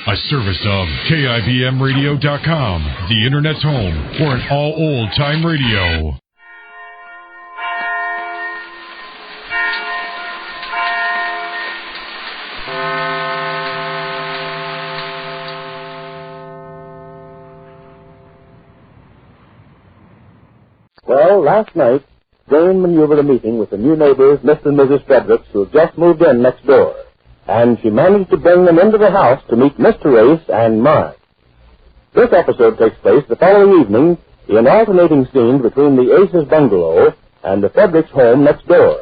A service of KIBMradio.com, the Internet's home for an all old-time radio. Well, last night, Jane maneuvered a meeting with the new neighbors, Mr. and Mrs. Fredericks, who had just moved in next door. And she managed to bring them into the house to meet Mr. Ace and Marge. This episode takes place the following evening in alternating scenes between the Aces' bungalow and the Fredericks' home next door.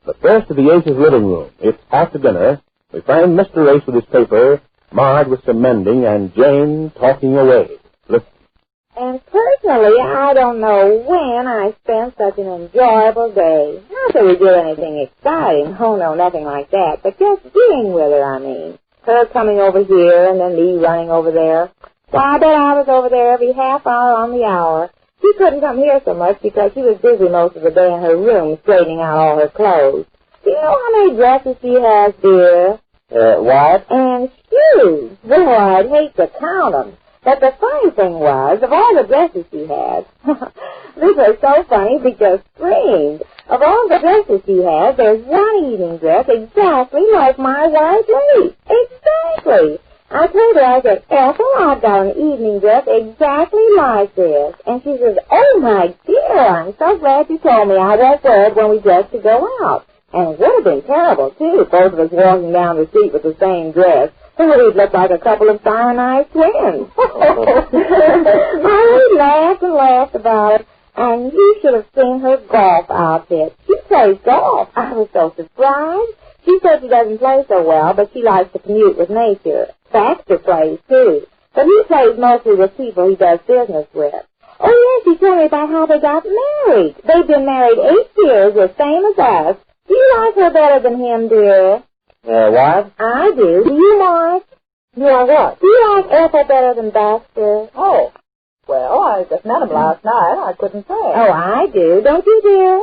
But first to the Aces' living room. It's after dinner. We find Mr. Ace with his paper, Marge with some mending, and Jane talking away. Listen. And personally, I don't know when I spent such an enjoyable day. Not that we did anything exciting. Oh, no, nothing like that. But just being with her, I mean. Her coming over here and then me running over there. Why, I bet I was over there every half hour on the hour. She couldn't come here so much because she was busy most of the day in her room straightening out all her clothes. Do you know how many dresses she has, dear? What? And shoes. Boy, I'd hate to count them. But the funny thing was, of all the dresses she had, this was so funny because screamed. Of all the dresses she has, there's one evening dress exactly like my white lace. Exactly. I told her, I said, Ethel, I've got an evening dress exactly like this. And she says, oh, my dear, I'm so glad you told me. I won't wear it when we dress to go out. And it would have been terrible, too, both of us walking down the street with the same dress. We'd look like a couple of cyanide twins. I laughed and laughed about it, and you should have seen her golf outfit. She plays golf. I was so surprised. She said she doesn't play so well, but she likes to commute with nature. Baxter plays, too, but he plays mostly with people he does business with. Oh, yes, she told me about how they got married. They've been married 8 years, the same as us. Do you like her better than him, dear? What? I do. Do you, Marge? You like what? Do you like Ethel better than Baxter? Oh, well, I just met him last night. I couldn't say. Oh, I do. Don't you, dear?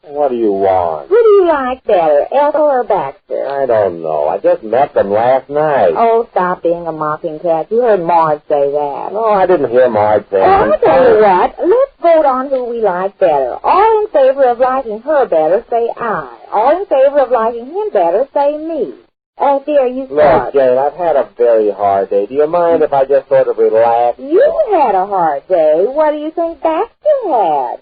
What do you want? Who do you like better, Ethel or Baxter? I don't know. I just met them last night. Oh, stop being a mocking cat. You heard Marge say that. No, I didn't hear Marge say Oh, that. I'll tell you what. Let's vote on who we like better. All in favor of liking her better, say aye. All in favor of liking him better, say me. Oh, dear, you start. Look, Jane, I've had a very hard day. Do you mind if I just sort of relax? You had a hard day. What do you think Baxter had?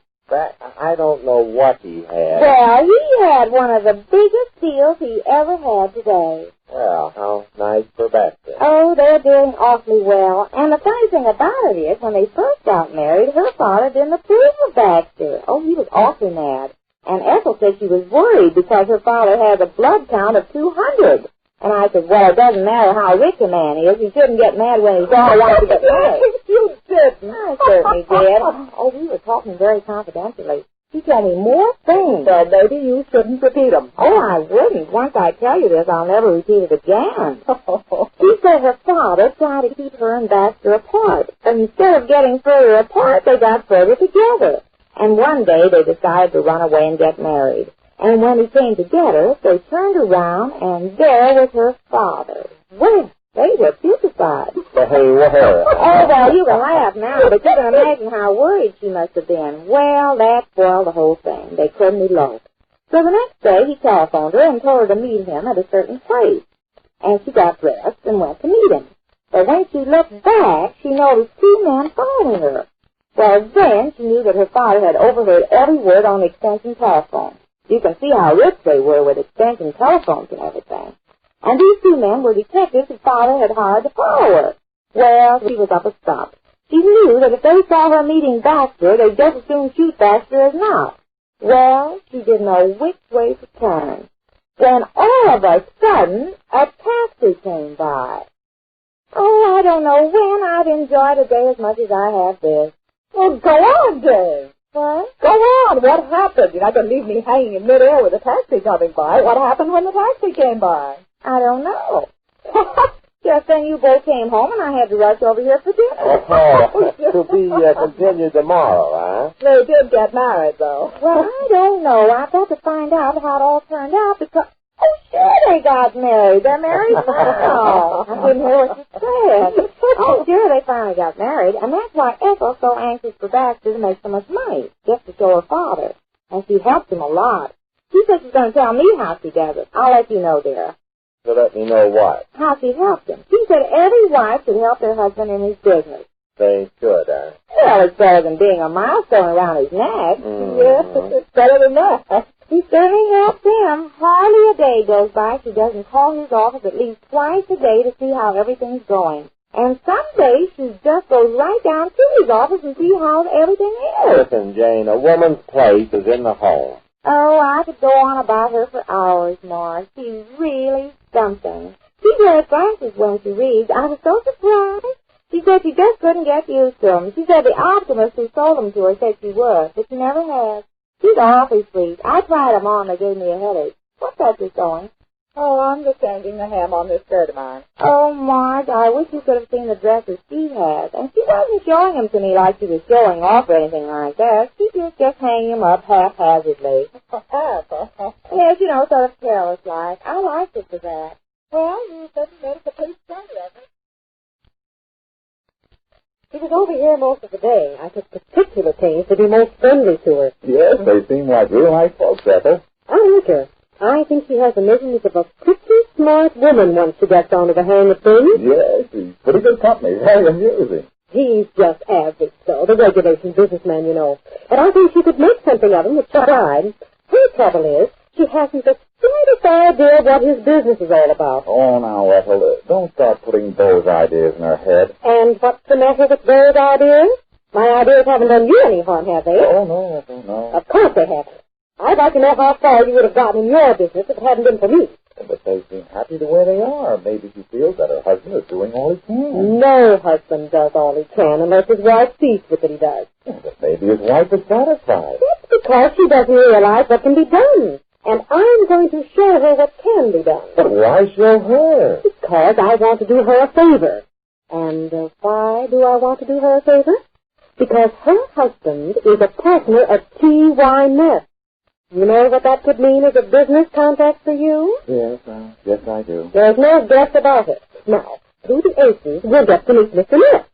I don't know what he had. Well, he had one of the biggest deals he ever had today. Well, how nice for Baxter. Oh, they're doing awfully well. And the funny thing about it is, when they first got married, her father didn't approve of Baxter. Oh, he was awfully mad. And Ethel said she was worried because her father had a blood count of 200. And I said, well, it doesn't matter how rich a man is. He shouldn't get mad when his daughter wants to get married. You didn't. I certainly did. Oh, we were talking very confidentially. He told me more things. Well, maybe you shouldn't repeat them. Oh, I wouldn't. Once I tell you this, I'll never repeat it again. She said her father tried to keep her and Baxter apart. But instead of getting further apart, they got further together. And one day they decided to run away and get married. And when he came to get her, they turned around, and there was her father. Well, they were putrefied. Hey, what? Oh, well, you can laugh now, but you can imagine how worried she must have been. Well, that spoiled the whole thing. They couldn't elope. So the next day, he telephoned her and told her to meet him at a certain place. And she got dressed and went to meet him. But when she looked back, she noticed 2 men following her. Well, then she knew that her father had overheard every word on the extension telephone. You can see how rich they were with extension telephones and everything. And these 2 men were detectives his father had hired to follow her. Well, she was up a stump. She knew that if they saw her meeting Baxter, they'd just as soon shoot Baxter as not. Well, she didn't know which way to turn. Then all of a sudden, a taxi came by. Oh, I don't know when I've enjoyed a day as much as I have this. Well, go on, Dave. What? Go on. What happened? You're not going to leave me hanging in midair with a taxi coming by. What happened when the taxi came by? I don't know. Just then you both came home, and I had to rush over here for dinner. To be continued tomorrow, huh? They did get married, though. Well, I don't know. I've got to find out how it all turned out because... Oh, sure, they got married. They're married now. didn't hear what you said. Oh, sure, they finally got married, and that's why Ethel's so anxious for Baxter to make so much money, just to show her father. And she helped him a lot. She said she's going to tell me how she does it. I'll let you know, dear. So let me know what? How she helped him. She said every wife should help their husband in his business. They should, huh? Well, it's better than being a milestone around his neck. Yes, it's better than that. She certainly helps him. Hardly a day goes by she doesn't call his office at least twice a day to see how everything's going. And some days she just goes right down to his office and see how everything is. Listen, Jane, a woman's place is in the home. Oh, I could go on about her for hours more. She's really something. She wears glasses when she reads. I was so surprised. She said she just couldn't get used to them. She said the optimist who sold them to her said she would, but she never has. She's awfully sweet. I tried them on. They gave me a headache. What's that you're going? Oh, I'm just hanging the hem on this skirt of mine. Oh, Marge, I wish you could have seen the dresses she has. And she wasn't showing them to me like she was showing off or anything like that. She was just hanging them up haphazardly. Yes, you know, sort of careless-like. I liked it for that. Well, you didn't make a pretty study of it. She was over here most of the day. I took particular pains to be most friendly to her. Yes, they seem like real nice folks, Ethel. I like her. I think she has the makings of a pretty smart woman once she gets onto the hang of things. Yes, she's pretty good company. Very amusing. He's just average, though. The regulation businessman, you know. But I think she could make something of him if she tried. Her trouble is, she hasn't the slightest idea what his business is all about. Oh, now, Ethel, don't start putting those ideas in her head. And what's the matter with those ideas? My ideas haven't done you any harm, have they? Oh, no, Ethel, no. Of course they haven't. I'd like to know how far you would have gotten in your business if it hadn't been for me. But they seem happy the way they are. Maybe she feels that her husband is doing all he can. No husband does all he can unless his wife sees with it he does. But maybe his wife is satisfied. That's because she doesn't realize what can be done. And I'm going to show her what can be done. But why show her? Because I want to do her a favor. And why do I want to do her a favor? Because her husband is a partner of T.Y. Ness. You know what that could mean as a business contact for you? Yes, I do. There's no guess about it. Now, through the aces, we'll get to meet Mr. Ness.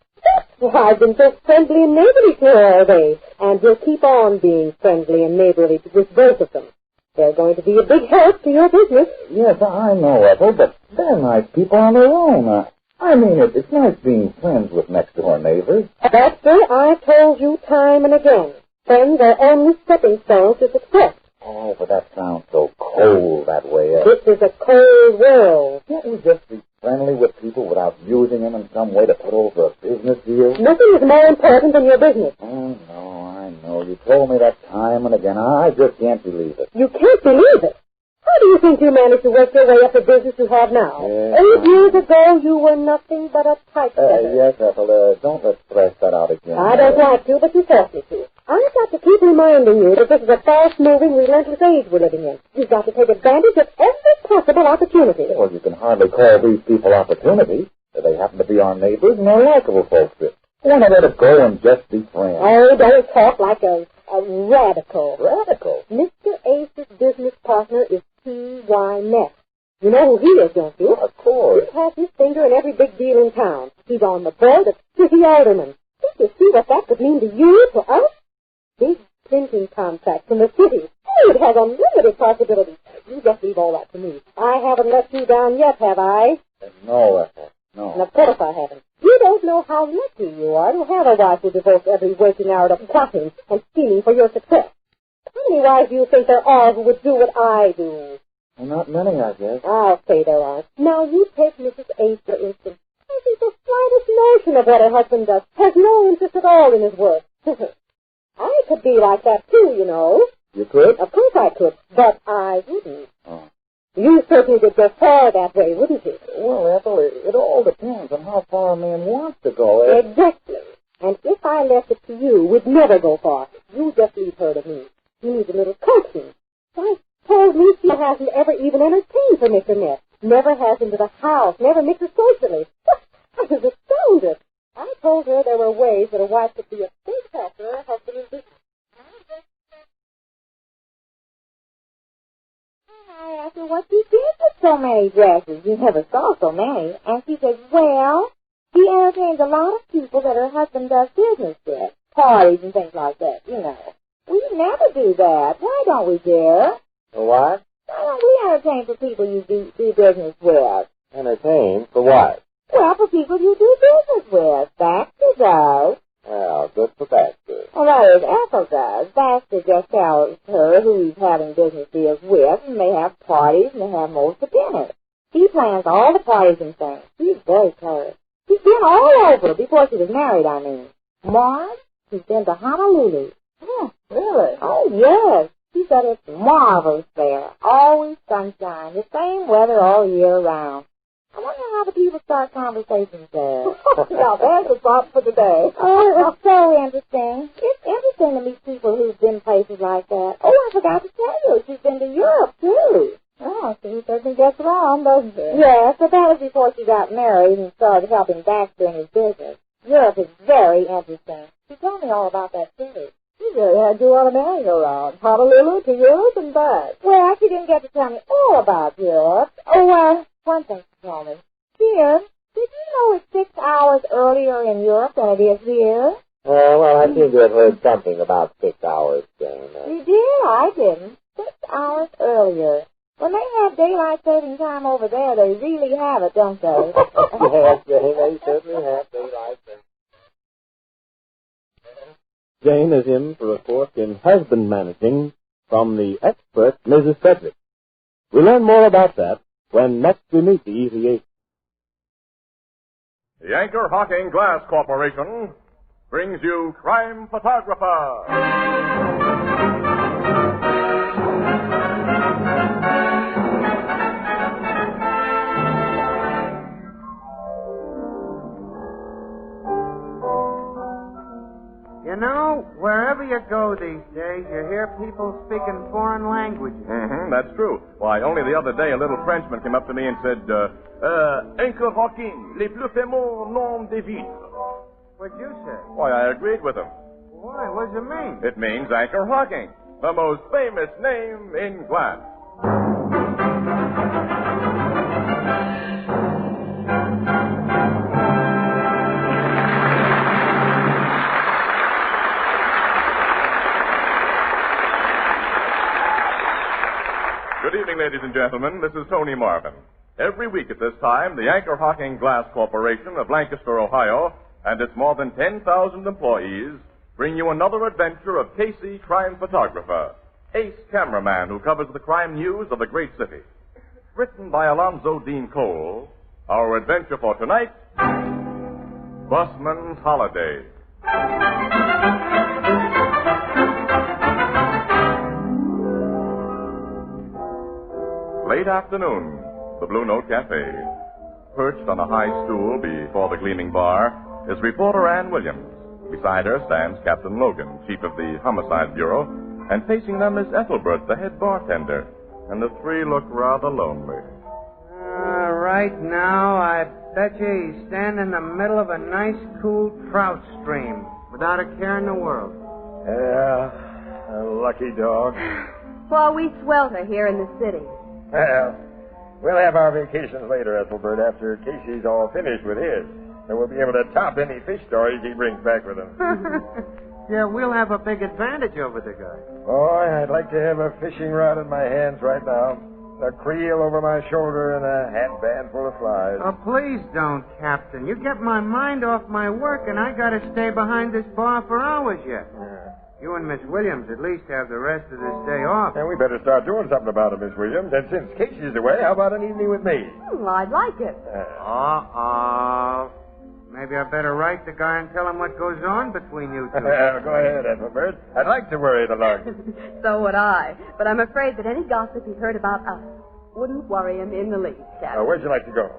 Well, I've been so friendly and neighborly to her all day, and we'll keep on being friendly and neighborly with both of them. They're going to be a big help to your business. Yes, I know, Ethel, but they're nice people on their own. I mean, it's nice being friends with next-door neighbors. That's it. I've told you time and again. Friends are only stepping stones to success. Oh, but that sounds so cold that way. This is a cold world. Can't we just be friendly with people without using them in some way to put over a business deal? Nothing is more important than your business. Oh, no, I know. You told me that time and again. I just can't believe it. You can't believe it. How do you think you managed to work your way up the business you have now? Yes, 8 years ago, you were nothing but a typesetter. Yes, Ethel, don't let's thresh that out again. I don't like to, but you forced me to. I've got to keep reminding you that this is a fast-moving, relentless age we're living in. You've got to take advantage of every possible opportunity. Well, you can hardly call these people opportunities. They happen to be our neighbors and they're likable folks. Why not let us go and just be friends? Oh, don't talk like a radical. Radical? Mr. Ace's business partner is T.Y. Ness. You know who he is, don't you? Of course. He has his finger in every big deal in town. He's on the board of city aldermen. Don't you see what that could mean to you, to us? Big printing contracts in the city. Oh, it has unlimited possibilities. You just leave all that to me. I haven't let you down yet, have I? No, Ethel. No. And of course I haven't. You don't know how lucky you are to have a wife who devotes every waking hour to plotting and scheming for your success. How many wives do you think there are who would do what I do? Well, not many, I guess. I'll say there are. Now, you take Mrs. Ace, for instance. Hasn't the slightest notion of what her husband does. Has no interest at all in his work. I could be like that, too, you know. You could? Of course I could, but I wouldn't. Oh. You certainly would go far that way, wouldn't you? Well, Ethel, it all depends on how far a man wants to go. Exactly. And if I left it to you, we'd never go far. You just leave her to me. She needs a little coaching. Why, told me she hasn't ever even entertained for Mr. Ness. Never has him to the house. Never mixes socially. I was astounded. I told her there were ways that a wife could be a big help to her husband in business. I asked her what you did with so many dresses. you never saw so many. And she said, well, she entertains a lot of people that her husband does business with. Parties and things like that, you know. We never do that. Why don't we, dear? What? Why don't we entertain for people you do business with? Entertain? For what? Well, for people you do business with. Baxter does. Well, good for Baxter. Well, that is, Ethel does. Baxter just tells her who he's having business deals with, and they have parties, and they have most of dinner. He plans all the parties and things. He's very clever. He's been all over, before she was married, I mean. Mars, he's been to Honolulu. Oh, really? Oh, yes. He said it's marvelous there. Always sunshine. The same weather all year round. I wonder how the people start conversations there. Now, there's the thought for today. Oh, it's so interesting. It's interesting to meet people who've been places like that. Oh, I forgot to tell you, she's been to Europe, too. Oh, she certainly gets around, doesn't she? Yes, but that was before she got married and started helping Baxter in his business. Europe is very interesting. She told me all about that, too. She really had you on a merry-go-round. Honolulu to Europe and back. Well, she didn't get to tell me all about Europe. Oh, one thing she told me. Dear, did you know it's 6 hours earlier in Europe than it is here? Well, I seem to have heard something about 6 hours, Jane. You did? I didn't. 6 hours earlier. When they have daylight saving time over there, they really have it, don't they? Yes, Jane, they certainly have daylight saving. Jane is in for a course in husband managing from the expert Mrs. Frederick. We learn more about that when next we meet the Easy Eight. The Anchor Hocking Glass Corporation brings you Crime Photographer. You know, wherever you go these days, you hear people speaking foreign languages. That's true. Why, only the other day a little Frenchman came up to me and said, Anchor Hocking, les plus fameux noms de vitres. What'd you say? Why, I agreed with him. Why, what does it mean? It means Anchor Hocking, the most famous name in glass. Good evening, ladies and gentlemen. This is Tony Marvin. Every week at this time, the Anchor Hocking Glass Corporation of Lancaster, Ohio, and its more than 10,000 employees bring you another adventure of Casey, crime photographer, ace cameraman who covers the crime news of the great city. Written by Alonzo Dean Cole, our adventure for tonight, Busman's Holiday. Late afternoon, the Blue Note Cafe. Perched on a high stool before the gleaming bar is reporter Ann Williams. Beside her stands Captain Logan, chief of the Homicide Bureau, and facing them is Ethelbert, the head bartender. And the three look rather lonely. Right now, I bet you he's standing in the middle of a nice, cool trout stream without a care in the world. Yeah, a lucky dog. Well, we swelter here in the city. Well, we'll have our vacations later, Ethelbert, after Casey's all finished with his. And we'll be able to top any fish stories he brings back with him. Yeah, we'll have a big advantage over the guy. Boy, I'd like to have a fishing rod in my hands right now, a creel over my shoulder, and a hatband full of flies. Oh, please don't, Captain. You get my mind off my work, and I gotta stay behind this bar for hours yet. Yeah. You and Miss Williams at least have the rest of this day off. And we better start doing something about it, Miss Williams. And since Casey's away, how about an evening with me? Well, I'd like it. Uh-oh. Maybe I better write the guy and tell him what goes on between you two. Go ahead, Ethelbert. I'd like to worry the lug. So would I. But I'm afraid that any gossip he's heard about us wouldn't worry him in the least, Captain. Where'd you like to go?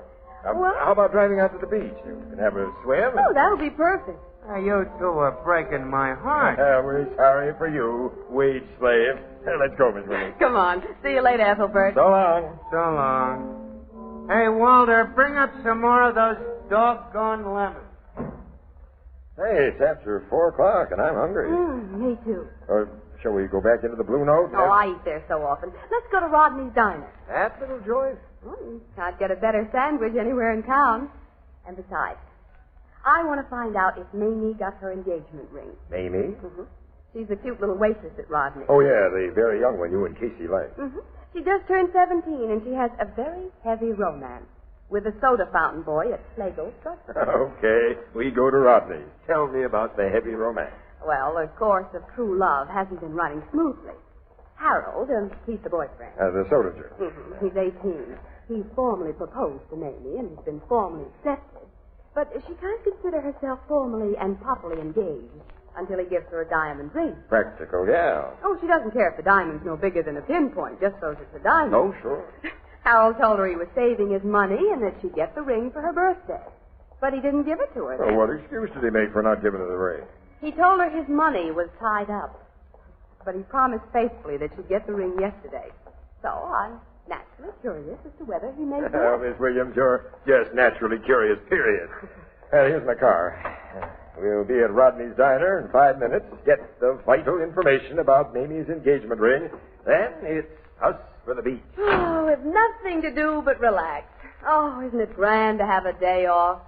Well- How about driving out to the beach? You can have a swim. Oh, that would be perfect. You two are breaking my heart. We're sorry for you, wage slave. Let's go, Miss Williams. Come on. See you later, Ethelbert. So long. So long. Hey, Walter, bring up some more of those doggone lemons. Hey, it's after 4 o'clock, and I'm hungry. Me too. Shall we go back into the Blue Note? Oh, I eat there so often. Let's go to Rodney's Diner. That little joint? Well, you can't get a better sandwich anywhere in town. And besides, I want to find out if Mamie got her engagement ring. Mamie? Mm-hmm. She's the cute little waitress at Rodney. Oh, yeah, the very young one you and Casey like. Mm-hmm. She just turned 17, and she has a very heavy romance with a soda fountain boy at Slagel's drugstore. Okay, we go to Rodney's. Tell me about the heavy romance. Well, the course of true love hasn't been running smoothly. Harold, he's the boyfriend. The soda jerk. Mm-hmm. He's 18. He's formally proposed to Mamie, and he's been formally accepted. But she can't consider herself formally and properly engaged until he gives her a diamond ring. Practical, yeah. Oh, she doesn't care if the diamond's no bigger than a pinpoint, just so it's a diamond. Oh, sure. Harold told her he was saving his money and that she'd get the ring for her birthday. But he didn't give it to her. Well, what excuse did he make for not giving her the ring? He told her his money was tied up. But he promised faithfully that she'd get the ring yesterday. So I'm naturally curious as to whether he made Well, Miss Williams, you're just naturally curious, period. Here's my car. We'll be at Rodney's Diner in 5 minutes. Get the vital information about Mamie's engagement ring. Then it's us for the beach. Oh, with nothing to do but relax. Oh, isn't it grand to have a day off?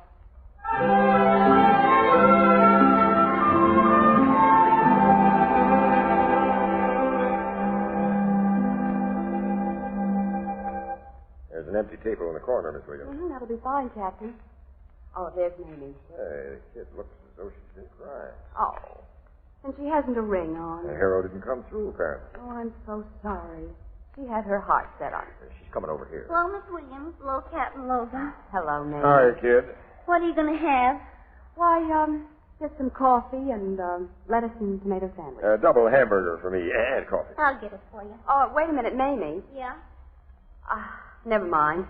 There's an empty table in the corner, Miss Williams. Mm-hmm, that'll be fine, Captain. Oh, there's Mamie. Hey, the kid looks as though she's been crying. Oh, and she hasn't a ring on. Harold didn't come through, apparently. Oh, I'm so sorry. She had her heart set on it. She's coming over here. Hello, Miss Williams. Hello, Captain Logan. Hello, Mamie. Hi, kid. What are you going to have? Why, just some coffee and lettuce and tomato sandwich. Double hamburger for me and coffee. I'll get it for you. Oh, wait a minute, Mamie. Yeah? Never mind.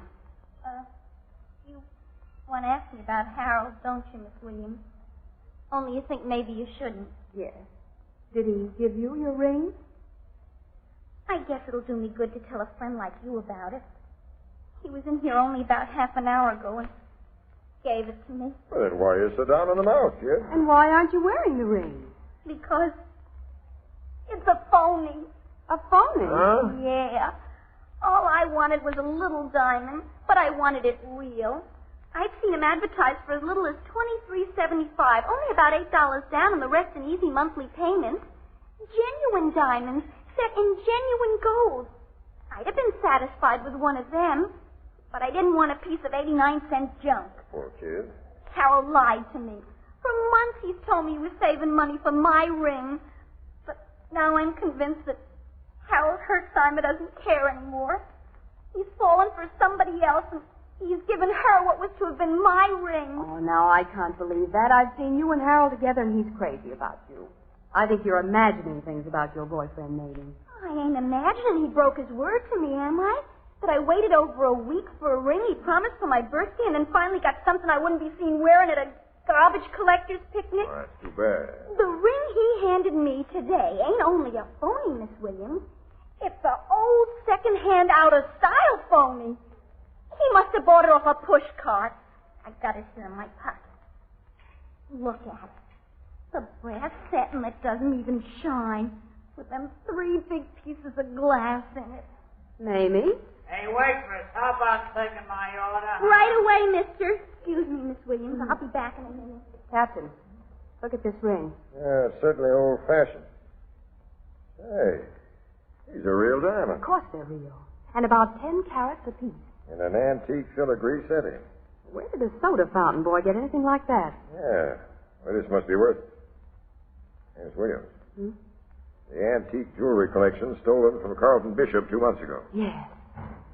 You want to ask me about Harold, don't you, Miss Williams? Only you think maybe you shouldn't. Yes. Did he give you your ring? I guess it'll do me good to tell a friend like you about it. He was in here only about half an hour ago and gave it to me. Well, then why you sit down on the mouth, kid? And why aren't you wearing the ring? Because it's a phony. A phony? Huh? Yeah. All I wanted was a little diamond, but I wanted it real. I'd seen him advertised for as little as $23.75, only about $8 down, and the rest in easy monthly payments. Genuine diamonds set in genuine gold. I'd have been satisfied with one of them, but I didn't want a piece of 89-cent junk. Poor kid. Harold lied to me. For months he's told me he was saving money for my ring, but now I'm convinced that Harold Hertzheimer doesn't care anymore. He's fallen for somebody else, and he's given her what was to have been my ring. Oh, now I can't believe that. I've seen you and Harold together, and he's crazy about you. I think you're imagining things about your boyfriend, Mamie. I ain't imagining he broke his word to me, am I? That I waited over a week for a ring he promised for my birthday and then finally got something I wouldn't be seen wearing at a garbage collector's picnic? Oh, that's too bad. The ring he handed me today ain't only a phony, Miss Williams. It's an old second-hand out-of-style phony. He must have bought it off a push cart. I got it here in my pocket. Look at it. The brass satin that doesn't even shine, with them 3 big pieces of glass in it. Mamie? Hey, waitress, how about taking my order? Right away, mister. Excuse me, Miss Williams. I'll be back in a minute. Captain, look at this ring. Yeah, it's certainly old-fashioned. Hey, these are real diamonds. Of course they're real. And about 10 carats apiece. In an antique filigree setting. Where did a soda fountain boy get anything like that? Yeah. Well, this must be worth it. Miss Williams. Hmm? The antique jewelry collection stolen from Carlton Bishop 2 months ago. Yes.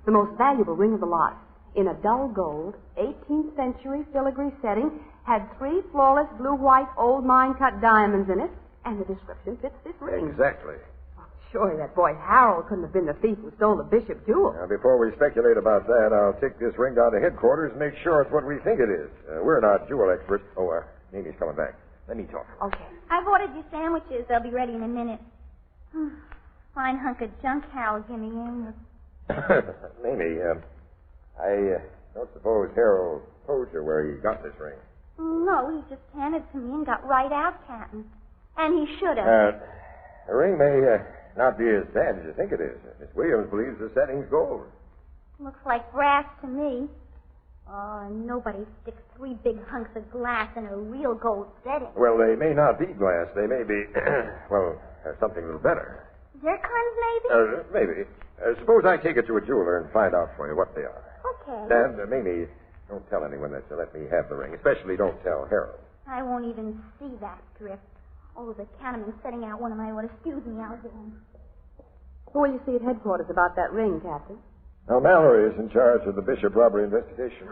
The most valuable ring of the lot. In a dull gold, 18th century filigree setting, had 3 flawless blue-white old mine-cut diamonds in it, and the description fits this ring. Exactly. Surely that boy Harold couldn't have been the thief who stole the Bishop jewel. Now, before we speculate about that, I'll take this ring down to headquarters and make sure it's what we think it is. We're not jewel experts. Oh, Mamie's coming back. Let me talk. Okay. I've ordered your sandwiches. They'll be ready in a minute. Fine hunk of junk Harold give me, ain't it? Mamie, I don't suppose Harold told you where he got this ring. No, he just handed it to me and got right out, Captain. And he should have. The ring may not be as bad as you think it is. Miss Williams believes the setting's gold. Looks like brass to me. Oh, nobody sticks 3 big hunks of glass in a real gold setting. Well, they may not be glass. They may be, something a little better. Zircons, maybe? Maybe. Suppose I take it to a jeweler and find out for you what they are. Okay. And, Mamie, don't tell anyone that you let me have the ring. Especially don't tell Harold. I won't even see that drift. Oh, the counterman's setting out one of my orders. Excuse me, I'll go in. Who will you see at headquarters about that ring, Captain? Now, Mallory is in charge of the Bishop robbery investigation.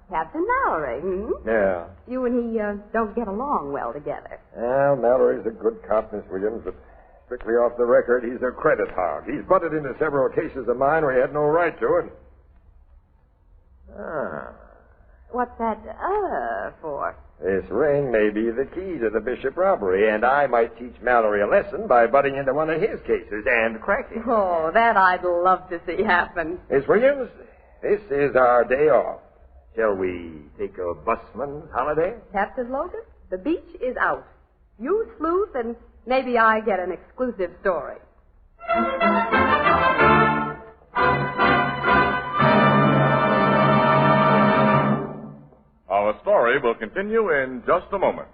Captain Mallory, hmm? Yeah. You and he don't get along well together. Well, Mallory's a good cop, Miss Williams, but strictly off the record, he's a credit hog. He's butted into several cases of mine where he had no right to it. What's that for? This ring may be the key to the Bishop robbery, and I might teach Mallory a lesson by butting into one of his cases and cracking. Oh, that I'd love to see happen. Miss Williams, this is our day off. Shall we take a busman's holiday? Captain Logan, the beach is out. You sleuth, and maybe I get an exclusive story. Our story will continue in just a moment.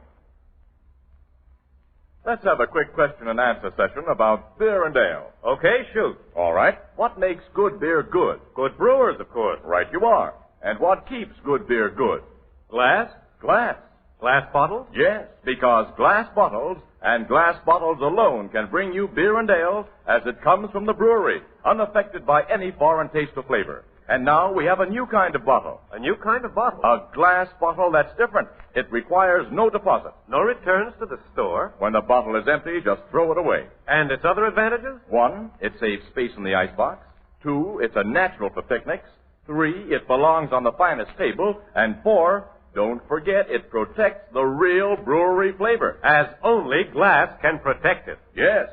Let's have a quick question and answer session about beer and ale. Okay, shoot. All right. What makes good beer good? Good brewers, of course. Right you are. And what keeps good beer good? Glass? Glass. Glass bottles? Yes, because glass bottles and glass bottles alone can bring you beer and ale as it comes from the brewery, unaffected by any foreign taste or flavor. And now we have a new kind of bottle. A new kind of bottle? A glass bottle that's different. It requires no deposit. No returns to the store? When the bottle is empty, just throw it away. And its other advantages? 1, it saves space in the icebox. 2, it's a natural for picnics. 3, it belongs on the finest table. And 4, don't forget, it protects the real brewery flavor. As only glass can protect it. Yes.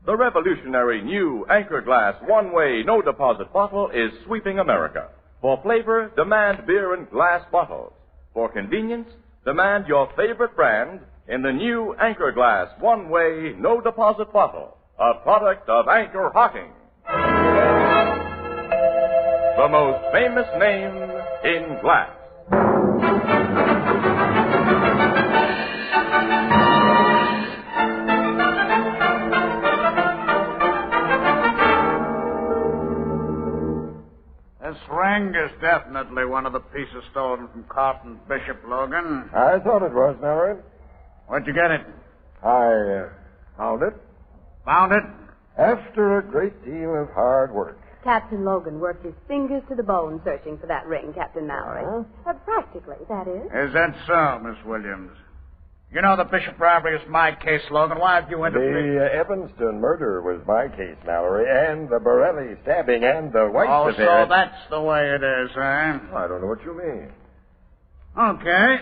The revolutionary new Anchor Glass one-way, no-deposit bottle is sweeping America. For flavor, demand beer in glass bottles. For convenience, demand your favorite brand in the new Anchor Glass one-way, no-deposit bottle, a product of Anchor Hocking. The most famous name in glass. This ring is definitely one of the pieces stolen from Carlton's Bishop, Logan. I thought it was, Mallory. Where'd you get it? I found it. Found it? After a great deal of hard work. Captain Logan worked his fingers to the bone searching for that ring, Captain Mallory. Practically, that is. Is that so, Miss Williams? You know the Bishop robbery is my case, Logan. Why have you interfered? The Evanston murder was my case, Mallory, and the Borelli stabbing and the White affair. So that's the way it is, eh? I don't know what you mean. Okay.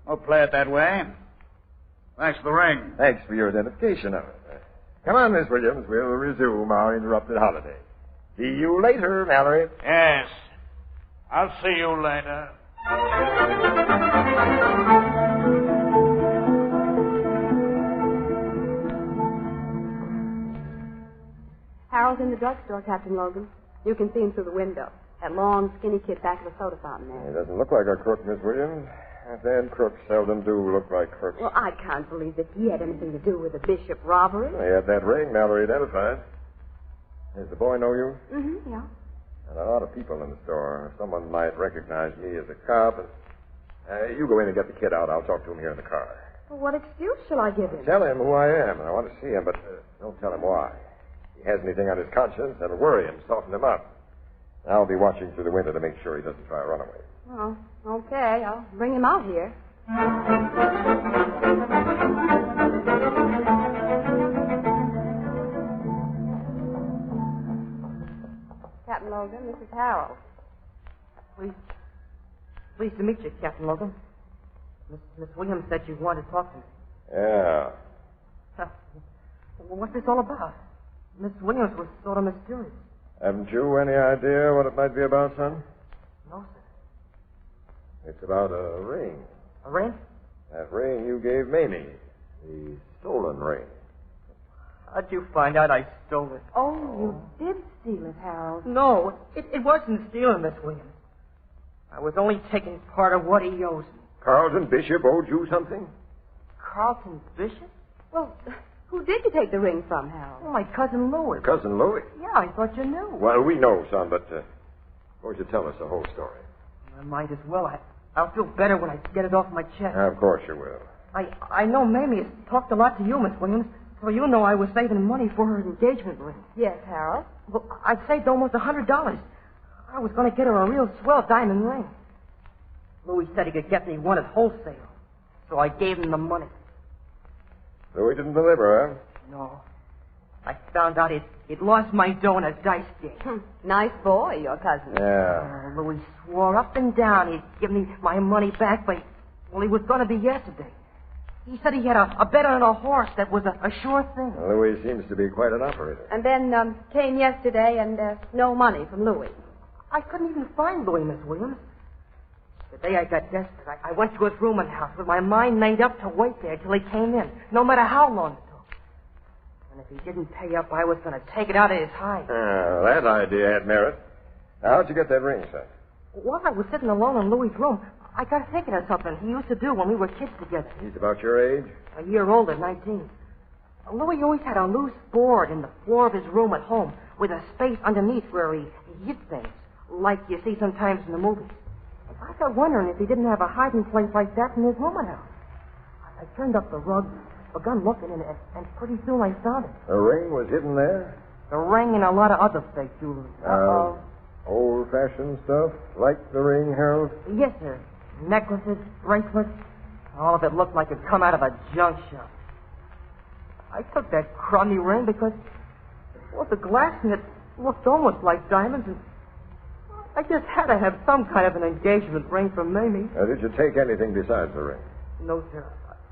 We'll play it that way. Thanks for the ring. Thanks for your identification of it. Come on, Miss Williams. We'll resume our interrupted holiday. See you later, Mallory. Yes. I'll see you later. Harold's in the drugstore, Captain Logan. You can see him through the window. That long, skinny kid back of the soda fountain there. He doesn't look like a crook, Miss Williams. Then crooks seldom do look like crooks. Well, I can't believe that he had anything to do with the Bishop robbery. He had that ring Mallory identified. Does the boy know you? Mm-hmm, yeah. And a lot of people in the store. Someone might recognize me as a cop. And, you go in and get the kid out. I'll talk to him here in the car. Well, what excuse shall I give him? Tell him who I am, and I want to see him, but don't tell him why. If he has anything on his conscience, that'll worry him, soften him up. I'll be watching through the window to make sure he doesn't try to run away. Oh, okay. I'll bring him out here. Captain Logan, this is Harold. Pleased to meet you, Captain Logan. Miss Williams said you wanted to talk to me. Yeah. What's this all about? Miss Williams was sort of mysterious. Haven't you any idea what it might be about, son? No, sir. It's about a ring. A ring? That ring you gave Mamie. The stolen ring. How'd you find out I stole it? Oh, you did steal it, Harold. No, it wasn't stealing, Miss Williams. I was only taking part of what he owes me. Carlton Bishop owed you something? Carlton Bishop? Well, who did you take the ring from, Harold? Oh, my cousin Louis. Cousin Louis? Yeah, I thought you knew. Well, we know, son, but won't you tell us the whole story? I might as well. I'll feel better when I get it off my chest. Of course you will. I know Mamie has talked a lot to you, Miss Williams, so you know I was saving money for her engagement ring. Yes, Harold. Well, I'd saved almost $100. I was going to get her a real swell diamond ring. Louis said he could get me one at wholesale, so I gave him the money. Louis didn't deliver, huh? No. I found out he'd lost my dough in a dice game. Nice boy, your cousin. Yeah. Louis swore up and down he'd give me my money back, but, well, he was going to be yesterday. He said he had a bet on a horse that was a sure thing. Well, Louis seems to be quite an operator. And then came yesterday and no money from Louis. I couldn't even find Louis, Miss Williams. The day I got desperate, I went to his rooming house with my mind made up to wait there till he came in, no matter how long it took. And if he didn't pay up, I was going to take it out of his hide. That idea had merit. How'd you get that ring, son? While I was sitting alone in Louis' room, I got thinking of something he used to do when we were kids together. He's about your age? A year older, 19. Louis always had a loose board in the floor of his room at home with a space underneath where he hid things, like you see sometimes in the movies. I got wondering if he didn't have a hiding place like that in his rooming house. I turned up the rug, begun looking in it, and pretty soon I found it. The ring was hidden there? The ring and a lot of other fake jewelry. Old-fashioned stuff? Like the ring, Harold? Yes, sir. Necklaces, bracelets. All of it looked like it'd come out of a junk shop. I took that crummy ring because, well, the glass in it looked almost like diamonds, and I just had to have some kind of an engagement ring from Mamie. Did you take anything besides the ring? No, sir.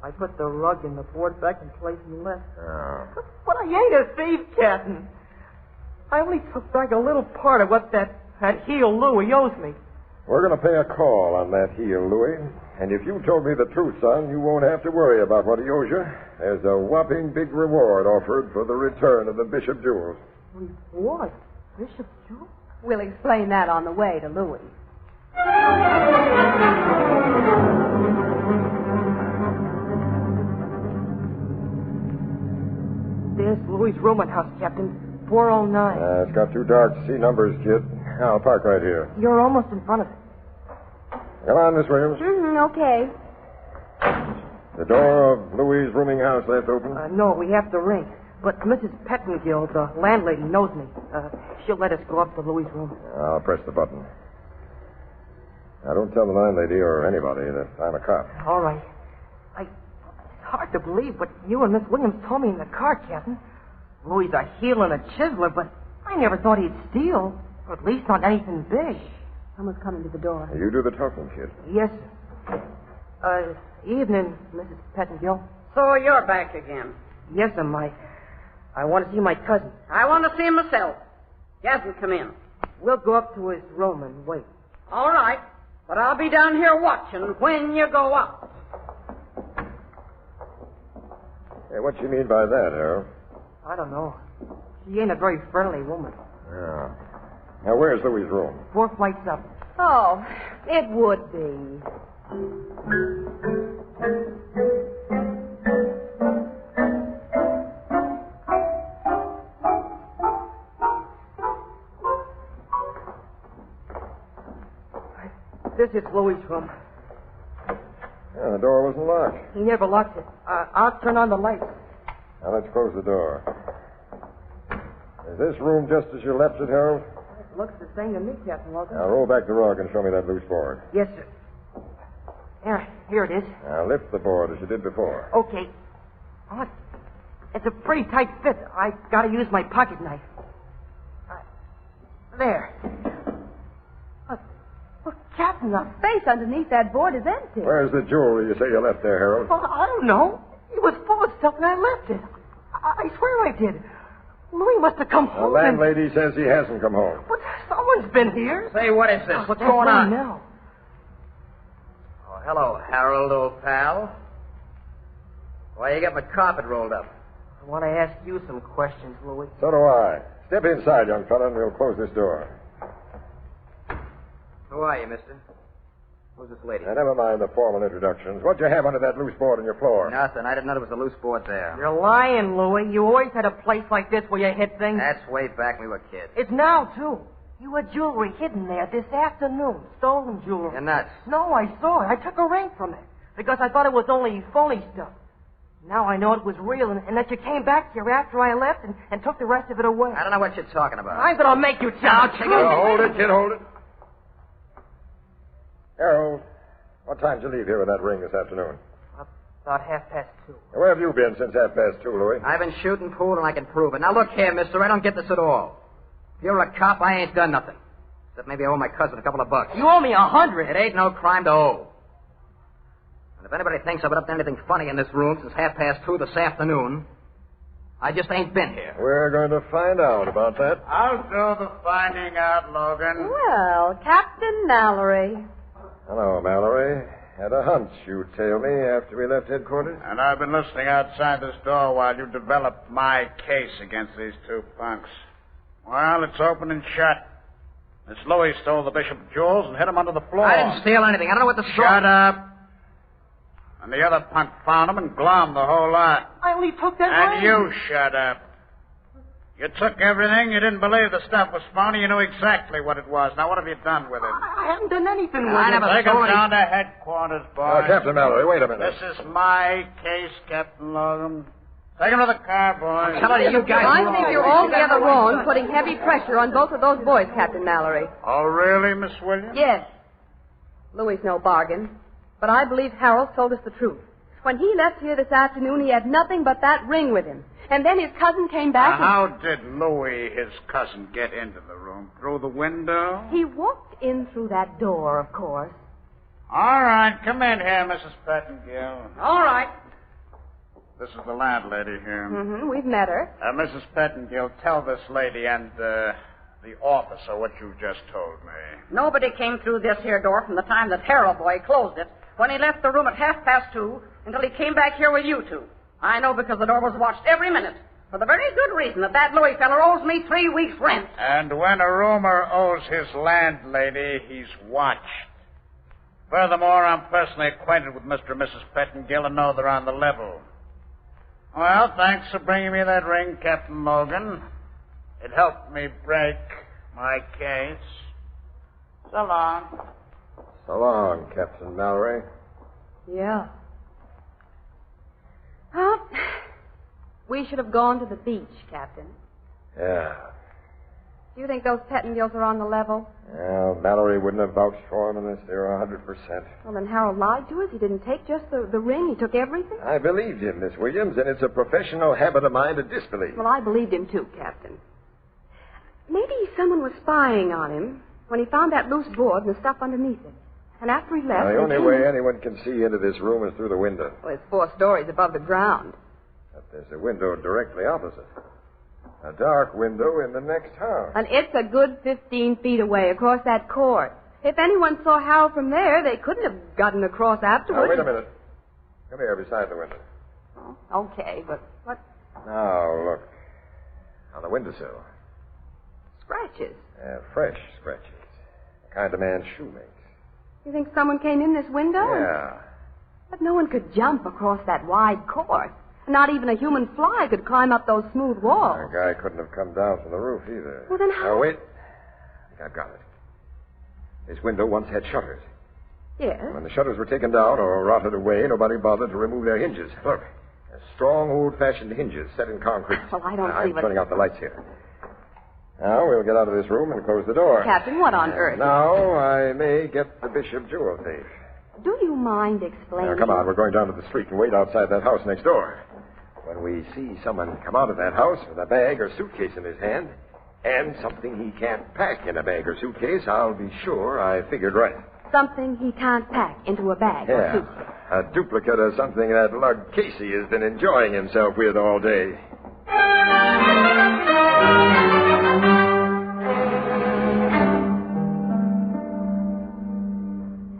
I put the rug and the board back in place and left. Oh. But I ain't a thief, Captain. I only took back a little part of what that heel Louis owes me. We're going to pay a call on that heel, Louis. And if you told me the truth, son, you won't have to worry about what he owes you. There's a whopping big reward offered for the return of the Bishop jewels. What? Bishop jewels? We'll explain that on the way to Louis. There's Louis' rooming house, Captain. 409. It's got too dark to see numbers, kid. I'll park right here. You're almost in front of it. Come on, Miss Williams. Okay. The door of Louis' rooming house left open? No, we have to ring. But Mrs. Pettingill, the landlady, knows me. She'll let us go up to Louis' room. I'll press the button. Now, don't tell the landlady or anybody that I'm a cop. All right. It's hard to believe what you and Miss Williams told me in the car, Captain. Louis a heel and a chiseler, but I never thought he'd steal. Or at least not anything big. Someone's coming to the door. You do the talking, kid. Yes, sir. Evening, Mrs. Pettingill. So you're back again. Yes, sir, I want to see my cousin. I want to see him myself. He hasn't come in. We'll go up to his room and wait. All right. But I'll be down here watching when you go up. Hey, what you mean by that, Harold? I don't know. She ain't a very friendly woman. Yeah. Now, where's Louis' room? 4 flights up. Oh, it would be. This is Louis' room. Yeah, the door wasn't locked. He never locked it. I'll turn on the lights. Now, let's close the door. Is this room just as you left it, Harold? It looks the same to me, Captain Logan. Now, roll back the rug and show me that loose board. Yes, sir. Here it is. Now, lift the board as you did before. Okay. Oh, it's a pretty tight fit. I got to use my pocket knife. There. Look, Captain, the space underneath that board is empty. Where's the jewelry you say you left there, Harold? Well, I don't know. It was full of stuff and I left it. I swear I did. Louis must have come home. The landlady says he hasn't come home. But someone's been here. Say, what is this? What's going on? Now? Oh, hello, Harold, old pal. Why, you got my carpet rolled up. I want to ask you some questions, Louis. So do I. Step inside, young fella, and we'll close this door. Who are you, mister? Who's this lady? Now, never mind the formal introductions. What'd you have under that loose board on your floor? Nothing. I didn't know there was a loose board there. You're lying, Louis. You always had a place like this where you hid things. That's way back when we were kids. It's now, too. You had jewelry hidden there this afternoon. Stolen jewelry. You're nuts. No, I saw it. I took a ring from it because I thought it was only phony stuff. Now I know it was real and that you came back here after I left and took the rest of it away. I don't know what you're talking about. I'm going to make you tell the truth. Hold it, kid, hold it. Harold, what time did you leave here with that ring this afternoon? About 2:30. Where have you been since 2:30, Louis? I've been shooting pool and I can prove it. Now look here, mister, I don't get this at all. If you're a cop, I ain't done nothing. Except maybe I owe my cousin a couple of bucks. You owe me 100. It ain't no crime to owe. And if anybody thinks I've been up to anything funny in this room since 2:30 this afternoon, I just ain't been here. We're going to find out about that. I'll do the finding out, Logan. Well, Captain Mallory. Hello, Mallory. Had a hunch you'd tail me after we left headquarters. And I've been listening outside this door while you developed my case against these two punks. Well, it's open and shut. Miss Louis stole the Bishop jewels and hid them under the floor. I didn't steal anything. I don't know what the story... Shut up. And the other punk found them and glommed the whole lot. I only took that And ring. you shut up. You took everything. You didn't believe the stuff was phony. You knew exactly what it was. Now, what have you done with it? I haven't done anything with I it. never Take them stole any... down to headquarters, boys. Captain Mallory, wait a minute. This is my case, Captain Logan. Take him to the car, boys. I'm telling you guys... I think you're altogether wrong putting heavy pressure on both of those boys, Captain Mallory. Oh, really, Miss Williams? Yes. Louis no bargain. But I believe Harold told us the truth. When he left here this afternoon, he had nothing but that ring with him. And then his cousin came back How did Louis, his cousin, get into the room? Through the window? He walked in through that door, of course. All right, come in here, Mrs. Pettingill. All right. This is the landlady here. Mm-hmm. We've met her. Mrs. Pettingill, tell this lady and the officer what you just told me. Nobody came through this here door from the time that Harold boy closed it when he left the room at 2:30 until he came back here with you two. I know because the door was watched every minute. For the very good reason that Louis feller owes me 3 weeks' rent. And when a roomer owes his landlady, he's watched. Furthermore, I'm personally acquainted with Mr. and Mrs. Pettingill and know they're on the level. Well, thanks for bringing me that ring, Captain Logan. It helped me break my case. So long. So long, Captain Mallory. Yeah. Well, we should have gone to the beach, Captain. Yeah. Do you think those Pettingills are on the level? Well, Mallory wouldn't have vouched for him unless they were 100%. Well, then Harold lied to us. He didn't take just the ring. He took everything. I believed him, Miss Williams, and it's a professional habit of mine to disbelieve. Well, I believed him too, Captain. Maybe someone was spying on him when he found that loose board and the stuff underneath it. And after he left... Now, the only way anyone can see into this room is through the window. Well, it's 4 stories above the ground. But there's a window directly opposite. A dark window in the next house. And it's a good 15 feet away across that court. If anyone saw Harold from there, they couldn't have gotten across afterwards. Now, wait a minute. Come here beside the window. Oh, okay, but what? Now, look. On the windowsill. Scratches. Fresh scratches. The kind a man's shoe makes. You think someone came in this window? Yeah. But no one could jump across that wide court. Not even a human fly could climb up those smooth walls. A guy couldn't have come down from the roof either. Well, then how... Now, wait. I think I've got it. This window once had shutters. Yes? When the shutters were taken down or rotted away, nobody bothered to remove their hinges. Look. Strong, old-fashioned hinges set in concrete. Well, I don't see I'm what... turning out the lights here. Now, we'll get out of this room and close the door. Captain, what on earth? Now, I may get the Bishop jewel thief. Do you mind explaining? Now, come on. We're going down to the street and wait outside that house next door. When we see someone come out of that house with a bag or suitcase in his hand, and something he can't pack in a bag or suitcase, I'll be sure I figured right. Something he can't pack into a bag or suitcase. A duplicate of something that lug Casey has been enjoying himself with all day.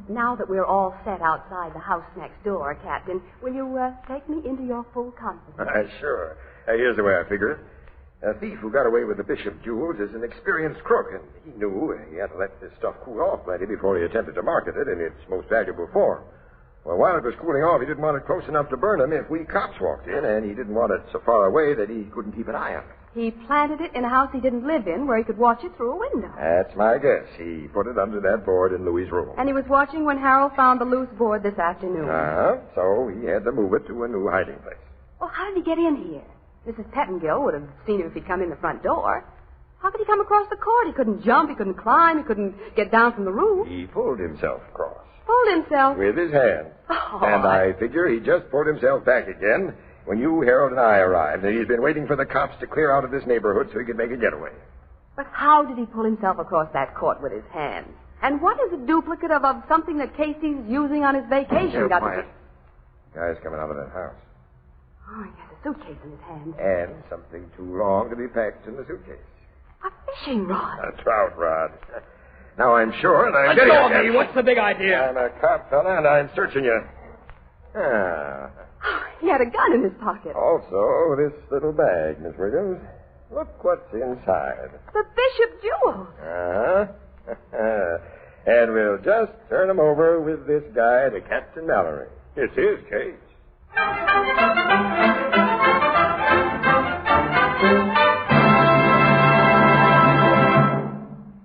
Now, now that we're all set outside the house next door, Captain, will you take me into your full confidence? Sure. Here's the way I figure it. A thief who got away with the Bishop jewels is an experienced crook, and he knew he had to let this stuff cool off plenty before he attempted to market it in its most valuable form. Well, while it was cooling off, he didn't want it close enough to burn him if we cops walked in, and he didn't want it so far away that he couldn't keep an eye on it. He planted it in a house he didn't live in where he could watch it through a window. That's my guess. He put it under that board in Louis' room. And he was watching when Harold found the loose board this afternoon. So he had to move it to a new hiding place. Well, how did he get in here? Mrs. Pettingill would have seen him if he'd come in the front door. How could he come across the court? He couldn't jump, he couldn't climb, he couldn't get down from the roof. He pulled himself across. Pulled himself? With his hand. Oh. And I figure he just pulled himself back again when you, Harold, and I arrived, and he's been waiting for the cops to clear out of this neighborhood so he could make a getaway. But how did he pull himself across that court with his hand? And what is a duplicate of something that Casey's using on his vacation? Quiet. Guy's coming out of that house. Oh, he has a suitcase in his hand. And something too long to be packed in the suitcase. A fishing rod. A trout rod. Now I'm sure, and I'm getting it. Me. What's the big idea? I'm a cop, fella, and I'm searching you. He had a gun in his pocket. Also, this little bag, Miss Wiggins. Look what's inside. The Bishop jewels. And we'll just turn them over with this guy to Captain Mallory. It's his case.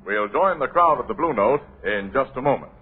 We'll join the crowd at the Blue Note in just a moment.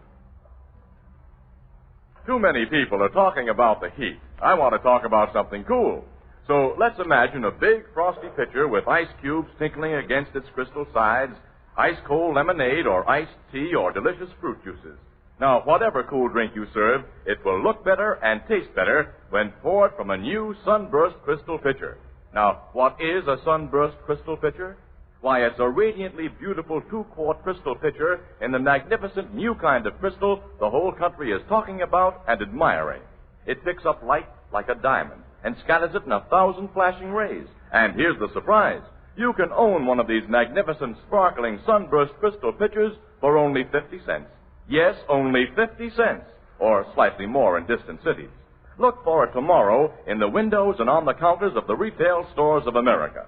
Too many people are talking about the heat. I want to talk about something cool. So let's imagine a big frosty pitcher with ice cubes tinkling against its crystal sides, ice-cold lemonade or iced tea or delicious fruit juices. Now, whatever cool drink you serve, it will look better and taste better when poured from a new Sunburst crystal pitcher. Now, what is a Sunburst crystal pitcher? Why, it's a radiantly beautiful 2-quart crystal pitcher in the magnificent new kind of crystal the whole country is talking about and admiring. It picks up light like a diamond and scatters it in 1,000 flashing rays. And here's the surprise. You can own one of these magnificent, sparkling Sunburst crystal pitchers for only 50 cents. Yes, only 50 cents, or slightly more in distant cities. Look for it tomorrow in the windows and on the counters of the retail stores of America.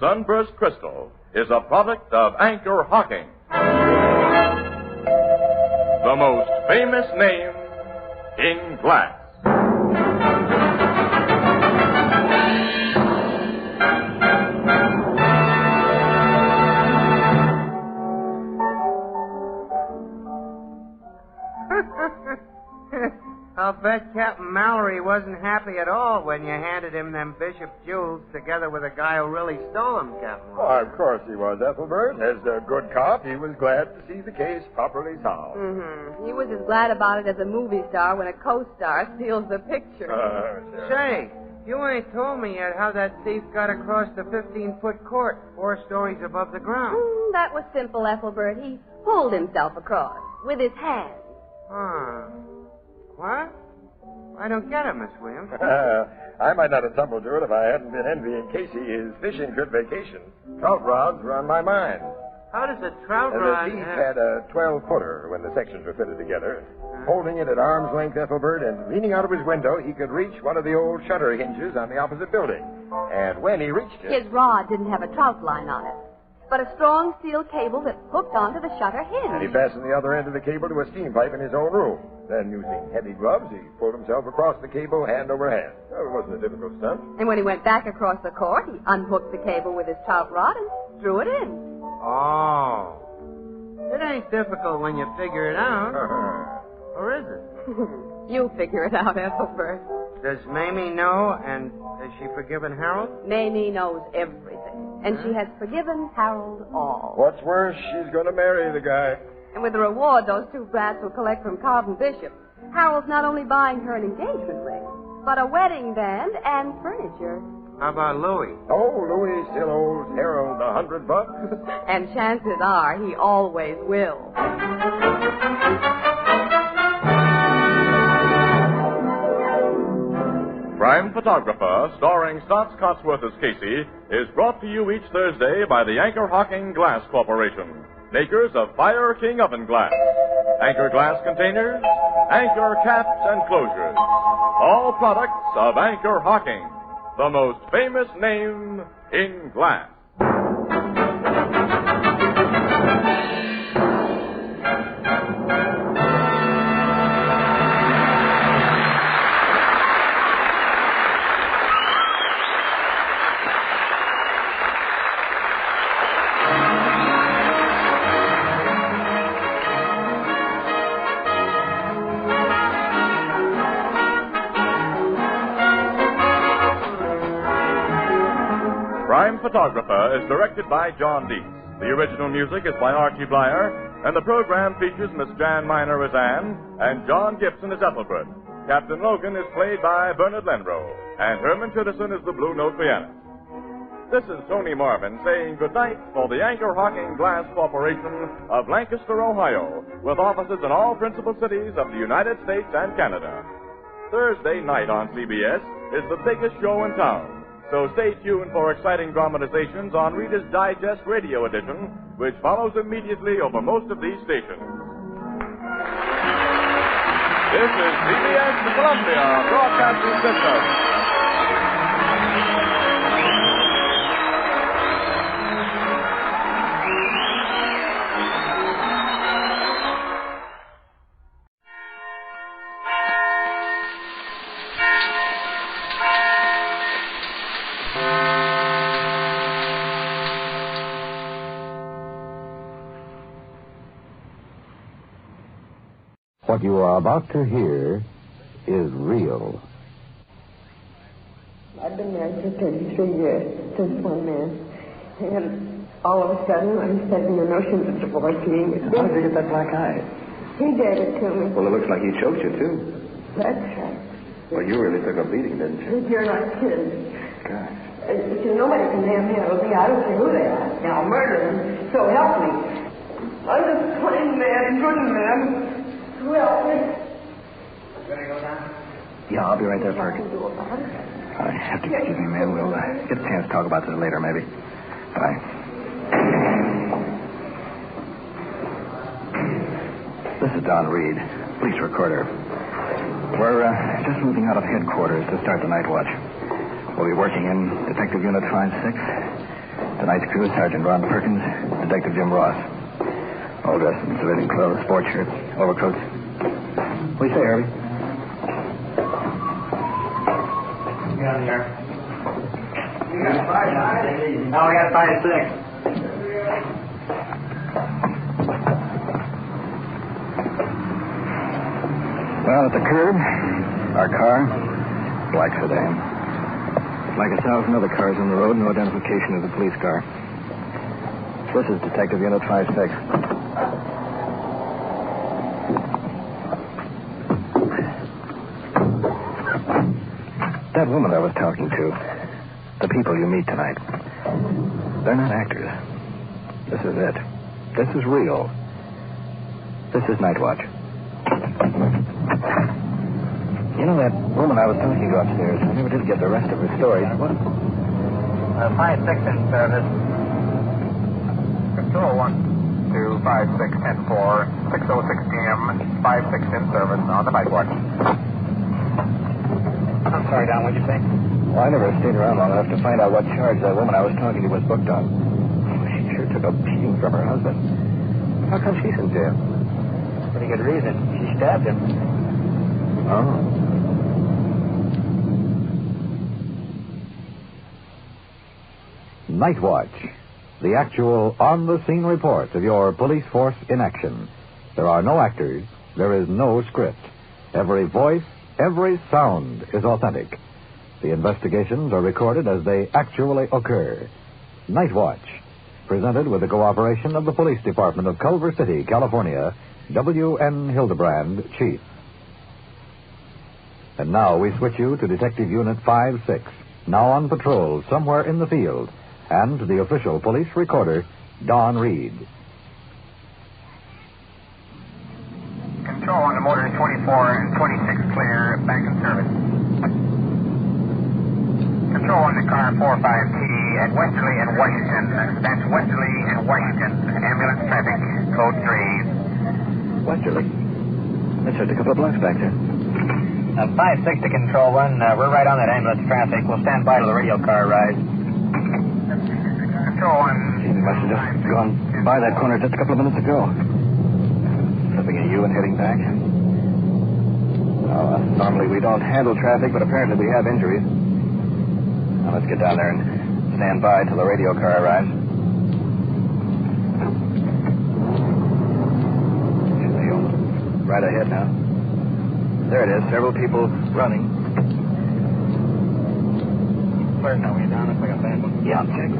Sunburst Crystal is a product of Anchor Hocking, the most famous name in glass. I'll bet Captain Mallory wasn't happy at all when you handed him them Bishop jewels together with a guy who really stole them, Captain. Oh, of course he was, Ethelbert. As a good cop, he was glad to see the case properly solved. Mm-hmm. He was as glad about it as a movie star when a co-star steals the picture. Sure. Say, you ain't told me yet how that thief got across the 15-foot court 4 stories above the ground. That was simple, Ethelbert. He pulled himself across with his hand. What? I don't get it, Miss Williams. I might not have tumbled to it if I hadn't been envying Casey his fishing trip vacation. Trout rods were on my mind. How does a trout rod... The thief had a 12-footer when the sections were fitted together. Holding it at arm's length, Ethelbert, and leaning out of his window, he could reach one of the old shutter hinges on the opposite building. And when he reached it... His rod didn't have a trout line on it, but a strong steel cable that hooked onto the shutter hinge. And he fastened the other end of the cable to a steam pipe in his own room. Then, using heavy gloves, he pulled himself across the cable hand over hand. Well, it wasn't a difficult stunt. And when he went back across the court, he unhooked the cable with his trout rod and threw it in. Oh. It ain't difficult when you figure it out. Or is it? You figure it out, Ethelbert. Does Mamie know, and has she forgiven Harold? Mamie knows everything, and she has forgiven Harold all. What's worse, she's going to marry the guy. And with the reward those two brats will collect from Carlton Bishop, Harold's not only buying her an engagement ring, but a wedding band and furniture. How about Louis? Oh, Louis still owes Harold $100. And chances are he always will. Crime Photographer, starring Stotts Cotsworth as Casey, is brought to you each Thursday by the Anchor Hocking Glass Corporation, makers of Fire King Oven Glass. Anchor glass containers, Anchor caps and closures. All products of Anchor Hocking, the most famous name in glass. Crime Photographer is directed by John Dietz. The original music is by Archie Blyer, and the program features Miss Jan Miner as Anne and John Gibson as Ethelbert. Captain Logan is played by Bernard Lenrow, and Herman Chittison is the Blue Note pianist. This is Tony Marvin saying goodnight for the Anchor Hocking Glass Corporation of Lancaster, Ohio, with offices in all principal cities of the United States and Canada. Thursday night on CBS is the biggest show in town. So stay tuned for exciting dramatizations on Reader's Digest Radio Edition, which follows immediately over most of these stations. This is CBS, the Columbia Broadcasting System. What you are about to hear is real. I've been married for 33 years to one man, and all of a sudden I'm suddenly a notion of divorcing. How did you get that black eye? He gave it to me. Well, it looks like he choked you, too. That's right. Well, you really took a beating, didn't you? You're not kidding. Gosh. Nobody can damn me. I don't care who they are. Now, I'll murder them. So help me. I'm just plain man, good man. Well, Gonna go down? Yeah, I'll be right there, Perk. I have to excuse me, man. We'll get a chance to talk about this later, maybe. Bye. This is Don Reed, police recorder. We're just moving out of headquarters to start the night watch. We'll be working in Detective Unit 5-6. Tonight's crew is Sergeant Ron Perkins, Detective Jim Ross. All dressed in civilian clothes, sports shirts, overcoats. What do you say, Herbie? Get on the air. We got 5-6. No, we got 5-6. Well, at the curb, our car, black sedan. Like 1,000 other cars on the road, no identification of the police car. This is Detective Unit 5-6. That woman I was talking to, the people you meet tonight, they're not actors. This is it. This is real. This is Night Watch. You know that woman I was talking to upstairs? I never did get the rest of her story. What? 5-6 in service. Control 1 to 5-6-10-4, 6:06 p.m., 5-6 in service on the Night Watch. I'm sorry, Don, what'd you say? Well, I never stayed around long enough to find out what charge that woman I was talking to was booked on. She sure took a beating from her husband. How come she's in jail? Pretty good reason. She stabbed him. Oh. Night Watch, the actual on-the-scene report of your police force in action. There are no actors. There is no script. Every voice, every sound is authentic. The investigations are recorded as they actually occur. Night Watch, presented with the cooperation of the Police Department of Culver City, California, W.N. Hildebrand, Chief. And now we switch you to Detective Unit 5-6, now on patrol somewhere in the field, and to the official police recorder, Don Reed. Control on the motor 24 and 26 clear, back in service. Control on the car 45T at Westerly and Washington. That's Westerly and Washington. Ambulance traffic, code 3. Westerly. That's just a couple of blocks back there. 5-6 to Control 1. We're right on that ambulance traffic. We'll stand by till the radio car arrives. Control 1. He must have just gone by that corner just a couple of minutes ago. Slipping at you and heading back. Normally we don't handle traffic, but apparently we have injuries. Now let's get down there and stand by till the radio car arrives. Right ahead now. There it is. Several people running. Where's now? Way down? Looks like a bad one. Yeah, I'll check.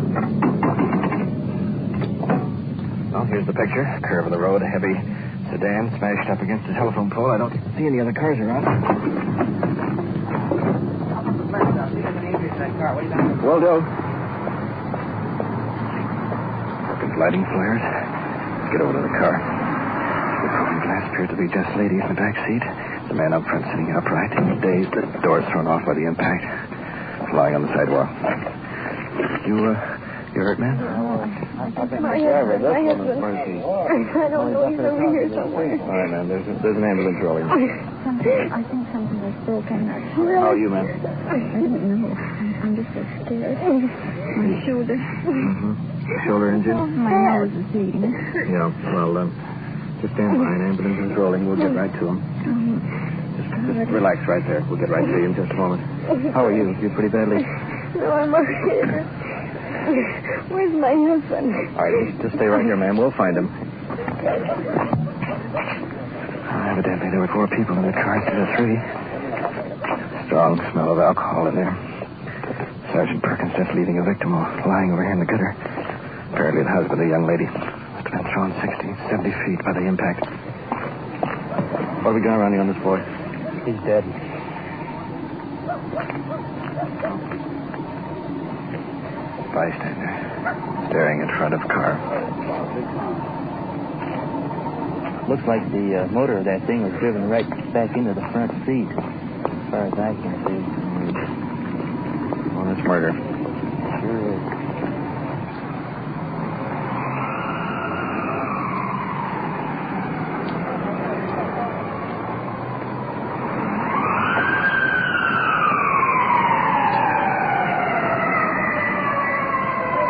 Well, here's the picture. Curve of the road. A heavy sedan smashed up against a telephone pole. I don't see any other cars around. Will do. Working lighting flares. Let's get over to the car. The broken glass appears to be just lady in the back seat. The man up front sitting upright. He's dazed. The door's thrown off by the impact. Lying on the sidewalk. You hurt, man? My husband. I don't know. He's over here somewhere. All right, man. There's an ambulance rolling. I think something was broken. How are you, man? I don't know. I'm just so scared. My shoulder. Shoulder injured? My nose is bleeding. Yeah, well, just stand by. An ambulance is rolling. We'll get right to him. Just relax right there. We'll get right to you in just a moment. How are you? You pretty badly? No, I'm okay. Where's my husband? All right, just stay right here, ma'am. We'll find him. Evidently, there were 4 people in the car instead of 3. Strong smell of alcohol in there. Sergeant Perkins just leaving a victim lying over here in the gutter. Apparently the husband of the young lady must have been thrown 60, 70 feet by the impact. What have we got around on this boy? He's dead. Bystander. Staring in front of car. Looks like the motor of that thing was driven right back into the front seat, as far as I can see. Well, that's murder. Sure is.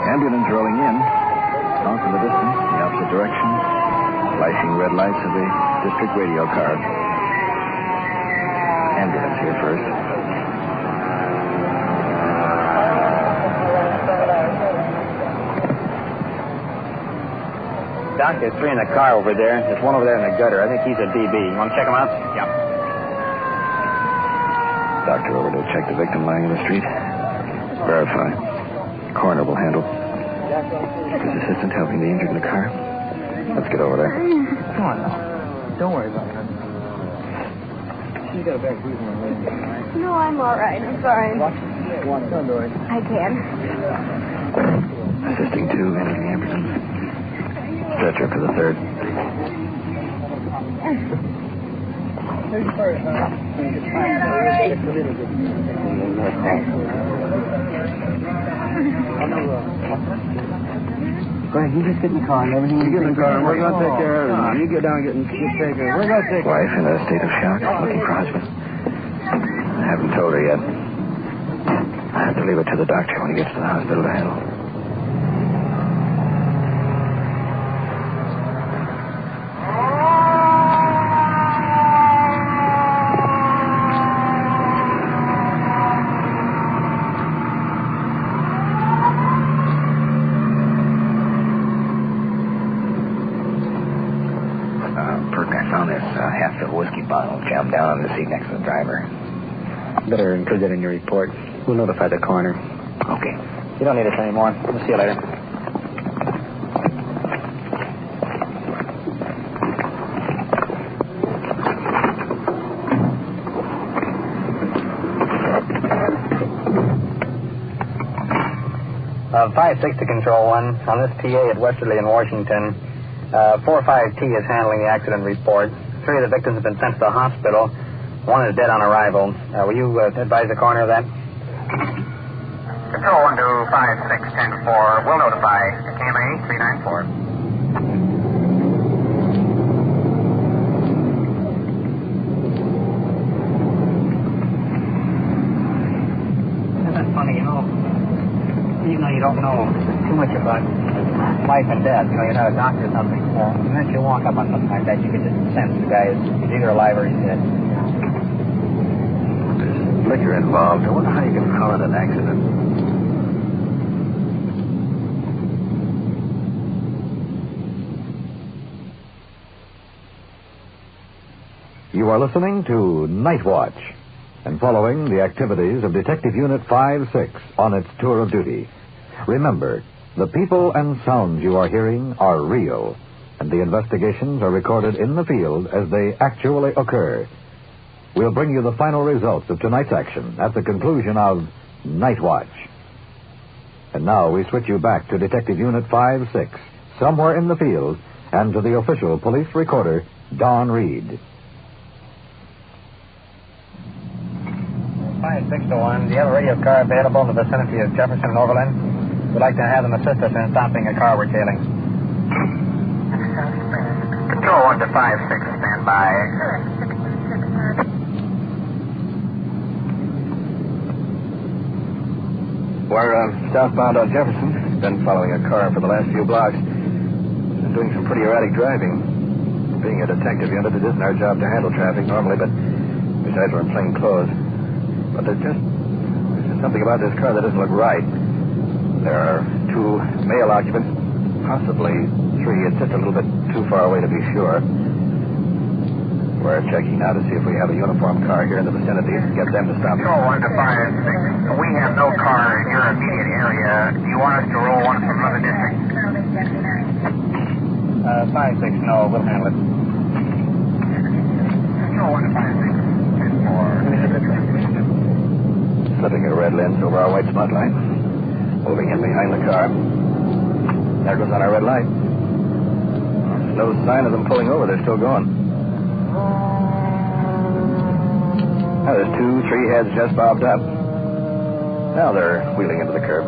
Ambulance rolling in. Off in the distance, the opposite direction. Flashing red lights of the district radio car. Ambulance here first. Doc, there's 3 in the car over there. There's one over there in the gutter. I think he's a DB. You want to check him out? Yeah. Doctor over to check the victim lying in the street. Verify. Coroner will handle. His assistant helping the injured in the car. Let's get over there. Come on now. Don't worry about it. She's got a back bruising on her leg. No, I'm all right. I'm sorry. Don't do it. I can. Assisting 2 entering the ambulance. Stretcher for the 3rd. Go ahead, you just get in the car and everything. You get in the car and we're going to take care of everything. You get down and get taken. We're going to take Wife in a state of shock, looking for husband. I haven't told her yet. I have to leave it to the doctor when he gets to the hospital to handle. Jump down on the seat next to the driver. Better include that in your report. We'll notify the coroner. Okay. You don't need us anymore. We'll see you later. Five 6 to Control 1. On this TA at Westerly in Washington, 45T is handling the accident report. 3 of the victims have been sent to the hospital. 1 is dead on arrival. Will you advise the coroner of that? Control 1 to 56104. We'll notify KMA 394. funny, you know. Even though you don't know too much about life and death, you know, you're not a doctor or something. The minute you walk up on something like that, you can just sense the guy is either alive or he's dead. There's liquor involved. I wonder how you can call it an accident. You are listening to Night Watch and following the activities of Detective Unit 5-6 on its tour of duty. Remember, the people and sounds you are hearing are real, and the investigations are recorded in the field as they actually occur. We'll bring you the final results of tonight's action at the conclusion of Night Watch. And now we switch you back to Detective Unit 5-6, somewhere in the field, and to the official police recorder, Don Reed. 5601, do you have a radio car available in the vicinity of Jefferson and Overland? We'd like to have them assist us in stopping a car we're tailing. Control 1 to 56, stand by. We're southbound on Jefferson. Been following a car for the last few blocks. Been doing some pretty erratic driving. Being a detective unit, it isn't our job to handle traffic normally, but besides we're in plain clothes. But there's just something about this car that doesn't look right. There are 2 male occupants, possibly 3. It's just a little bit too far away to be sure. We're checking now to see if we have a uniformed car here in the vicinity and get them to stop. Control 1 to 56. We have no car in your immediate area. Do you want us to roll one from another district? 56, no, we'll handle it. Control 1 to 56. Slipping a red lens over our white spot line. Moving in behind the car. There goes on our red light. There's no sign of them pulling over. They're still going. Now there's 2, 3 heads just bobbed up. Now they're wheeling into the curb.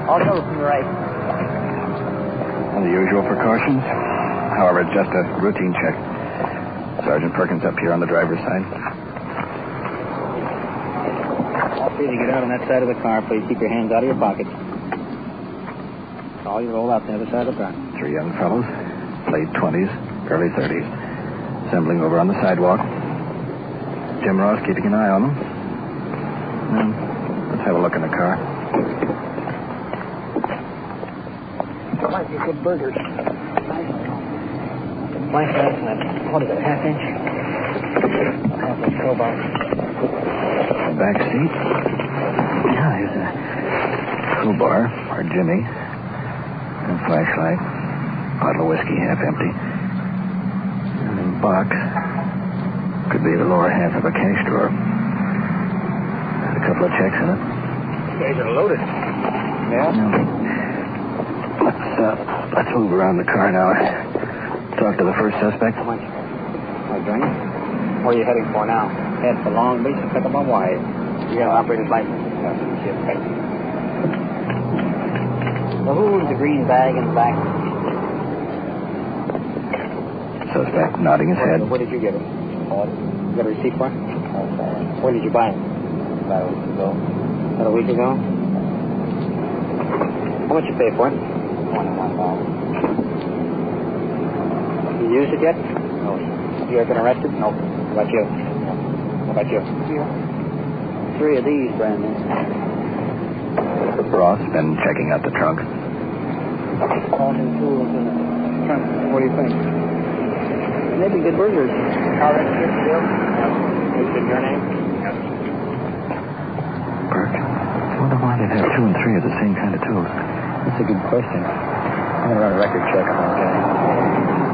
I'll go from the right. Well, the usual precautions. However, just a routine check. Sergeant Perkins up here on the driver's side. All free to get out on that side of the car. Please keep your hands out of your pockets. All you roll out the other side of the car. 3 young fellows, late 20s, early 30s, assembling over on the sidewalk. Jim Ross keeping an eye on them. Now, let's have a look in the car. There might be good burgers. Blank knife and that, what is it, half-inch? Half-inch crowbar. Back seat. Yeah, there's a crowbar for Jimmy. And flashlight. Bottle of whiskey, half empty. And a box. Could be the lower half of a cash drawer. There's a couple of checks in it. You guys are loaded. Yeah? Let's move around the car now. Talk to the first suspect. How much? I'll join you. Where are you heading for now? Head for Long Beach and pick up my wife. You got an operator's license? Okay. Well, who's the green bag in the back? Suspect nodding his head. Where did you get it? You got a receipt for it? Where did you buy it? About a week ago. About a week ago? How much you pay for it? $21,000. You used it yet? No. Have you ever been arrested? No. How about you? No. How about you? Yeah. 3 of these, Brandon. Ross been checking out the trunk. All new tools in the trunk. What do you think? Maybe good burgers. Car registered still? Yes. Is it your name? Yes. Burke. I wonder why they'd have 2 and 3 of the same kind of tools. That's a good question. I'm going to run a record check on those guys.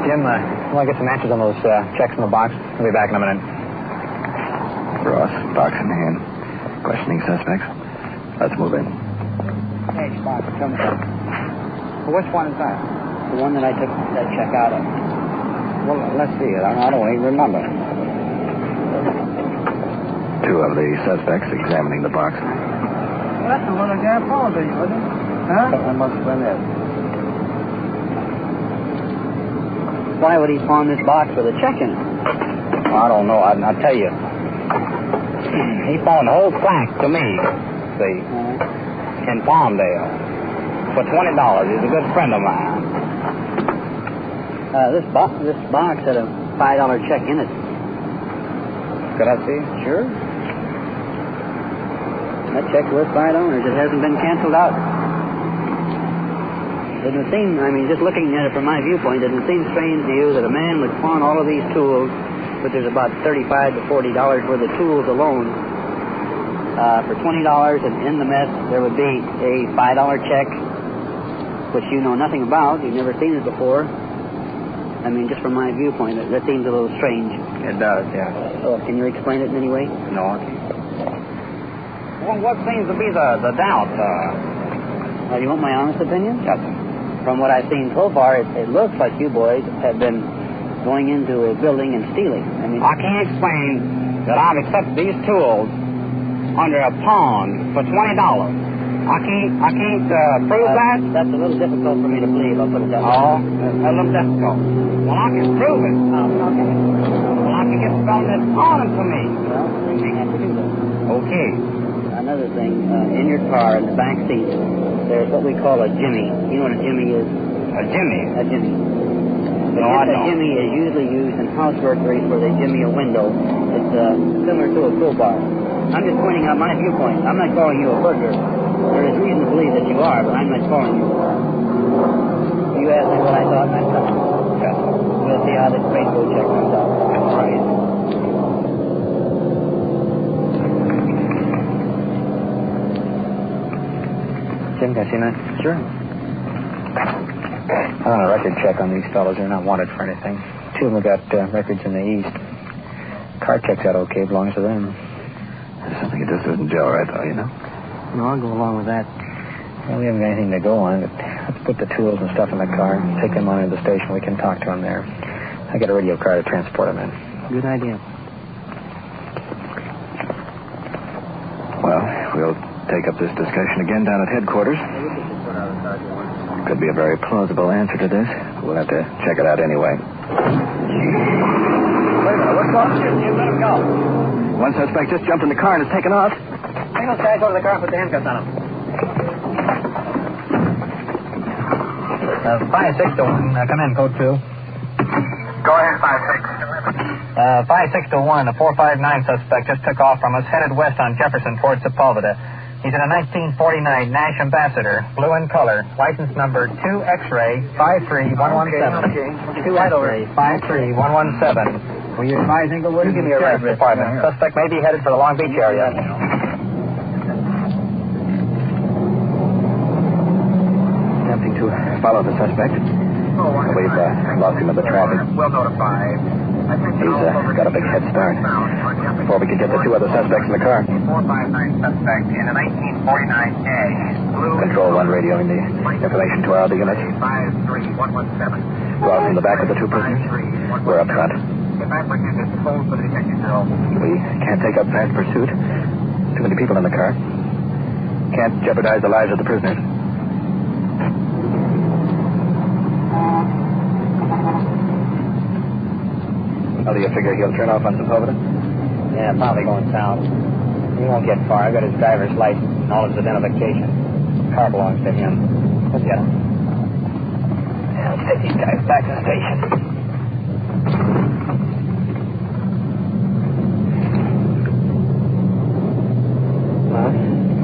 Jim, I get some answers on those checks in the box. I'll be back in a minute. Ross, box in hand. Questioning suspects. Let's move in. Hey, box, tell me something. Well, which one is that? The one that I took that check out of. Well, let's see it. I don't even remember. 2 of the suspects examining the box. Well, that's the one I got for you, wasn't it? Huh? That must have been it. why would he pawn this box with a check in it? Well, I don't know. I'll tell you. He pawned the whole plaque to me, see, in Palmdale for $20. He's a good friend of mine. This box had a $5 check in it. Could I see? Sure. That check's worth $5. It hasn't been canceled out. Doesn't it seem, just looking at it from my viewpoint, doesn't it seem strange to you that a man would pawn all of these tools, but there's about $35 to $40 worth of tools alone, for $20, and in the mess there would be a $5 check, which you know nothing about, you've never seen it before. Just from my viewpoint, that seems a little strange. It does, yeah. So, can you explain it in any way? No, I can't. Well, what seems to be the doubt? You want my honest opinion? Yes. From what I've seen so far, it looks like you boys have been going into a building and stealing. I can't explain that I've accepted these tools under a pawn for $20. I can't prove that. That's a little difficult for me to believe, I'll put it that way. Oh, a little difficult. Well, I can prove it. Okay. Well, I can get the fellow that's pawning to me. Well, then you have to do that. Okay. Another thing, in your car, in the back seat, there's what we call a jimmy. You know what a jimmy is? A jimmy? A jimmy. No, I don't. A jimmy is usually used in houseworkeries where they jimmy a window. It's similar to a crowbar. I'm just pointing out my viewpoint. I'm not calling you a burglar. There is reason to believe that you are, but I'm not calling you. You asked me what I thought, and I thought. Yes. We'll see how this rainbow check comes out. All right. Jim, can I see that? Sure. I want a record check on these fellows. They're not wanted for anything. Two of them got records in the East. Car checks out okay. Belongs to them. There's something that just doesn't gel right, though, you know? No, I'll go along with that. Well, we haven't got anything to go on, but let's put the tools and stuff in the car. Take them on to the station. We can talk to them there. I got a radio car to transport them in. Good idea. Well, we'll take up this discussion again down at headquarters. Could be a very plausible answer to this. We'll have to check it out anyway. Wait a minute. What's wrong here? You let him go. One suspect just jumped in the car and has taken off. Take those guys over to the car and put the handcuffs on them. 5-6-1. Come in, code 2. Go ahead, 5-6. 5-6-1. A 459 suspect just took off from us, headed west on Jefferson towards Sepulveda. He's in a 1949 Nash Ambassador, blue in color, license number 2X-ray 53117. Okay. 2X-ray 53117. Will you advise Inglewood? You give me a Sheriff's Department. Suspect may be headed for the Long Beach area. Attempting to follow the suspect. We've lost him in the traffic. Well notified. He's got a big head start. Before we could get the two other suspects in the car. 459 suspect in a 1949 Nash. Blue. Control 1 radioing the information to our other units. 53117. We're out from the back of the two prisoners. We're up front. If apprehended, hold for the detective bureau. We can't take up fast pursuit. Too many people in the car. Can't jeopardize the lives of the prisoners. How do you figure he'll turn off on Sepulveda? Yeah, probably going south. He won't get far. I got his driver's license and all his identification. The car belongs to him. Let's get him. Yeah, let's take these guys back to the station. Well,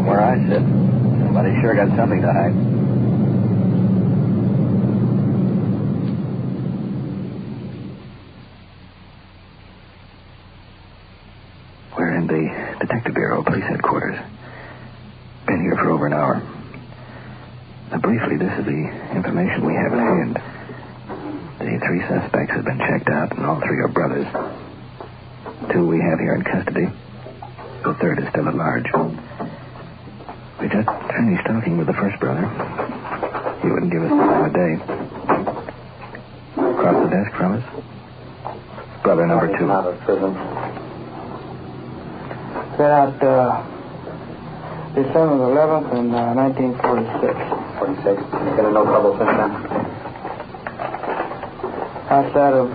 where I sit, somebody sure got something to hide. We're in the Detective Bureau, Police Headquarters. Been here for over an hour. Now, briefly, this is the information we have at hand. The 3 suspects have been checked out, and all 3 are brothers. 2 we have here in custody. The 3rd is still at large. We just finished talking with the first brother. He wouldn't give us the time of day. Across the desk from us, brother number 2. Out of prison. Got out December 11th in 1946. 46. Been in no trouble since then. outside of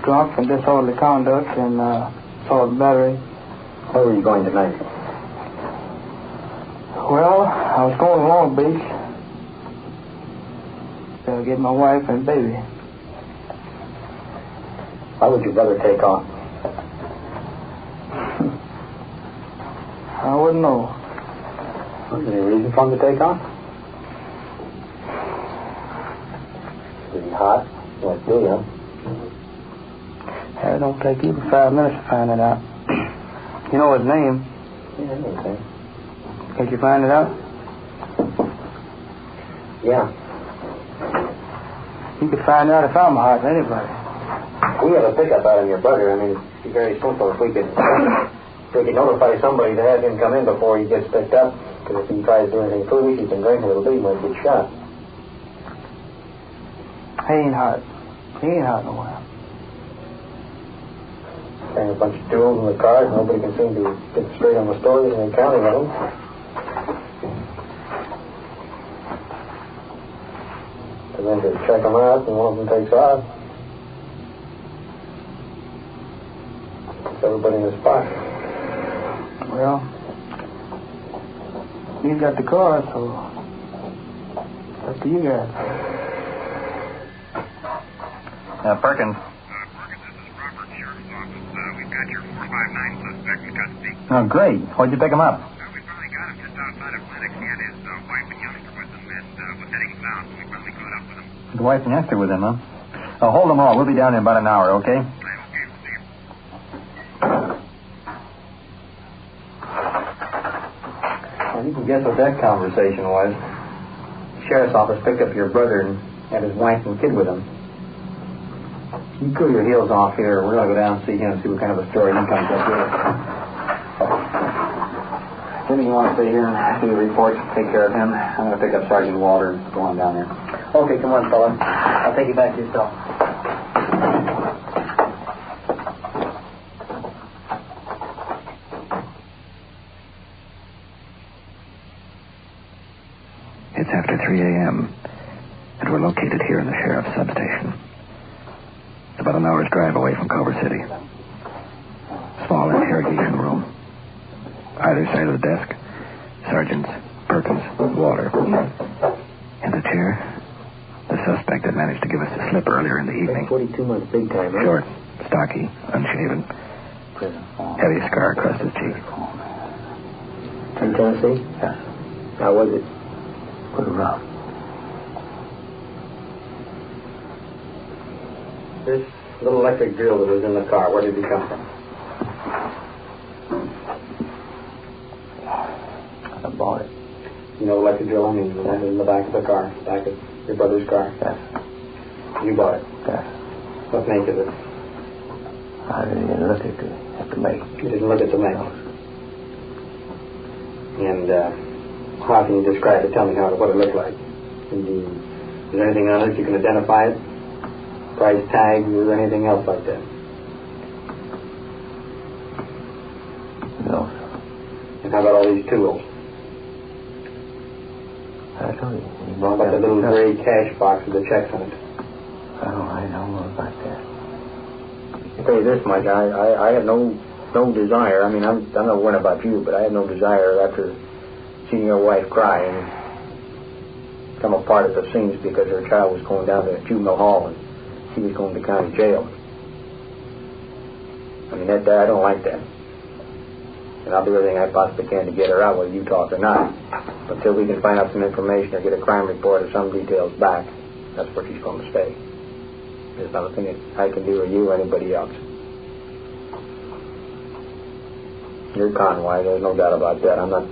drunk and disorderly conduct and assault and battery. Where were you going tonight? Well, I was going to Long Beach to get my wife and baby. Why would your brother take off? I wouldn't know. Was there any reason for him to take off? Was he hot? What do you? It don't take even 5 minutes to find it out. You know his name? Yeah, okay. Can't you find it out? Yeah. You could find out if I'm hot, anybody. We have a pickup out on your brother. I mean, it'd be very simple if we could notify somebody to have him come in before he gets picked up. Because if he tries to do anything foolish, he's been drinking a little bit, he might get shot. He ain't hot. He ain't hot nowhere. Carrying a bunch of tools in the car, nobody can seem to get straight on the stories and accounting of them. And then to check them out, and one of them takes off. Puts everybody in the spot. Well, he's got the car, so it's up to you guys. Perkins. Oh, great. Where'd you pick him up? We finally got him just outside of Atlantic. He had his wife and youngster with him and was heading south, so we finally caught up with him. The wife and youngster with him, huh? Oh, hold them all. We'll be down in about an hour, okay? Well, you can guess what that conversation was. The sheriff's office picked up your brother and had his wife and kid with him. You cool your heels off here. We're going to go down and see him and see what kind of a story he comes up with. Jimmy, you want to stay here and do the reports? Take care of him. I'm going to pick up Sergeant Walter and go on down there. Okay, come on, fella. I'll take you back to your cell. It's after 3 a.m., and we're located here in the sheriff's substation. It's about an hour's drive away from Culver City. Small interrogation room. Either side of the desk, Sergeants Perkins, Walter. In the chair, the suspect that managed to give us the slip earlier in the evening. 42 months, big time, right? Short, stocky, unshaven. Heavy scar across his cheek. In Tennessee? Yes. How was it? Pretty rough. This little electric drill that was in the car, where did it come from? I bought it. You know electric drill, I mean, that in the back of the car, back of your brother's car? Yes. You bought it? Yes. What make is it? I didn't look at the make. You didn't look at the make? And how can you describe it? Tell me what it looked like. Is there anything on it you can identify it? Price tag or anything else like that? No. And how about all these tools? I told you. What about the little gray cash box with the checks on it? I don't know about that. I'll tell you this much, I have no desire. I mean, I'm not worrying about you, but I have no desire after seeing your wife cry and become a part of the scenes because her child was going down to juvenile hall and she was going to county jail. I mean, that I don't like that. And I'll do everything I possibly can to get her out, whether you talk or not. Until we can find out some information or get a crime report or some details back, that's where she's going to stay. There's not a thing that I can do or you or anybody else. You're Conway, there's no doubt about that. I'm not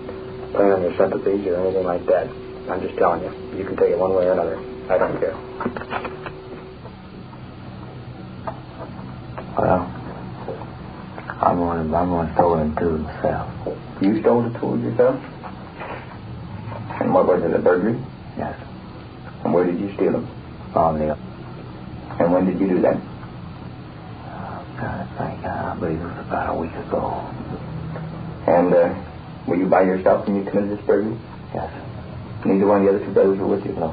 playing on your sympathies or anything like that. I'm just telling you. You can take it one way or another. I don't care. Well, I'm going to throw them tools myself. You stole the tools yourself? And what was it, a burglary? Yes. And where did you steal them? On the... And when did you do that? I believe it was about a week ago. And were you by yourself when you committed this burglary? Yes. Neither one of the other two brothers were with you? No,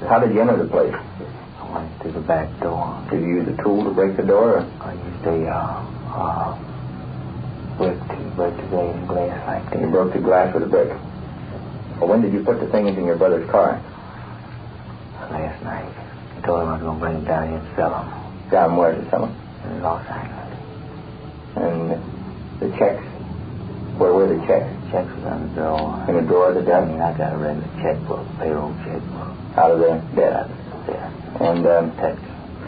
sir. How did you enter the place? I Went through the back door. Did you use a tool to break the door? Or? I used a brick to break the glass like that. You broke the glass with a brick. Well, when did you put the things in your brother's car? Last night. I told him I was going to bring them down here and sell them. Down where to sell them? In Los Angeles. And the checks? Where were the checks? Checks was on the drawer. In the drawer of the desk? I mean, I got a regular checkbook, payroll checkbook. Out of the desk? Yeah. And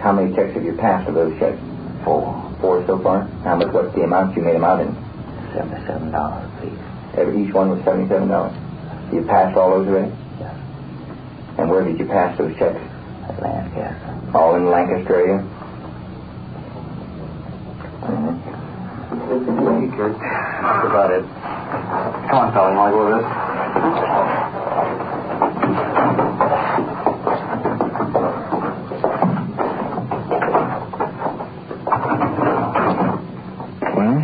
how many checks have you passed of those checks? 4. 4 so far? What's the amount you made them out in? $77 apiece. Each one was $77? You passed all those already? Yes. And where did you pass those checks? At Lancaster. All in the Lancaster area? Pretty good. That's about it. Come on, fella, you want to go with us? Well,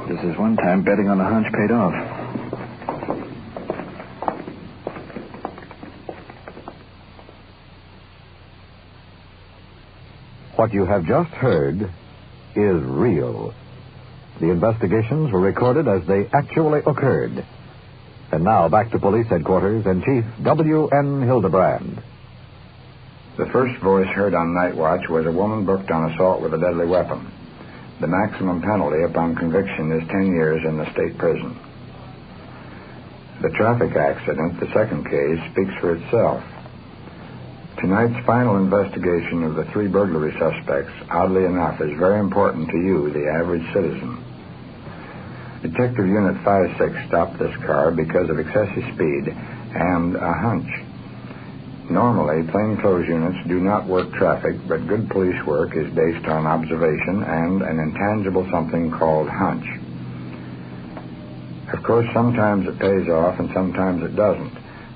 this is one time betting on the hunch paid off. What you have just heard is real. The investigations were recorded as they actually occurred. And now back to police headquarters and Chief W.N. Hildebrand. The first voice heard on night watch was a woman booked on assault with a deadly weapon. The maximum penalty upon conviction is 10 years in the state prison. The traffic accident, the second case, speaks for itself. Tonight's final investigation of the 3 burglary suspects, oddly enough, is very important to you, the average citizen. Detective Unit 56 stopped this car because of excessive speed and a hunch. Normally, plainclothes units do not work traffic, but good police work is based on observation and an intangible something called hunch. Of course, sometimes it pays off and sometimes it doesn't.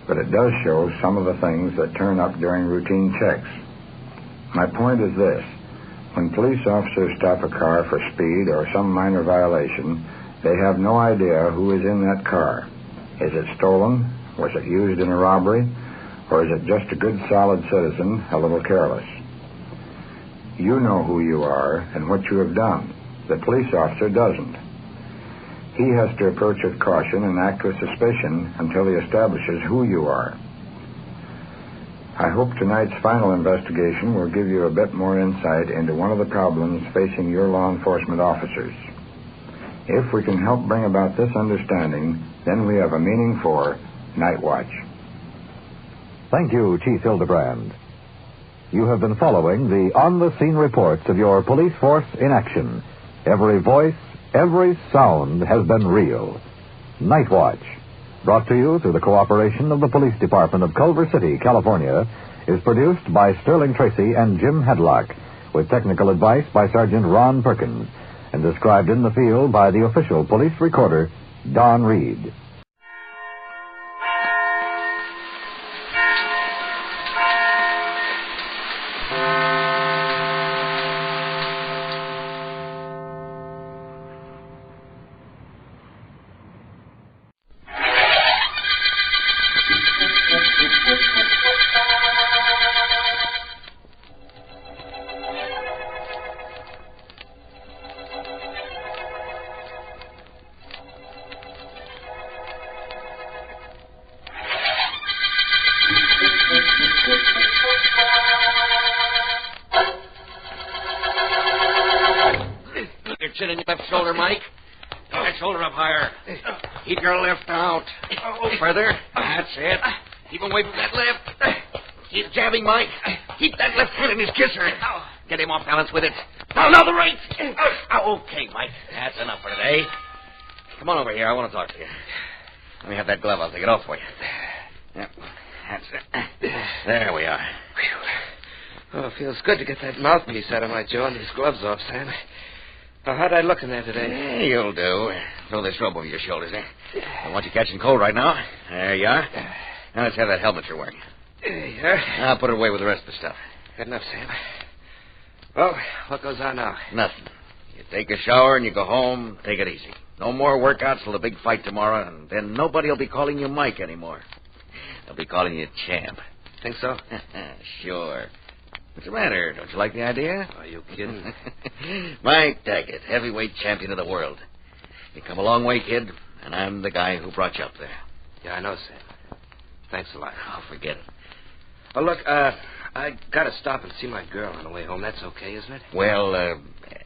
But it does show some of the things that turn up during routine checks. My point is this. When police officers stop a car for speed or some minor violation, they have no idea who is in that car. Is it stolen? Was it used in a robbery? Or is it just a good, solid citizen, a little careless? You know who you are and what you have done. The police officer doesn't. He has to approach with caution and act with suspicion until he establishes who you are. I hope tonight's final investigation will give you a bit more insight into one of the problems facing your law enforcement officers. If we can help bring about this understanding, then we have a meaning for Night Watch. Thank you, Chief Hildebrand. You have been following the on-the-scene reports of your police force in action. Every voice, every sound has been real. Night Watch, brought to you through the cooperation of the Police Department of Culver City, California, is produced by Sterling Tracy and Jim Hadlock, with technical advice by Sergeant Ron Perkins, and described in the field by the official police recorder, Don Reed. Chin in your left shoulder, Mike. That shoulder up higher. Keep your left out. Further. That's it. Keep away from that left. Keep jabbing, Mike. Keep that left foot in his kisser. Get him off balance with it. Now the right. Okay, Mike. That's enough for today. Come on over here. I want to talk to you. Let me have that glove. I'll take it off for you. Yep. That's it. There we are. Oh, it feels good to get that mouthpiece out of my jaw and these gloves off, Sam. How'd I look in there today? Yeah, you'll do. Throw this robe over your shoulders, eh? I want you catching cold right now. There you are. Now let's have that helmet you're wearing. There you are. I'll put it away with the rest of the stuff. Good enough, Sam. Well, what goes on now? Nothing. You take a shower and you go home. Take it easy. No more workouts till the big fight tomorrow, and then nobody will be calling you Mike anymore. They'll be calling you Champ. Think so? Sure. What's the matter? Don't you like the idea? Are you kidding? Mike Daggett, heavyweight champion of the world. You come a long way, kid, and I'm the guy who brought you up there. Yeah, I know, Sam. Thanks a lot. Oh, forget it. Oh, look, I gotta stop and see my girl on the way home. That's okay, isn't it? Well,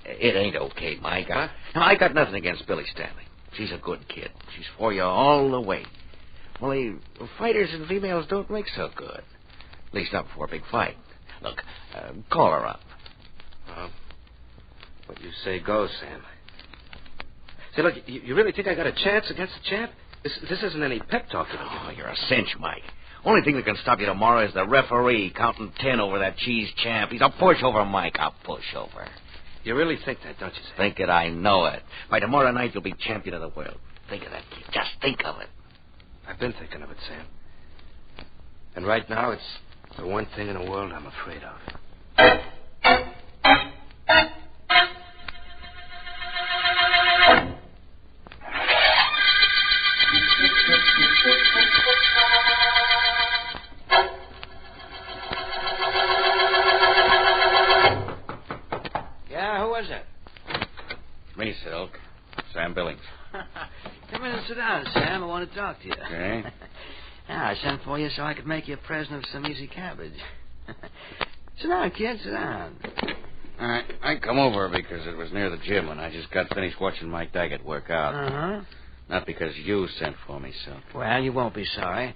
it ain't okay, Mike. I got nothing against Billy Stanley. She's a good kid. She's for you all the way. Only fighters and females don't make so good. At least not before a big fight. Look, call her up. What you say goes, Sam. Say, look, you really think I got a chance against the champ? This isn't any pep talk, you know. Oh, you're a cinch, Mike. Only thing that can stop you tomorrow is the referee counting 10 over that cheese champ. He's a pushover, Mike, a pushover. You really think that, don't you, Sam? Think it, I know it. By tomorrow night, you'll be champion of the world. Think of that, kid. Just think of it. I've been thinking of it, Sam. And right now, it's the one thing in the world I'm afraid of. Yeah, who was it? Me, Silk. Sam Billings. Come in and sit down, Sam. I want to talk to you. Okay. Yeah, I sent for you so I could make you a present of some easy cabbage. Sit down, kid, sit down. I come over because it was near the gym and I just got finished watching Mike Daggett work out. Uh-huh. Not because you sent for me, Silk. Well, you won't be sorry.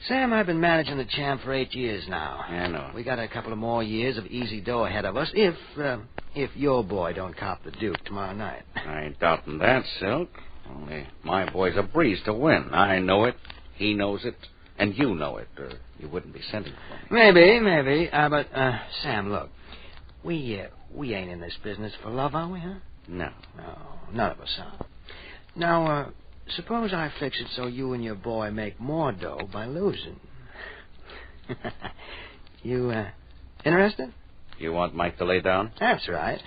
Sam, I've been managing the champ for 8 years now. I know. We got a couple of more years of easy dough ahead of us if your boy don't cop the Duke tomorrow night. I ain't doubting that, Silk. Only my boy's a breeze to win. I know it, he knows it, and you know it, or you wouldn't be sending for me. Maybe. But, Sam, look, we ain't in this business for love, are we, huh? No. No, none of us are. Now, suppose I fix it so you and your boy make more dough by losing. You, interested? You want Mike to lay down? That's right.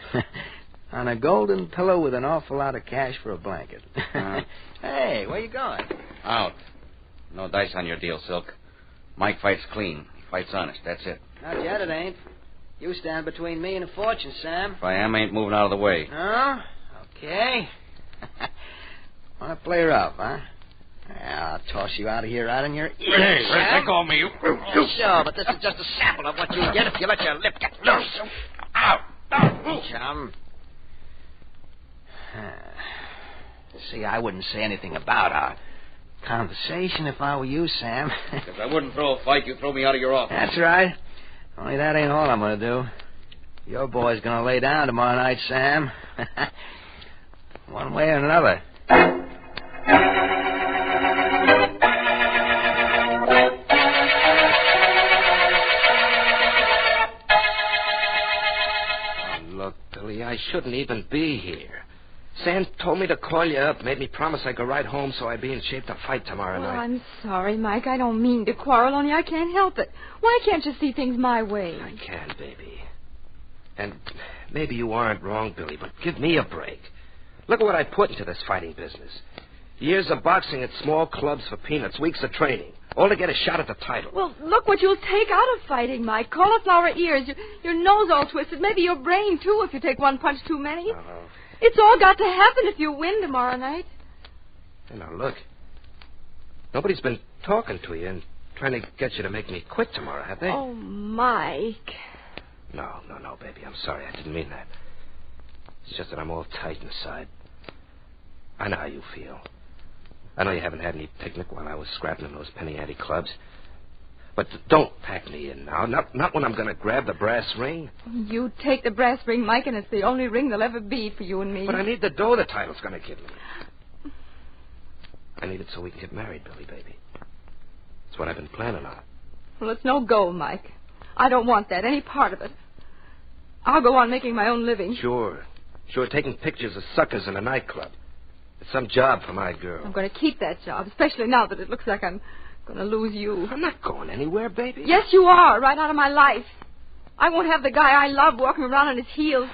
On a golden pillow with an awful lot of cash for a blanket. Hey, where you going? Out. No dice on your deal, Silk. Mike fights clean. He fights honest. That's it. Not yet, it ain't. You stand between me and a fortune, Sam. If I am, I ain't moving out of the way. Oh? Okay. Want to play her up, huh? I'll toss you out of here right in your ear. Hey, let go of me. Sure, but this is just a sample of what you'll get if you let your lip get loose. Out. Chum. See, I wouldn't say anything about our conversation if I were you, Sam. Because I wouldn't throw a fight, you throw me out of your office. That's right. Only that ain't all I'm going to do. Your boy's going to lay down tomorrow night, Sam. One way or another. Look, Billy, I shouldn't even be here. Sam told me to call you up, made me promise I could ride home so I'd be in shape to fight tomorrow night. I'm sorry, Mike. I don't mean to quarrel, only I can't help it. Why can't you see things my way? I can, baby. And maybe you aren't wrong, Billy, but give me a break. Look at what I put into this fighting business. Years of boxing at small clubs for peanuts, weeks of training, all to get a shot at the title. Well, look what you'll take out of fighting, Mike. Cauliflower ears, your nose all twisted, maybe your brain, too, if you take one punch too many. Uh-huh. It's all got to happen if you win tomorrow night. Hey, now, look. Nobody's been talking to you and trying to get you to make me quit tomorrow, have they? Oh, Mike. No, baby. I'm sorry. I didn't mean that. It's just that I'm all tight inside. I know how you feel. I know you haven't had any picnic while I was scrapping in those penny ante clubs. But don't pack me in now. Not when I'm going to grab the brass ring. You take the brass ring, Mike, and it's the only ring there'll ever be for you and me. But I need the dough the title's going to give me. I need it so we can get married, Billy, baby. That's what I've been planning on. Well, it's no go, Mike. I don't want that, any part of it. I'll go on making my own living. Sure, taking pictures of suckers in a nightclub. It's some job for my girl. I'm going to keep that job, especially now that it looks like I'm going to lose you. I'm not going anywhere, baby. Yes, you are, right out of my life. I won't have the guy I love walking around on his heels.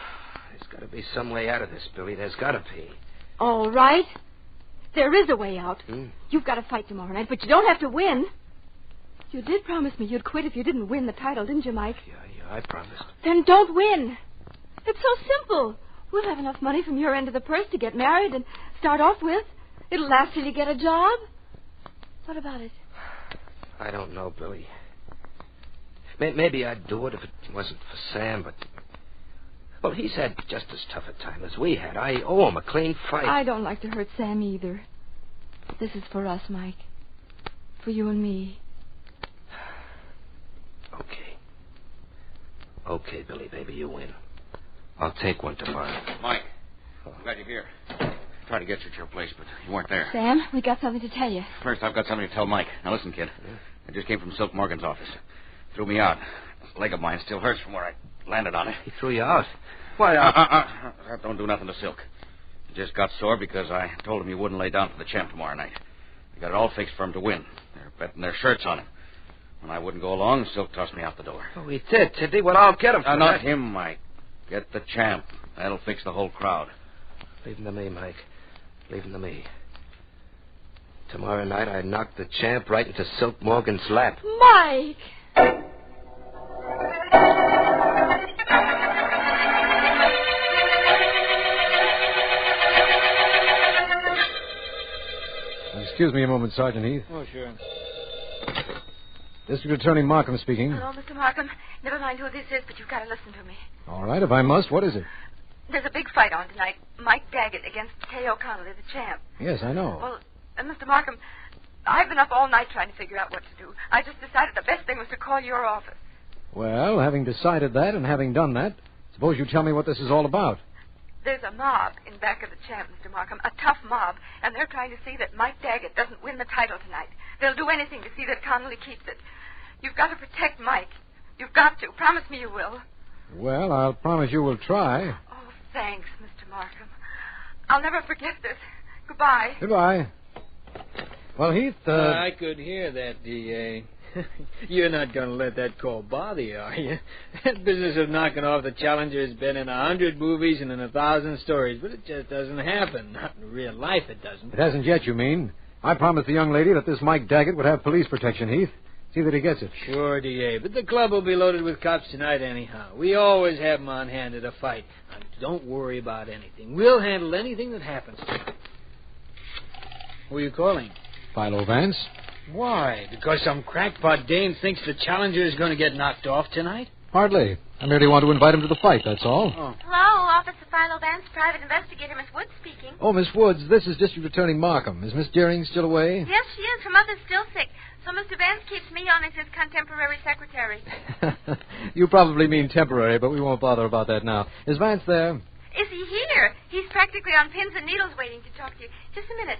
There's got to be some way out of this, Billy. There's got to be. All right. There is a way out. You've got to fight tomorrow night, but you don't have to win. You did promise me you'd quit if you didn't win the title, didn't you, Mike? Yeah, I promised. Then don't win. It's so simple. We'll have enough money from your end of the purse to get married and start off with. It'll last till you get a job. What about it? I don't know, Billy. Maybe I'd do it if it wasn't for Sam, but... Well, he's had just as tough a time as we had. I owe him a clean fight. I don't like to hurt Sam either. This is for us, Mike. For you and me. Okay, Billy, baby, you win. I'll take one tomorrow. Mike, I'm glad you're here. Tried to get you to your place, but you weren't there. Sam, we got something to tell you. First, I've got something to tell Mike. Now, listen, kid. I just came from Silk Morgan's office. Threw me out. This leg of mine still hurts from where I landed on it. He threw you out? Why, That don't do nothing to Silk. He just got sore because I told him he wouldn't lay down for the champ tomorrow night. I got it all fixed for him to win. They're betting their shirts on him. When I wouldn't go along, Silk tossed me out the door. Oh, he did. Well, I'll get him for not that. him, Mike. Get the champ. That'll fix the whole crowd. Leave him to me, Mike. Leave him to me. Tomorrow night, I knock the champ right into Silk Morgan's lap. Mike! Excuse me a moment, Sergeant Heath. Oh, sure. District Attorney Markham speaking. Hello, Mr. Markham. Never mind who this is, but you've got to listen to me. All right, if I must, what is it? There's a big fight on tonight. Mike Daggett against Kay O'Connell, the champ. Yes, I know. Well, Mr. Markham, I've been up all night trying to figure out what to do. I just decided the best thing was to call your office. Well, having decided that and having done that, suppose you tell me what this is all about. There's a mob in back of the champ, Mr. Markham, a tough mob, and they're trying to see that Mike Daggett doesn't win the title tonight. They'll do anything to see that Connolly keeps it. You've got to protect Mike. You've got to. Promise me you will. Well, I'll promise you will try. Oh, thanks, Mr. Markham. I'll never forget this. Goodbye. Goodbye. Well, Heath, I could hear that, D.A. You're not going to let that call bother you, are you? That business of knocking off the challenger has been in 100 movies and in 1,000 stories, but it just doesn't happen. Not in real life, it doesn't. It hasn't yet, you mean? I promised the young lady that this Mike Daggett would have police protection, Heath. See that he gets it. Sure, D.A., but the club will be loaded with cops tonight anyhow. We always have them on hand at a fight. Now, don't worry about anything. We'll handle anything that happens. Who are you calling? Philo Vance. Why? Because some crackpot dame thinks the challenger is going to get knocked off tonight? Hardly. I merely want to invite him to the fight, that's all. Oh. Hello, Officer Philo Vance, private investigator Miss Woods speaking. Oh, Miss Woods, this is District Attorney Markham. Is Miss Deering still away? Yes, she is. Her mother's still sick. So Mr. Vance keeps me on as his contemporary secretary. You probably mean temporary, but we won't bother about that now. Is Vance there? Is he here? He's practically on pins and needles waiting to talk to you. Just a minute.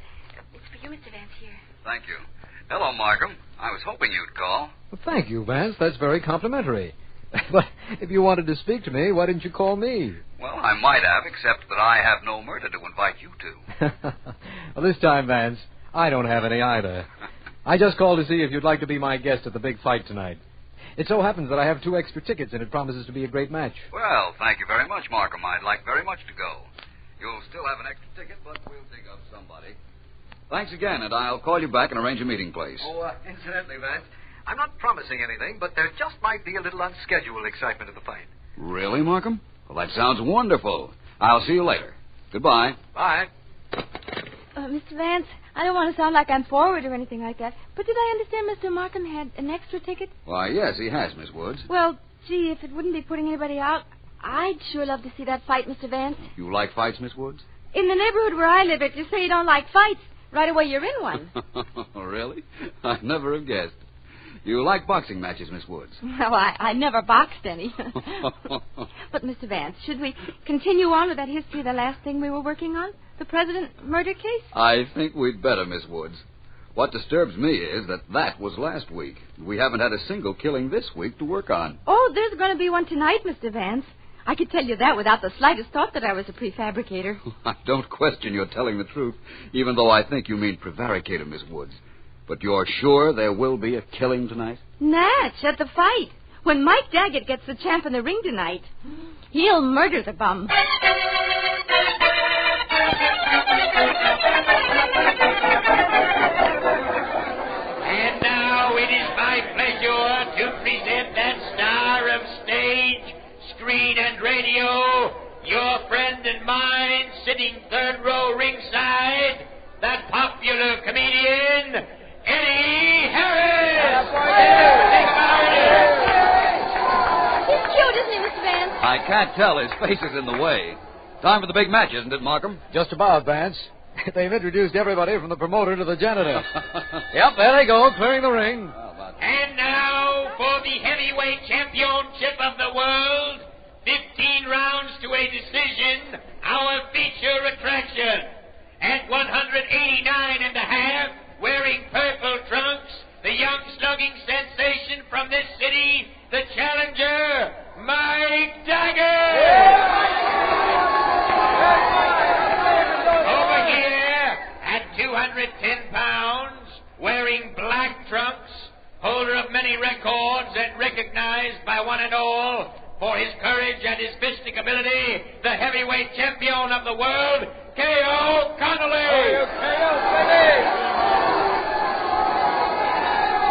It's for you, Mr. Vance, here. Thank you. Hello, Markham. I was hoping you'd call. Well, thank you, Vance. That's very complimentary. But if you wanted to speak to me, why didn't you call me? Well, I might have, except that I have no murder to invite you to. Well, this time, Vance, I don't have any either. I just called to see if you'd like to be my guest at the big fight tonight. It so happens that I have 2 extra tickets, and it promises to be a great match. Well, thank you very much, Markham. I'd like very much to go. You'll still have an extra ticket, but we'll dig up somebody. Thanks again, and I'll call you back and arrange a meeting place. Oh, incidentally, Vance, I'm not promising anything, but there just might be a little unscheduled excitement at the fight. Really, Markham? Well, that sounds wonderful. I'll see you later. Goodbye. Bye. Mr. Vance, I don't want to sound like I'm forward or anything like that, but did I understand Mr. Markham had an extra ticket? Why, yes, he has, Miss Woods. Well, gee, if it wouldn't be putting anybody out, I'd sure love to see that fight, Mr. Vance. You like fights, Miss Woods? In the neighborhood where I live, if you say you don't like fights, right away you're in one. Really? I never have guessed. You like boxing matches, Miss Woods? Well, I never boxed any. But, Mr. Vance, should we continue on with that history of the last thing we were working on? The President murder case? I think we'd better, Miss Woods. What disturbs me is that was last week. We haven't had a single killing this week to work on. Oh, there's going to be one tonight, Mr. Vance. I could tell you that without the slightest thought that I was a prefabricator. I don't question your telling the truth, even though I think you mean prevaricator, Miss Woods. But you're sure there will be a killing tonight? Natch, at the fight. When Mike Daggett gets the champ in the ring tonight, he'll murder the bum. And now it is my pleasure present that star of stage, screen, and radio, your friend and mine, sitting third row ringside, that popular comedian, Eddie Harris! He's cute, isn't he, Mr. Vance? I can't tell. His face is in the way. Time for the big match, isn't it, Markham? Just about, Vance. They've introduced everybody from the promoter to the janitor. Yep, there they go, clearing the ring. And now for the heavyweight championship of the world, 15 rounds to a decision, our feature attraction. At 189 and a half, wearing purple trunks, the young slugging sensation from this city, the challenger, Mike Daggett! Over here, at 210 pounds, wearing black trunks, holder of many records and recognized by one and all for his courage and his fisting ability, the heavyweight champion of the world, K.O. Connolly!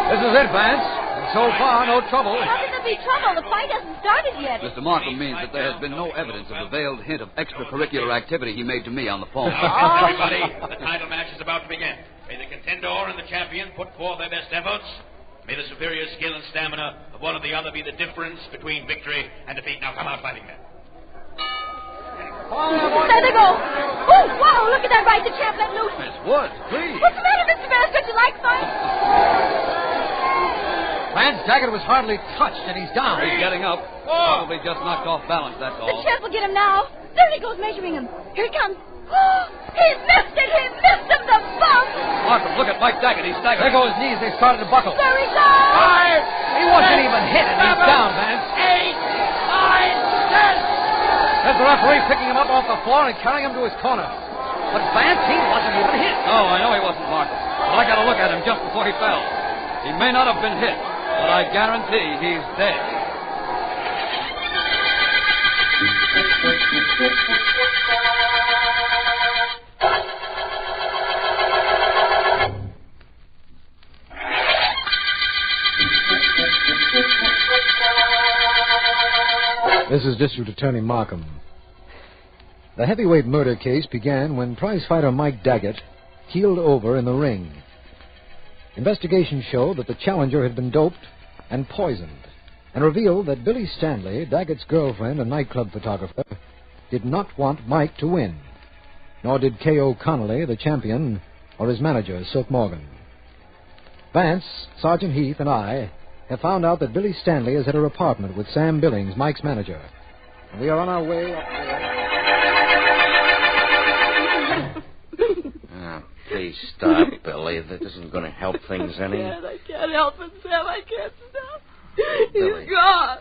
This is it, Vance. And so far, no trouble. How can there be trouble? The fight hasn't started yet. Mr. Markham means that there has been no evidence of the veiled hint of extracurricular activity he made to me on the phone. Everybody, the title match is about to begin. May the contender and the champion put forth their best efforts. May the superior skill and stamina of one or the other be the difference between victory and defeat. Now come out, fighting men. There they go. Oh, wow, look at that right the champ let loose. Miss Wood, please. What's the matter, Mr. Vance? Don't you like fights? Vance Daggett was hardly touched, and he's down. He's getting up. Probably just knocked off balance, that's all. The champ will get him now. There he goes measuring him. Here he comes. Oh, he missed it. He missed him, the bump. Markham, look at Mike Daggett. He's staggering. There go his knees. They started to buckle. There he goes. 5. He wasn't even hit, and he's down, Vance. 8, 9, 10. There's the referee picking him up off the floor and carrying him to his corner. But Vance, he wasn't even hit. Oh, I know he wasn't, Markham. But I got to look at him just before he fell. He may not have been hit, but I guarantee he's dead. This is District Attorney Markham. The heavyweight murder case began when prizefighter Mike Daggett keeled over in the ring. Investigations showed that the challenger had been doped and poisoned, and revealed that Billy Stanley, Daggett's girlfriend and nightclub photographer, did not want Mike to win, nor did K.O. Connolly, the champion, or his manager, Silk Morgan. Vance, Sergeant Heath, and I have found out that Billy Stanley is at her apartment with Sam Billings, Mike's manager. And we are on our way up Please stop, Billy. That isn't going to help things any. I can't help it, Sam. I can't stop. Billy. He's gone.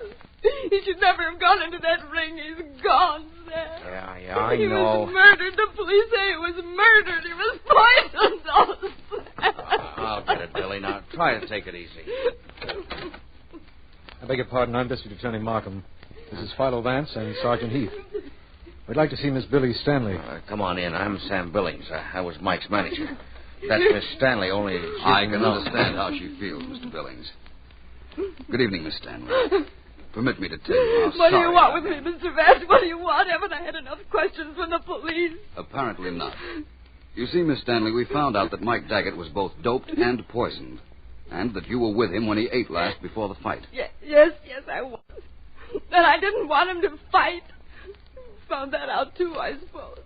He should never have gone into that ring. He's gone, Sam. Yeah, I He know. was murdered. The police say he was murdered. He was poisoned. Oh, Sam. I'll get it, Billy. Now, try to take it easy. I beg your pardon, I'm District Attorney Markham. This is Philo Vance and Sergeant Heath. We'd like to see Miss Billy Stanley. Come on in. I'm Sam Billings. I was Mike's manager. That's Miss Stanley, only... I can understand how she feels, Mr. Billings. Good evening, Miss Stanley. Permit me to tell you how What do you sorry want I with me, Mr. Vance? What do you want? Haven't I had enough questions from the police? Apparently not. You see, Miss Stanley, we found out that Mike Daggett was both doped and poisoned, and that you were with him when he ate last before the fight. Yes, I was. And I didn't want him to fight. Found that out, too, I suppose.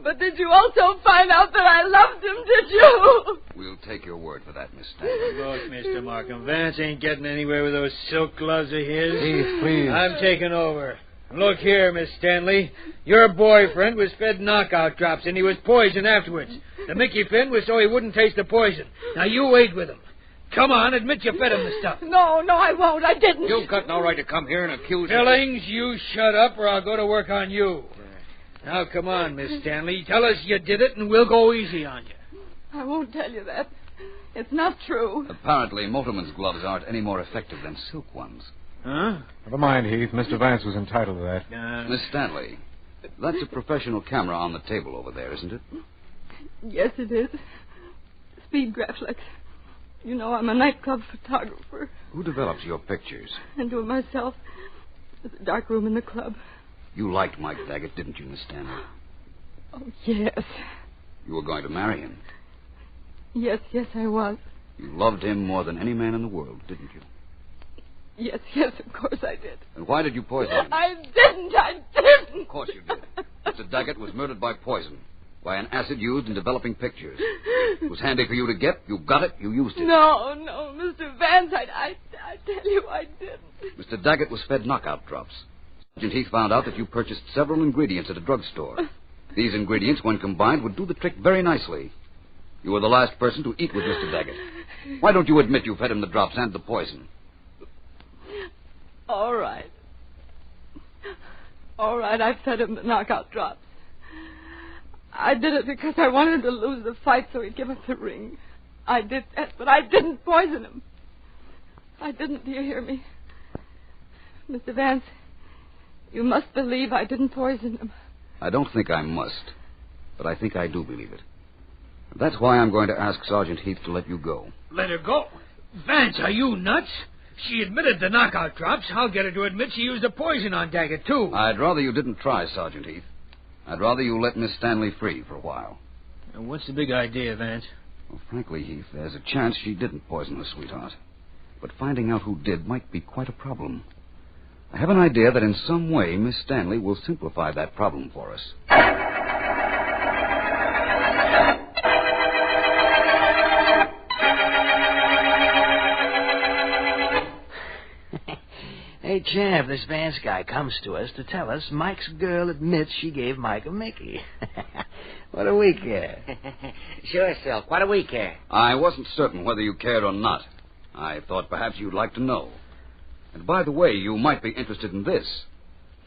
But did you also find out that I loved him, did you? We'll take your word for that, Miss Stanley. Look, Mr. Markham, Vance ain't getting anywhere with those silk gloves of his. Heath, please. I'm taking over. Look here, Miss Stanley. Your boyfriend was fed knockout drops, and he was poisoned afterwards. The Mickey Finn was so he wouldn't taste the poison. Now, you ate with him. Come on, admit you fed him the stuff. No, I won't. I didn't. You've got no right to come here and accuse me. Billings, you shut up or I'll go to work on you. Now, come on, Miss Stanley. Tell us you did it, and we'll go easy on you. I won't tell you that. It's not true. Apparently, motorman's gloves aren't any more effective than silk ones. Huh? Never mind, Heath. Mr. Vance was entitled to that. Miss Stanley, that's a professional camera on the table over there, isn't it? Yes, it is. Speed Graflex. You know, I'm a nightclub photographer. Who develops your pictures? I do it myself. There's a dark room in the club. You liked Mike Daggett, didn't you, Miss Stanley? Oh, yes. You were going to marry him. Yes, I was. You loved him more than any man in the world, didn't you? Yes, of course I did. And why did you poison him? I didn't. Of course you did. Mr. Daggett was murdered by poison, by an acid used in developing pictures. It was handy for you to get. You got it. You used it. No, Mr. Vance, I tell you I didn't. Mr. Daggett was fed knockout drops. Sergeant Heath found out that you purchased several ingredients at a drugstore. These ingredients, when combined, would do the trick very nicely. You were the last person to eat with Mr. Daggett. Why don't you admit you fed him the drops and the poison? All right, I fed him the knockout drops. I did it because I wanted to lose the fight so he'd give us the ring. I did that, but I didn't poison him. I didn't, do you hear me? Mr. Vance, you must believe I didn't poison him. I don't think I must, but I think I do believe it. That's why I'm going to ask Sergeant Heath to let you go. Let her go? Vance, are you nuts? She admitted the knockout drops. I'll get her to admit she used the poison on Daggett, too. I'd rather you didn't try, Sergeant Heath. I'd rather you let Miss Stanley free for a while. And what's the big idea, Vance? Well, frankly, Heath, there's a chance she didn't poison the sweetheart. But finding out who did might be quite a problem. I have an idea that in some way Miss Stanley will simplify that problem for us. Hey, Champ, this Vance guy comes to us to tell us Mike's girl admits she gave Mike a Mickey. What do we care? Sure, Silk. What do we care? I wasn't certain whether you cared or not. I thought perhaps you'd like to know. And by the way, you might be interested in this.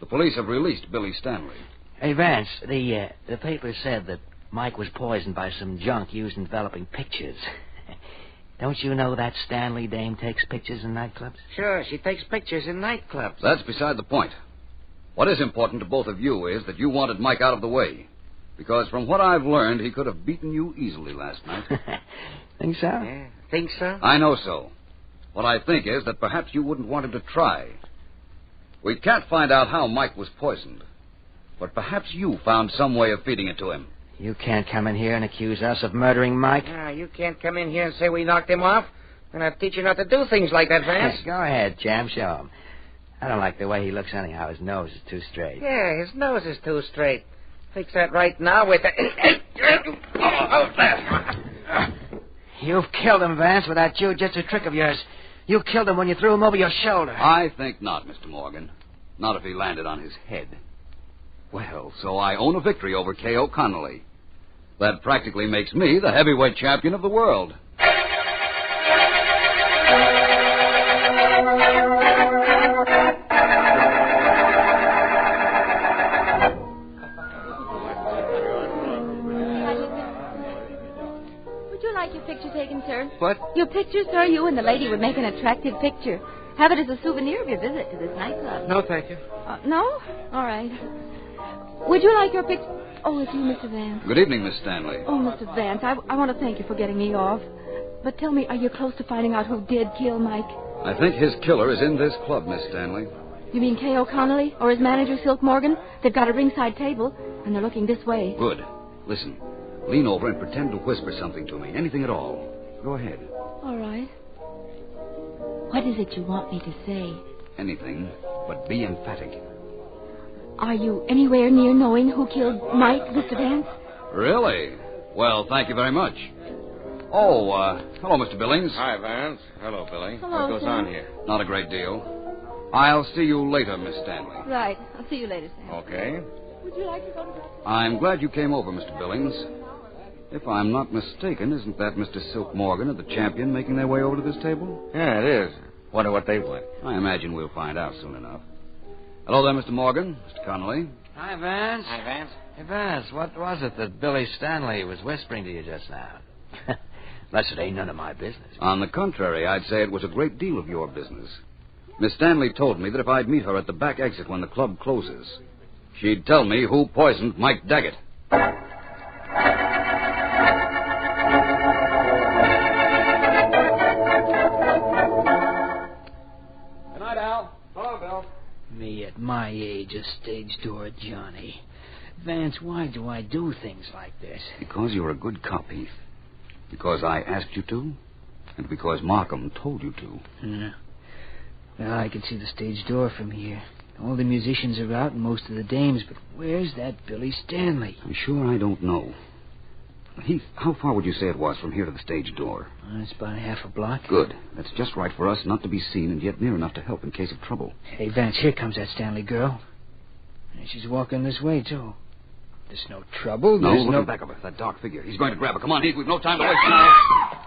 The police have released Billy Stanley. Hey, Vance, the paper said that Mike was poisoned by some junk used in developing pictures. Don't you know that Stanley dame takes pictures in nightclubs? Sure, she takes pictures in nightclubs. That's beside the point. What is important to both of you is that you wanted Mike out of the way. Because from what I've learned, he could have beaten you easily last night. Think so? Yeah, think so? I know so. What I think is that perhaps you wouldn't want him to try. We can't find out how Mike was poisoned. But perhaps you found some way of feeding it to him. You can't come in here and accuse us of murdering Mike. You can't come in here and say we knocked him off. I'm going to teach you not to do things like that, Vance. Go ahead, Champ. Show him. I don't like the way he looks anyhow. His nose is too straight. Yeah, his nose is too straight. Fix that right now with the... You've killed him, Vance, with that jiu-jitsu trick of yours. You killed him when you threw him over your shoulder. I think not, Mr. Morgan. Not if he landed on his head. Well, so I own a victory over K.O. Connolly. That practically makes me the heavyweight champion of the world. Would you like your picture taken, sir? What? Your picture, sir? You and the lady would make an attractive picture. Have it as a souvenir of your visit to this nightclub. No, thank you. No? All right. Would you like your picture? Oh, it's you, Mr. Vance. Good evening, Miss Stanley. Oh, Mr. Vance, I want to thank you for getting me off. But tell me, are you close to finding out who did kill Mike? I think his killer is in this club, Miss Stanley. You mean K.O. Connolly or his manager, Silk Morgan? They've got a ringside table, and they're looking this way. Good. Listen. Lean over and pretend to whisper something to me. Anything at all. Go ahead. All right. What is it you want me to say? Anything, but be emphatic. Are you anywhere near knowing who killed Mike, Mr. Vance? Really? Well, thank you very much. Oh, hello, Mr. Billings. Hi, Vance. Hello, Billy. Hello, what goes Sam. on here? Not a great deal. I'll see you later, Miss Stanley. Right. I'll see you later, Sam. Okay. Would you like to go to bed? I'm glad you came over, Mr. Billings. If I'm not mistaken, isn't that Mr. Silk Morgan and the champion making their way over to this table? Yeah, it is. Wonder what they want. I imagine we'll find out soon enough. Hello there, Mr. Morgan. Mr. Connolly. Hi, Vance. Hi, Vance. Hey, Vance, what was it that Billy Stanley was whispering to you just now? Unless it ain't none of my business. On the contrary, I'd say it was a great deal of your business. Miss Stanley told me that if I'd meet her at the back exit when the club closes, she'd tell me who poisoned Mike Daggett. At my age, a stage door Johnny. Vance, why do I do things like this? Because you're a good cop, Heath. Because I asked you to, and because Markham told you to. Yeah. Well, I can see the stage door from here. All the musicians are out and most of the dames, but where's that Billy Stanley? I'm sure I don't know. Heath, how far would you say it was from here to the stage door? It's about half a block. Good. That's just right for us not to be seen and yet near enough to help in case of trouble. Hey, Vance, here comes that Stanley girl. And she's walking this way, too. There's no trouble. No, There's look no... in back of her. That dark figure. He's going to grab her. Come on, Heath. We've no time to waste now.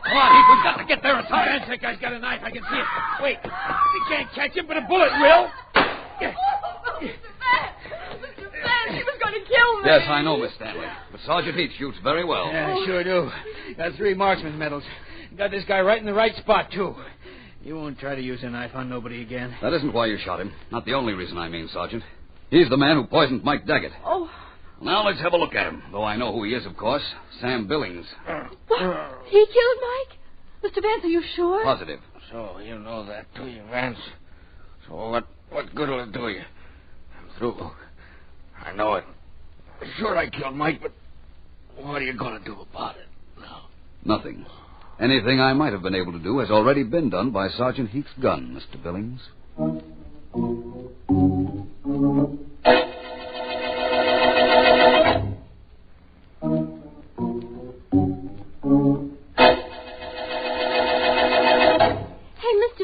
Come on, Heath. We've got to get there in time. Vance, that guy's got a knife. I can see it. Wait. We can't catch him, but a bullet will. He was going to kill me. Yes, I know, Miss Stanley. But Sergeant Heath shoots very well. Yeah, I sure do. Got 3 marksman's medals. Got this guy right in the right spot, too. You won't try to use a knife on nobody again. That isn't why you shot him. Not the only reason, I mean, Sergeant. He's the man who poisoned Mike Daggett. Oh. Now let's have a look at him. Though I know who he is, of course. Sam Billings. What? He killed Mike? Mr. Vance, are you sure? Positive. So you know that, do you, Vance? So what good will it do you? I'm through. I know it. Sure, I killed Mike, but what are you going to do about it? No. Nothing. Anything I might have been able to do has already been done by Sergeant Heath's gun, Mr. Billings.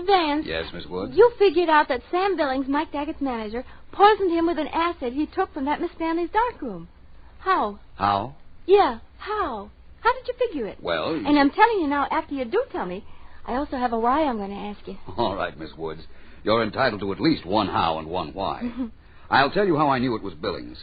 Vance. Yes, Miss Woods? You figured out that Sam Billings, Mike Daggett's manager, poisoned him with an acid he took from that Miss Stanley's darkroom. How? How? Yeah, how? How did you figure it? Well, And I'm telling you now, after you do tell me, I also have a why I'm going to ask you. All right, Miss Woods. You're entitled to at least one how and one why. I'll tell you how I knew it was Billings.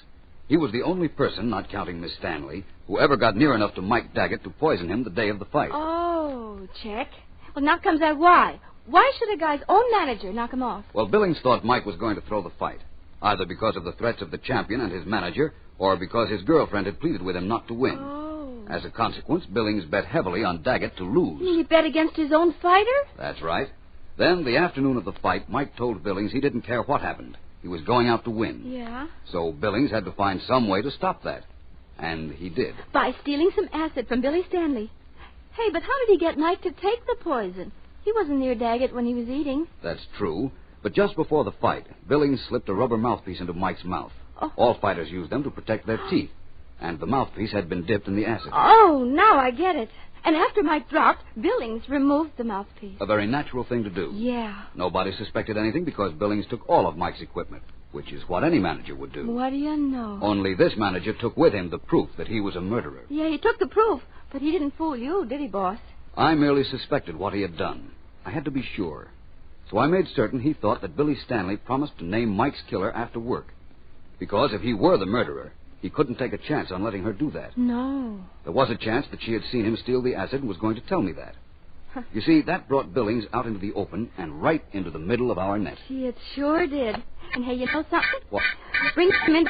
He was the only person, not counting Miss Stanley, who ever got near enough to Mike Daggett to poison him the day of the fight. Oh, check. Well, now comes that why. Why should a guy's own manager knock him off? Well, Billings thought Mike was going to throw the fight, either because of the threats of the champion and his manager, or because his girlfriend had pleaded with him not to win. Oh. As a consequence, Billings bet heavily on Daggett to lose. He bet against his own fighter? That's right. Then, the afternoon of the fight, Mike told Billings he didn't care what happened. He was going out to win. Yeah? So Billings had to find some way to stop that. And he did. By stealing some acid from Billy Stanley. Hey, but how did he get Mike to take the poison? He wasn't near Daggett when he was eating. That's true. But just before the fight, Billings slipped a rubber mouthpiece into Mike's mouth. Oh. All fighters use them to protect their teeth. And the mouthpiece had been dipped in the acid. Oh, now I get it. And after Mike dropped, Billings removed the mouthpiece. A very natural thing to do. Yeah. Nobody suspected anything because Billings took all of Mike's equipment, which is what any manager would do. What do you know? Only this manager took with him the proof that he was a murderer. Yeah, he took the proof, but he didn't fool you, did he, boss? I merely suspected what he had done. I had to be sure. So I made certain he thought that Billy Stanley promised to name Mike's killer after work. Because if he were the murderer, he couldn't take a chance on letting her do that. No. There was a chance that she had seen him steal the acid and was going to tell me that. You see, that brought Billings out into the open and right into the middle of our net. Gee, it sure did. And hey, you know something? What? Bring him in.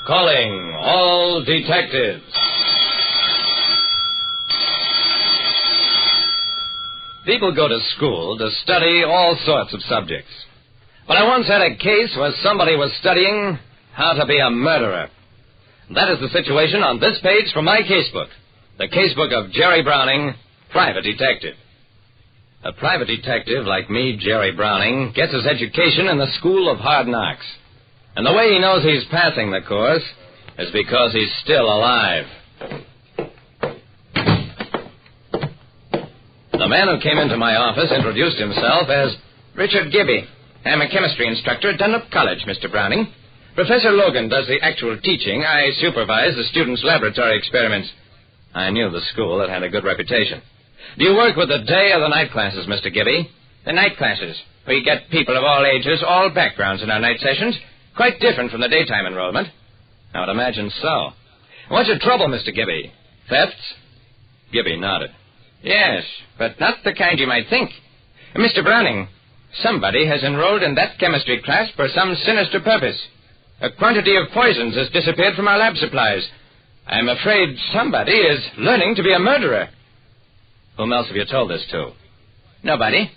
Calling all detectives. People go to school to study all sorts of subjects. But I once had a case where somebody was studying how to be a murderer. That is the situation on this page from my casebook. The casebook of Jerry Browning, private detective. A private detective like me, Jerry Browning, gets his education in the school of hard knocks. And the way he knows he's passing the course is because he's still alive. The man who came into my office introduced himself as Richard Gibby. I'm a chemistry instructor at Dunlop College, Mr. Browning. Professor Logan does the actual teaching. I supervise the students' laboratory experiments. I knew the school that had a good reputation. Do you work with the day or the night classes, Mr. Gibby? The night classes. We get people of all ages, all backgrounds in our night sessions. Quite different from the daytime enrollment. I would imagine so. What's your trouble, Mr. Gibby? Thefts? Gibby nodded. Yes, but not the kind you might think. Mr. Browning, somebody has enrolled in that chemistry class for some sinister purpose. A quantity of poisons has disappeared from our lab supplies. I'm afraid somebody is learning to be a murderer. Whom else have you told this to? Nobody.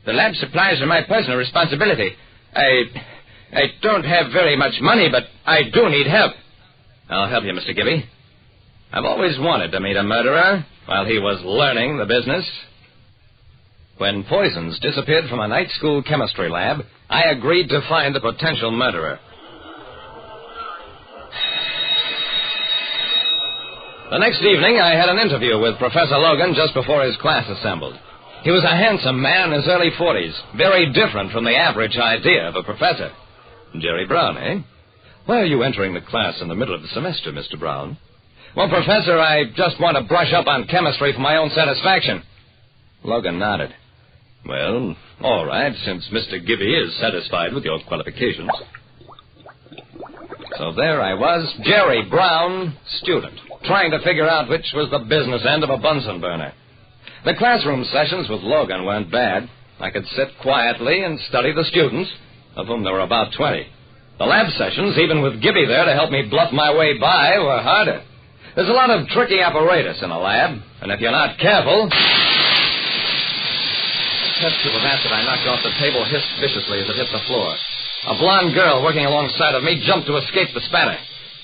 The lab supplies are my personal responsibility. I don't have very much money, but I do need help. I'll help you, Mr. Gibby. I've always wanted to meet a murderer while he was learning the business. When poisons disappeared from a night school chemistry lab, I agreed to find the potential murderer. The next evening, I had an interview with Professor Logan just before his class assembled. He was a handsome man in his early 40s, very different from the average idea of a professor. Jerry Brown, eh? Why are you entering the class in the middle of the semester, Mr. Brown? Well, Professor, I just want to brush up on chemistry for my own satisfaction. Logan nodded. Well, all right, since Mr. Gibby is satisfied with your qualifications. So there I was, Jerry Brown, student, trying to figure out which was the business end of a Bunsen burner. The classroom sessions with Logan weren't bad. I could sit quietly and study the students, of whom there were about 20. The lab sessions, even with Gibby there to help me bluff my way by, were harder. There's a lot of tricky apparatus in a lab, and if you're not careful... The test tube of acid I knocked off the table hissed viciously as it hit the floor. A blonde girl working alongside of me jumped to escape the spatter.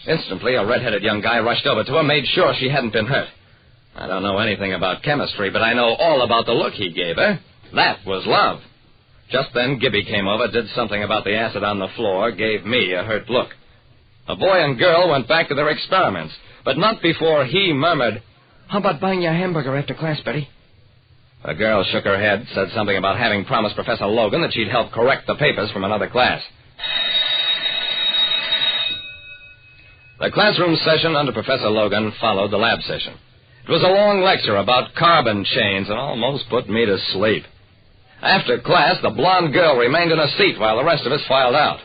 Instantly, a red-headed young guy rushed over to her, made sure she hadn't been hurt. I don't know anything about chemistry, but I know all about the look he gave her. That was love. Just then, Gibby came over, did something about the acid on the floor, gave me a hurt look. A boy and girl went back to their experiments, but not before he murmured, "How about buying you a hamburger after class, Betty?" The girl shook her head, said something about having promised Professor Logan that she'd help correct the papers from another class. The classroom session under Professor Logan followed the lab session. It was a long lecture about carbon chains and almost put me to sleep. After class, the blonde girl remained in her seat while the rest of us filed out.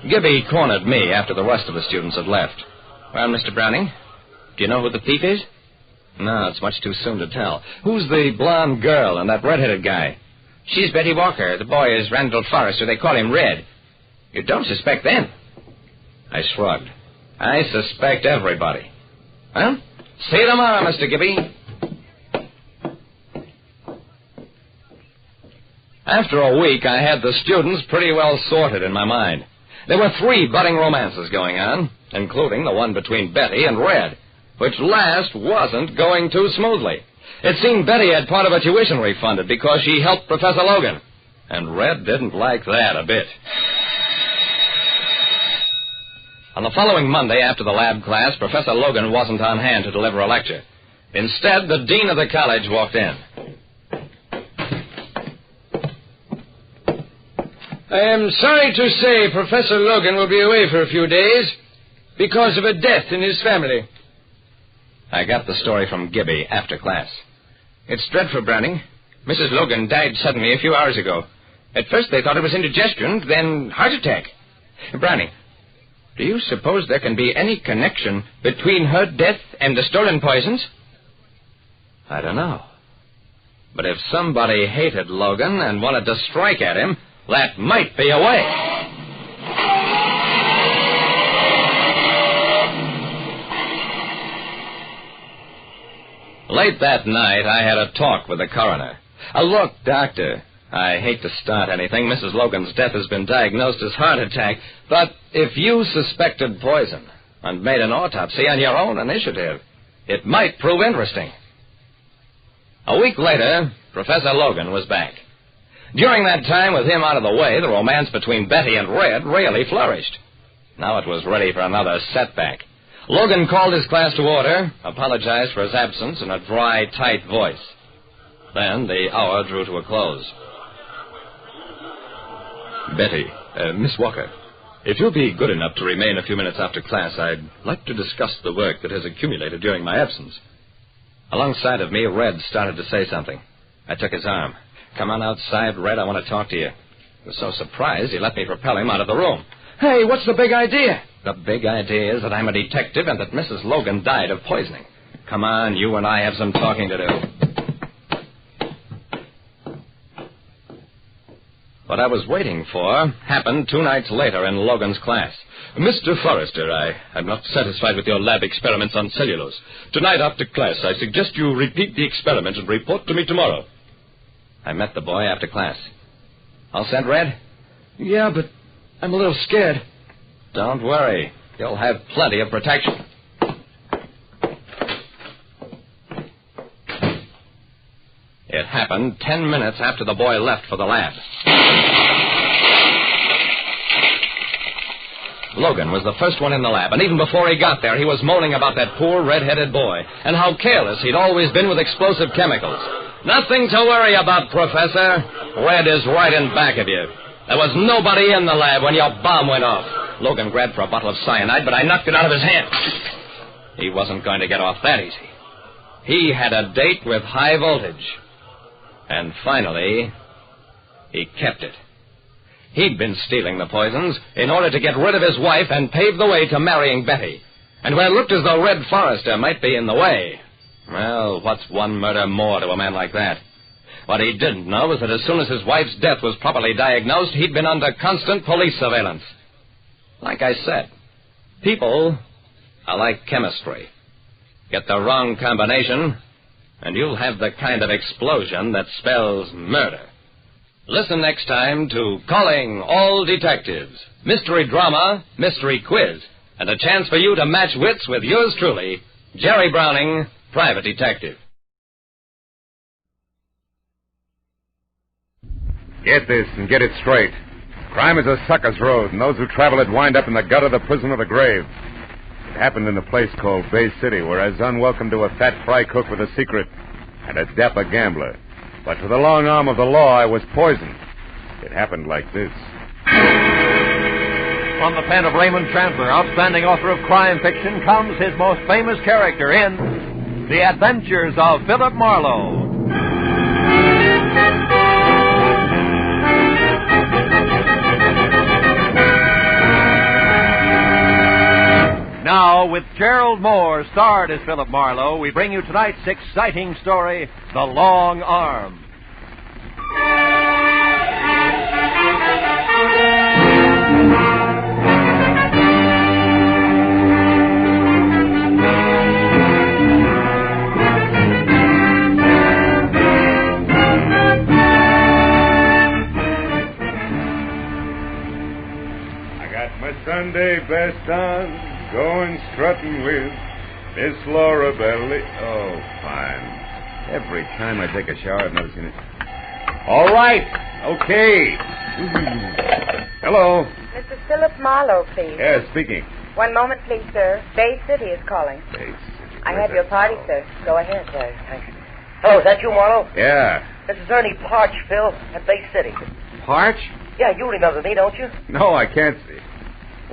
Gibby cornered me after the rest of the students had left. Well, Mr. Browning, do you know who the thief is? No, it's much too soon to tell. Who's the blonde girl and that red-headed guy? She's Betty Walker. The boy is Randall Forrester. They call him Red. You don't suspect them? I shrugged. I suspect everybody. Well, see you tomorrow, Mr. Gibby. After a week, I had the students pretty well sorted in my mind. There were 3 budding romances going on, including the one between Betty and Red, which last wasn't going too smoothly. It seemed Betty had part of her tuition refunded because she helped Professor Logan, and Red didn't like that a bit. On the following Monday after the lab class, Professor Logan wasn't on hand to deliver a lecture. Instead, the dean of the college walked in. I am sorry to say Professor Logan will be away for a few days because of a death in his family. I got the story from Gibby after class. It's dreadful, Browning. Mrs. Logan died suddenly a few hours ago. At first they thought it was indigestion, then heart attack. Browning, do you suppose there can be any connection between her death and the stolen poisons? I don't know. But if somebody hated Logan and wanted to strike at him, that might be a way. Late that night, I had a talk with the coroner. Look, Doctor, I hate to start anything. Mrs. Logan's death has been diagnosed as heart attack. But if you suspected poison and made an autopsy on your own initiative, it might prove interesting. A week later, Professor Logan was back. During that time, with him out of the way, the romance between Betty and Red really flourished. Now it was ready for another setback. Logan called his class to order, apologized for his absence in a dry, tight voice. Then the hour drew to a close. Betty, Miss Walker, if you'll be good enough to remain a few minutes after class, I'd like to discuss the work that has accumulated during my absence. Alongside of me, Red started to say something. I took his arm. Come on outside, Red, I want to talk to you. He was so surprised, he let me propel him out of the room. Hey, what's the big idea? The big idea is that I'm a detective and that Mrs. Logan died of poisoning. Come on, you and I have some talking to do. What I was waiting for happened 2 nights later in Logan's class. Mr. Forrester, I'm not satisfied with your lab experiments on cellulose. Tonight after class, I suggest you repeat the experiment and report to me tomorrow. I met the boy after class. All set, Red? Yeah, but I'm a little scared. Don't worry. You'll have plenty of protection. It happened 10 minutes after the boy left for the lab. Logan was the first one in the lab, and even before he got there, he was moaning about that poor red-headed boy and how careless he'd always been with explosive chemicals. Nothing to worry about, Professor. Red is right in back of you. There was nobody in the lab when your bomb went off. Logan grabbed for a bottle of cyanide, but I knocked it out of his hand. He wasn't going to get off that easy. He had a date with high voltage. And finally, he kept it. He'd been stealing the poisons in order to get rid of his wife and pave the way to marrying Betty. And when it looked as though Red Forrester might be in the way, well, what's one murder more to a man like that? What he didn't know was that as soon as his wife's death was properly diagnosed, he'd been under constant police surveillance. Like I said, people are like chemistry. Get the wrong combination, and you'll have the kind of explosion that spells murder. Listen next time to Calling All Detectives, mystery drama, mystery quiz, and a chance for you to match wits with yours truly, Jerry Browning, Private Detective. Get this and get it straight. Crime is a sucker's road, and those who travel it wind up in the gutter, the prison, or the grave. It happened in a place called Bay City, where I was unwelcome to a fat fry cook with a secret and a dapper gambler. But to the long arm of the law, I was poisoned. It happened like this. From the pen of Raymond Chandler, outstanding author of crime fiction, comes his most famous character in The Adventures of Philip Marlowe. Now, with Gerald Moore starred as Philip Marlowe, we bring you tonight's exciting story, The Long Arm. I got my Sunday best on, going strutting with Miss Laura Belly. Oh, fine. Every time I take a shower, I've never seen it. All right. Okay. Hello. Mr. Philip Marlowe, please. Yeah, speaking. One moment, please, sir. Bay City is calling. Bay City. I have your party, sir. Go ahead. Thanks. Hello, is that you, Marlowe? Yeah. This is Ernie Parch, Phil, at Bay City. Parch? Yeah, you remember me, don't you? No, I can't see.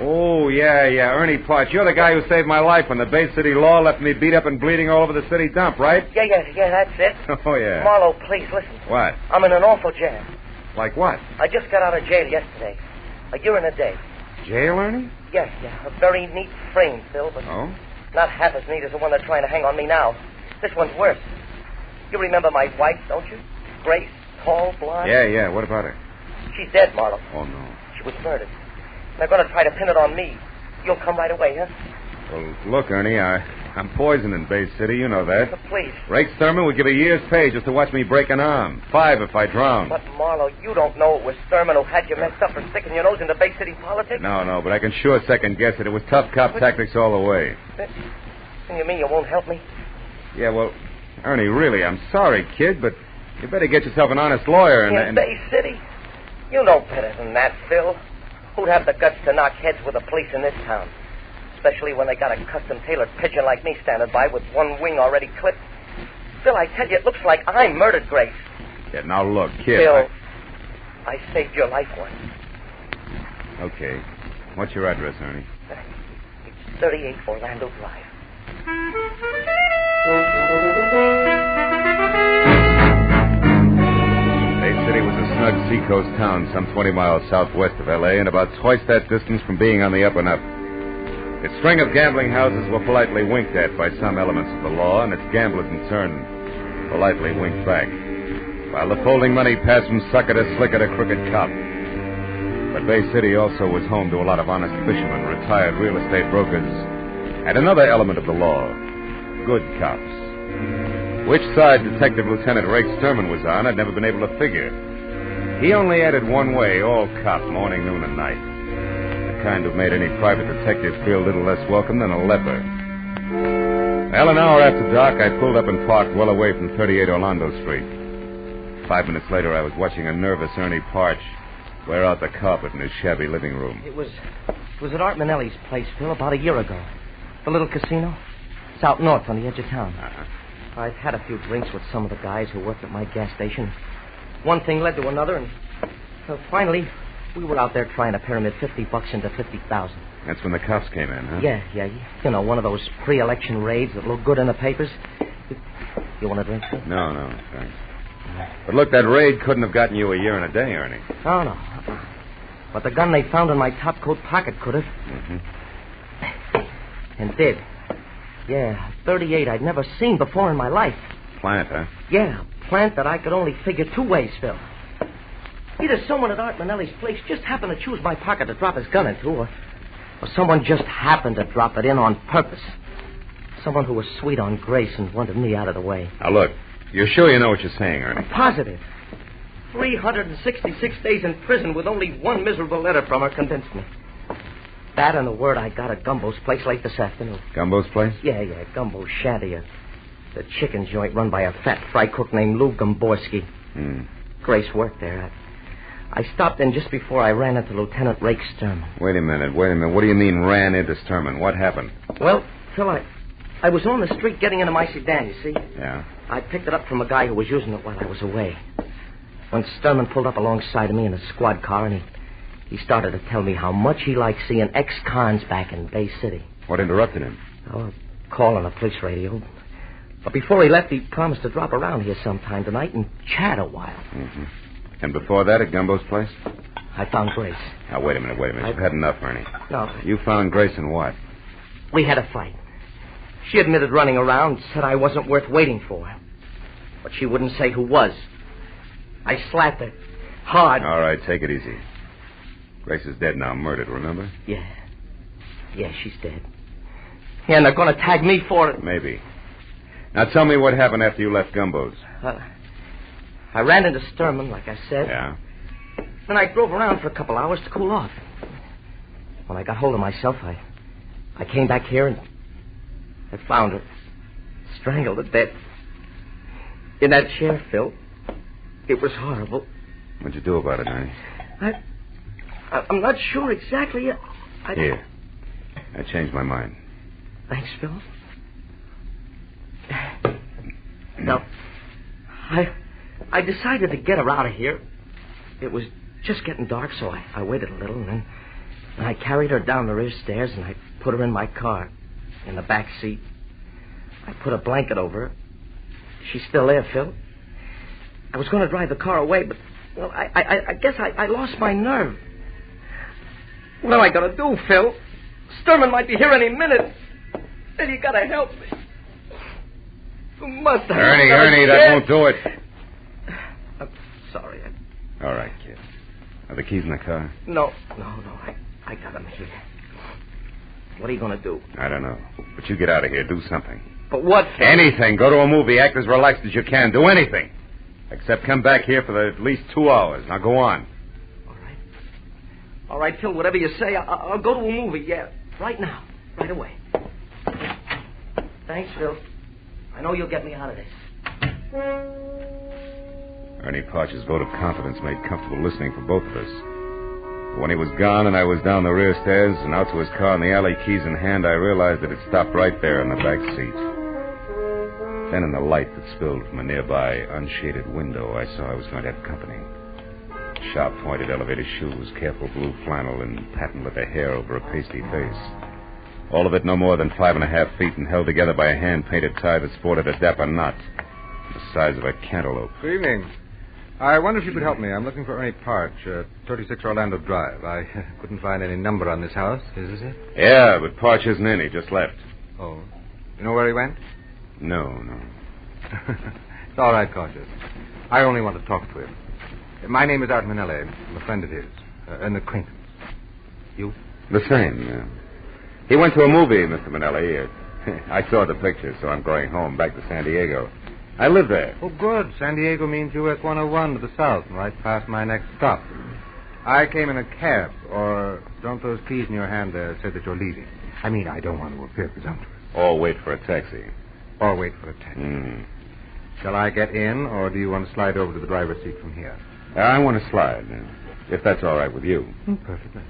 Oh, yeah, Ernie Parch. You're the guy who saved my life when the Bay City law left me beat up and bleeding all over the city dump, right? Yeah, that's it. Oh, yeah. Marlowe, please, listen. What? I'm in an awful jam. Like what? I just got out of jail yesterday. A year and a day. Jail, Ernie? Yeah. A very neat frame, Phil, but not half as neat as the one they're trying to hang on me now. This one's worse. You remember my wife, don't you? Grace, tall, blonde. Yeah. What about her? She's dead, Marlowe. Oh, no. She was murdered. They're going to try to pin it on me. You'll come right away, huh? Well, look, Ernie, I'm poisoned in Bay City, you know that. Please. Rake Thurman would give a year's pay just to watch me break an arm. 5 if I drown. But, Marlowe, you don't know it was Thurman who had you messed up for sticking your nose into Bay City politics? No, but I can sure second guess it. It was tough cop tactics all the way. And you mean you won't help me? Yeah, well, Ernie, really, I'm sorry, kid, but you better get yourself an honest lawyer In Bay City? You know better than that, Phil. Who'd have the guts to knock heads with the police in this town? Especially when they got a custom-tailored pigeon like me standing by with one wing already clipped. Phil, I tell you, it looks like I murdered Grace. Yeah, now look, kid. Phil, I saved your life once. Okay. What's your address, Ernie? It's 38 Orlando Drive. Bay City was a snug seacoast town some 20 miles southwest of L.A. and about twice that distance from being on the up and up. Its string of gambling houses were politely winked at by some elements of the law, and its gamblers in turn politely winked back, while the folding money passed from sucker to slicker to crooked cop. But Bay City also was home to a lot of honest fishermen, retired real estate brokers, and another element of the law, good cops. Which side Detective Lieutenant Rake Sturman was on, I'd never been able to figure. He only added one way, all cop, morning, noon, and night. The kind who made any private detective feel a little less welcome than a leper. Well, an hour after dark, I pulled up and parked well away from 38 Orlando Street. 5 minutes later, I was watching a nervous Ernie Parch wear out the carpet in his shabby living room. It was at Art Manelli's place, Phil, about a year ago. The little casino. It's out north on the edge of town. I'd had a few drinks with some of the guys who worked at my gas station. One thing led to another, and finally, we were out there trying to pyramid $50 into $50,000. That's when the cops came in, huh? Yeah. You know, one of those pre-election raids that look good in the papers. You want a drink, Phil? No, thanks. But look, that raid couldn't have gotten you a year and a day, Ernie. Oh, no. But the gun they found in my top coat pocket could have. Mm-hmm. And did. Yeah, 38 I'd never seen before in my life. Plant, huh? Yeah, a plant that I could only figure two ways, Phil. Either someone at Art Manelli's place just happened to choose my pocket to drop his gun into, or someone just happened to drop it in on purpose. Someone who was sweet on Grace and wanted me out of the way. Now, look, you're sure you know what you're saying, Ernie? I'm positive. 366 days in prison with only one miserable letter from her convinced me. That and the word I got at Gumbo's place late this afternoon. Gumbo's place? Yeah, Gumbo's shanty. The chicken joint run by a fat fry cook named Lou Gomborski. Grace worked there. I stopped in just before I ran into Lieutenant Rake Sturman. Wait a minute. What do you mean ran into Sturman? What happened? Well, Phil, I was on the street getting into my sedan, you see? Yeah? I picked it up from a guy who was using it while I was away. When Sturman pulled up alongside of me in a squad car, and he started to tell me how much he liked seeing ex-cons back in Bay City. What interrupted him? Oh, a call on the police radio. But before he left, he promised to drop around here sometime tonight and chat a while. Mm-hmm. And before that, at Gumbo's place? I found Grace. Now, wait a minute. You've had enough, Ernie. No. You found Grace in what? We had a fight. She admitted running around, said I wasn't worth waiting for. But she wouldn't say who was. I slapped her. Hard. All right, take it easy. Grace is dead now, murdered, remember? Yeah. Yeah, she's dead. Yeah, and they're going to tag me for it. Maybe. Now tell me what happened after you left Gumbo's. I ran into Sturman, like I said. Yeah? Then I drove around for a couple hours to cool off. When I got hold of myself, I came back here and I found her strangled to death. In that chair, Phil. It was horrible. What'd you do about it, Ernie? I'm not sure exactly. Here. I changed my mind. Thanks, Phil. No. I decided to get her out of here. It was just getting dark, so I waited a little, and then I carried her down the rear stairs, and I put her in my car, in the back seat. I put a blanket over her. She's still there, Phil. I was going to drive the car away, but, well, I guess I lost my nerve. What am I going to do, Phil? Sturman might be here any minute. Then you got to help me. You must have. Ernie, that won't do it. I'm sorry. All right, kid. Are the keys in the car? No. I got them here. What are you going to do? I don't know. But you get out of here. Do something. But what? Anything. Go to a movie. Act as relaxed as you can. Do anything. Except come back here for at least 2 hours. Now go on. All right, Phil, whatever you say, I'll go to a movie, yeah. Right now. Right away. Thanks, Phil. I know you'll get me out of this. Ernie Parch's vote of confidence made comfortable listening for both of us. But when he was gone and I was down the rear stairs and out to his car in the alley, keys in hand, I realized that it stopped right there in the back seat. Then in the light that spilled from a nearby unshaded window, I saw I was going to have company. Sharp-pointed elevator shoes, careful blue flannel, and patent leather hair over a pasty face. All of it no more than 5.5 feet and held together by a hand-painted tie that sported a dapper knot the size of a cantaloupe. Good evening. I wonder if you could help me. I'm looking for Ernie Parch, 36 Orlando Drive. I couldn't find any number on this house. Is this it? Yeah, but Parch isn't in. He just left. Oh. You know where he went? No. It's all right, Cautious. I only want to talk to him. My name is Art Manelli. I'm a friend of his. An acquaintance. You? The same, yeah. He went to a movie, Mr. Manelli. I saw the picture, so I'm going home, back to San Diego. I live there. Oh, good. San Diego means US 101 to the south, right past my next stop. I came in a cab, or don't those keys in your hand there say that you're leaving? I mean, I don't want to appear presumptuous. Or wait for a taxi. Or wait for a taxi. Shall I get in, or do you want to slide over to the driver's seat from here? I want to slide, if that's all right with you. Perfectly.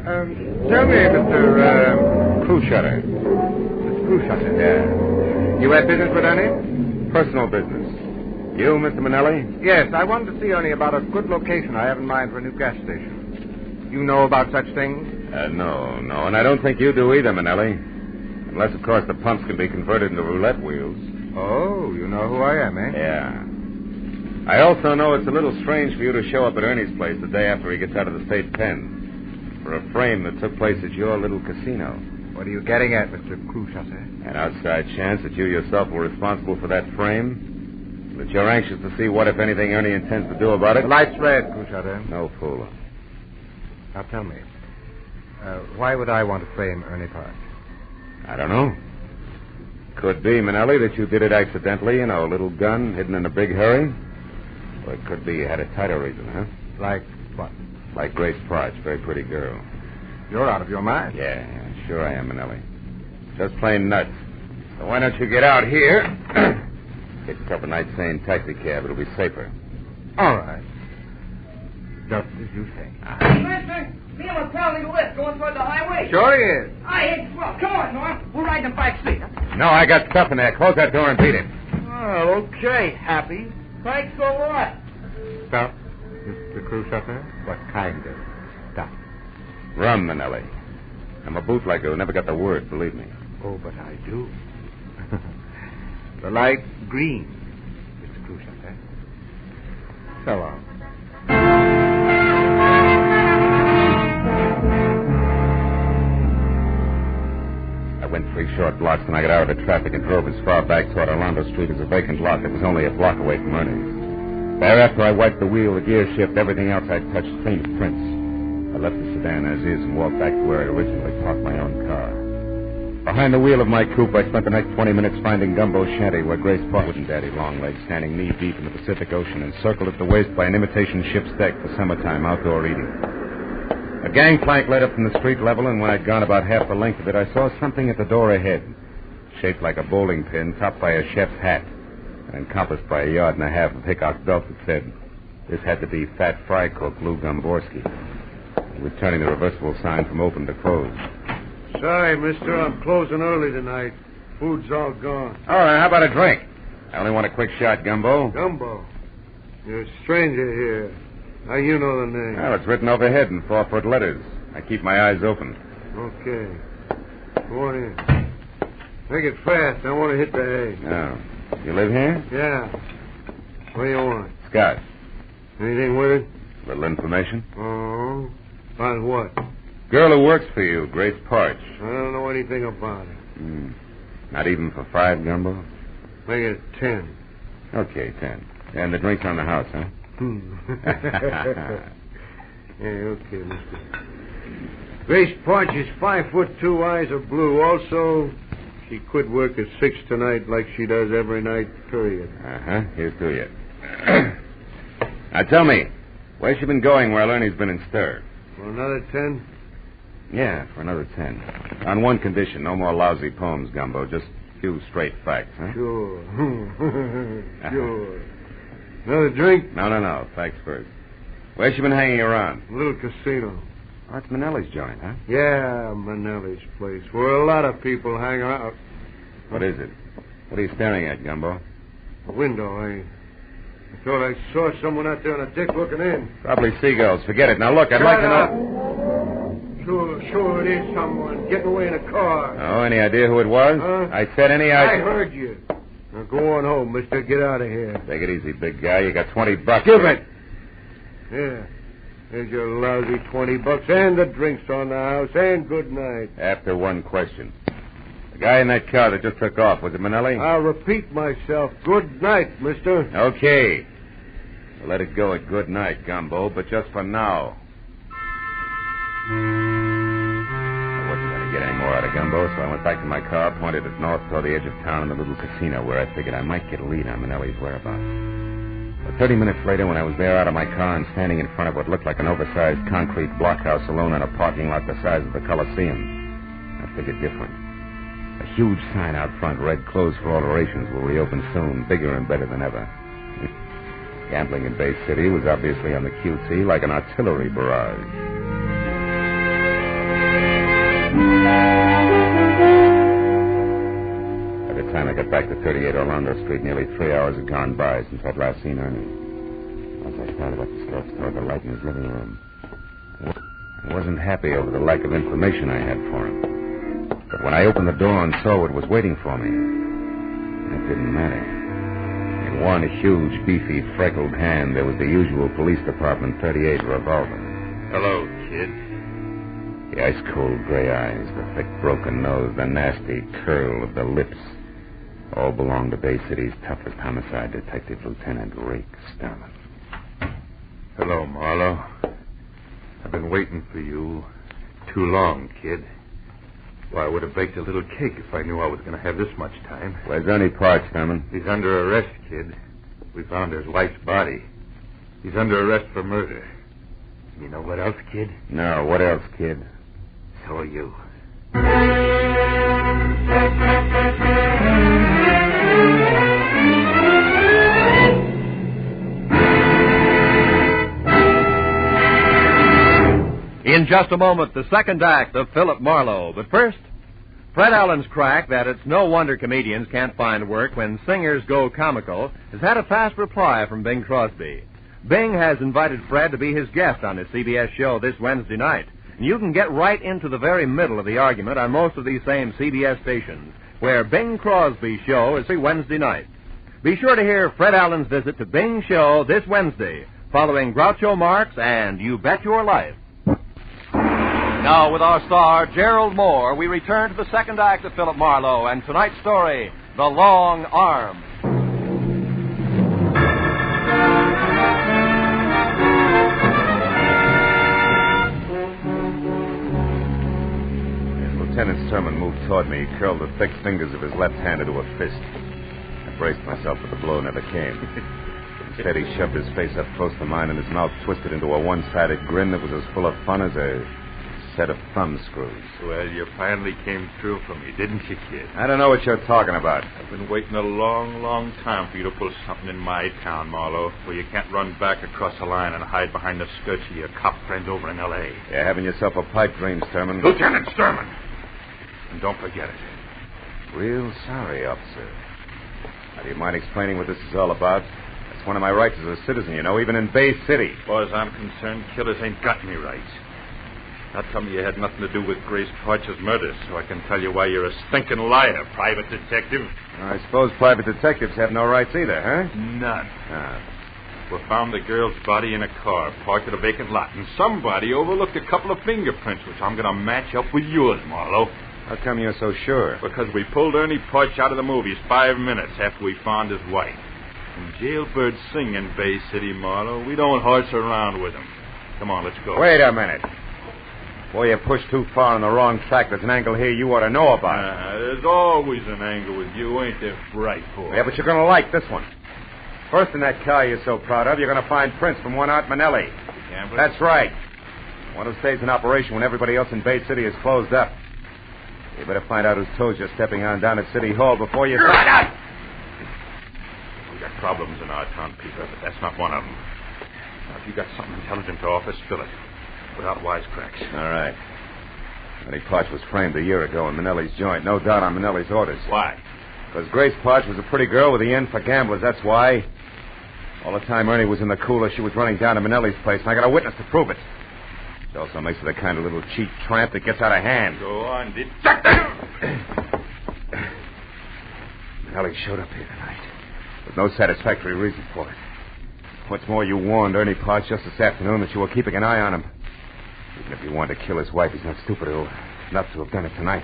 Tell me, Mr. Cruishutter. Mr. Cruishutter? Yeah. You had business with Ernie? Personal business. You, Mr. Manelli? Yes, I wanted to see Ernie about a good location I have in mind for a new gas station. You know about such things? No, and I don't think you do either, Manelli. Unless, of course, the pumps can be converted into roulette wheels. Oh, you know who I am, eh? Yeah. I also know it's a little strange for you to show up at Ernie's place the day after he gets out of the state pen for a frame that took place at your little casino. What are you getting at, Mr. Cruishutter? An outside chance that you yourself were responsible for that frame? That you're anxious to see what, if anything, Ernie intends to do about it? The light's red, Cruishutter. No fooling. Now tell me, why would I want to frame Ernie Parch? I don't know. Could be, Manelli, that you did it accidentally, a little gun hidden in a big hurry. Or it could be you had a tighter reason, huh? Like what? Like Grace Parch, very pretty girl. You're out of your mind. Yeah, sure I am, Manelli. Just plain nuts. So why don't you get out here? Get yourself a nice, sane taxi cab. It'll be safer. All right. Just as you say. Listen, me and a pounding lift going toward the highway. Sure he is. I hate swell. Come on, Norm. We're riding the back seat. No, I got stuff in there. Close that door and beat it. Oh, okay, Happy. Thanks a lot. Stuff, Mr. Cruishutter? What kind of stuff? Rum, Manelli. I'm a bootlegger who never got the word, believe me. Oh, but I do. The light green, Mr. Cruishutter. So long. I went 3 short blocks and I got out of the traffic and drove as far back toward Orlando Street as a vacant lot that was only a block away from Ernie's. Thereafter, I wiped the wheel, the gear shift, everything else I'd touched clean of prints. I left the sedan as is and walked back to where I'd originally parked my own car. Behind the wheel of my coupe, I spent the next 20 minutes finding Gumbo's shanty where Grace Parch and Daddy Longlegs standing knee-deep in the Pacific Ocean, encircled at the waist by an imitation ship's deck for summertime outdoor eating. A gangplank led up from the street level, and when I'd gone about half the length of it, I saw something at the door ahead, shaped like a bowling pin, topped by a chef's hat, and encompassed by 1.5 yards of Hickok belt that said, "This had to be Fat Fry Cook Lou Gomborski." He was turning the reversible sign from open to closed. Sorry, mister, I'm closing early tonight. Food's all gone. All right, how about a drink? I only want a quick shot, Gumbo. Gumbo? You're a stranger here. How you know the name? Well, it's written overhead in 4-foot letters. I keep my eyes open. Okay. Go on in. Make it fast. I want to hit the hay. Oh. You live here? Yeah. What do you want? Scott. Anything with it? Little information? Oh. About what? Girl who works for you, Grace Parch. I don't know anything about it. Not even for 5, Gumbo? Make it 10. Okay, 10. And the drink's on the house, huh? Yeah, okay, mister. Grace Parch is 5'2", eyes are blue. Also, she quit work at 6 tonight like she does every night, period. Uh-huh. Here's to you. Now, tell me, where's she been going while Ernie's been in stir? For another 10? Yeah, for another 10. On one condition, no more lousy poems, Gumbo. Just a few straight facts, huh? Sure. Sure. Another drink? No. Facts first. Where's she been hanging around? A little casino. Oh, it's Manelli's joint, huh? Yeah, Manelli's place, where a lot of people hang out. What is it? What are you staring at, Gumbo? A window. I thought I saw someone out there on a deck looking in. Probably seagulls. Forget it. Now, look, I'd like to know... Sure, it is someone getting away in a car. Oh, any idea who it was? Huh? I said any idea... I heard you. Now, go on home, mister. Get out of here. Take it easy, big guy. You got $20. Give it. Yeah. There's your lousy $20 and the drinks on the house, and good night. After one question. The guy in that car that just took off, was it Manelli? I'll repeat myself. Good night, mister. Okay. We'll let it go at good night, Gumbo, but just for now. I wasn't going to get any more out of Gumbo, so I went back to my car, pointed it north toward the edge of town in the little casino where I figured I might get a lead on Manelli's whereabouts. But 30 minutes later, when I was there out of my car and standing in front of what looked like an oversized concrete blockhouse alone in a parking lot the size of the Coliseum, I figured different. A huge sign out front read, "Closed for alterations, will reopen soon, bigger and better than ever." Gambling in Bay City was obviously on the QT like an artillery barrage. By the time I got back to 38 Orlando Street, nearly 3 hours had gone by since I'd last seen Ernie. As I started up the steps toward the light in his living room, I wasn't happy over the lack of information I had for him. But when I opened the door and saw what was waiting for me, it didn't matter. In one huge, beefy, freckled hand, there was the usual police department .38 revolver. Hello, kid. The ice-cold gray eyes, the thick, broken nose, the nasty curl of the lips, all belonged to Bay City's toughest homicide detective, Lieutenant Rake Sterling. Hello, Marlowe. I've been waiting for you too long, kid. Why, I would have baked a little cake if I knew I was going to have this much time. Where's Ernie Parch, Thurman? He's under arrest, kid. We found his wife's body. He's under arrest for murder. You know what else, kid? No, what else, kid? So are you. In just a moment, the second act of Philip Marlowe. But first, Fred Allen's crack that it's no wonder comedians can't find work when singers go comical has had a fast reply from Bing Crosby. Bing has invited Fred to be his guest on his CBS show this Wednesday night. And you can get right into the very middle of the argument on most of these same CBS stations, where Bing Crosby's show is every Wednesday night. Be sure to hear Fred Allen's visit to Bing's show this Wednesday, following Groucho Marx and You Bet Your Life. Now, with our star, Gerald Moore, we return to the second act of Philip Marlowe and tonight's story, The Long Arm. As Lieutenant Sherman moved toward me, he curled the thick fingers of his left hand into a fist. I braced myself, but the blow never came. Instead, he shoved his face up close to mine, and his mouth twisted into a one-sided grin that was as full of fun as a set of thumb screws. Well, you finally came through for me, didn't you, kid? I don't know what you're talking about. I've been waiting a long, long time for you to pull something in my town, Marlowe, where you can't run back across the line and hide behind the skirts of your cop friends over in L.A. You're having yourself a pipe dream, Sturman. Lieutenant Sturman! And don't forget it. Real sorry, officer. Now, do you mind explaining what this is all about? That's one of my rights as a citizen, you know, even in Bay City. As far as I'm concerned, killers ain't got any rights. Now tell me you had nothing to do with Grace Parch's murder, so I can tell you why you're a stinking liar, private detective. I suppose private detectives have no rights either, huh? None. We found the girl's body in a car parked at a vacant lot, and somebody overlooked a couple of fingerprints, which I'm going to match up with yours, Marlowe. How come you're so sure? Because we pulled Ernie Parch out of the movies 5 minutes after we found his wife. And jailbirds sing in Bay City, Marlowe. We don't horse around with them. Come on, let's go. Wait a minute. Before you push too far on the wrong track, there's an angle here you ought to know about. There's always an angle with you, ain't there, bright boy? Yeah, but you're going to like this one. First in that car you're so proud of, you're going to find prints from one Art Manelli. That's right. One who stays in operation when everybody else in Bay City is closed up. You better find out whose toes you're stepping on down at City Hall before you... Shut up! We got problems in our town, Peter, but that's not one of them. Now, if you got something intelligent to offer, spill it. Without wisecracks. All right. Ernie Parch was framed a year ago in Manelli's joint. No doubt on Manelli's orders. Why? Because Grace Parch was a pretty girl with the end for gamblers. That's why. All the time Ernie was in the cooler, she was running down to Manelli's place, and I got a witness to prove it. She also makes her the kind of little cheap tramp that gets out of hand. Go on, did... Manelli showed up here tonight with no satisfactory reason for it. What's more, you warned Ernie Parch just this afternoon that you were keeping an eye on him. Even if he wanted to kill his wife, he's not stupid enough to have done it tonight.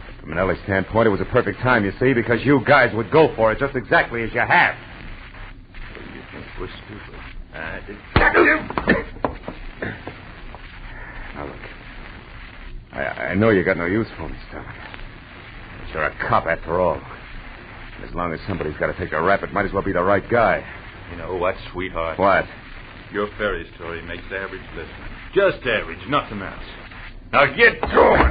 But from Manelli's standpoint, it was a perfect time, you see, because you guys would go for it just exactly as you have. You think we're stupid? Now, look. I know you got no use for me, Stone. But you're a cop, after all. And as long as somebody's got to take a rap, it might as well be the right guy. You know what, sweetheart? What? Your fairy story makes average listening. Just average, nothing else. Now get going!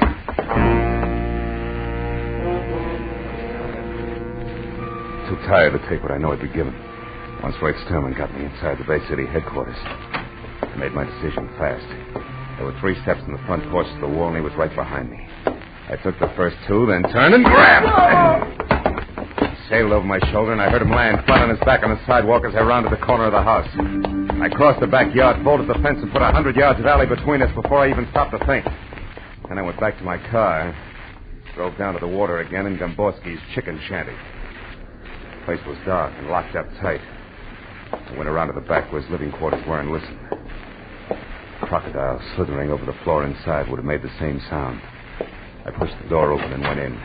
Too tired to take what I know I'd be given. Once Ray Sturman got me inside the Bay City headquarters, I made my decision fast. There were 3 steps in the front porch to the wall, and he was right behind me. I took the first 2, then turned and grabbed. Sailed over my shoulder, and I heard him lying flat on his back on the sidewalk as I rounded the corner of the house. I crossed the backyard, folded the fence, and put 100 yards of alley between us before I even stopped to think. Then I went back to my car, drove down to the water again in Gomborski's chicken shanty. The place was dark and locked up tight. I went around to the back where his living quarters were and listened. A crocodile slithering over the floor inside would have made the same sound. I pushed the door open and went in.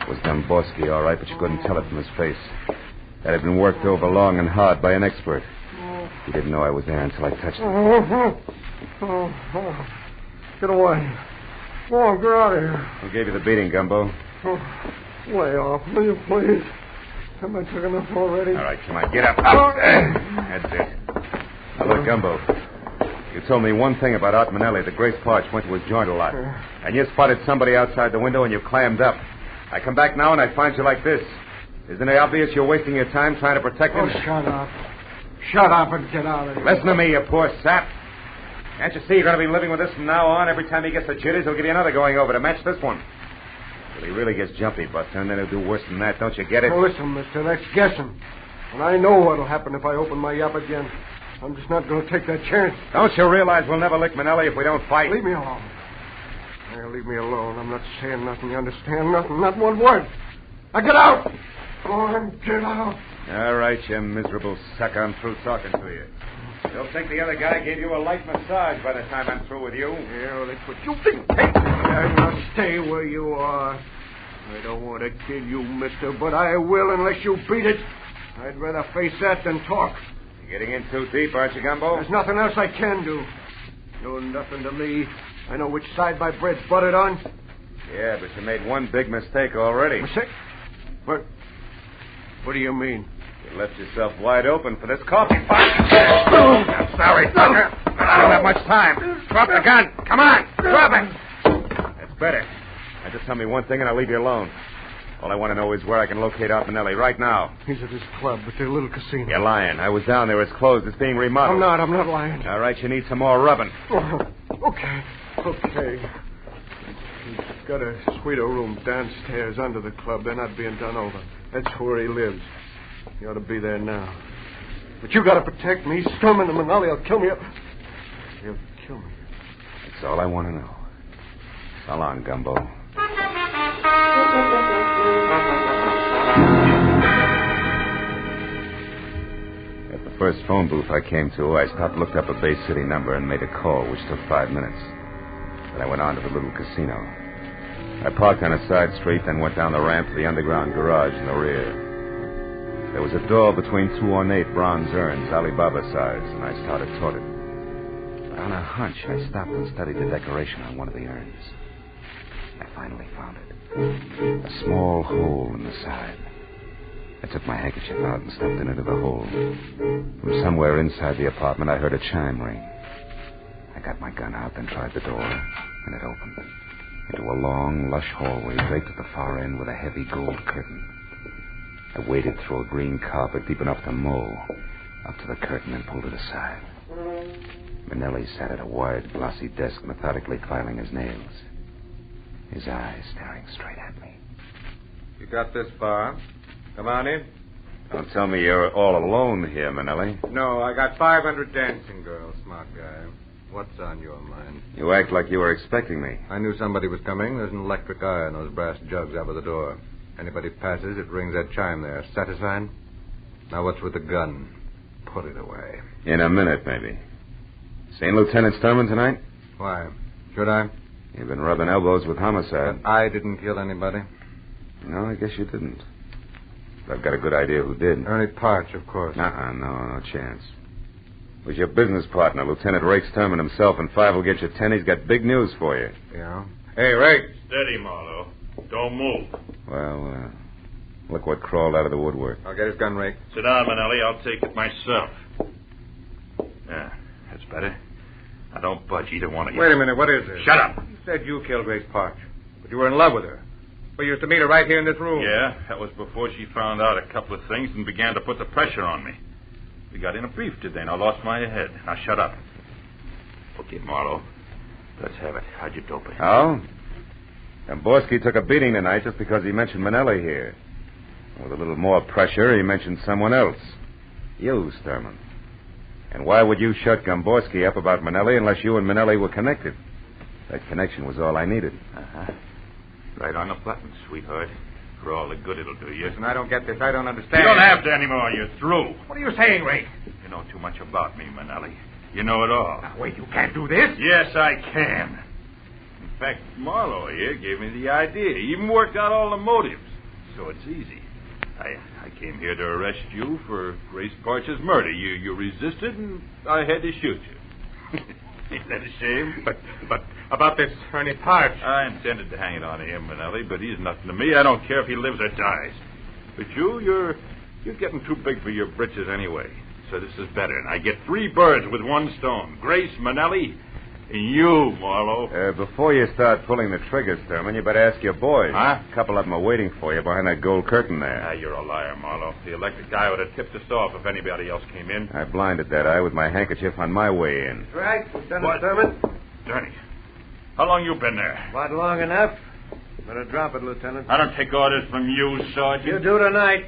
It was Gomborski, all right, but you couldn't tell it from his face. That had been worked over long and hard by an expert. He didn't know I was there until I touched him. Get away. Go on, get out of here. Who gave you the beating, Gumbo? Lay off, will you, please? Have I took enough already? All right, come on, get up. That's it. Now, look, Gumbo, you told me one thing about Art Manelli, that Grace Parch went to his joint a lot. And you spotted somebody outside the window and you clammed up. I come back now and I find you like this. Isn't it obvious you're wasting your time trying to protect him? Oh, shut up. Shut up and get out of here. Listen to me, you poor sap. Can't you see you're going to be living with this from now on? Every time he gets the jitters, he'll give you another going over to match this one. Till he really gets jumpy, Buster, and then he'll do worse than that. Don't you get it? Oh, listen, mister, that's guessing. And I know what'll happen if I open my yap again. I'm just not going to take that chance. Don't you realize we'll never lick Manelli if we don't fight? Leave me alone. Yeah, leave me alone. I'm not saying nothing. You understand? Nothing. Not one word. Now get out. Go on, get out. All right, you miserable sucker. I'm through talking to you. You'll think the other guy gave you a light massage by the time I'm through with you. Yeah, well, that's what you think. Hey, now stay where you are. I don't want to kill you, mister, but I will unless you beat it. I'd rather face that than talk. You're getting in too deep, aren't you, Gumbo? There's nothing else I can do. You're nothing to me. I know which side my bread's buttered on. Yeah, but you made one big mistake already. Mistake? What do you mean? You left yourself wide open for this coffee pot. I'm sorry, sucker. I don't have much time. Drop the gun. Come on. Drop it. That's better. Now just tell me one thing and I'll leave you alone. All I want to know is where I can locate Art Manelli right now. He's at his club, at their little casino. You're lying. I was down there. It's closed. It's being remodeled. I'm not lying. All right, you need some more rubbing. Okay. He's got a suite room downstairs under the club. They're not being done over. That's where he lives. He ought to be there now. But you got to protect me. Sturman and Manelli will kill me. He'll kill me. That's all I want to know. So long, Gumbo. At the first phone booth I came to, I stopped, looked up a Bay City number, and made a call, which took 5 minutes. Then I went on to the little casino. I parked on a side street, then went down the ramp to the underground garage in the rear. There was a door between 2 ornate bronze urns, Alibaba size, and I started toward it. On a hunch, I stopped and studied the decoration on one of the urns. I finally found it. A small hole in the side. I took my handkerchief out and stuffed it into the hole. From somewhere inside the apartment, I heard a chime ring. I got my gun out, then tried the door, and it opened. Into a long, lush hallway draped at the far end with a heavy gold curtain. I waded through a green carpet deep enough to mow up to the curtain and pulled it aside. Manelli sat at a wide, glossy desk methodically filing his nails, his eyes staring straight at me. You got this far. Come on in. Don't tell me you're all alone here, Manelli. No, I got 500 dancing girls, smart guy. What's on your mind? You act like you were expecting me. I knew somebody was coming. There's an electric eye on those brass jugs over the door. Anybody passes, it rings that chime there. Set a sign? Now what's with the gun? Put it away. In a minute, maybe. Seen Lieutenant Sturman tonight? Why? Should I? You've been rubbing elbows with homicide. But I didn't kill anybody. No, I guess you didn't. But I've got a good idea who did. Ernie Parch, of course. No chance. It was your business partner, Lieutenant Rake Sturman himself, and 5 will get you 10. He's got big news for you. Yeah? Hey, Rake. Steady, Marlowe. Don't move. Well, look what crawled out of the woodwork. I'll get his gun, Rake. Sit down, Manelli. I'll take it myself. Yeah, that's better. Now, don't budge, either one of you. Wait a minute. What is this? Shut up. You said you killed Grace Parch, but you were in love with her. We used to meet her right here in this room. Yeah, that was before she found out a couple of things and began to put the pressure on me. We got in a beef today, and I lost my head. Now, shut up. Okay, Marlowe. Let's have it. How'd you dope it? Oh? Gamborski took a beating tonight just because he mentioned Manelli here. With a little more pressure, he mentioned someone else. You, Sturman. And why would you shut Gamborski up about Manelli unless you and Manelli were connected? That connection was all I needed. Uh-huh. Right on the button, sweetheart. For all the good it'll do you. Listen, I don't get this. I don't understand. You don't have to anymore. You're through. What are you saying, Rake? You know too much about me, Manelli. You know it all. Now, wait, you can't do this. Yes, I can. In fact, Marlowe here gave me the idea. He even worked out all the motives. So it's easy. I came here to arrest you for Grace Parch's murder. You resisted, and I had to shoot you. Ain't that a shame? But about this Ernie Parch. I intended to hang it on him, Manelli, but he's nothing to me. I don't care if he lives or dies. But you're getting too big for your britches anyway. So this is better. And I get 3 birds with 1 stone. Grace, Manelli, and you, Marlowe. Before you start pulling the trigger, Sturman, you better ask your boys. Huh? A couple of them are waiting for you behind that gold curtain there. Ah, you're a liar, Marlowe. The electric guy would have tipped us off if anybody else came in. I blinded that eye with my handkerchief on my way in. Right, Lieutenant What? Sturman. Ernie, how long you been there? About long enough. Better drop it, Lieutenant. I don't take orders from you, Sergeant. You do tonight.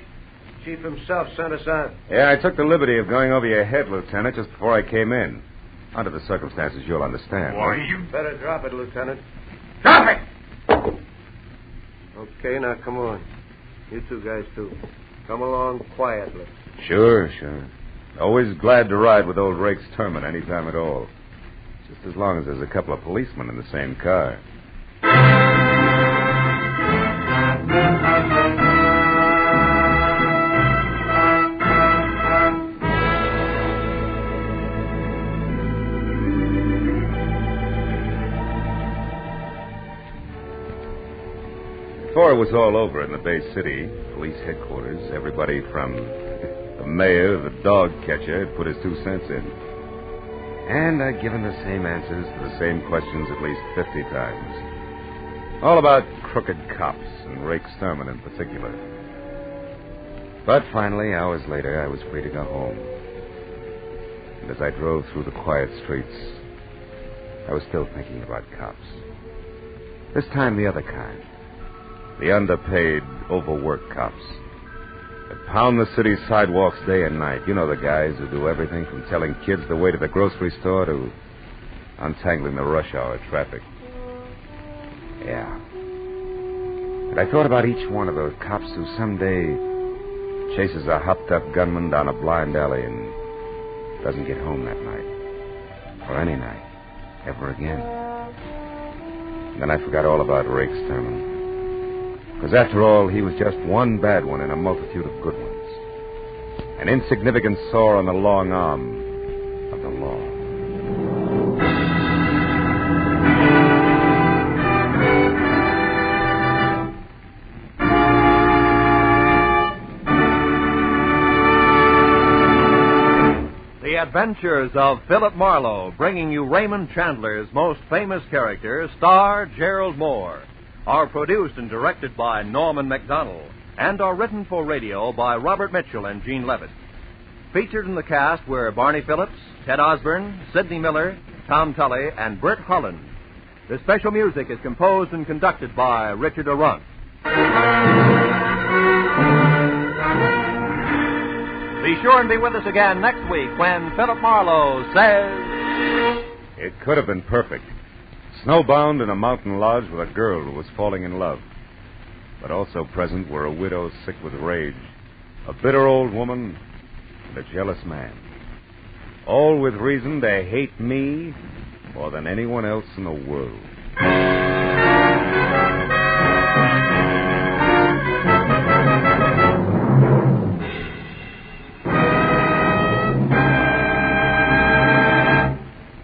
Chief himself sent us on. Yeah, I took the liberty of going over your head, Lieutenant, just before I came in. Under the circumstances, you'll understand. Why, right? you... Better drop it, Lieutenant. Drop it! Okay, now come on. You 2 guys, too. Come along quietly. Sure. Always glad to ride with old Rake Sturman any time at all. Just as long as there's a couple of policemen in the same car. Before it was all over in the Bay City, police headquarters, everybody from the mayor to the dog catcher had put his 2 cents in. And I'd given the same answers to the same questions at least 50 times. All about crooked cops and Rake Sturman in particular. But finally, hours later, I was free to go home. And as I drove through the quiet streets, I was still thinking about cops. This time the other kind. The underpaid, overworked cops that pound the city sidewalks day and night. You know the guys who do everything from telling kids the way to the grocery store to untangling the rush hour traffic. Yeah. And I thought about each one of those cops who someday chases a hopped-up gunman down a blind alley and doesn't get home that night. Or any night. Ever again. And then I forgot all about Rake Sturman. Because after all, he was just one bad one in a multitude of good ones. An insignificant sore on the long arm of the law. adventures of Philip Marlowe, bringing you Raymond Chandler's most famous character, star Gerald Moore, are produced and directed by Norman MacDonald and are written for radio by Robert Mitchell and Gene Levitt. Featured in the cast were Barney Phillips, Ted Osborne, Sidney Miller, Tom Tully, and Bert Holland. The special music is composed and conducted by Richard Arant. Be sure and be with us again next week when Philip Marlowe says... It could have been perfect. Snowbound in a mountain lodge with a girl who was falling in love. But also present were a widow sick with rage, a bitter old woman, and a jealous man. All with reason to hate me more than anyone else in the world.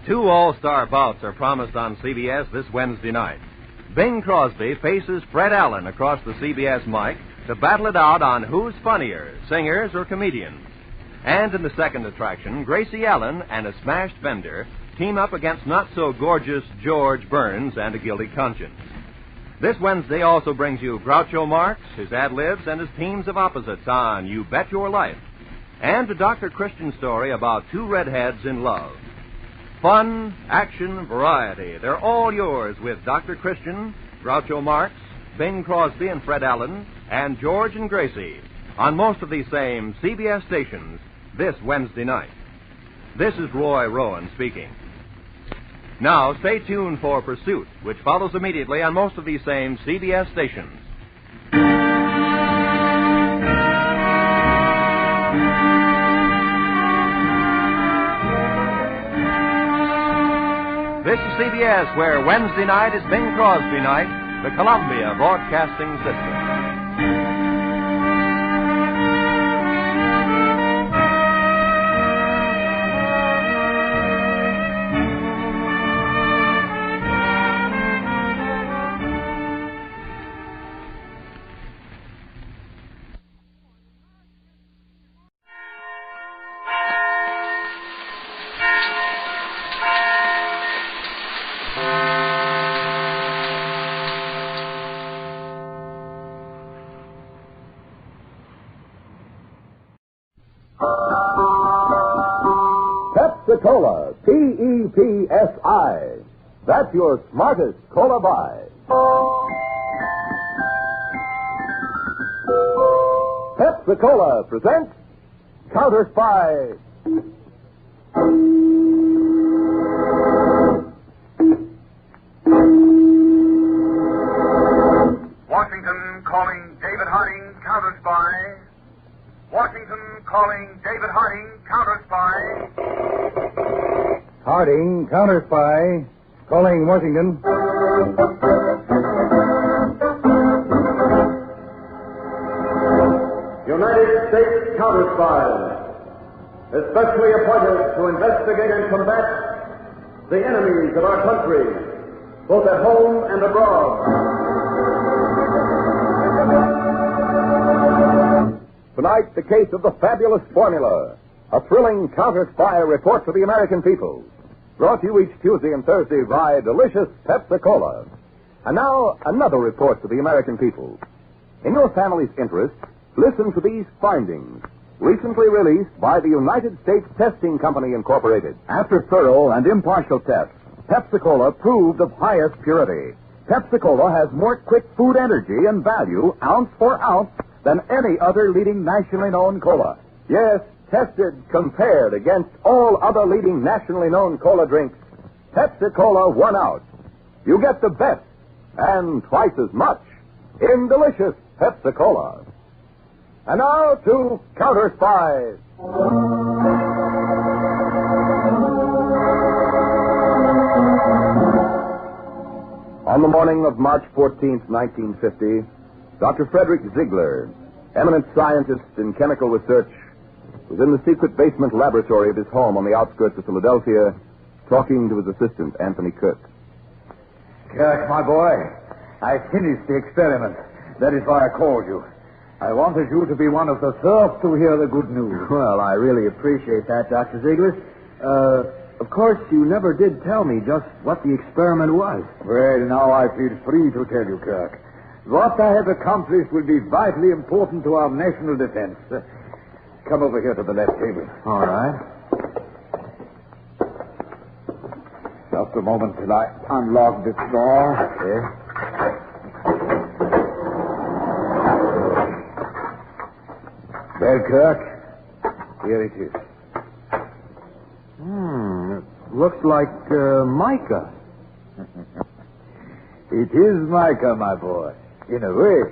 Two all-star bouts are promised on CBS this Wednesday night. Bing Crosby faces Fred Allen across the CBS mic to battle it out on who's funnier, singers or comedians. And in the second attraction, Gracie Allen and a smashed Bender team up against not-so-gorgeous George Burns and a guilty conscience. This Wednesday also brings you Groucho Marx, his ad-libs, and his teams of opposites on You Bet Your Life, and a Dr. Christian story about two redheads in love. Fun, action, variety, they're all yours with Dr. Christian, Groucho Marx, Bing Crosby and Fred Allen, and George and Gracie on most of these same CBS stations this Wednesday night. This is Roy Rowan speaking. Now, stay tuned for Pursuit, which follows immediately on most of these same CBS stations. This is CBS, where Wednesday night is Bing Crosby night, the Columbia Broadcasting System. Cola, P-E-P-S-I. That's your smartest cola buy. Pepsi-Cola presents Counterspy. Washington calling David Harding, Counterspy. Washington calling David Harding, Counterspy. Harding, Counterspy, calling Washington. United States Counterspy, especially appointed to investigate and combat the enemies of our country, both at home and abroad. Tonight, the case of the fabulous formula, a thrilling counter-spy report to the American people. Brought to you each Tuesday and Thursday by delicious Pepsi-Cola. And now, another report to the American people. In your family's interest, listen to these findings, recently released by the United States Testing Company, Incorporated. After thorough and impartial tests, Pepsi-Cola proved of highest purity. Pepsi-Cola has more quick food energy and value, ounce for ounce, than any other leading nationally known cola. Yes, tested, compared against all other leading nationally known cola drinks, Pepsi-Cola won out. You get the best and twice as much in delicious Pepsi-Cola. And now to Counterspy. On the morning of March 14th, 1950, Dr. Frederick Ziegler, eminent scientist in chemical research, was in the secret basement laboratory of his home on the outskirts of Philadelphia, talking to his assistant, Anthony Kirk. Kirk, my boy, I finished the experiment. That is why I called you. I wanted you to be one of the first to hear the good news. Well, I really appreciate that, Dr. Ziegler. Of course, you never did tell me just what the experiment was. Well, now I feel free to tell you, Kirk. What I have accomplished will be vitally important to our national defense. Come over here to the left table. All right. Just a moment till I unlock this door. Okay. Well, Kirk, here it is. It looks like mica. It is mica, my boy. In a way.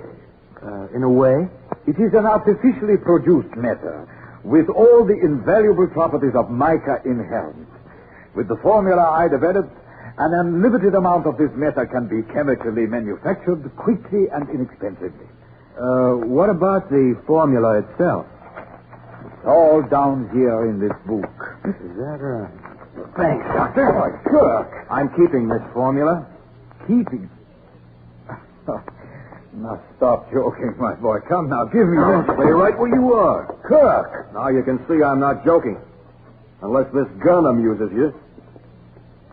In a way? It is an artificially produced matter with all the invaluable properties of mica inherent. With the formula I developed, an unlimited amount of this matter can be chemically manufactured quickly and inexpensively. What about the formula itself? It's all down here in this book. Is that right? Thanks, Doctor. Oh, Kirk. I'm keeping this formula. Keeping? Now, stop joking, my boy. Come now, give me this. Stay right where you are. Kirk! Now you can see I'm not joking. Unless this gun amuses you.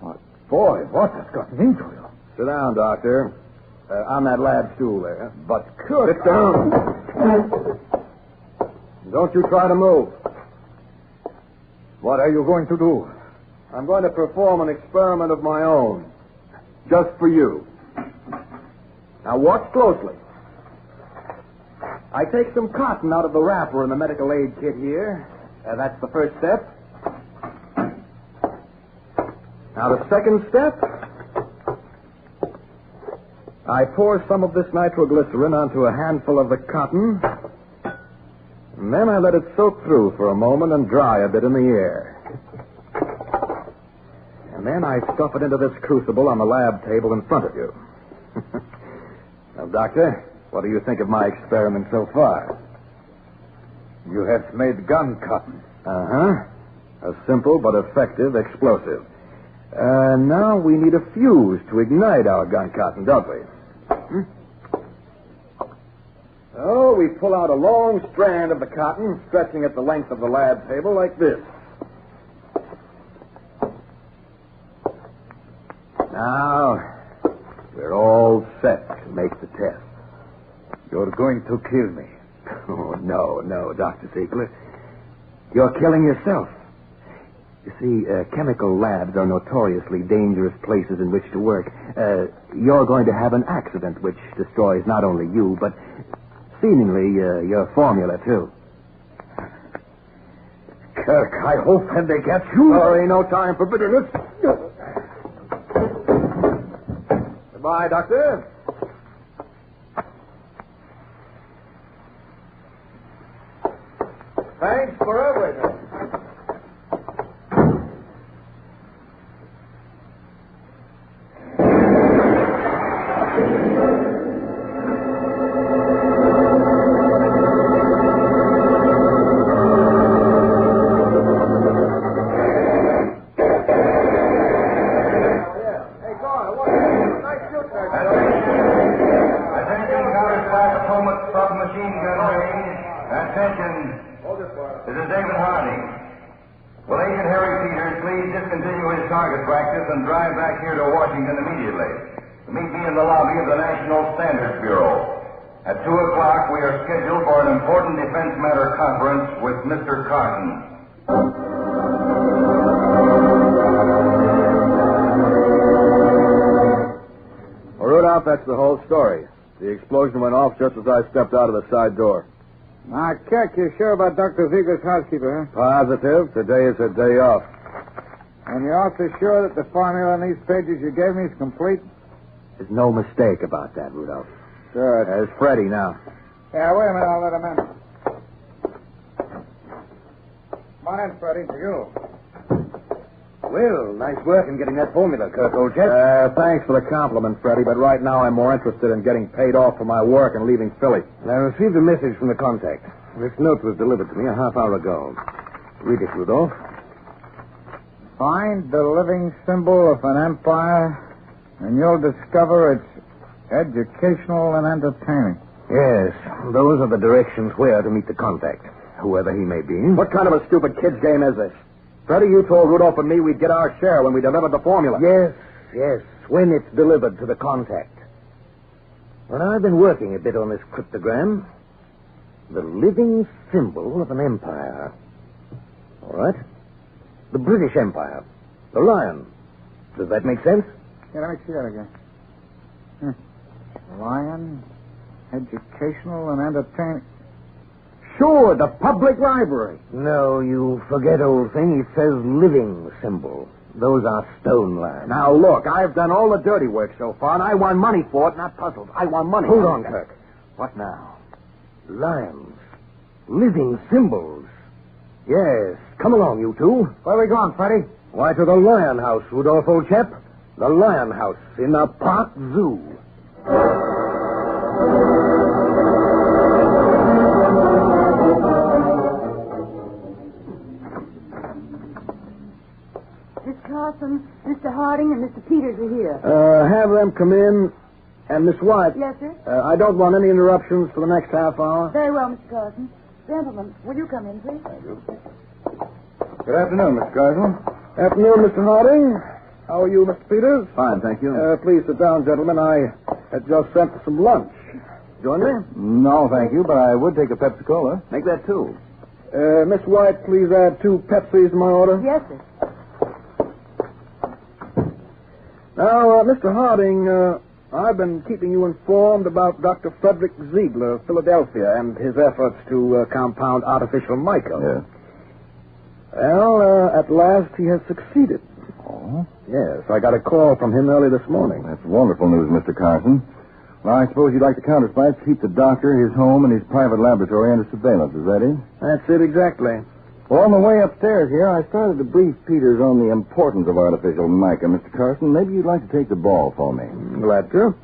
Oh, boy, what has gotten into you? Sit down, Doctor. On that lab stool there. But, Kirk... Sit down. Don't you try to move. What are you going to do? I'm going to perform an experiment of my own. Just for you. Now watch closely. I take some cotton out of the wrapper in the medical aid kit here. That's the first step. Now the second step. I pour some of this nitroglycerin onto a handful of the cotton. And then I let it soak through for a moment and dry a bit in the air. And then I stuff it into this crucible on the lab table in front of you. Now, Doctor, what do you think of my experiment so far? You have made gun cotton. Uh-huh. A simple but effective explosive. Now we need a fuse to ignite our gun cotton, don't we? So we pull out a long strand of the cotton, stretching at the length of the lab table like this. Now, we're all set to make the test. You're going to kill me. Oh, no, Dr. Ziegler. You're killing yourself. You see, chemical labs are notoriously dangerous places in which to work. You're going to have an accident which destroys not only you, but seemingly your formula, too. Kirk, I hope when they get you... There ain't no time for bitterness. Goodbye, Doctor. Thanks for everything. And drive back here to Washington immediately. Meet me in the lobby of the National Standards Bureau. At 2 o'clock, we are scheduled for an important defense matter conference with Mr. Carton. Well, Rudolph, that's the whole story. The explosion went off just as I stepped out of the side door. Now, Kirk, you're sure about Dr. Ziegler's housekeeper, huh? Positive. Today is her day off. And you're also sure that the formula on these pages you gave me is complete? There's no mistake about that, Rudolph. Good. There's Freddie now. Yeah, wait a minute. I'll let him in. Come on in, Freddie. You. Well, nice work in getting that formula, Kirk, old chap. Thanks for the compliment, Freddie, but right now I'm more interested in getting paid off for my work and leaving Philly. I received a message from the contact. This note was delivered to me a half hour ago. Read it, Rudolph. Find the living symbol of an empire, and you'll discover it's educational and entertaining. Yes, those are the directions where to meet the contact, whoever he may be. What kind of a stupid kid's game is this? Freddie, you told Rudolph and me we'd get our share when we delivered the formula. Yes, when it's delivered to the contact. Well, I've been working a bit on this cryptogram. The living symbol of an empire. All right. The British Empire. The lion. Does that make sense? Yeah, let me see that again. Lion, educational and entertaining. Sure, the public library. No, you forget, old thing. It says living symbol. Those are stone lines. Now, look, I've done all the dirty work so far, and I want money for it, not puzzles. I want money. Hold on, Kirk. What now? Lions. Living symbols. Yes. Come along, you two. Where are we going, Freddie? Why, to the Lion House, Rudolph, old chap. The Lion House in the Park Zoo. Miss Carson, Mr. Harding, and Mr. Peters are here. Have them come in. And Miss White. Yes, sir? I don't want any interruptions for the next half hour. Very well, Mr. Carson. Gentlemen, will you come in, please? Thank you. Good afternoon, Mr. Carson. Afternoon, Mr. Harding. How are you, Mr. Peters? Fine, thank you. Please sit down, gentlemen. I had just sent for some lunch. Join me? No, thank you, but I would take a Pepsi-Cola. Make that two. Miss White, please add 2 Pepsis to my order. Yes, sir. Now, Mr. Harding, I've been keeping you informed about Dr. Frederick Ziegler of Philadelphia and his efforts to compound artificial mica. Yes. Well, at last he has succeeded. Oh? Yes, I got a call from him early this morning. That's wonderful news, Mr. Carson. Well, I suppose you'd like the Counterspy to keep the doctor, his home, and his private laboratory under surveillance. Is that it? That's it exactly. Well, on the way upstairs here, I started to brief Peters on the importance of artificial mica. Mr. Carson, maybe you'd like to take the ball for me. Glad to.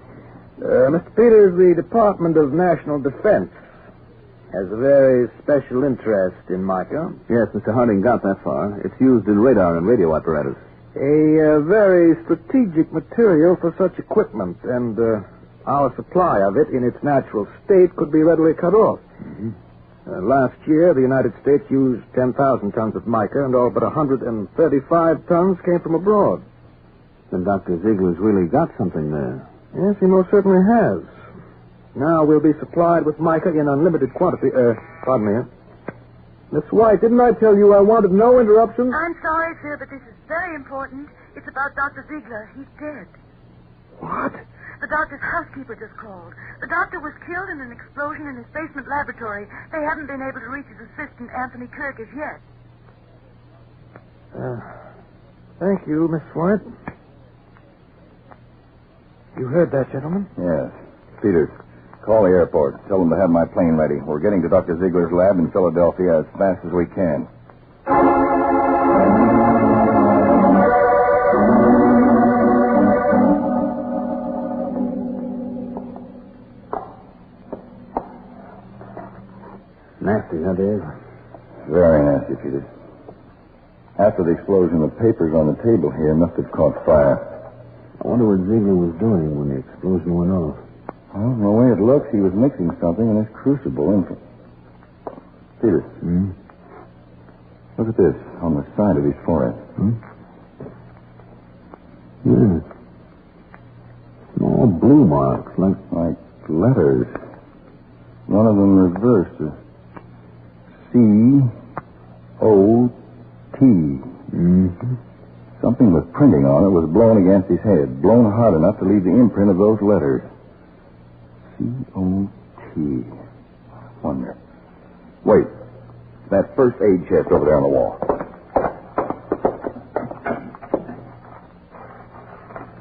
Mr. Peters, the Department of National Defense has a very special interest in mica. Yes, Mr. Harding got that far. It's used in radar and radio apparatus. A very strategic material for such equipment, and our supply of it in its natural state could be readily cut off. Mm-hmm. Last year, the United States used 10,000 tons of mica, and all but 135 tons came from abroad. Then Dr. Ziegler's really got something there. Yes, he most certainly has. Now we'll be supplied with mica in unlimited quantity. Pardon me. Miss White, didn't I tell you I wanted no interruptions? I'm sorry, sir, but this is very important. It's about Dr. Ziegler. He's dead. What? The doctor's housekeeper just called. The doctor was killed in an explosion in his basement laboratory. They haven't been able to reach his assistant, Anthony Kirk, as yet. Thank you, Miss White. You heard that, gentlemen? Yes. Peters, call the airport. Tell them to have my plane ready. We're getting to Dr. Ziegler's lab in Philadelphia as fast as we can. Nasty, huh, Dave? Very nasty, Peters. After the explosion, the papers on the table here must have caught fire. I wonder what Ziegler was doing when the explosion went off. Well, from the way it looks, he was mixing something in his crucible. Peters. Look at this on the side of his forehead. Yeah. Small blue marks, like letters. One of them reversed. C-O-T. Something with printing on it was blown against his head, blown hard enough to leave the imprint of those letters. C-O-T. Wonder. Wait. That first aid chest over there on the wall.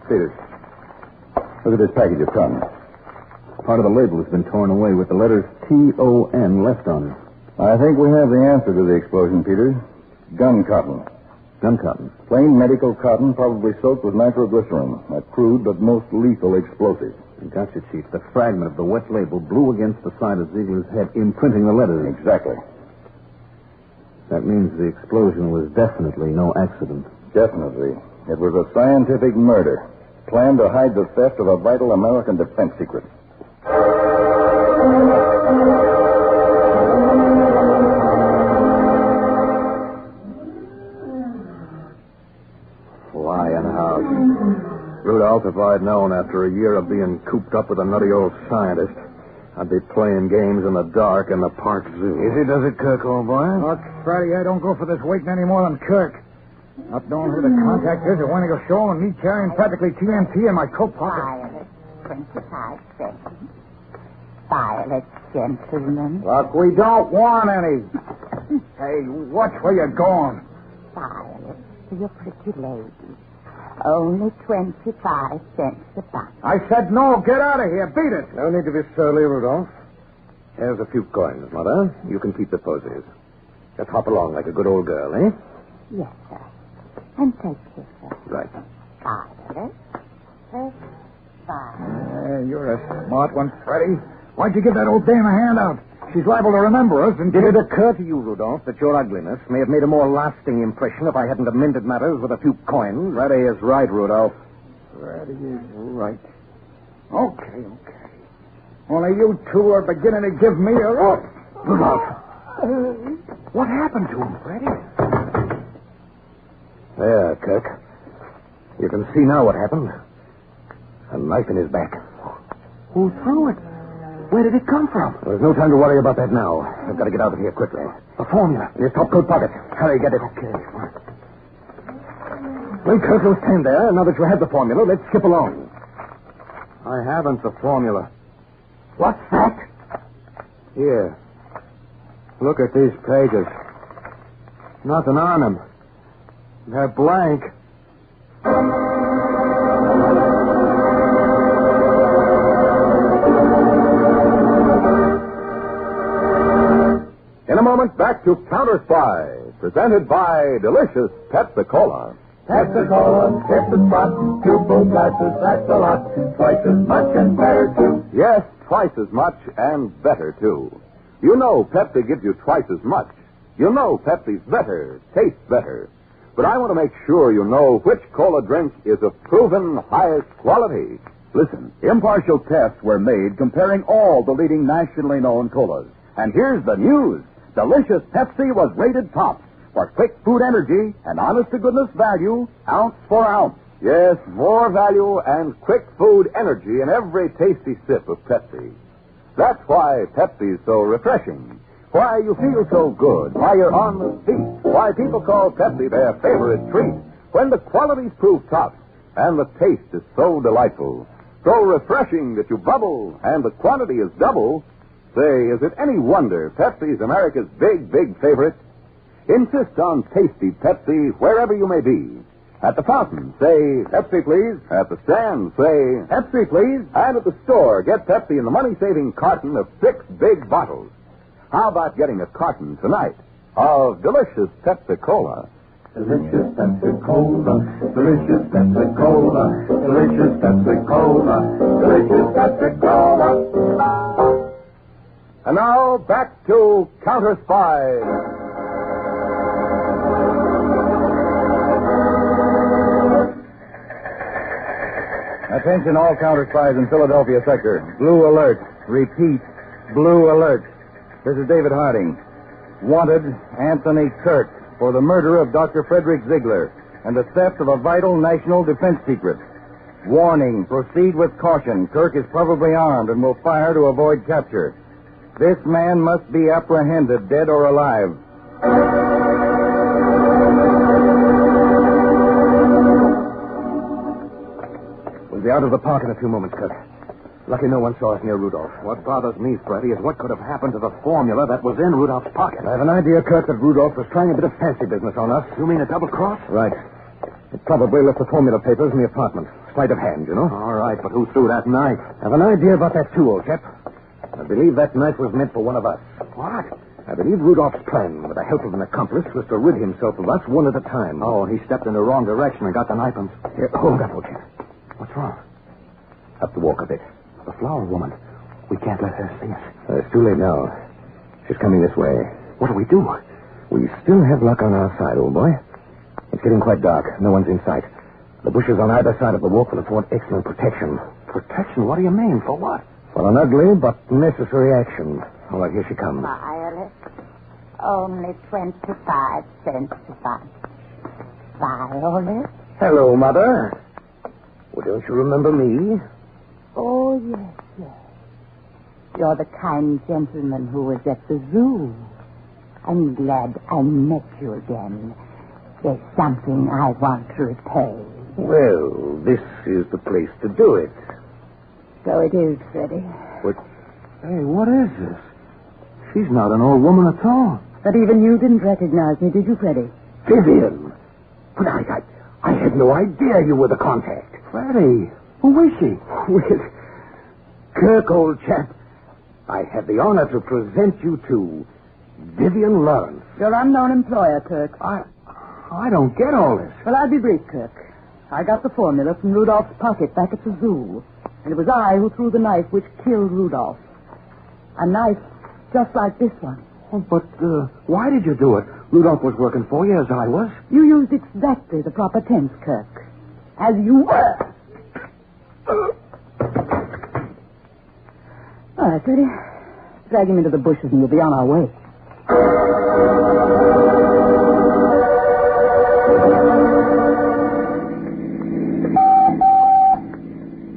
Peters, look at this package of cotton. Part of the label has been torn away with the letters T-O-N left on it. I think we have the answer to the explosion, Peters. Gun cotton. Gun cotton? Plain medical cotton, probably soaked with nitroglycerin, a crude but most lethal explosive. Gotcha, Chief. The fragment of the wet label blew against the side of Ziegler's head, imprinting the letters. Exactly. That means the explosion was definitely no accident. Definitely. It was a scientific murder, planned to hide the theft of a vital American defense secret. Rudolph, if I'd known after a year of being cooped up with a nutty old scientist, I'd be playing games in the dark in the park zoo. Easy does it, Kirk, old boy. Look, Friday, I don't go for this waiting any more than Kirk. Not knowing who the contact is or when he'll show, and me carrying practically TNT in my coat pocket. Violet, 25 seconds. Violet, gentlemen. Look, we don't want any. Hey, watch where you're going. Violet, you're pretty lady. Only 25 cents a buck. I said no. Get out of here. Beat it. No need to be surly, Rudolph. Here's a few coins, Mother. You can keep the posies. Just hop along like a good old girl, eh? Yes, sir. And take care, sir. Right. Violet. You're a smart one, Freddie. Why'd you give that old dame a handout? She's liable to remember us. And did it occur to you, Rudolph, that your ugliness may have made a more lasting impression if I hadn't amended matters with a few coins? Freddie is right, Rudolph. Freddie is right. Okay. Only you two are beginning to give me a... Rudolph. What happened to him, Freddie? There, Kirk. You can see now what happened. A knife in his back. Who threw it? Where did it come from? There's no time to worry about that now. I've got to get out of here quickly. The formula. In his topcoat pocket. Hurry, get it. Okay, fine. Well, Kirk, you'll stand there. Now that you have the formula, let's skip along. I haven't the formula. What's that? Here. Look at these pages. Nothing on them. They're blank. In a moment, back to Counterspy, presented by delicious Pepsi-Cola. Pepsi-Cola, tip the spot, 2 full glasses, that's a lot. Twice as much and better, too. Yes, twice as much and better, too. You know Pepsi gives you twice as much. You know Pepsi's better, tastes better. But I want to make sure you know which cola drink is of proven highest quality. Listen, impartial tests were made comparing all the leading nationally known colas. And here's the news. Delicious Pepsi was rated top for quick food energy and honest-to-goodness value, ounce for ounce. Yes, more value and quick food energy in every tasty sip of Pepsi. That's why Pepsi's so refreshing. Why you feel so good. Why you're on the feet. Why people call Pepsi their favorite treat. When the qualities prove top and the taste is so delightful, so refreshing that you bubble and the quantity is double. Say, is it any wonder Pepsi's America's big, big favorite? Insist on tasty Pepsi wherever you may be. At the fountain, say, Pepsi, please. At the stand, say, Pepsi, please. And at the store, get Pepsi in the money-saving carton of 6 big bottles. How about getting a carton tonight of delicious Pepsi-Cola? Delicious Pepsi-Cola, delicious Pepsi-Cola, delicious Pepsi-Cola, delicious Pepsi-Cola. And now, back to Counterspy. Attention all counterspies in Philadelphia sector. Blue alert. Repeat, blue alert. This is David Harding. Wanted, Anthony Kirk, for the murder of Dr. Frederick Ziegler and the theft of a vital national defense secret. Warning, proceed with caution. Kirk is probably armed and will fire to avoid capture. This man must be apprehended, dead or alive. We'll be out of the park in a few moments, Kirk. Lucky no one saw us near Rudolph. What bothers me, Freddie, is what could have happened to the formula that was in Rudolph's pocket. I have an idea, Kirk, that Rudolph was trying a bit of fancy business on us. You mean a double cross? Right. It probably left the formula papers in the apartment. Sleight of hand, you know? All right, but who threw that knife? I have an idea about that, too, old chap. I believe that knife was meant for one of us. What? I believe Rudolph's plan, with the help of an accomplice, was to rid himself of us one at a time. Oh, he stepped in the wrong direction and got the knife and... Here, hold up, old chap. What's wrong? Have to walk a bit. The flower woman. We can't let her see us. It's too late now. She's coming this way. What do we do? We still have luck on our side, old boy. It's getting quite dark. No one's in sight. The bushes on either side of the walk will afford excellent protection. Protection? What do you mean? For what? For an ugly but necessary action. All right, here she comes. Violet, only 25 cents a buck. Violet? Hello, Mother. Well, don't you remember me? Oh, yes. You're the kind gentleman who was at the zoo. I'm glad I met you again. There's something I want to repay. Well, this is the place to do it. So it is, Freddie. What? Hey, what is this? She's not an old woman at all. But even you didn't recognize me, did you, Freddie? Vivian! But I had no idea you were the contact. Freddie, who is she? Well, Kirk, old chap, I have the honor to present you to Vivian Lawrence. Your unknown employer, Kirk. I don't get all this. Well, I'll be brief, Kirk. I got the formula from Rudolph's pocket back at the zoo. And it was I who threw the knife which killed Rudolph. A knife just like this one. Oh, but why did you do it? Rudolph was working for you, as I was. You used exactly the proper tense, Kirk. As you were. All right, Freddie. Drag him into the bushes and we'll be on our way.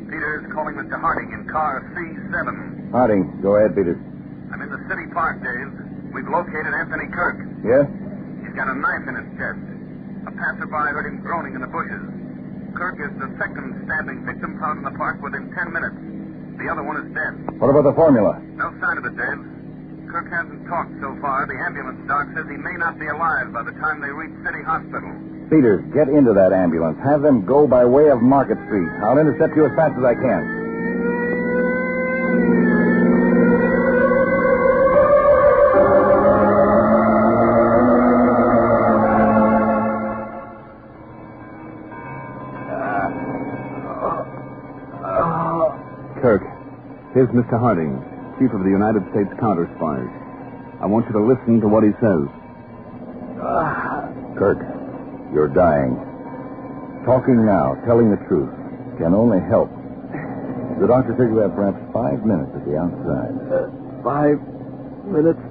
Peters calling Mr. Harding in car C7. Harding, go ahead, Peters. I'm in the city park, Dave. We've located Anthony Kirk. Yeah? He's got a knife in his chest. A passerby heard him groaning in the bushes. Kirk is the second stabbing victim found in the park within 10 minutes. The other one is dead. What about the formula? No sign of it, Dave. Kirk hasn't talked so far. The ambulance doc says he may not be alive by the time they reach City Hospital. Peters, get into that ambulance. Have them go by way of Market Street. I'll intercept you as fast as I can. Kirk, here's Mr. Harding, Chief of the United States Counterspy. I want you to listen to what he says. Kirk, you're dying. Talking now, telling the truth, can only help. The doctor said you have perhaps 5 minutes at the outside. 5 minutes?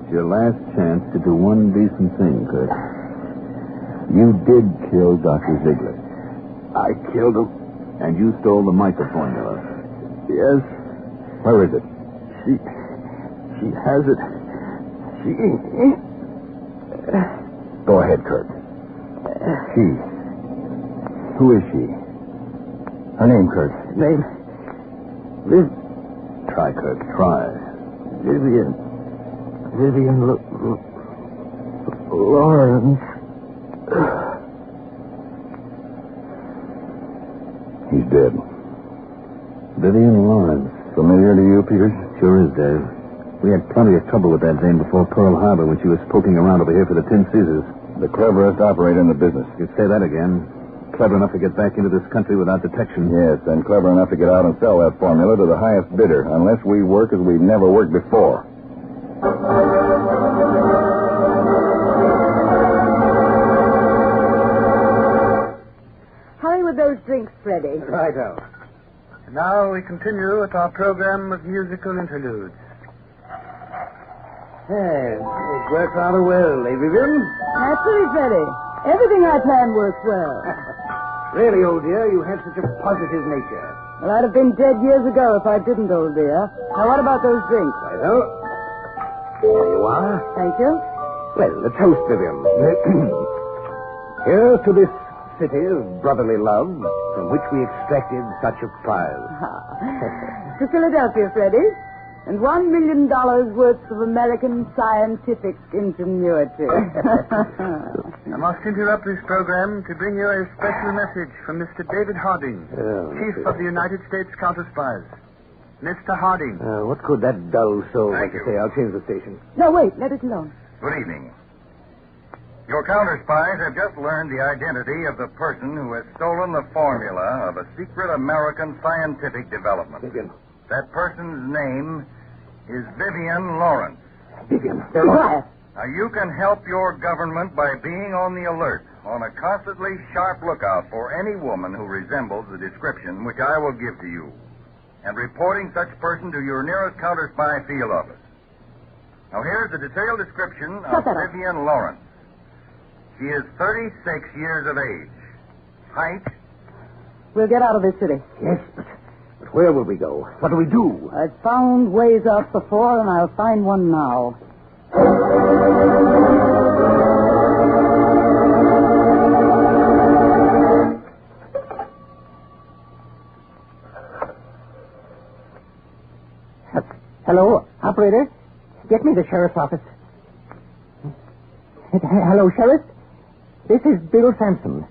It's your last chance to do one decent thing, Kirk. You did kill Dr. Ziegler. I killed him. And you stole the mica formula. Yes. Where is it? She has it. Go ahead, Kirk. She. Who is she? Her name, Kirk. Name? Try, Kirk. Try. Vivian Lawrence. He's dead. Vivian Lawrence. Familiar to you, Peters? Sure is, Dave. We had plenty of trouble with that dame before Pearl Harbor when she was poking around over here for the Tin Caesars. The cleverest operator in the business. You'd say that again. Clever enough to get back into this country without detection. Yes, and clever enough to get out and sell that formula to the highest bidder, unless we work as we've never worked before. Hurry with those drinks, Freddie. Righto. Now we continue with our program of musical interludes. It worked rather well, eh, Vivian? Naturally, Freddie. Everything I planned works well. Really, old dear, you have such a positive nature. Well, I'd have been dead years ago if I didn't, old dear. Now, what about those drinks? Righto. Here you are. Thank you. Well, a toast, Vivian. Here's to this city of brotherly love from which we extracted such a prize. To Philadelphia, Freddie. And $1 million worth of American scientific ingenuity. I must interrupt this program to bring you a special message from Mr. David Harding, Chief of the United States Counterspies. Mr. Harding. What could that dull soul like to say? I'll change the station. No, wait. Let it alone. Good evening. Your counterspies have just learned the identity of the person who has stolen the formula of a secret American scientific development. Vivian. That person's name is Vivian Lawrence. Vivian. Now, you can help your government by being on the alert, on a constantly sharp lookout for any woman who resembles the description which I will give to you, and reporting such person to your nearest counterspy field office. Now, here's a detailed description of Vivian Lawrence. She is 36 years of age. Height, We'll get out of this city. Yes, but where will we go? What do we do? I've found ways out before, and I'll find one now. Hello, operator. Get me the sheriff's office. Hello, Sheriff. This is Bill Sampson.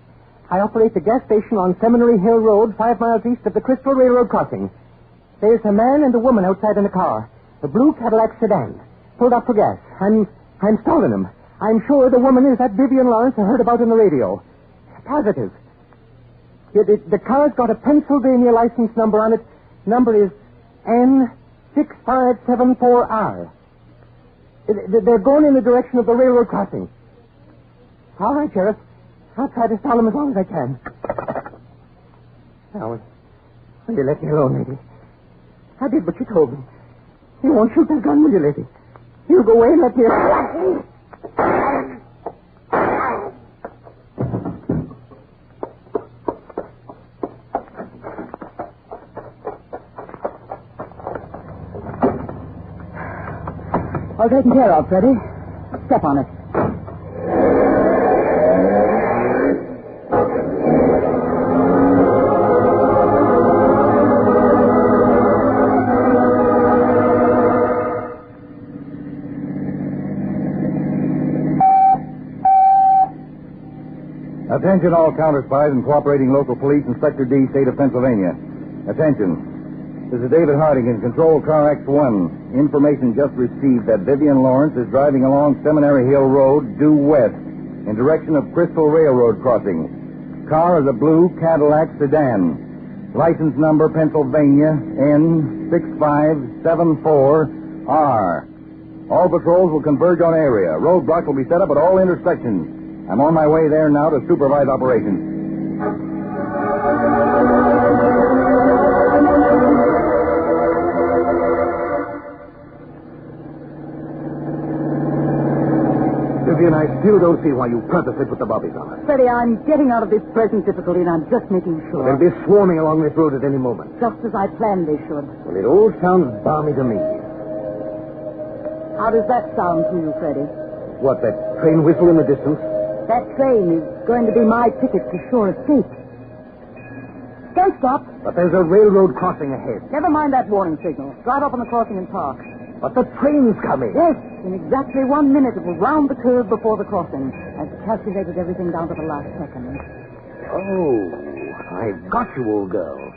I operate the gas station on Seminary Hill Road, 5 miles east of the Crystal Railroad crossing. There's a man and a woman outside in a car, a blue Cadillac sedan, pulled up for gas. I'm stalling them. I'm sure the woman is that Vivian Lawrence I heard about on the radio. Positive. The car's got a Pennsylvania license number on it. Number is N6574R. They're going in the direction of the railroad crossing. All right, Sheriff. I'll try to stall them as long as I can. Now, will you let me alone, lady? I did what you told me. You won't shoot that gun, will you, lady? You go away and let me alone. All taken care of, Freddie. Step on it. Attention all counterspies and cooperating local police, Inspector D, State of Pennsylvania. Attention. This is David Harding in Control Car X1. Information just received that Vivian Lawrence is driving along Seminary Hill Road, due west, in direction of Crystal Railroad crossing. Car is a blue Cadillac sedan. License number Pennsylvania N6574R. All patrols will converge on area. Roadblock will be set up at all intersections. I'm on my way there now to supervise operations. Vivian, I still don't see why you purposely put the bobbies on us. Freddie, I'm getting out of this present difficulty, and I'm just making sure. They'll be swarming along this road at any moment. Just as I planned they should. Well, it all sounds balmy to me. How does that sound to you, Freddie? What, that train whistle in the distance? That train is going to be my ticket to sure escape. Don't stop. But there's a railroad crossing ahead. Never mind that warning signal. Drive up on the crossing and park. But the train's coming. Yes, in exactly 1 minute it will round the curve before the crossing. I've calculated everything down to the last second. Oh, I've got you, old girl.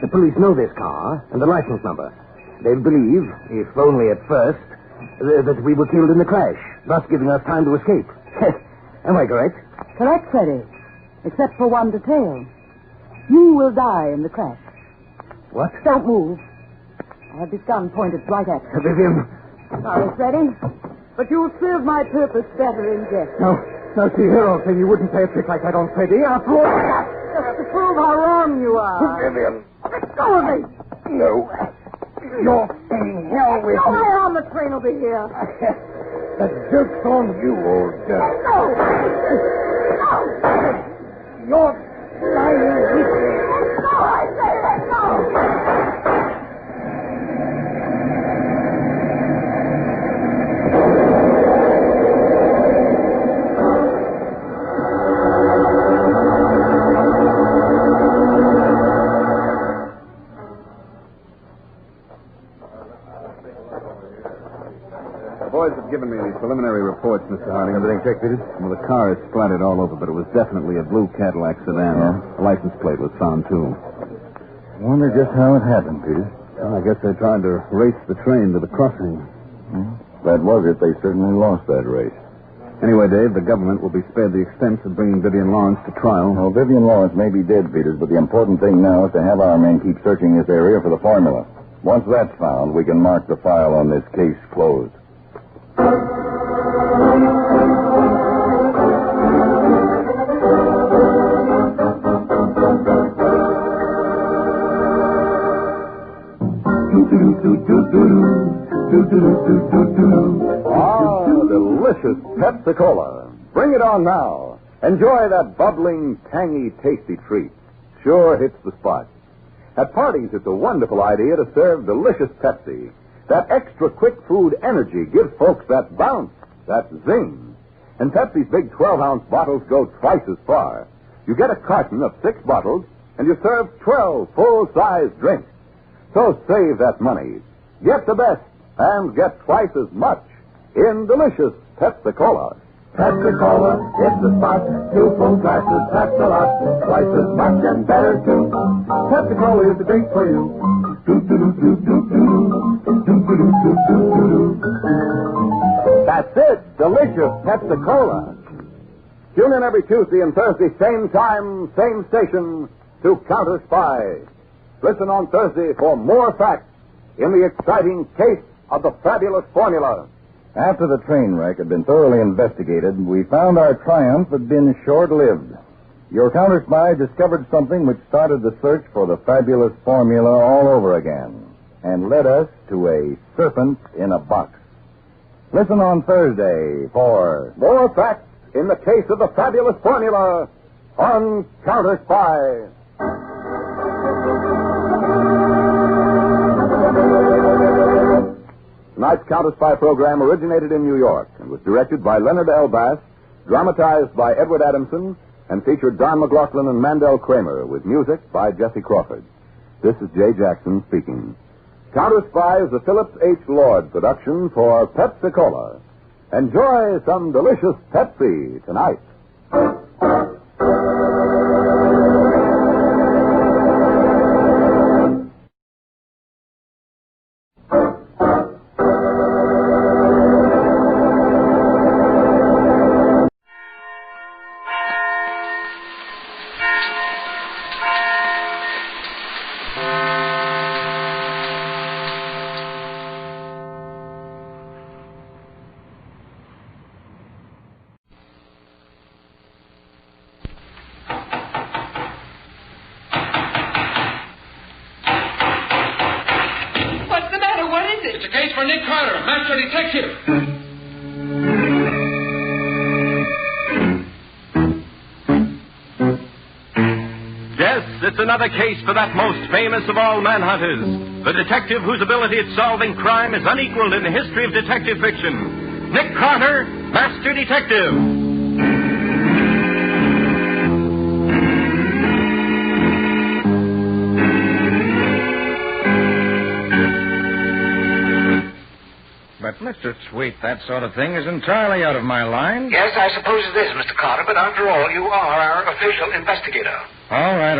The police know this car and the license number. They'll believe, if only at first, that we were killed in the crash, thus giving us time to escape. Am I correct? Correct, Freddie. Except for one detail. You will die in the crash. What? Don't move. I have this gun pointed right at you. Vivian. Sorry, Freddie. But you'll serve my purpose better in death. No, see, here, old thing, you wouldn't play a trick like that on Freddie. After all... Just to prove how wrong you are. Vivian. Let go of me. No. You're in hell with me. Nowhere on the train will be here. The joke's on you, old girl. No! You're lying with me. No, I say let go! The boys have given me these preliminary reports, Mr. Harding. Everything checked, Peter? Well, the car is splattered all over, but it was definitely a blue Cadillac sedan. Yeah. The license plate was found, too. Wonder just how it happened, Peter. Well, I guess they tried to race the train to the crossing. That was it. They certainly lost that race. Anyway, Dave, the government will be spared the expense of bringing Vivian Lawrence to trial. Well, Vivian Lawrence may be dead, Peters, but the important thing now is to have our men keep searching this area for the formula. Once that's found, we can mark the file on this case closed. Ah, delicious Pepsi-Cola. Bring it on now. Enjoy that bubbling, tangy, tasty treat. sure hits the spot. At parties, it's a wonderful idea to serve delicious Pepsi. That extra quick food energy gives folks that bounce, that zing. And Pepsi's big 12-ounce bottles go twice as far. You get a carton of 6 bottles, and you serve 12 full-size drinks. So save that money. Get the best and get twice as much in delicious Pepsi-Cola. Pepsi-Cola, it's the spot. 2 full glasses, that's a lot. Twice as much and better, too. Pepsi-Cola is the drink for you. That's it. Delicious Pepsi-Cola. Tune in every Tuesday and Thursday, same time, same station, to Counterspy. Listen on Thursday for more facts in the exciting case of the fabulous formula. After the train wreck had been thoroughly investigated, we found our triumph had been short-lived. Your Counterspy discovered something which started the search for the fabulous formula all over again and led us to a serpent in a box. Listen on Thursday for more facts in the case of the fabulous formula on Counterspy. Tonight's Counterspy program originated in New York and was directed by Leonard L. Bass, dramatized by Edward Adamson, and featured Don McLaughlin and Mandel Kramer, with music by Jesse Crawford. This is Jay Jackson speaking. Counterspy is a Phillips H. Lord production for Pepsi-Cola. Enjoy some delicious Pepsi tonight. It's another case for that most famous of all manhunters, the detective whose ability at solving crime is unequaled in the history of detective fiction. Nick Carter, Master Detective. But, Mr. Sweet, that sort of thing is entirely out of my line. Yes, I suppose it is, Mr. Carter, but after all, you are our official investigator. All right.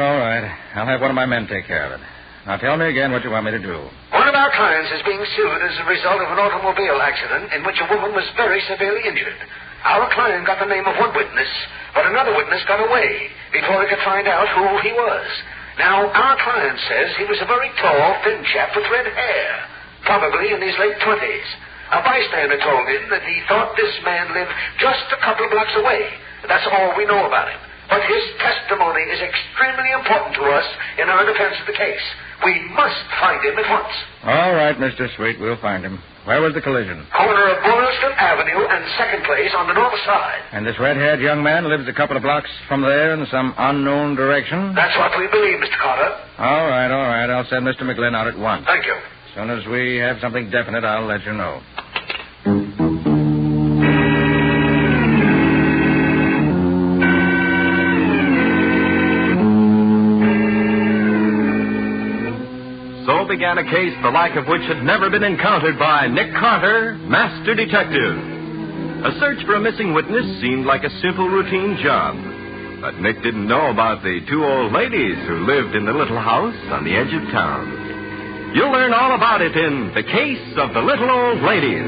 I'll have one of my men take care of it. Now, tell me again what you want me to do. One of our clients is being sued as a result of an automobile accident in which a woman was very severely injured. Our client got the name of one witness, but another witness got away before he could find out who he was. Now, our client says he was a very tall, thin chap with red hair, probably in his late 20s. A bystander told him that he thought this man lived just a couple of blocks away. That's all we know about him. But his testimony is extremely important to us in our defense of the case. We must find him at once. All right, Mr. Sweet, we'll find him. Where was the collision? Corner of Boylston Avenue and Second Place on the north side. And this red-haired young man lives a couple of blocks from there in some unknown direction? That's what we believe, Mr. Carter. All right. I'll send Mr. McGlynn out at once. Thank you. As soon as we have something definite, I'll let you know. So began a case the like of which had never been encountered by Nick Carter, Master Detective. A search for a missing witness seemed like a simple routine job. But Nick didn't know about the 2 old ladies who lived in the little house on the edge of town. You'll learn all about it in The Case of the Little Old Ladies.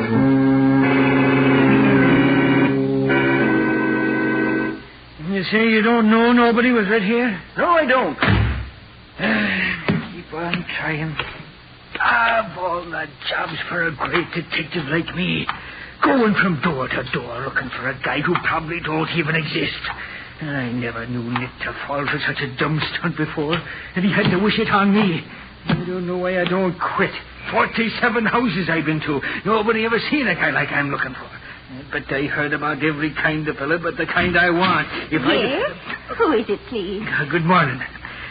You say you don't know nobody was right here? No, I don't. Keep on trying. Of all the jobs for a great detective like me, going from door to door looking for a guy who probably don't even exist. I never knew Nick to fall for such a dumb stunt before, and he had to wish it on me. I don't know why I don't quit. 47 houses I've been to. Nobody ever seen a guy like I'm looking for. But I heard about every kind of fella but the kind I want. Yes? Who is it, please? Good morning.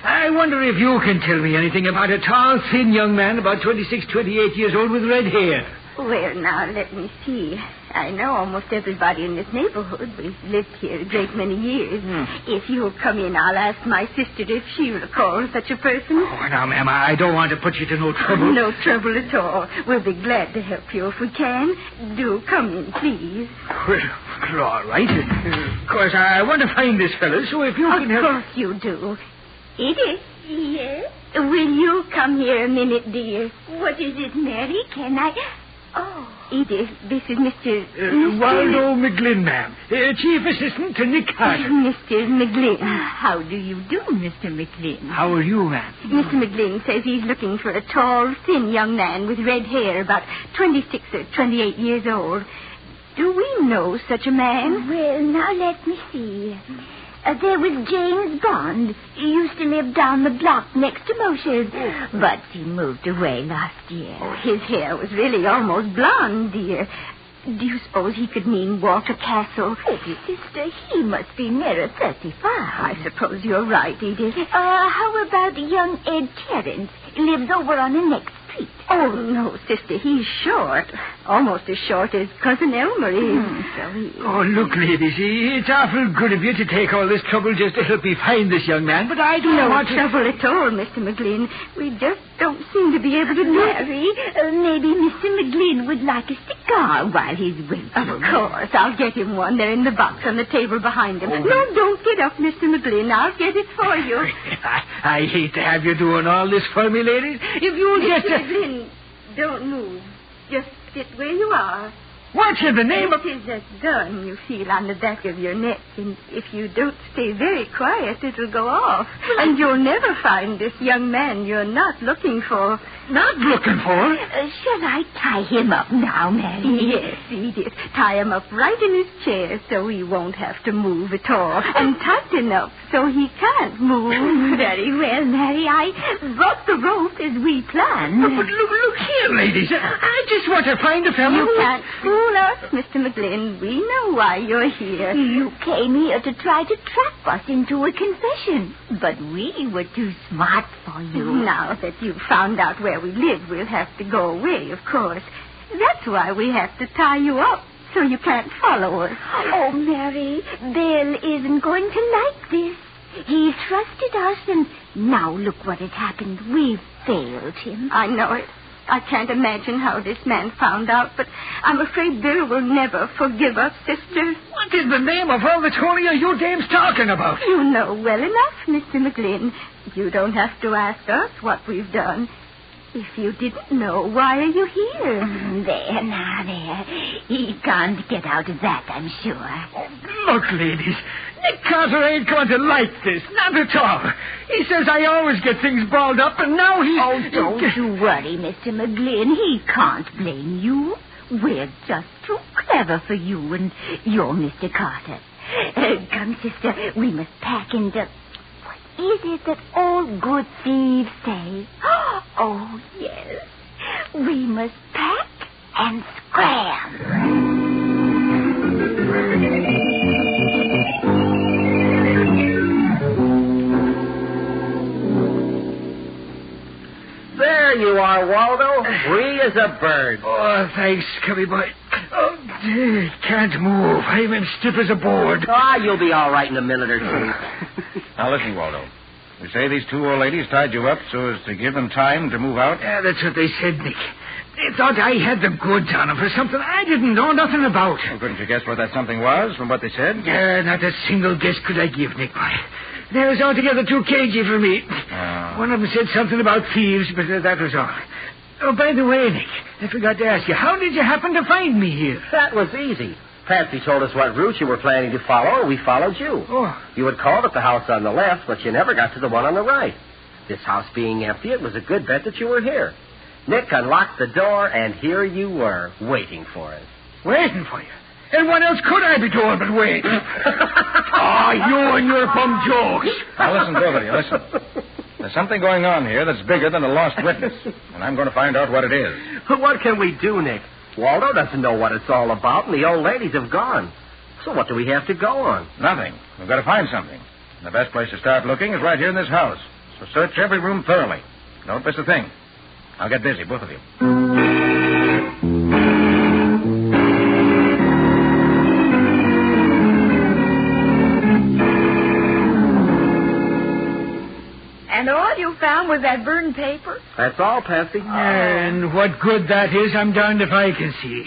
I wonder if you can tell me anything about a tall, thin young man about 26, 28 years old with red hair. Well, now, let me see. I know almost everybody in this neighborhood. We've lived here a great many years. If you'll come in, I'll ask my sister if she'll recall such a person. Oh, now, ma'am, I don't want to put you to no trouble. No trouble at all. We'll be glad to help you if we can. Do come in, please. Well, all right. Of course, I want to find this fellow, so if you can help... Of course you do. Edith? Yes? Will you come here a minute, dear? What is it, Mary? Can I... Oh, Edith, this is Mr. Waldo McGlynn, ma'am. Chief Assistant to Nick Carter. Mr. McGlynn. How do you do, Mr. McGlynn? How are you, ma'am? Mr. McGlynn says he's looking for a tall, thin young man with red hair, about 26 or 28 years old. Do we know such a man? Well, now let me see. There was James Bond. He used to live down the block next to Moshe's, but he moved away last year. Oh, his hair was really almost blonde, dear. Do you suppose he could mean Walter Castle? Oh, sister, he must be nearer 35. I suppose you're right, Edith. How about young Ed Terrence? He lives over on the next street. Oh, no, sister, he's short. Almost as short as Cousin Elmer is. Oh, look, ladies, it's awful good of you to take all this trouble just to help me find this young man, but I don't want to... No trouble at all, Mr. McGlynn. We just don't seem to be able to do it. Mary, maybe Mr. McGlynn would like a cigar while he's waiting. Of course, I'll get him one. They're in the box on the table behind him. No, don't get up, Mr. McGlynn. I'll get it for you. I hate to have you doing all this for me, ladies. If you'll just... Mr. McGlynn, don't move. Just sit where you are. What's in the name of... It is a gun you feel on the back of your neck, and if you don't stay very quiet, it'll go off. And you'll never find this young man you're not looking for. Not looking for? Shall I tie him up now, Mary? Yes, Edith. Tie him up right in his chair so he won't have to move at all. And tighten up so he can't move. Very well, Mary. I brought the rope as we planned. But look here, ladies. I just want to find a fellow... You can't fool us, Mr. McGlynn. We know why you're here. You came here to try to trap us into a confession, but we were too smart for you. Now that you've found out where we live, we'll have to go away, of course. That's why we have to tie you up, so you can't follow us. Oh, Mary, Bill isn't going to like this. He trusted us, and now look what has happened. We've failed him. I know it. I can't imagine how this man found out, but I'm afraid Bill will never forgive us, sister. What in the name of all the Tony are you dames talking about? You know well enough, Mr. McGlynn. You don't have to ask us what we've done. If you didn't know, why are you here? There, now, there. He can't get out of that, I'm sure. Oh, look, ladies, Nick Carter ain't going to like this. Not at all. He says I always get things balled up, and now he... Oh, don't you worry, Mr. McGlynn. He can't blame you. We're just too clever for you, and you're Mr. Carter. Come, sister, we must pack into... Is it that all good thieves say? Oh, yes. We must pack and scram. There you are, Waldo. Free as a bird. Oh, thanks, Cubby boy. Oh, dear, can't move. I'm as stiff as a board. Ah, you'll be all right in a minute or two. Now, listen, Waldo. You say these two old ladies tied you up so as to give them time to move out? Yeah, that's what they said, Nick. They thought I had the goods on them for something I didn't know nothing about. Well, couldn't you guess what that something was from what they said? Not a single guess could I give, Nick boy. That was altogether too cagey for me. One of them said something about thieves, but that was all. Oh, by the way, Nick, I forgot to ask you, how did you happen to find me here? That was easy. Patsy told us what route you were planning to follow, and we followed you. Oh. You had called at the house on the left, but you never got to the one on the right. This house being empty, it was a good bet that you were here. Nick unlocked the door, and here you were, waiting for us. Waiting for you? And what else could I be doing but wait? You and your bum jokes. Now, listen, both of you, listen. There's something going on here that's bigger than a lost witness, and I'm going to find out what it is. What can we do, Nick? Waldo doesn't know what it's all about, and the old ladies have gone. So what do we have to go on? Nothing. We've got to find something. The best place to start looking is right here in this house. So search every room thoroughly. Don't miss a thing. I'll get busy, both of you. And all you found was that burned paper? That's all, Patsy. And what good that is, I'm darned if I can see.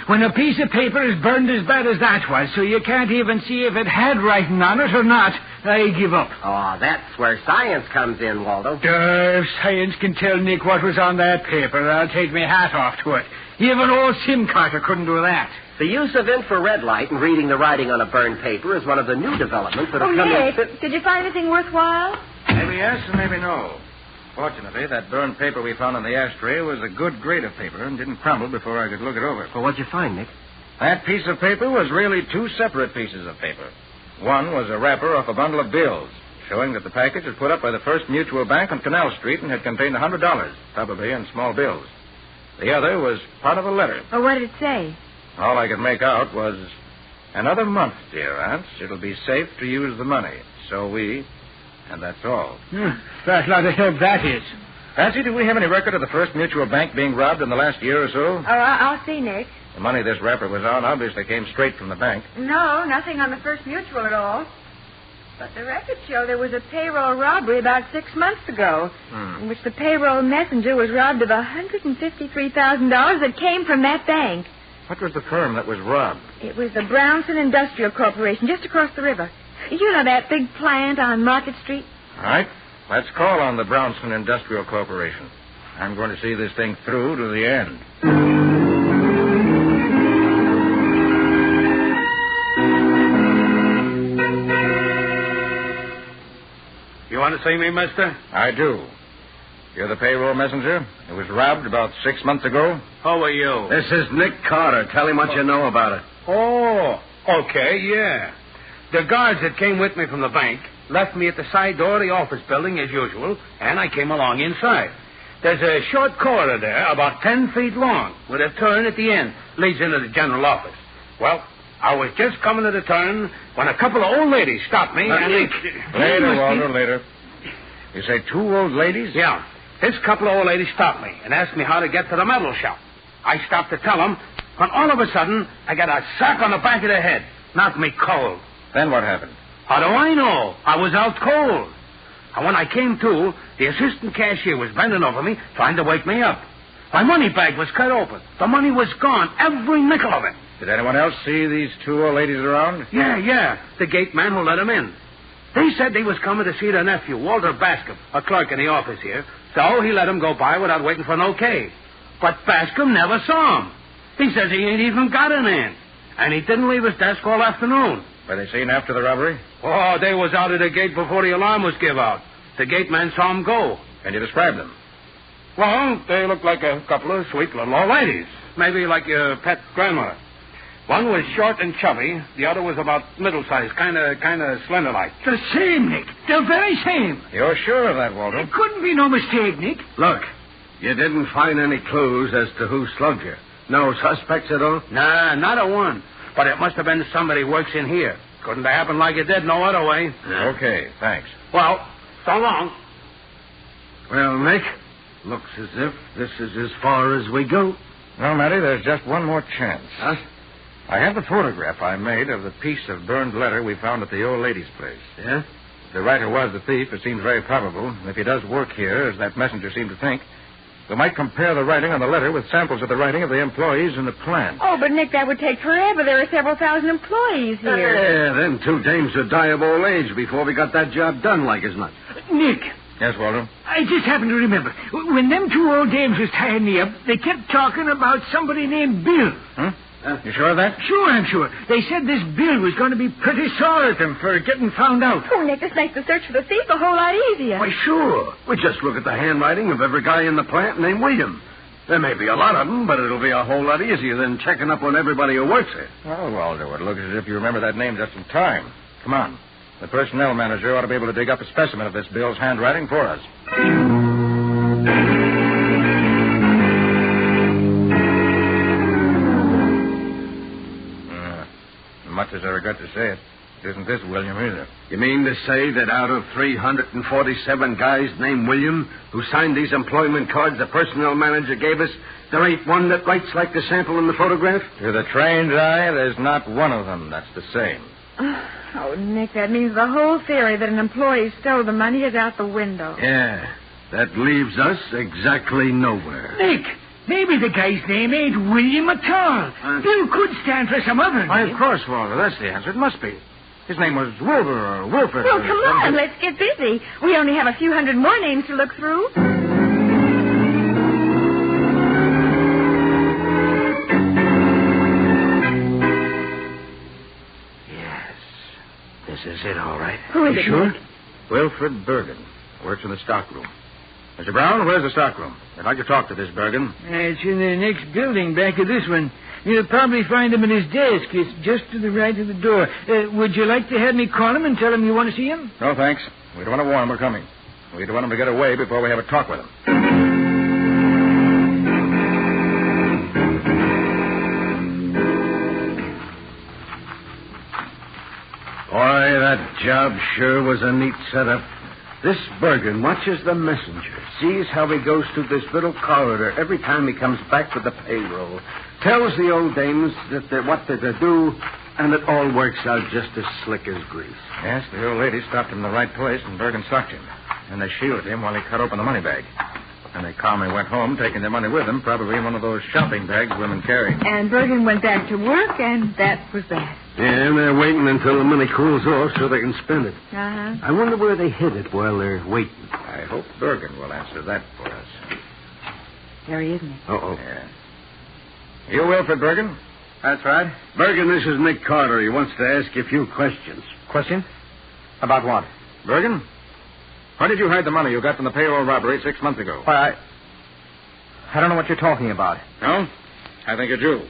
When a piece of paper is burned as bad as that was, so you can't even see if it had writing on it or not, I give up. Oh, that's where science comes in, Waldo. If science can tell Nick what was on that paper, I'll take my hat off to it. Even old Sim Carter couldn't do that. The use of infrared light and reading the writing on a burned paper is one of the new developments that have come Nick, in. did you find anything worthwhile? Maybe yes and maybe no. Fortunately, that burned paper we found in the ashtray was a good grade of paper and didn't crumble before I could look it over. Well, what'd you find, Nick? That piece of paper was really two separate pieces of paper. One was a wrapper off a bundle of bills, showing that the package was put up by the First Mutual Bank on Canal Street and had contained $100, probably in small bills. The other was part of a letter. Oh, what did it say? All I could make out was, "Another month, dear aunts. It'll be safe to use the money. So we..." And that's all. That's a lot of help, that is. Patsy, do we have any record of the First Mutual Bank being robbed in the last year or so? Oh, I'll see, Nick. The money this wrapper was on obviously came straight from the bank. No, nothing on the First Mutual at all. But the records show there was a payroll robbery about 6 months ago, in which the payroll messenger was robbed of $153,000 that came from that bank. What was the firm that was robbed? It was the Brownson Industrial Corporation, just across the river. You know that big plant on Market Street? All right. Let's call on the Brownson Industrial Corporation. I'm going to see this thing through to the end. You want to see me, mister? I do. You're the payroll messenger? It was robbed about 6 months ago? Who are you? This is Nick Carter. Tell him what you know about it. Oh, okay, yeah. The guards that came with me from the bank left me at the side door of the office building as usual, and I came along inside. There's a short corridor there, about 10 feet long, with a turn at the end, leads into the general office. Well, I was just coming to the turn when a couple of old ladies stopped me, and they... Later, Walter, later. You say 2 old ladies? Yeah. This couple of old ladies stopped me and asked me how to get to the metal shop. I stopped to tell them, when all of a sudden, I got a sack on the back of the head. Knocked me cold. Then what happened? How do I know? I was out cold. And when I came to, the assistant cashier was bending over me, trying to wake me up. My money bag was cut open. The money was gone, every nickel of it. Did anyone else see these 2 old ladies around? Yeah. The gate man who let them in. They said they was coming to see their nephew, Walter Bascom, a clerk in the office here. So he let them go by without waiting for an okay. But Bascom never saw him. He says he ain't even got an in. And he didn't leave his desk all afternoon. Were they seen after the robbery? Oh, they was out of the gate before the alarm was give out. The gate man saw them go. Can you describe them? Well, they looked like a couple of sweet little old ladies. Maybe like your pet grandmother. One was short and chubby. The other was about middle-sized, kind of slender-like. The same, Nick. The very same. You're sure of that, Walter? There couldn't be no mistake, Nick. Look, you didn't find any clues as to who slugged you. No suspects at all? Nah, not a one. But it must have been somebody who works in here. Couldn't have happened like it did no other way. Okay, thanks. Well, so long. Well, Nick, looks as if this is as far as we go. No, Matty, there's just one more chance. Huh? I have the photograph I made of the piece of burned letter we found at the old lady's place. Yeah? If the writer was the thief, it seems very probable. And if he does work here, as that messenger seemed to think, we might compare the writing on the letter with samples of the writing of the employees in the plant. Oh, but, Nick, that would take forever. There are several thousand employees here. Yeah, them 2 dames would die of old age before we got that job done like as not. Nick. Yes, Walter? I just happened to remember. When them 2 old dames was tying me up, they kept talking about somebody named Bill. Huh? You sure of that? Sure, I'm sure. They said this Bill was going to be pretty sore at them for getting found out. Oh, Nick, this makes the search for the thief a whole lot easier. Why, sure. We just look at the handwriting of every guy in the plant named William. There may be a lot of them, but it'll be a whole lot easier than checking up on everybody who works here. Well, Walter, it looks as if you remember that name just in time. Come on. The personnel manager ought to be able to dig up a specimen of this Bill's handwriting for us. Much as I regret to say it, isn't this William either. You mean to say that out of 347 guys named William who signed these employment cards the personnel manager gave us, there ain't one that writes like the sample in the photograph? To the trained eye, there's not one of them that's the same. Oh, Nick, that means the whole theory that an employee stole the money is out the window. Yeah, that leaves us exactly nowhere. Nick, maybe the guy's name ain't William at all. Bill could stand for some other Why, name. of course, Walter. That's the answer. It must be. His name was Wilbur or Wilfred. Well, or come on, let's get busy. We only have a few hundred more names to look through. This is it, all right. Who is you it, sure? Nick? Wilfred Bergen. Works in the stockroom. Mr. Brown, where's the stockroom? I'd like to talk to this Bergen. It's in the next building back of this one. You'll probably find him at his desk. It's just to the right of the door. Would you like to have me call him and tell him you want to see him? No, thanks. We don't want to warn him we're coming. We don't want him to get away before we have a talk with him. Boy, that job sure was a neat setup. This Bergen watches the messenger, sees how he goes through this little corridor every time he comes back with the payroll, tells the old dames what they're to do, and it all works out just as slick as grease. Yes, the old lady stopped him in the right place, and Bergen sucked him. And they shielded him while he cut open the money bag. And they calmly went home, taking their money with them, probably in one of those shopping bags women carry. And Bergen went back to work, and that was that. Yeah, and they're waiting until the money cools off so they can spend it. Uh-huh. I wonder where they hid it while they're waiting. I hope Bergen will answer that for us. There he is, Nick. Uh-oh. Yeah. You Wilfred Bergen? That's right. Bergen, this is Nick Carter. He wants to ask you a few questions. Question? About what? Bergen? Where did you hide the money you got from the payroll robbery 6 months ago? Why, I don't know what you're talking about. No? I think you're Jew.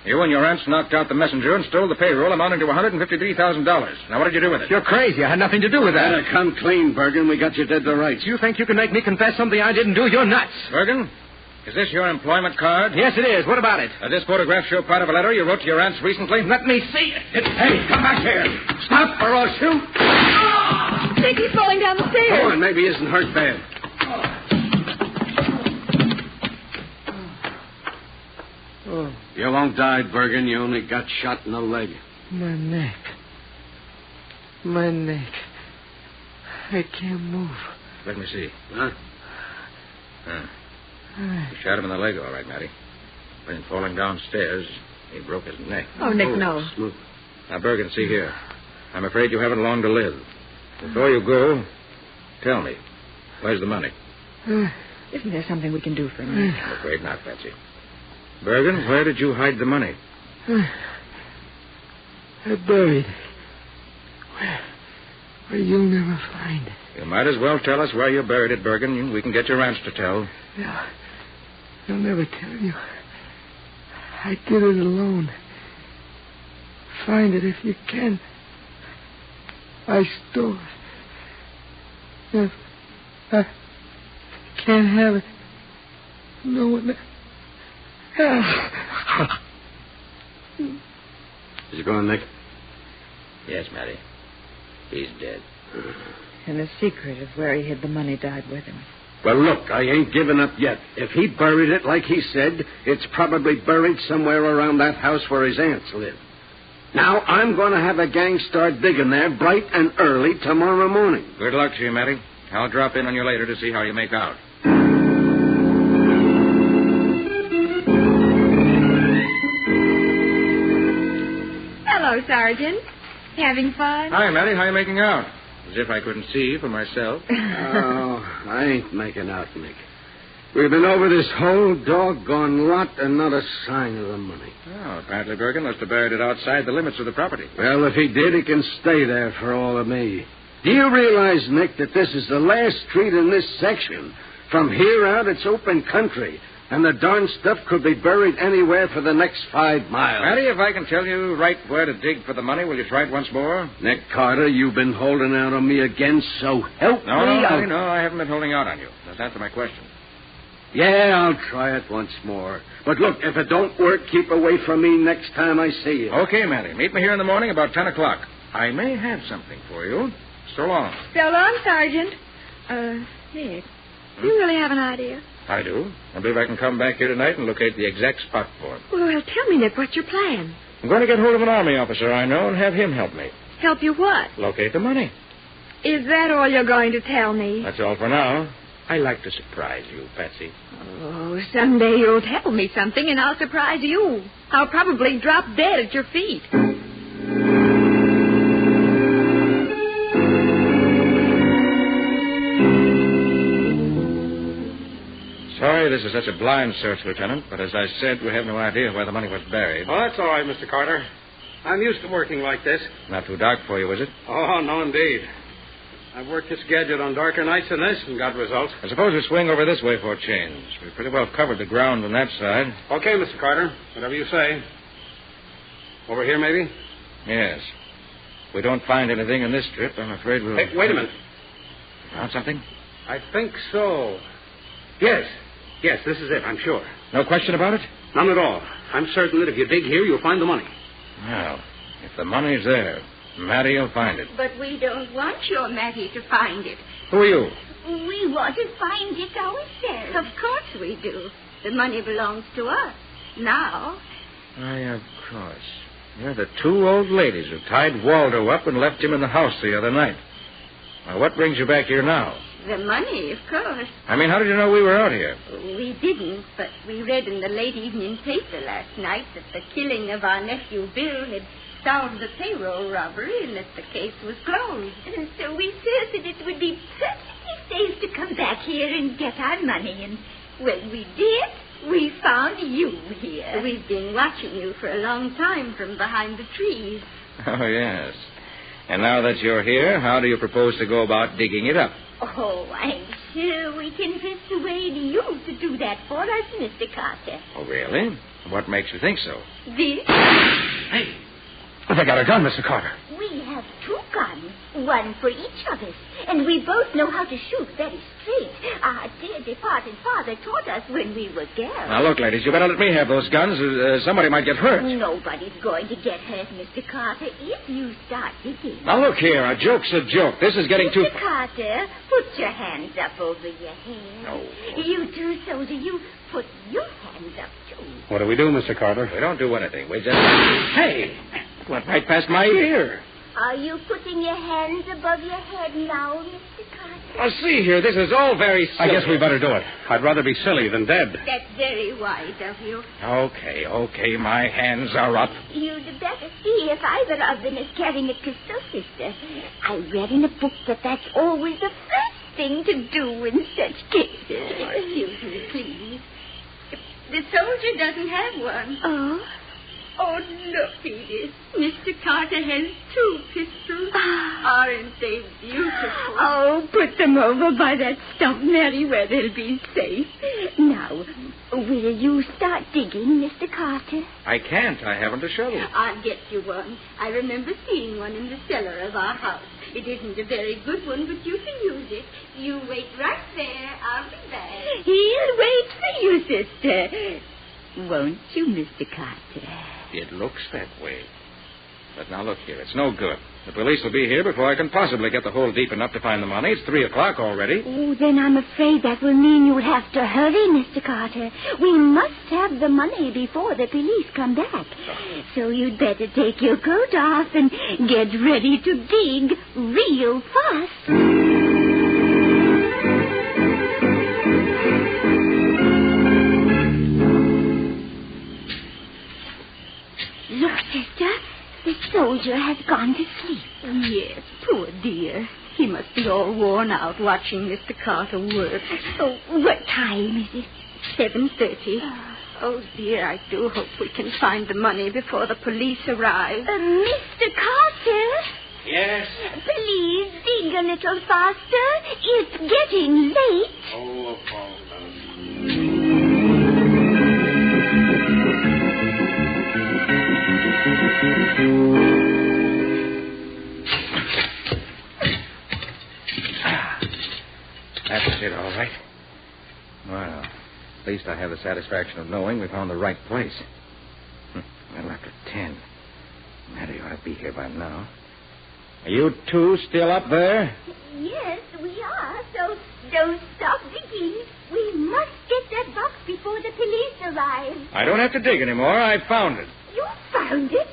You and your aunts knocked out the messenger and stole the payroll amounting to $153,000. Now, what did you do with it? You're crazy. I had nothing to do with that. Come clean, Bergen. We got you dead to rights. You think you can make me confess something I didn't do? You're nuts. Bergen, is this your employment card? Yes, it is. What about it? Does this photograph show part of a letter you wrote to your aunts recently? Let me see it. Hey, come back here. Stop or I'll shoot. Nick, he's falling down the stairs. Go on, maybe he isn't hurt bad. Oh. You won't die, Bergen. You only got shot in the leg. My neck. My neck. I can't move. Let me see. Huh? You shot him in the leg, all right, Matty. When falling downstairs, he broke his neck. Oh, Nick, no. Smooth. Now, Bergen, see here. I'm afraid you haven't long to live. Before you go, tell me, where's the money? Isn't there something we can do for him? I'm afraid not, Patsy. Bergen, where did you hide the money? I buried it. Where you'll never find it. You might as well tell us where you buried it, Bergen. We can get your aunts to tell. No, they'll never tell you. I did it alone. Find it if you can. I stole it. If I can't have it, no one else. Is he gone, Nick? Yes, Matty. He's dead. And the secret of where he hid the money died with him. Well, look, I ain't given up yet. If he buried it like he said, it's probably buried somewhere around that house where his aunts live. Now, I'm going to have a gang start digging there bright and early tomorrow morning. Good luck to you, Matty. I'll drop in on you later to see how you make out. Hello, Sergeant. Having fun? Hi, Matty. How you making out? As if I couldn't see for myself. Oh, I ain't making out, Nick. We've been over this whole doggone lot and not a sign of the money. Oh, apparently Bergen must have buried it outside the limits of the property. Well, if he did, he can stay there for all of me. Do you realize, Nick, that this is the last street in this section? From here out, it's open country, and the darn stuff could be buried anywhere for the next 5 miles. Matty, if I can tell you right where to dig for the money, will you try it once more? Nick Carter, you've been holding out on me again, so help me. No, I haven't been holding out on you. Just answer my question. Yeah, I'll try it once more. But look, if it don't work, keep away from me next time I see you. Okay, Matty. Meet me here in the morning about 10 o'clock. I may have something for you. So long. So long, Sergeant. Nick, do you really have an idea? I do. I believe I can come back here tonight and locate the exact spot for it. Well, tell me, Nick, what's your plan? I'm going to get hold of an Army officer I know and have him help me. Help you what? Locate the money. Is that all you're going to tell me? That's all for now. I like to surprise you, Patsy. Oh, someday you'll tell me something and I'll surprise you. I'll probably drop dead at your feet. Sorry this is such a blind search, Lieutenant, but as I said, we have no idea where the money was buried. Oh, that's all right, Mr. Carter. I'm used to working like this. Not too dark for you, is it? Oh, no, indeed. I've worked this gadget on darker nights than this and got results. I suppose we swing over this way for a change. We've pretty well covered the ground on that side. Okay, Mr. Carter. Whatever you say. Over here, maybe? Yes. If we don't find anything in this strip, I'm afraid we'll... Hey, wait a minute. Found something? I think so. Yes. Yes, this is it, I'm sure. No question about it? None at all. I'm certain that if you dig here, you'll find the money. Well, if the money's there, Mattie will find it. But we don't want your Mattie to find it. Who are you? We want to find it ourselves. Of course we do. The money belongs to us. Now. Why, of course. You're the two old ladies who tied Waldo up and left him in the house the other night. Now, what brings you back here now? The money, of course. I mean, how did you know we were out here? We didn't, but we read in the late evening paper last night that the killing of our nephew Bill had solved the payroll robbery and that the case was closed. And so we said that it would be perfectly safe to come back here and get our money. And when we did, we found you here. We've been watching you for a long time from behind the trees. Oh, yes. And now that you're here, how do you propose to go about digging it up? Oh, I'm sure we can persuade you to do that for us, Mr. Carter. Oh, really? What makes you think so? This? Hey, they got a gun, Mr. Carter. We have two guns, one for each of us, and we both know how to shoot very straight. Our dear departed father taught us when we were girls. Now, look, ladies, you better let me have those guns. Somebody might get hurt. Nobody's going to get hurt, Mr. Carter, if you start digging. Now, look here. A joke's a joke. This is getting too... Mr. Carter, put your hands up over your head. No. You too, soldier, you put your hands up, too. What do we do, Mr. Carter? We don't do anything. We just... Hey! Went right past my ear. Are you putting your hands above your head now, Mr. Carter? Now, see here. This is all very silly. I guess we better do it. I'd rather be silly than dead. That's very wise of you. Okay. My hands are up. You'd better see if either of them is carrying a pistol, sister. I read in a book that that's always the first thing to do in such cases. Excuse me, please. The soldier doesn't have one. Oh? Oh, look, Edith. Mr. Carter has two pistols. Aren't they beautiful? Oh, put them over by that stump, Mary, where they'll be safe. Now, will you start digging, Mr. Carter? I can't. I haven't a shovel. I'll get you one. I remember seeing one in the cellar of our house. It isn't a very good one, but you can use it. You wait right there. I'll be back. He'll wait for you, sister. Won't you, Mr. Carter? It looks that way. But now look here, it's no good. The police will be here before I can possibly get the hole deep enough to find the money. It's 3 o'clock already. Oh, then I'm afraid that will mean you'll have to hurry, Mr. Carter. We must have the money before the police come back. So you'd better take your coat off and get ready to dig real fast. Look, sister, the soldier has gone to sleep. Yes, poor dear. He must be all worn out watching Mr. Carter work. Oh, what time is it? 7:30. Oh, dear, I do hope we can find the money before the police arrive. Mr. Carter? Yes? Please dig a little faster. It's getting late. Oh. That's it, all right. Well, at least I have the satisfaction of knowing we found the right place. Well, after 10. Mattie ought to be here by now. Are you two still up there? Yes, we are. So don't stop digging. We must get that box before the police arrive. I don't have to dig anymore. I found it. You found it?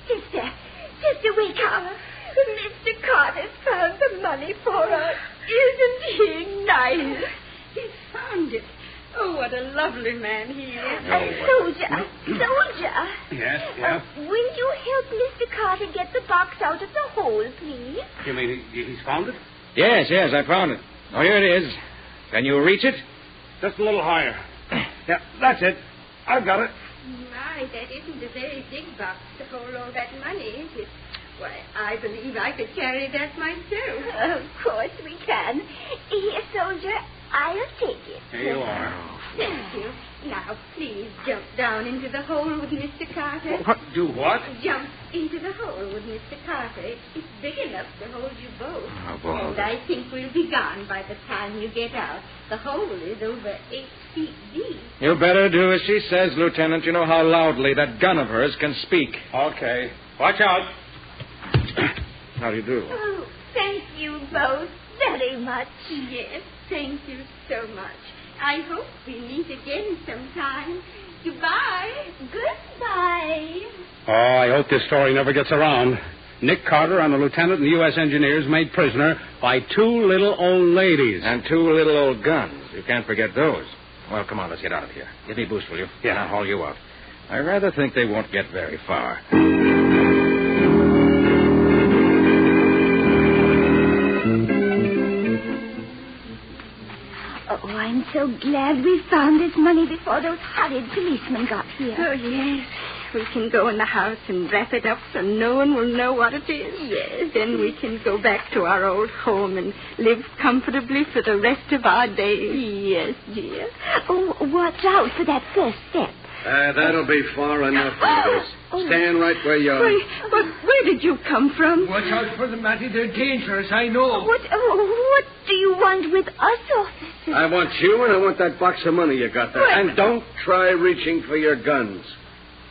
Sister, wake up. Mr. Carter's found the money for us. Isn't he nice? He found it. Oh, what a lovely man he is. Soldier. Yes. Will you help Mr. Carter get the box out of the hole, please? You mean he's found it? Yes, I found it. Oh, here it is. Can you reach it? Just a little higher. Yeah, that's it. I've got it. My, that isn't a very big box to hold all that money, is it? Why, I believe I could carry that myself. Of course we can. Here, soldier, I'll take it. Here you are. Thank you. Now, please jump down into the hole with Mr. Carter. What? Do what? Jump into the hole with Mr. Carter. It's big enough to hold you both. Oh, boy. And I think we'll be gone by the time you get out. The hole is over 8 feet deep. You better do as she says, Lieutenant. You know how loudly that gun of hers can speak. Okay. Watch out. How do you do? Oh, thank you both very much. Yes, thank you so much. I hope we meet again sometime. Goodbye. Goodbye. Oh, I hope this story never gets around. Nick Carter and the lieutenant and the U.S. engineers made prisoner by 2 little old ladies. And 2 little old guns. You can't forget those. Well, come on, let's get out of here. Give me a boost, will you? Yeah. And I'll haul you out. I rather think they won't get very far. Oh, I'm so glad we found this money before those horrid policemen got here. Oh, yes. We can go in the house and wrap it up so no one will know what it is. Yes. Then we can go back to our old home and live comfortably for the rest of our days. Yes, dear. Oh, watch out for that first step. That'll be far enough for this. Stand right where you are. Where did you come from? Watch out for them, Matty. They're dangerous, I know. What do you want with us, officer? I want you and I want that box of money you got there. What? And don't try reaching for your guns.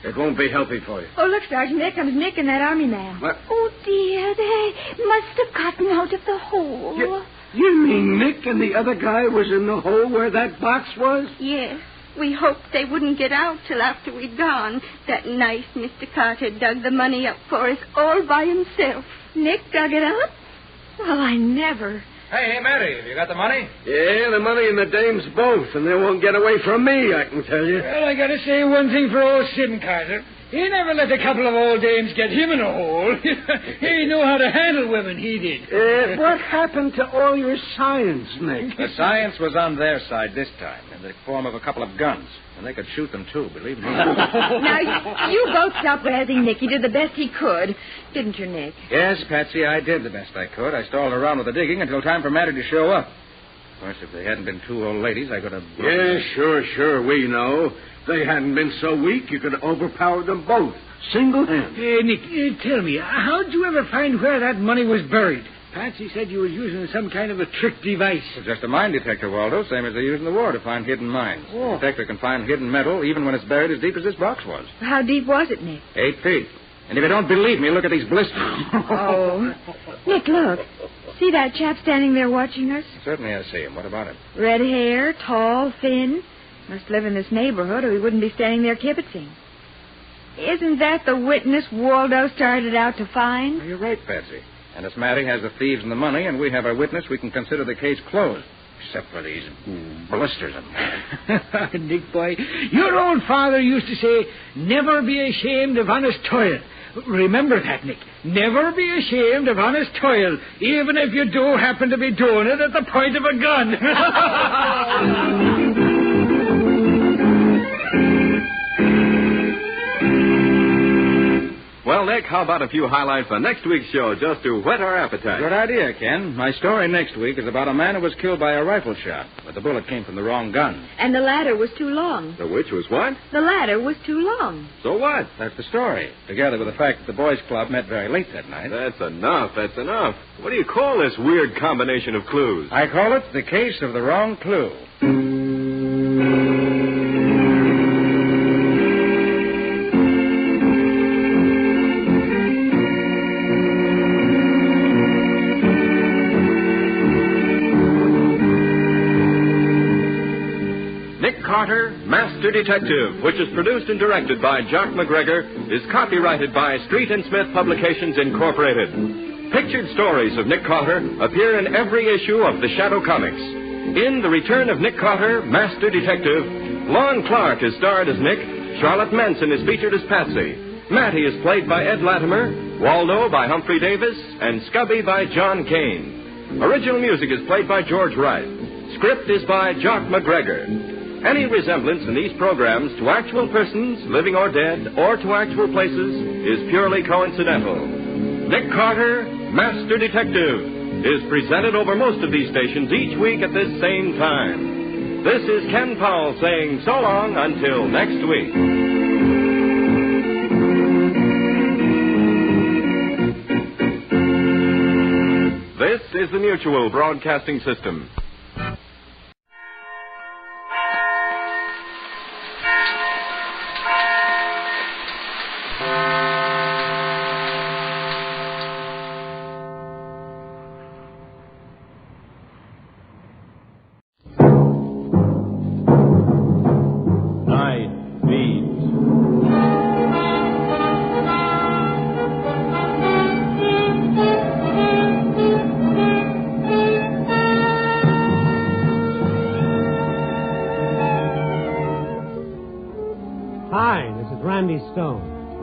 It won't be healthy for you. Oh, look, Sergeant, there comes Nick and that army man. What? Oh, dear, they must have gotten out of the hole. You mean Nick and the other guy was in the hole where that box was? Yes. We hoped they wouldn't get out till after we'd gone. That nice Mr. Carter dug the money up for us all by himself. Nick dug it up? Well, I never. Hey, Matty, have you got the money? Yeah, the money and the dames both, and they won't get away from me, I can tell you. Well, I gotta say one thing for old Sid Carter. He never let a couple of old dames get him in a hole. He knew how to handle women, he did. What happened to all your science, Nick? The science was on their side this time, in the form of a couple of guns. And they could shoot them, too, believe me. Now, you both stop razzing Nick. He did the best he could. Didn't you, Nick? Yes, Patsy, I did the best I could. I stalled around with the digging until time for Matty to show up. Of course, if they hadn't been 2 old ladies, I could have... Yeah, sure, we know. If they hadn't been so weak, you could have overpowered them both, single-handed. Hey, Nick, tell me, how'd you ever find where that money was buried? Patsy said you was using some kind of a trick device. It's just a mine detector, Waldo, same as they use in the war to find hidden mines. Oh. The detector can find hidden metal even when it's buried as deep as this box was. How deep was it, Nick? 8 feet. And if you don't believe me, look at these blisters. Oh. Nick, look. See that chap standing there watching us? Certainly I see him. What about him? Red hair, tall, thin. Must live in this neighborhood or he wouldn't be standing there kibitzing. Isn't that the witness Waldo started out to find? You're right, Patsy. And as Matty has the thieves and the money, and we have our witness, we can consider the case closed. Except for these blisters of mine. Nick, boy, your old father used to say, never be ashamed of honest toil. Remember that, Nick. Never be ashamed of honest toil, even if you do happen to be doing it at the point of a gun. Well, Nick, how about a few highlights on next week's show just to whet our appetite? Good idea, Ken. My story next week is about a man who was killed by a rifle shot, but the bullet came from the wrong gun. And the ladder was too long. The which was what? The ladder was too long. So what? That's the story, together with the fact that the boys' club met very late that night. That's enough. What do you call this weird combination of clues? I call it the case of the wrong clue. Nick Carter, Master Detective, which is produced and directed by Jock McGregor, is copyrighted by Street and Smith Publications, Incorporated. Pictured stories of Nick Carter appear in every issue of the Shadow Comics. In The Return of Nick Carter, Master Detective, Lon Clark is starred as Nick, Charlotte Manson is featured as Patsy, Matty is played by Ed Latimer, Waldo by Humphrey Davis, and Scubby by John Kane. Original music is played by George Wright. Script is by Jock McGregor. Any resemblance in these programs to actual persons, living or dead, or to actual places, is purely coincidental. Nick Carter, Master Detective, is presented over most of these stations each week at this same time. This is Ken Powell saying so long until next week. This is the Mutual Broadcasting System.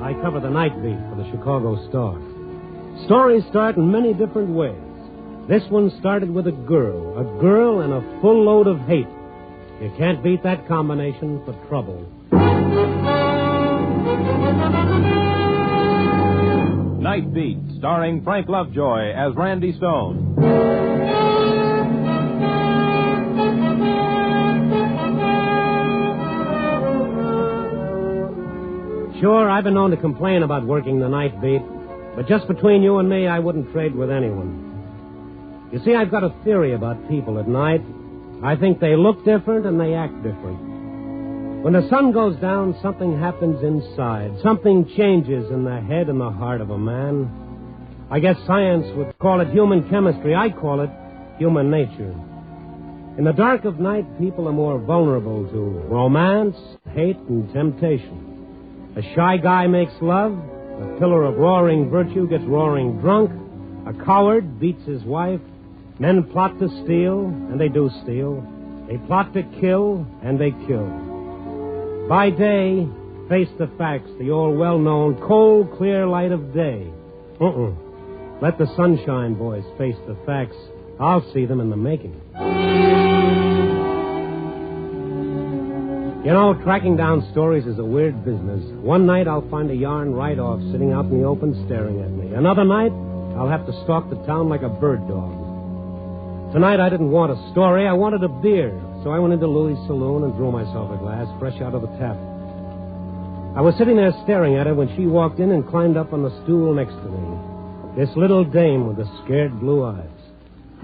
I cover the night beat for the Chicago Star. Stories start in many different ways. This one started with a girl and a full load of hate. You can't beat that combination for trouble. Night Beat, starring Frank Lovejoy as Randy Stone. Sure, I've been known to complain about working the night beat, but just between you and me, I wouldn't trade with anyone. You see, I've got a theory about people at night. I think they look different and they act different. When the sun goes down, something happens inside. Something changes in the head and the heart of a man. I guess science would call it human chemistry. I call it human nature. In the dark of night, people are more vulnerable to romance, hate, and temptation. A shy guy makes love. A pillar of roaring virtue gets roaring drunk. A coward beats his wife. Men plot to steal, and they do steal. They plot to kill, and they kill. By day, face the facts, the old well-known cold, clear light of day. Let the sunshine boys face the facts. I'll see them in the making. You know, tracking down stories is a weird business. One night I'll find a yarn right off sitting out in the open staring at me. Another night, I'll have to stalk the town like a bird dog. Tonight I didn't want a story, I wanted a beer. So I went into Louie's saloon and drew myself a glass fresh out of the tap. I was sitting there staring at her when she walked in and climbed up on the stool next to me. This little dame with the scared blue eyes.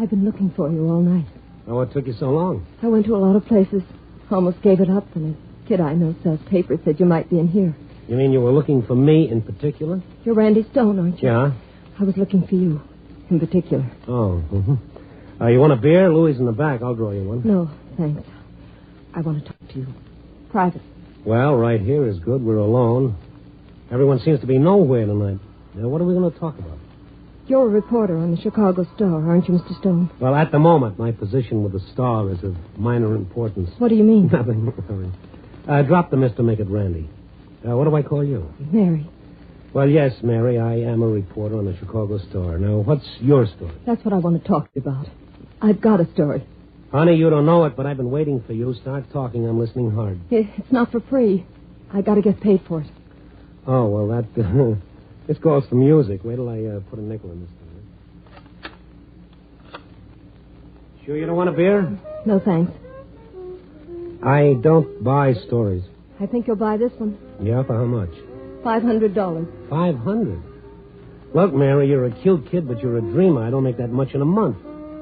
I've been looking for you all night. Oh, what took you so long? I went to a lot of places. Almost gave it up, and a kid I know sells papers said you might be in here. You mean you were looking for me in particular? You're Randy Stone, aren't you? Yeah. I was looking for you in particular. Oh, you want a beer? Louie's in the back. I'll draw you one. No, thanks. I want to talk to you. Private. Well, right here is good. We're alone. Everyone seems to be nowhere tonight. Now, what are we going to talk about? You're a reporter on the Chicago Star, aren't you, Mr. Stone? Well, at the moment, my position with the Star is of minor importance. What do you mean? Nothing. Drop the Mr. Make It Randy. What do I call you? Mary. Well, yes, Mary, I am a reporter on the Chicago Star. Now, what's your story? That's what I want to talk to you about. I've got a story. Honey, you don't know it, but I've been waiting for you. Start talking. I'm listening hard. It's not for free. I got to get paid for it. Oh, well, that... this calls for music. Wait till I put a nickel in this thing. Sure you don't want a beer? No, thanks. I don't buy stories. I think you'll buy this one. Yeah, for how much? $500. $500? Look, Mary, you're a cute kid, but you're a dreamer. I don't make that much in a month.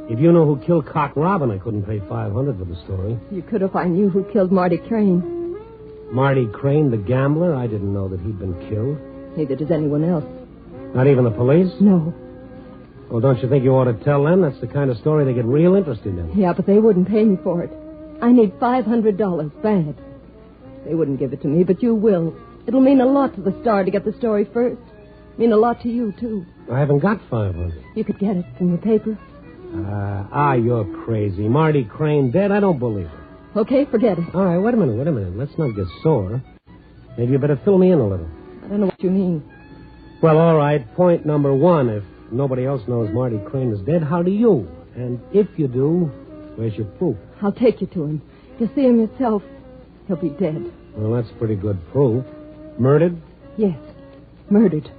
If you know who killed Cock Robin, I couldn't pay $500 for the story. You could if I knew who killed Marty Crane. Marty Crane, the gambler? I didn't know that he'd been killed. Neither does anyone else. Not even the police? No. Well, don't you think you ought to tell them? That's the kind of story they get real interested in. Yeah, but they wouldn't pay me for it. I need $500 bad. They wouldn't give it to me, but you will. It'll mean a lot to the Star to get the story first. Mean a lot to you, too. I haven't got 500. You could get it from your paper. You're crazy. Marty Crane dead? I don't believe it. Okay, forget it. All right, wait a minute. Let's not get sore. Maybe you better fill me in a little. I don't know what you mean. Well, all right, point number one. If nobody else knows Marty Crane is dead, how do you? And if you do, where's your proof? I'll take you to him. You'll see him yourself. He'll be dead. Well, that's pretty good proof. Murdered? Yes, murdered.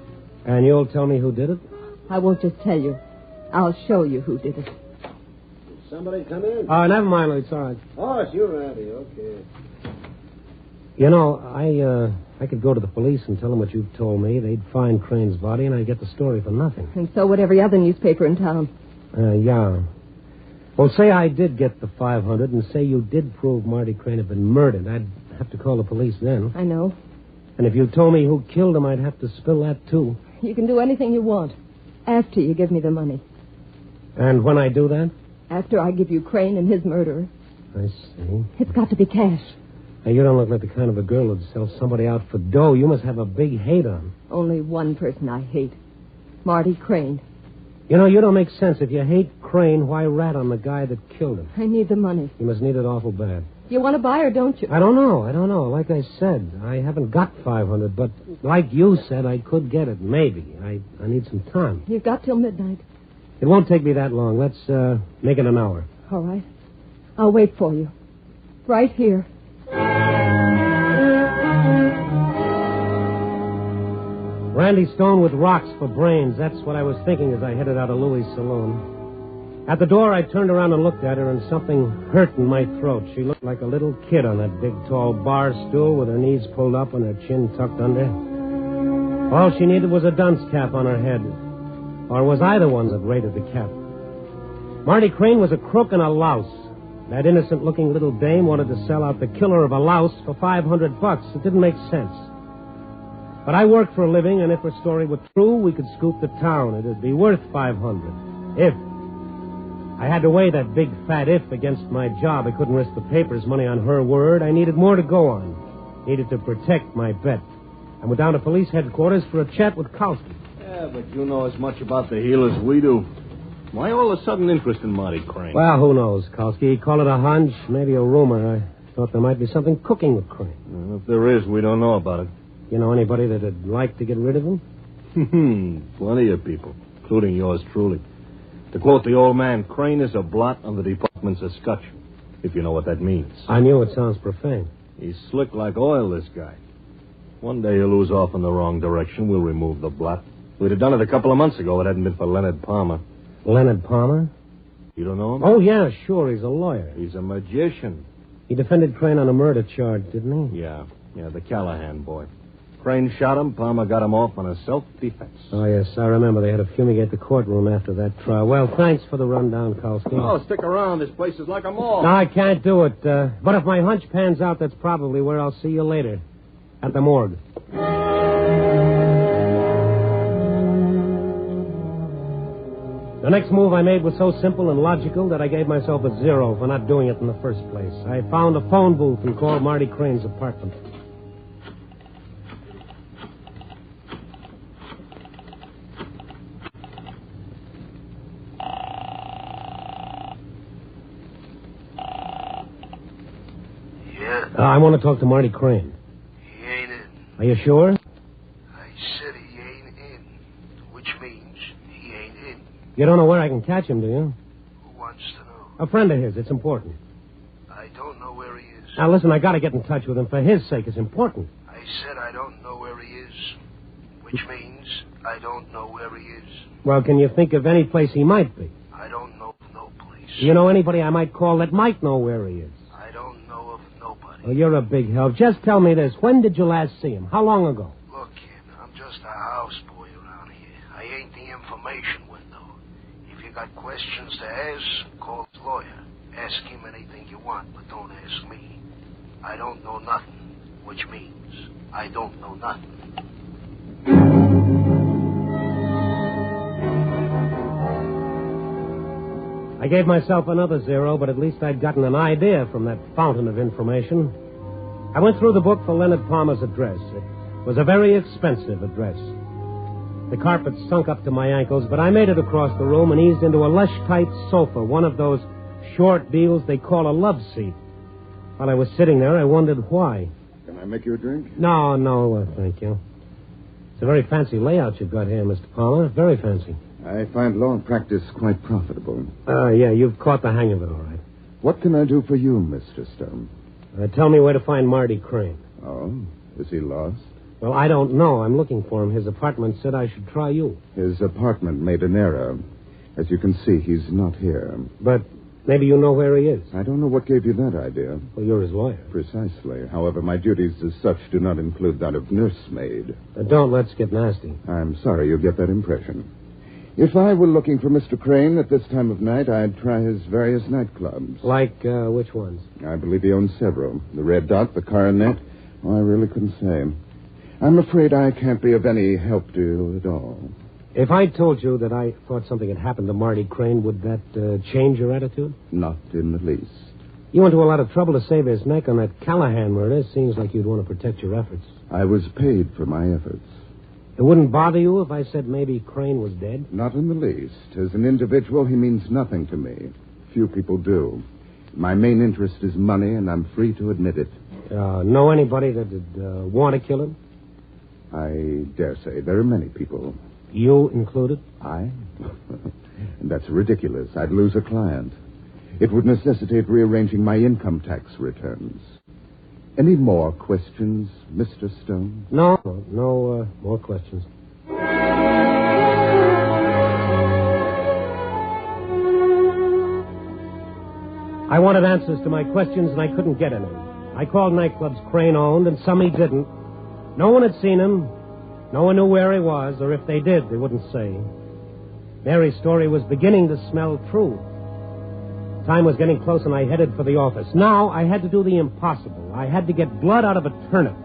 And you'll tell me who did it? I won't just tell you. I'll show you who did it. Somebody come in? Never mind, it's all right. Oh, it's you, Randy. Okay. You know, I could go to the police and tell them what you've told me. They'd find Crane's body, and I'd get the story for nothing. And so would every other newspaper in town. Yeah. Well, say I did get the 500 and say you did prove Marty Crane had been murdered. I'd have to call the police then. I know. And if you told me who killed him, I'd have to spill that, too. You can do anything you want after you give me the money. And when I do that? After I give you Crane and his murderer. I see. It's got to be cash. Now, you don't look like the kind of a girl who'd sell somebody out for dough. You must have a big hate on. Only one person I hate. Marty Crane. You know, you don't make sense. If you hate Crane, why rat on the guy that killed him? I need the money. You must need it awful bad. You want to buy or don't you? I don't know. Like I said, I haven't got 500, but like you said, I could get it. Maybe. I need some time. You've got till midnight. It won't take me that long. Let's make it an hour. All right. I'll wait for you. Right here. Randy Stone with rocks for brains. That's what I was thinking as I headed out of Louis' saloon. At the door, I turned around and looked at her, and something hurt in my throat. She looked like a little kid on that big, tall bar stool with her knees pulled up and her chin tucked under. All she needed was a dunce cap on her head. Or was I the one that raided the cap? Marty Crane was a crook and a louse. That innocent-looking little dame wanted to sell out the killer of a louse for $500. It didn't make sense. But I worked for a living, and if her story were true, we could scoop the town. It'd be worth $500. If. I had to weigh that big fat if against my job. I couldn't risk the paper's money on her word. I needed more to go on. Needed to protect my bet. I went down to police headquarters for a chat with Kowski. Yeah, but you know as much about the heel as we do. Why all the sudden interest in Marty Crane? Well, who knows, Kowski? Call it a hunch, maybe a rumor. I thought there might be something cooking with Crane. Well, if there is, we don't know about it. You know anybody that'd like to get rid of him? Plenty of people, including yours truly. To quote the old man, Crane is a blot on the department's escutcheon, if you know what that means. I knew it sounds profane. He's slick like oil, this guy. One day he'll lose off in the wrong direction. We'll remove the blot. We'd have done it a couple of months ago. It hadn't been for Leonard Palmer. Leonard Palmer? You don't know him? Oh, yeah, sure. He's a lawyer. He's a magician. He defended Crane on a murder charge, didn't he? Yeah, the Callahan boy. Crane shot him. Palmer got him off on a self-defense. Oh, yes, I remember. They had to fumigate the courtroom after that trial. Well, thanks for the rundown, Kowski. Oh, stick around. This place is like a mall. No, I can't do it. But if my hunch pans out, that's probably where I'll see you later. At the morgue. The next move I made was so simple and logical that I gave myself a 0 for not doing it in the first place. I found a phone booth and called Marty Crane's apartment. Yeah? I want to talk to Marty Crane. He ain't in. Are you sure? I said he ain't in, which means he ain't in. You don't know where I can catch him, do you? Who wants to know? A friend of his. It's important. I don't know where he is. Now, listen, I got to get in touch with him. For his sake, it's important. I said I don't know where he is, which means I don't know where he is. Well, can you think of any place he might be? I don't know of no place. You know anybody I might call that might know where he is? I don't know of nobody. Oh, you're a big help. Just tell me this. When did you last see him? How long ago? Look, kid, I'm just a houseboy around here. I ain't the information window. If you got questions to ask, call his lawyer. Ask him anything you want, but don't ask me. I don't know nothing, which means I don't know nothing. I gave myself another 0, but at least I'd gotten an idea from that fountain of information. I went through the book for Leonard Palmer's address. It was a very expensive address. The carpet sunk up to my ankles, but I made it across the room and eased into a lush-tight sofa, one of those short deals they call a love seat. While I was sitting there, I wondered why. Can I make you a drink? No, thank you. It's a very fancy layout you've got here, Mr. Palmer. Very fancy. I find law practice quite profitable. Yeah, you've caught the hang of it, all right. What can I do for you, Mr. Stone? Tell me where to find Marty Crane. Oh, is he lost? Well, I don't know. I'm looking for him. His apartment said I should try you. His apartment made an error. As you can see, he's not here. But maybe you know where he is. I don't know what gave you that idea. Well, you're his lawyer. Precisely. However, my duties as such do not include that of nursemaid. Don't let's get nasty. I'm sorry you get that impression. If I were looking for Mr. Crane at this time of night, I'd try his various nightclubs. Like which ones? I believe he owns several. The Red Dot, the Coronet. Oh, I really couldn't say. I'm afraid I can't be of any help to you at all. If I told you that I thought something had happened to Marty Crane, would that change your attitude? Not in the least. You went to a lot of trouble to save his neck on that Callahan murder. Seems like you'd want to protect your efforts. I was paid for my efforts. It wouldn't bother you if I said maybe Crane was dead? Not in the least. As an individual, he means nothing to me. Few people do. My main interest is money, and I'm free to admit it. Know anybody that would want to kill him? I dare say there are many people. You included? I? That's ridiculous. I'd lose a client. It would necessitate rearranging my income tax returns. Any more questions, Mr. Stone? No more questions. I wanted answers to my questions, and I couldn't get any. I called nightclubs Crane owned, and some he didn't. No one had seen him. No one knew where he was, or if they did, they wouldn't say. Mary's story was beginning to smell true. Time was getting close, and I headed for the office. Now, I had to do the impossible. I had to get blood out of a turnip.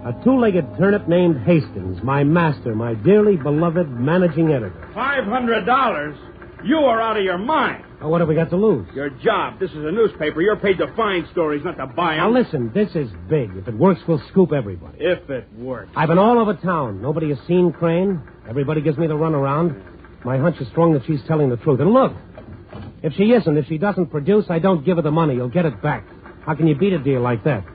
A two-legged turnip named Hastings, my master, my dearly beloved managing editor. $500? You are out of your mind. Oh, what have we got to lose? Your job. This is a newspaper. You're paid to find stories, not to buy them. Now, listen, this is big. If it works, we'll scoop everybody. If it works. I've been all over town. Nobody has seen Crane. Everybody gives me the runaround. My hunch is strong that she's telling the truth. And look, if she isn't, if she doesn't produce, I don't give her the money. You'll get it back. How can you beat a deal like that?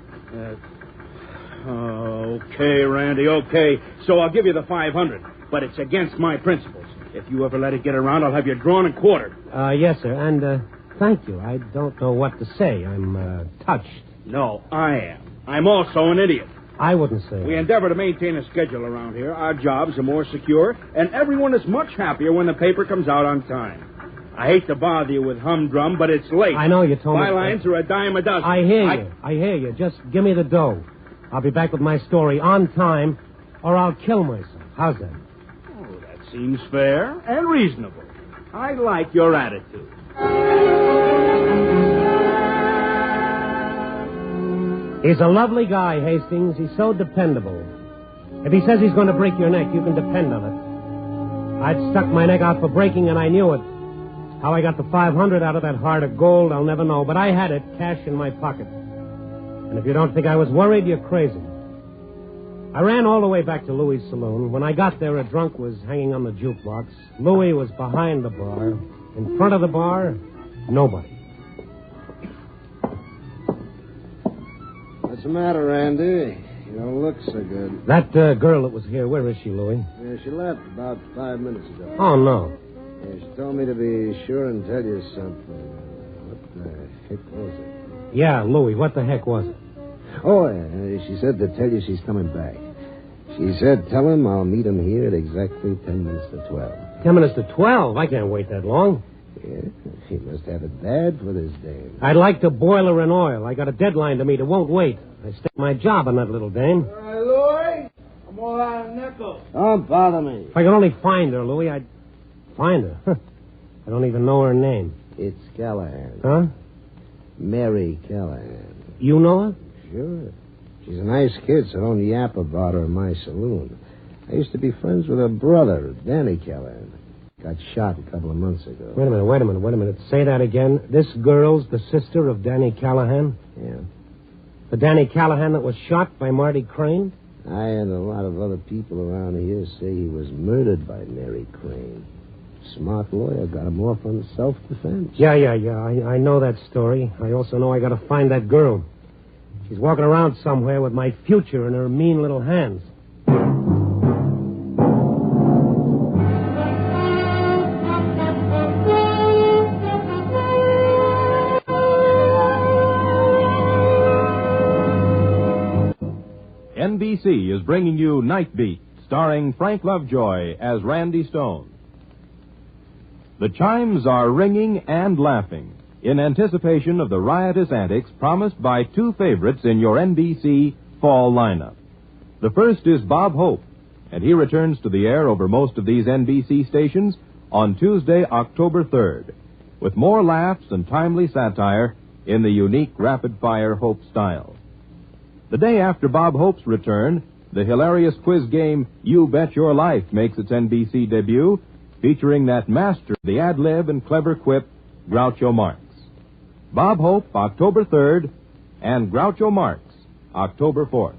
Okay, Randy, okay. So I'll give you the $500, but it's against my principles. If you ever let it get around, I'll have you drawn and quartered. Yes, sir, and thank you. I don't know what to say. I'm touched. No, I am. I'm also an idiot. I wouldn't say. We endeavor to maintain a schedule around here. Our jobs are more secure, and everyone is much happier when the paper comes out on time. I hate to bother you with humdrum, but it's late. I know you told me. Bylines are a dime a dozen. I hear you. Just give me the dough. I'll be back with my story on time, or I'll kill myself. How's that? Oh, that seems fair and reasonable. I like your attitude. He's a lovely guy, Hastings. He's so dependable. If he says he's going to break your neck, you can depend on it. I'd stuck my neck out for breaking, and I knew it. How I got the $500 out of that heart of gold, I'll never know. But I had it, cash in my pocket. And if you don't think I was worried, you're crazy. I ran all the way back to Louis' saloon. When I got there, a drunk was hanging on the jukebox. Louis was behind the bar. In front of the bar, nobody. What's the matter, Randy? You don't look so good. That girl that was here, where is she, Louis? Yeah, she left about 5 minutes ago. Oh, no. Yeah, she told me to be sure and tell you something. What the heck was it? Yeah, Louis, what the heck was it? Oh, she said to tell you she's coming back. She said, tell him I'll meet him here at exactly 10 minutes to 12. 10 minutes to 12? I can't wait that long. Yeah, he must have it bad for this dame. I'd like to boil her in oil. I got a deadline to meet. It won't wait. I stake my job on that little dame. All right, Louis. I'm all out of nickels. Don't bother me. If I could only find her, Louis, I'd find her. I don't even know her name. It's Callahan. Huh? Mary Callahan. You know her? Sure. She's a nice kid, so don't yap about her in my saloon. I used to be friends with her brother, Danny Callahan. Got shot a couple of months ago. Wait a minute. Say that again. This girl's the sister of Danny Callahan? Yeah. The Danny Callahan that was shot by Marty Crane? I and a lot of other people around here say he was murdered by Mary Crane. Smart lawyer got him off on self-defense. Yeah. I know that story. I also know I got to find that girl. She's walking around somewhere with my future in her mean little hands. NBC is bringing you Night Beat, starring Frank Lovejoy as Randy Stone. The chimes are ringing and laughing in anticipation of the riotous antics promised by two favorites in your NBC fall lineup. The first is Bob Hope, and he returns to the air over most of these NBC stations on Tuesday, October 3rd, with more laughs and timely satire in the unique rapid-fire Hope style. The day after Bob Hope's return, the hilarious quiz game You Bet Your Life makes its NBC debut, featuring that master of the ad-lib and clever quip, Groucho Marx. Bob Hope, October 3rd, and Groucho Marx, October 4th.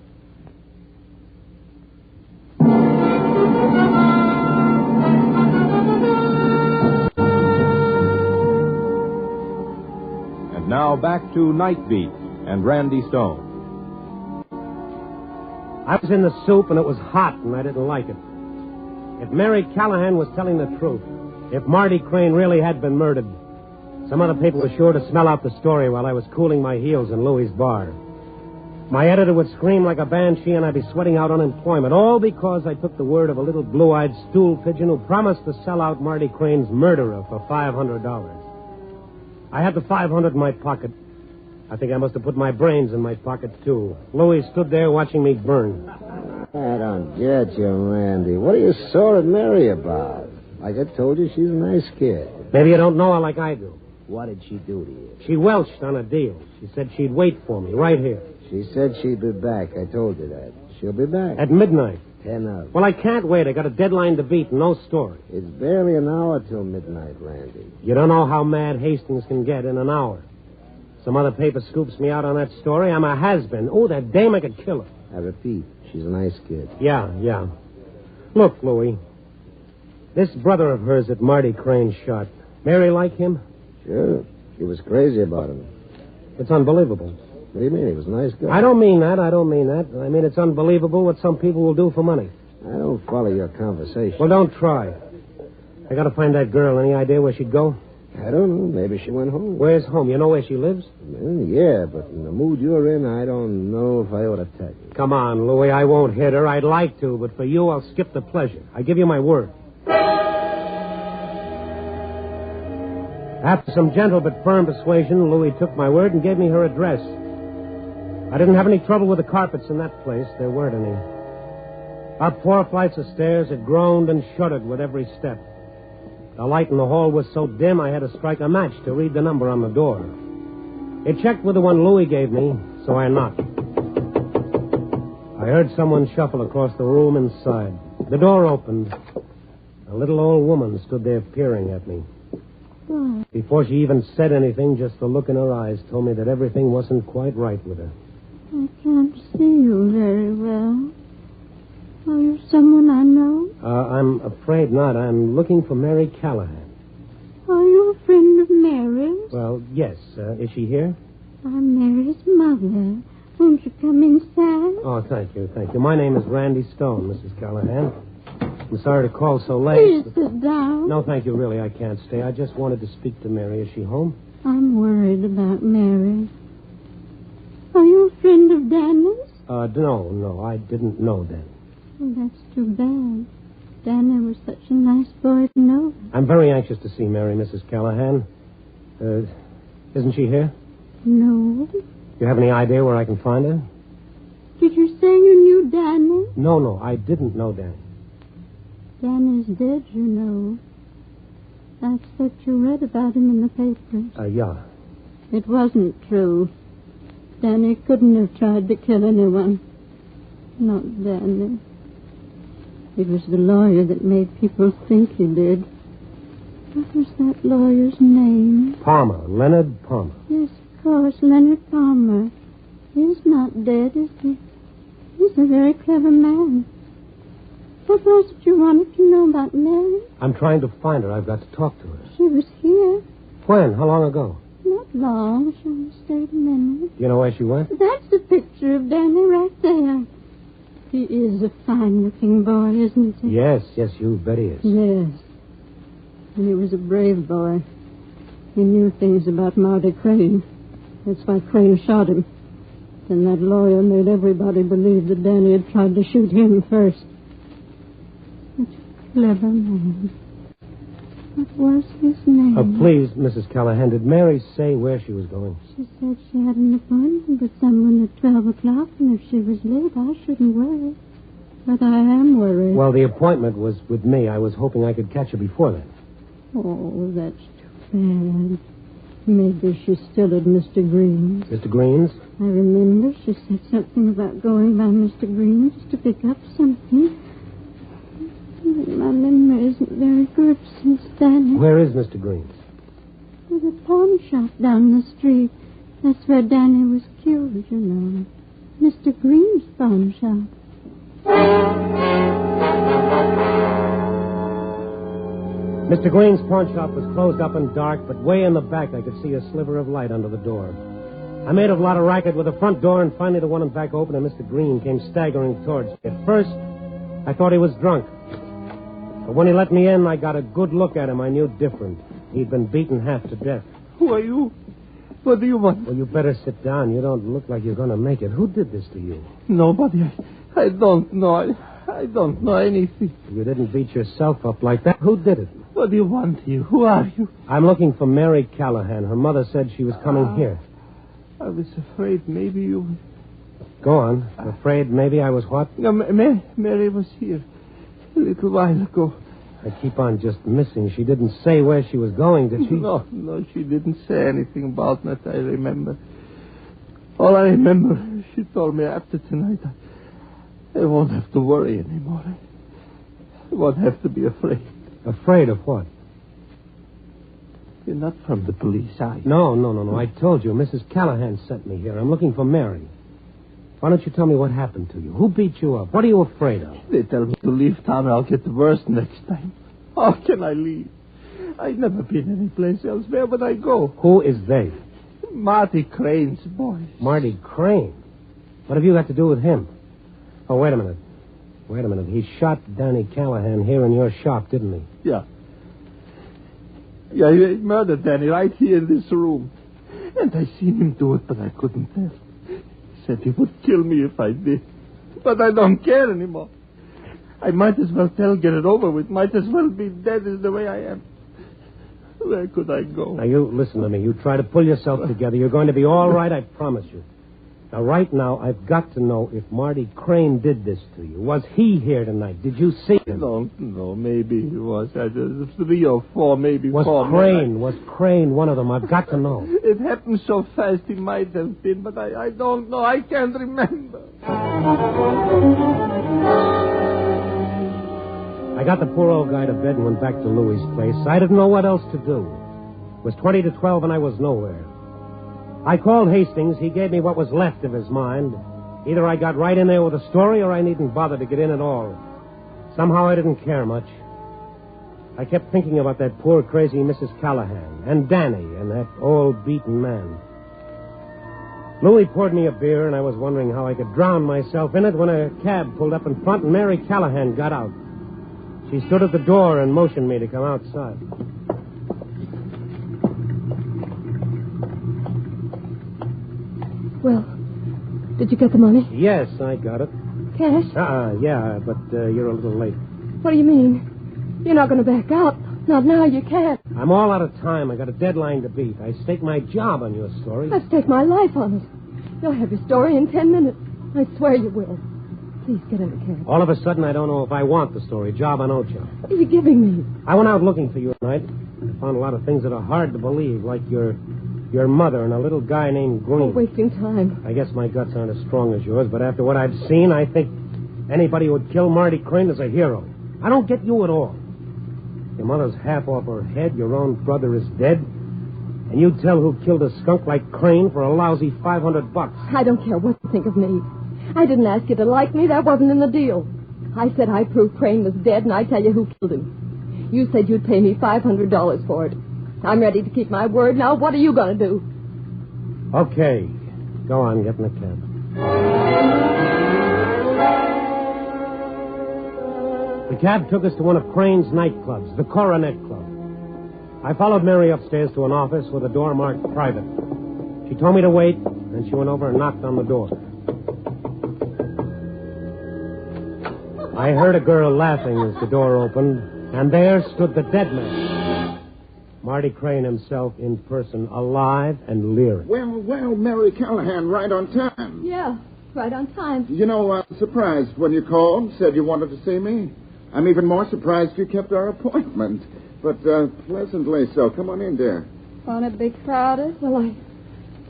And now back to Night Beat and Randy Stone. I was in the soup, and it was hot, and I didn't like it. If Mary Callahan was telling the truth, if Marty Crane really had been murdered, some other people were sure to smell out the story while I was cooling my heels in Louie's bar. My editor would scream like a banshee, and I'd be sweating out unemployment, all because I took the word of a little blue-eyed stool pigeon who promised to sell out Marty Crane's murderer for $500. I had the $500 in my pocket. I think I must have put my brains in my pocket, too. Louie stood there watching me burn. I don't get you, Randy. What are you sore at Mary about? Like I told you, she's a nice kid. Maybe you don't know her like I do. What did she do to you? She welched on a deal. She said she'd wait for me right here. She said she'd be back. I told you that. She'll be back. At midnight. 10 hours. Well, I can't wait. I got a deadline to beat, no story. It's barely an hour till midnight, Randy. You don't know how mad Hastings can get in an hour. Some other paper scoops me out on that story. I'm a has-been. Oh, that dame, I could kill her. I repeat, she's a nice kid. Yeah. Look, Louie, this brother of hers that Marty Crane shot, Mary like him? Sure. She was crazy about him. It's unbelievable. What do you mean? He was a nice guy. I don't mean that. I mean it's unbelievable what some people will do for money. I don't follow your conversation. Well, don't try. I got to find that girl. Any idea where she'd go? I don't know. Maybe she went home. Where's home? You know where she lives? Yeah, but in the mood you're in, I don't know if I ought to tell you. Come on, Louie. I won't hit her. I'd like to, but for you, I'll skip the pleasure. I give you my word. After some gentle but firm persuasion, Louie took my word and gave me her address. I didn't have any trouble with the carpets in that place. There weren't any. Up 4 flights of stairs, it groaned and shuddered with every step. The light in the hall was so dim I had to strike a match to read the number on the door. It checked with the one Louie gave me, so I knocked. I heard someone shuffle across the room inside. The door opened. A little old woman stood there peering at me. What? Before she even said anything, just the look in her eyes told me that everything wasn't quite right with her. I can't see you very well. Are you someone I know? I'm afraid not. I'm looking for Mary Callahan. Are you a friend of Mary's? Well, yes. Is she here? I'm Mary's mother. Won't you come inside? Oh, thank you. My name is Randy Stone, Mrs. Callahan. I'm sorry to call so late. Please sit down. No, thank you. Really, I can't stay. I just wanted to speak to Mary. Is she home? I'm worried about Mary. Are you a friend of Danny's? No, I didn't know that. Oh, that's too bad. Danny was such a nice boy to know. I'm very anxious to see Mary, Mrs. Callahan. Isn't she here? No. You have any idea where I can find her? Did you say you knew Danny? No, I didn't know Danny. Danny's dead, you know. I expect you read about him in the papers. Yeah. It wasn't true. Danny couldn't have tried to kill anyone. Not Danny. It was the lawyer that made people think he did. What was that lawyer's name? Palmer, Leonard Palmer. Yes, of course, Leonard Palmer. He's not dead, is he? He's a very clever man. What was it you wanted to know about Mary? I'm trying to find her. I've got to talk to her. She was here. When? How long ago? Not long. She only stayed a minute. Do you know where she went? That's the picture of Danny right there. He is a fine-looking boy, isn't he? Yes, you bet he is. Yes. And he was a brave boy. He knew things about Marty Crane. That's why Crane shot him. Then that lawyer made everybody believe that Danny had tried to shoot him first. Such a clever man. What was his name? Please, Mrs. Callahan, did Mary say where she was going? She said she had an appointment with someone at 12 o'clock, and if she was late, I shouldn't worry. But I am worried. Well, the appointment was with me. I was hoping I could catch her before then. Oh, that's too bad. Maybe she's still at Mr. Green's. Mr. Green's? I remember she said something about going by Mr. Green's to pick up something. My memory isn't very good since then. Where is Mr. Green's? There's a pawn shop down the street. That's where Danny was killed, you know. Mr. Green's pawn shop. Mr. Green's pawn shop was closed up and dark, but way in the back I could see a sliver of light under the door. I made a lot of racket with the front door, and finally the one in back opened, and Mr. Green came staggering towards me. At first, I thought he was drunk. But when he let me in, I got a good look at him. I knew different. He'd been beaten half to death. Who are you? What do you want? Well, you better sit down. You don't look like you're going to make it. Who did this to you? Nobody. I don't know. I don't know anything. You didn't beat yourself up like that. Who did it? What do you want here? Who are you? I'm looking for Mary Callahan. Her mother said she was coming here. I was afraid maybe you... Go on. Afraid maybe I was what? No, Mary was here a little while ago. I keep on just missing. She didn't say where she was going, did she? No, she didn't say anything about that, I remember. All I remember, she told me after tonight, I won't have to worry anymore. I won't have to be afraid. Afraid of what? You're not from the police, are you? No. I told you. Mrs. Callahan sent me here. I'm looking for Mary. Why don't you tell me what happened to you? Who beat you up? What are you afraid of? They tell me to leave town or I'll get worse next time. How can I leave? I've never been anyplace else. Where would I go? Who is they? Marty Crane's boys. Marty Crane? What have you got to do with him? Oh, wait a minute. He shot Danny Callahan here in your shop, didn't he? Yeah, he murdered Danny right here in this room. And I seen him do it, but I couldn't tell. He said he would kill me if I did. But I don't care anymore. I might as well get it over with. Might as well be dead as the way I am. Where could I go? Now, you listen to me. You try to pull yourself together. You're going to be all right, I promise you. Now, right now, I've got to know if Marty Crane did this to you. Was he here tonight? Did you see him? No, maybe he was. 3 or 4, maybe was 4. Was Crane one of them? I've got to know. It happened so fast he might have been, but I don't know. I can't remember. I got the poor old guy to bed and went back to Louie's place. I didn't know what else to do. It was 20 to 12 and I was nowhere. I called Hastings. He gave me what was left of his mind. Either I got right in there with a story or I needn't bother to get in at all. Somehow I didn't care much. I kept thinking about that poor, crazy Mrs. Callahan and Danny and that old beaten man. Louie poured me a beer, and I was wondering how I could drown myself in it when a cab pulled up in front and Mary Callahan got out. She stood at the door and motioned me to come outside. Well, did you get the money? Yes, I got it. Cash? Yeah, but you're a little late. What do you mean? You're not going to back out. Not now, you can't. I'm all out of time. I got a deadline to beat. I staked my job on your story. I've staked my life on it. You'll have your story in 10 minutes. I swear you will. Please get in the cab. All of a sudden, I don't know if I want the story. Job or no job. What are you giving me? I went out looking for you tonight. I found a lot of things that are hard to believe, like your mother and a little guy named Green. Oh, wasting time. I guess my guts aren't as strong as yours, but after what I've seen, I think anybody who would kill Marty Crane is a hero. I don't get you at all. Your mother's half off her head. Your own brother is dead. And you tell who killed a skunk like Crane for a lousy $500. I don't care what you think of me. I didn't ask you to like me. That wasn't in the deal. I said I proved Crane was dead, and I tell you who killed him. You said you'd pay me $500 for it. I'm ready to keep my word. Now, what are you going to do? Okay. Go on, get in the cab. The cab took us to one of Crane's nightclubs, the Coronet Club. I followed Mary upstairs to an office with a door marked private. She told me to wait, and she went over and knocked on the door. I heard a girl laughing as the door opened, and there stood the dead man. Marty Crane himself in person, alive and leering. Well, Mary Callahan, right on time. Yeah, right on time. You know, I was surprised when you called, said you wanted to see me. I'm even more surprised you kept our appointment. But pleasantly so. Come on in, dear. Won't it be crowded? Well,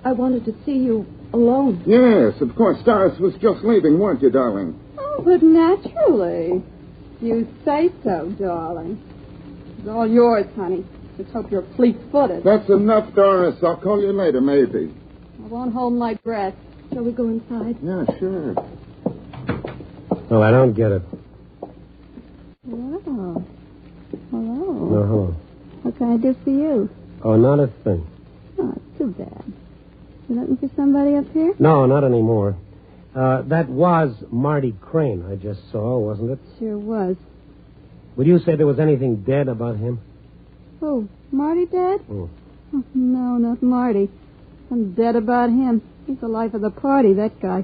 I wanted to see you alone. Yes, of course. Doris was just leaving, weren't you, darling? Oh, but naturally. You say so, darling. It's all yours, honey. Just hope you're fleet-footed. That's enough, Doris. I'll call you later, maybe. I won't hold my breath. Shall we go inside? Yeah, sure. Well, I don't get it. Oh. Hello. No, hello. What can I do for you? Oh, not a thing. Oh, it's too bad. You looking for somebody up here? No, not anymore. That was Marty Crane I just saw, wasn't it? Sure was. Would you say there was anything dead about him? Oh, Marty dead? Oh. Oh, no, not Marty. I'm dead about him. He's the life of the party, that guy.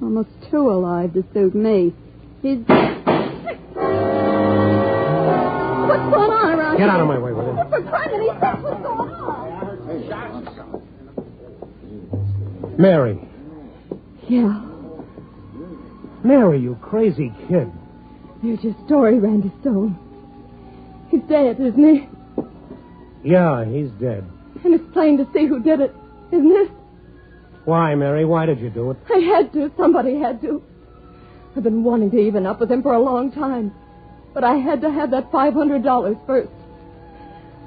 Almost too alive to suit me. He's... What's going on around Get here? out of my way with it. For crying out loud, what's going on? Mary. Yeah. Mary, you crazy kid. There's your story, Randy Stone. He's dead, isn't he? Yeah, he's dead. And it's plain to see who did it, isn't it? Why, Mary? Why did you do it? I had to. Somebody had to. I've been wanting to even up with him for a long time. But I had to have that $500 first.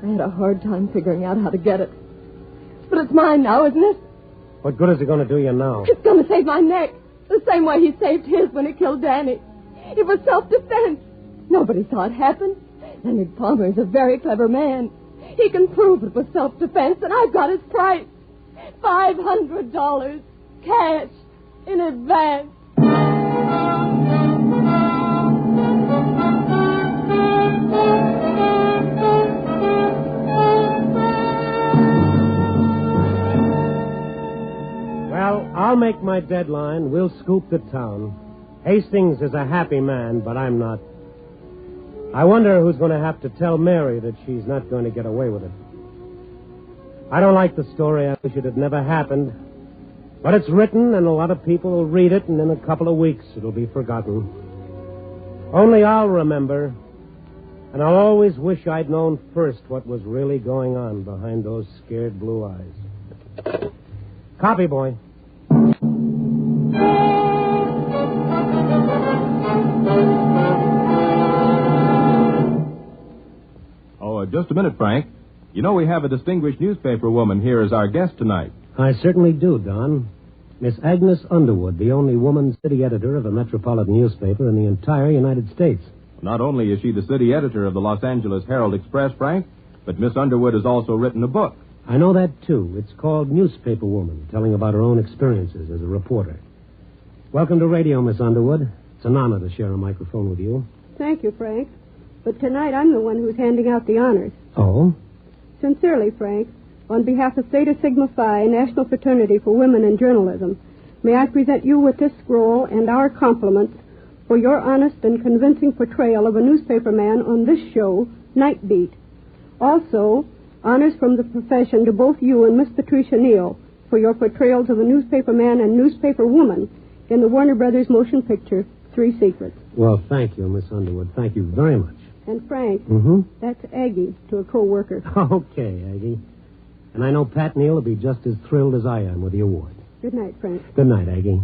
I had a hard time figuring out how to get it. But it's mine now, isn't it? What good is it going to do you now? It's going to save my neck. The same way he saved his when he killed Danny. It was self-defense. Nobody saw it happen. Leonard Palmer is a very clever man. He can prove it was self-defense, and I've got his price. $500. Cash. In advance. Well, I'll make my deadline. We'll scoop the town. Hastings is a happy man, but I'm not. I wonder who's going to have to tell Mary that she's not going to get away with it. I don't like the story. I wish it had never happened. But it's written, and a lot of people will read it, and in a couple of weeks it'll be forgotten. Only I'll remember, and I'll always wish I'd known first what was really going on behind those scared blue eyes. Copy, boy. Oh, just a minute, Frank. You know we have a distinguished newspaper woman here as our guest tonight. I certainly do, Don. Miss Agnes Underwood, the only woman city editor of a metropolitan newspaper in the entire United States. Not only is she the city editor of the Los Angeles Herald-Express, Frank, but Miss Underwood has also written a book. I know that, too. It's called Newspaper Woman, telling about her own experiences as a reporter. Welcome to radio, Miss Underwood. It's an honor to share a microphone with you. Thank you, Frank. But tonight I'm the one who's handing out the honors. Oh? Sincerely, Frank, on behalf of Theta Sigma Phi, National Fraternity for Women in Journalism, may I present you with this scroll and our compliments for your honest and convincing portrayal of a newspaper man on this show, Night Beat. Also, honors from the profession to both you and Miss Patricia Neal for your portrayals of a newspaper man and newspaper woman in the Warner Brothers motion picture, Three Secrets. Well, thank you, Miss Underwood. Thank you very much. And Frank, That's Aggie to a co-worker. Okay, Aggie. And I know Pat Neal will be just as thrilled as I am with the award. Good night, Frank. Good night, Aggie.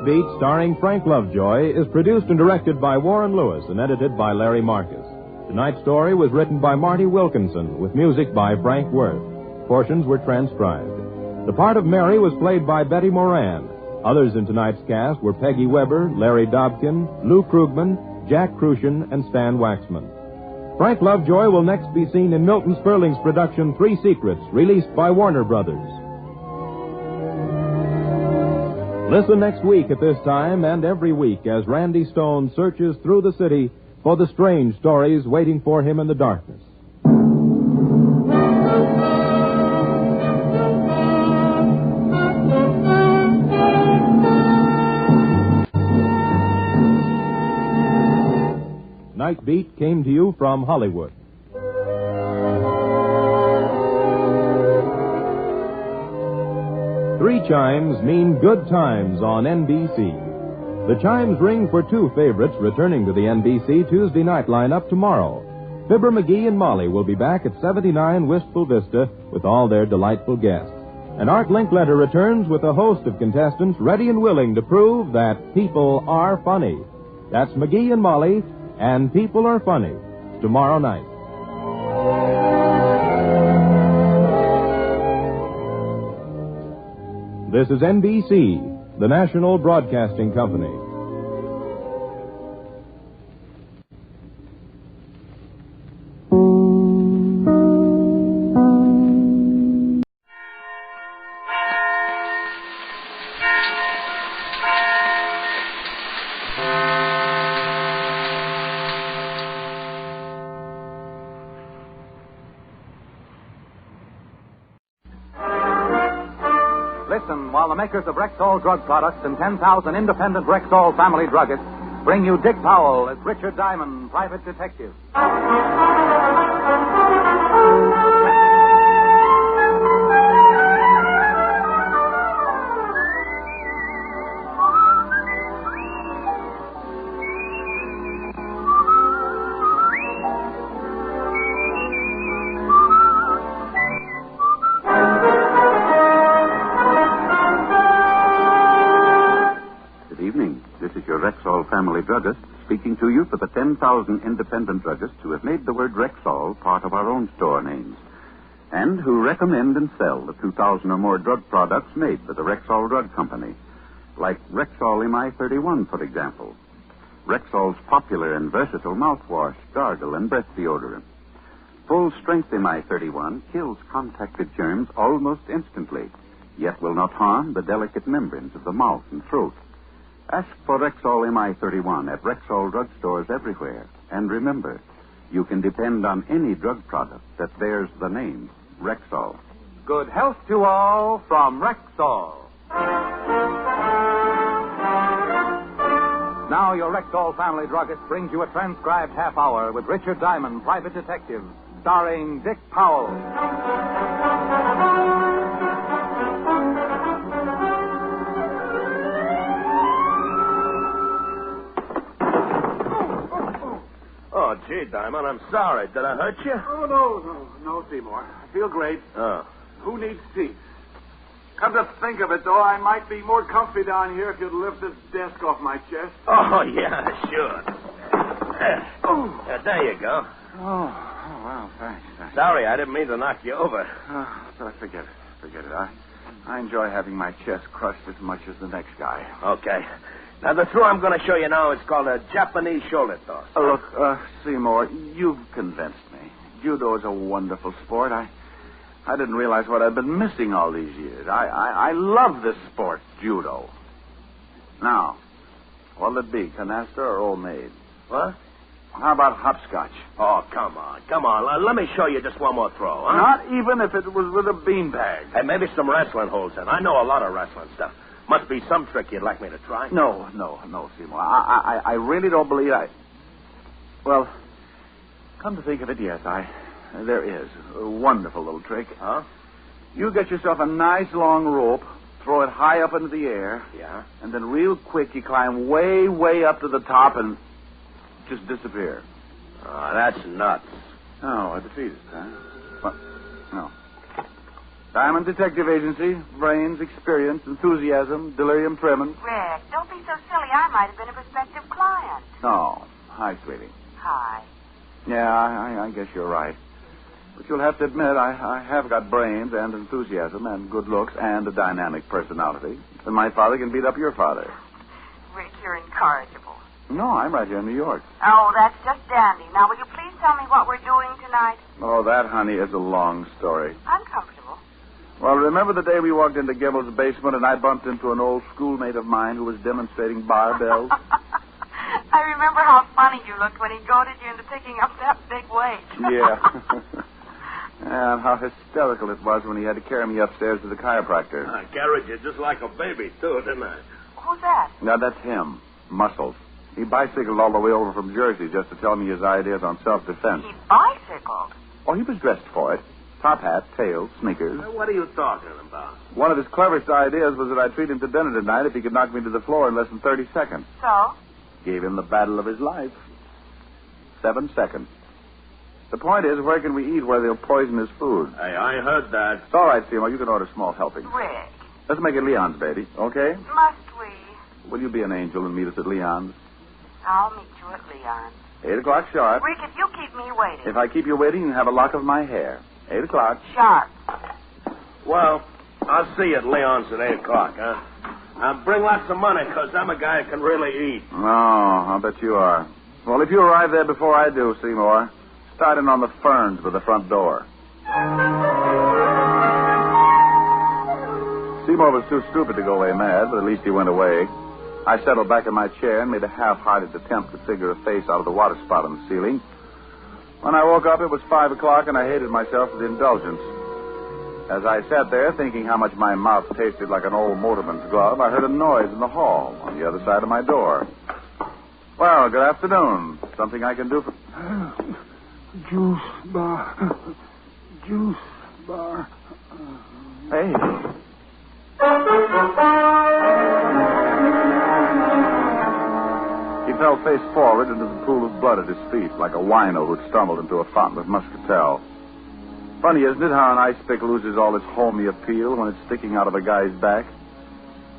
Beat, starring Frank Lovejoy, is produced and directed by Warren Lewis and edited by Larry Marcus. Tonight's story was written by Marty Wilkinson, with music by Frank Worth. Portions were transcribed. The part of Mary was played by Betty Moran. Others in tonight's cast were Peggy Weber, Larry Dobkin, Lou Krugman, Jack Crucian, and Stan Waxman. Frank Lovejoy will next be seen in Milton Sperling's production Three Secrets, released by Warner Brothers. Listen next week at this time and every week as Randy Stone searches through the city for the strange stories waiting for him in the darkness. Night Beat came to you from Hollywood. Three chimes mean good times on NBC. The chimes ring for two favorites returning to the NBC Tuesday night lineup tomorrow. Fibber McGee and Molly will be back at 79 Wistful Vista with all their delightful guests. And Art Linkletter returns with a host of contestants ready and willing to prove that people are funny. That's McGee and Molly and People Are Funny, tomorrow night. This is NBC, the national broadcasting company. Listen while the makers of Rexall drug products and 10,000 independent Rexall family druggists bring you Dick Powell as Richard Diamond, private detective. Rexall family druggist speaking to you for the 10,000 independent druggists who have made the word Rexall part of our own store names and who recommend and sell the 2,000 or more drug products made for the Rexall Drug Company, like Rexall MI31, for example, Rexall's popular and versatile mouthwash, gargle, and breath deodorant. Full-strength MI31 kills contacted germs almost instantly, yet will not harm the delicate membranes of the mouth and throat. Ask for Rexall MI31 at Rexall drugstores everywhere. And remember, you can depend on any drug product that bears the name Rexall. Good health to all from Rexall. Now your Rexall family druggist brings you a transcribed half hour with Richard Diamond, private detective, starring Dick Powell. Oh, gee, Diamond, I'm sorry. Did I hurt you? Oh, no, Seymour. I feel great. Oh. Who needs seats? Come to think of it, though, I might be more comfy down here if you'd lift this desk off my chest. Oh, yeah, sure. There you go. Oh, wow, thanks. Sorry, I didn't mean to knock you over. So forget it. I enjoy having my chest crushed as much as the next guy. Okay. Now, the throw I'm going to show you now is called a Japanese shoulder toss. Look, Seymour, you've convinced me. Judo is a wonderful sport. I didn't realize what I'd been missing all these years. I love this sport, judo. Now, what'll it be, canasta or Old Maid? What? How about hopscotch? Oh, come on. Let me show you just one more throw, huh? Not even if it was with a beanbag. Hey, maybe some wrestling holds in. I know a lot of wrestling stuff. Must be some trick you'd like me to try. No, Seymour. I really don't believe Well, come to think of it, yes, there is a wonderful little trick. Huh? You get yourself a nice long rope, throw it high up into the air. Yeah? And then real quick you climb way, way up to the top and just disappear. Oh, that's nuts. Oh, a defeatist, huh? What? No. Diamond Detective Agency, brains, experience, enthusiasm, delirium tremens. Rick, don't be I might have been a prospective client. Oh, hi, sweetie. Hi. Yeah, I guess you're right. But you'll have to admit, I have got brains and enthusiasm and good looks and a dynamic personality. And my father can beat up your father. Rick, you're incorrigible. No, I'm right here in New York. Oh, that's just dandy. Now, will you please tell me what we're doing tonight? Oh, that, honey, is a long story. Uncomfortable. Well, remember the day we walked into Gibble's basement and I bumped into an old schoolmate of mine who was demonstrating barbells? I remember how funny you looked when he goaded you into picking up that big weight. Yeah. And how hysterical it was when he had to carry me upstairs to the chiropractor. I carried you just like a baby, too, didn't I? Who's that? Now, that's him. Muscles. He bicycled all the way over from Jersey just to tell me his ideas on self-defense. He bicycled? Oh, he was dressed for it. Top hat, tails, sneakers. What are you talking about? One of his cleverest ideas was that I'd treat him to dinner tonight if he could knock me to the floor in less than 30 seconds. So? Gave him the battle of his life. 7 seconds. The point is, where can we eat where they'll poison his food? Hey, I heard that. It's all right, Seymour. You can order small helpings. Rick. Let's make it Leon's, baby, okay? Must we? Will you be an angel and meet us at Leon's? I'll meet you at Leon's. 8 o'clock sharp. Rick, if you keep me waiting. If I keep you waiting, you can have a lock of my hair. 8 o'clock. Sharp. Well, I'll see you at Leon's at 8 o'clock, huh? Now, bring lots of money, because I'm a guy who can really eat. Oh, I'll bet you are. Well, if you arrive there before I do, Seymour, start in on the ferns by the front door. Seymour was too stupid to go away mad, but at least he went away. I settled back in my chair and made a half-hearted attempt to figure a face out of the water spot on the ceiling. When I woke up, it was 5 o'clock, and I hated myself for the indulgence. As I sat there thinking how much my mouth tasted like an old motorman's glove, I heard a noise in the hall on the other side of my door. Well, good afternoon. Something I can do for... Juice bar. Juice bar. Hey. He fell face forward into the pool of blood at his feet, like a wino who'd stumbled into a fountain of muscatel. Funny, isn't it, how an ice pick loses all its homey appeal when it's sticking out of a guy's back?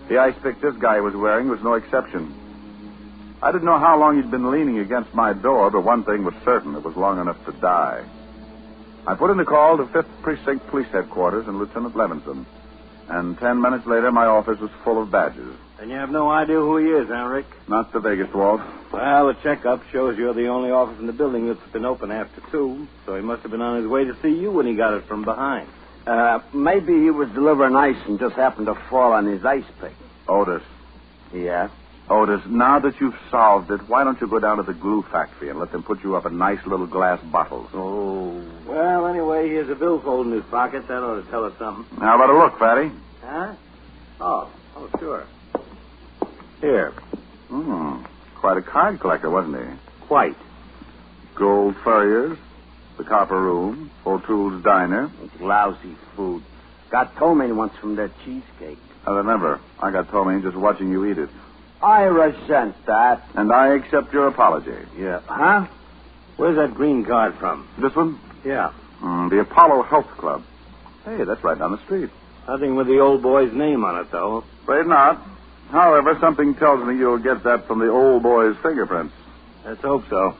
The ice pick this guy was wearing was no exception. I didn't know how long he'd been leaning against my door, but one thing was certain: it was long enough to die. I put in a call to 5th Precinct Police Headquarters and Lieutenant Levinson. And 10 minutes later, my office was full of badges. And you have no idea who he is, huh, Rick? Not the vaguest, Walt. Well, the checkup shows you're the only office in the building that's been open after 2, so he must have been on his way to see you when he got it from behind. Maybe he was delivering ice and just happened to fall on his ice pick. Otis. Yeah? Otis, now that you've solved it, why don't you go down to the glue factory and let them put you up in nice little glass bottles? Oh. Well, anyway, here's a billfold in his pocket. That ought to tell us something. How about a look, Fatty? Huh? Oh, sure. Here. Quite a card collector, wasn't he? Quite. Gold Furriers, the Copper Room, O'Toole's Diner. It's lousy food. Got ptomaine once from their cheesecake. I remember. I got ptomaine just watching you eat it. I resent that. And I accept your apology. Yeah. Huh? Where's that green card from? This one? Yeah. The Apollo Health Club. Hey, that's right down the street. Nothing with the old boy's name on it, though. Afraid not. However, something tells me you'll get that from the old boy's fingerprints. Let's hope so.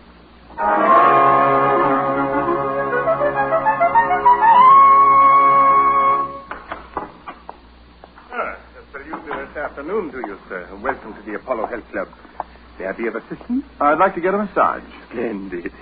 Good afternoon to you, sir. Welcome to the Apollo Health Club. May I be of assistance? I'd like to get a massage. Splendid.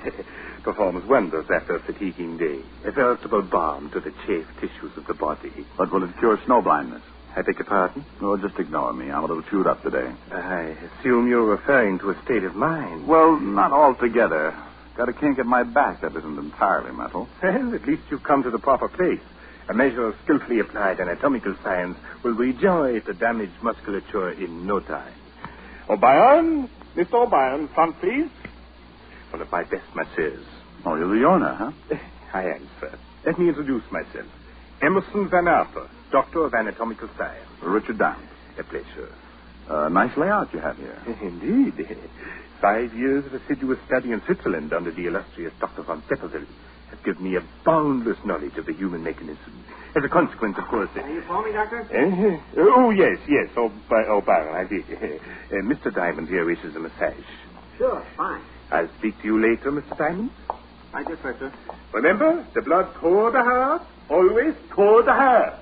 Performs wonders after a fatiguing day. A veritable balm to the chafed tissues of the body. But will it cure snow blindness? I beg your pardon? Oh, just ignore me. I'm a little chewed up today. I assume you're referring to a state of mind. Well, not altogether. Got a kink at my back that isn't entirely mental. Well, at least you've come to the proper place. A measure of skillfully applied anatomical science will regenerate the damaged musculature in no time. O'Brien, Mr. O'Brien, front, please. One of my best masseurs. Oh, you're the owner, huh? I am, sir. Let me introduce myself. Emerson Van Arthur, Doctor of Anatomical Science. Richard Downs. A pleasure. Nice layout you have here. Indeed. 5 years of assiduous study in Switzerland under the illustrious Dr. von Sepperville have given me a boundless knowledge of the human mechanism. As a consequence, of course... You call me, Doctor? Oh, yes. Oh, Byron, I did. Mr. Diamond here wishes a massage. Sure, fine. I'll speak to you later, Mr. Diamond. I just heard, sir. Remember, the blood toward the heart, always toward the heart.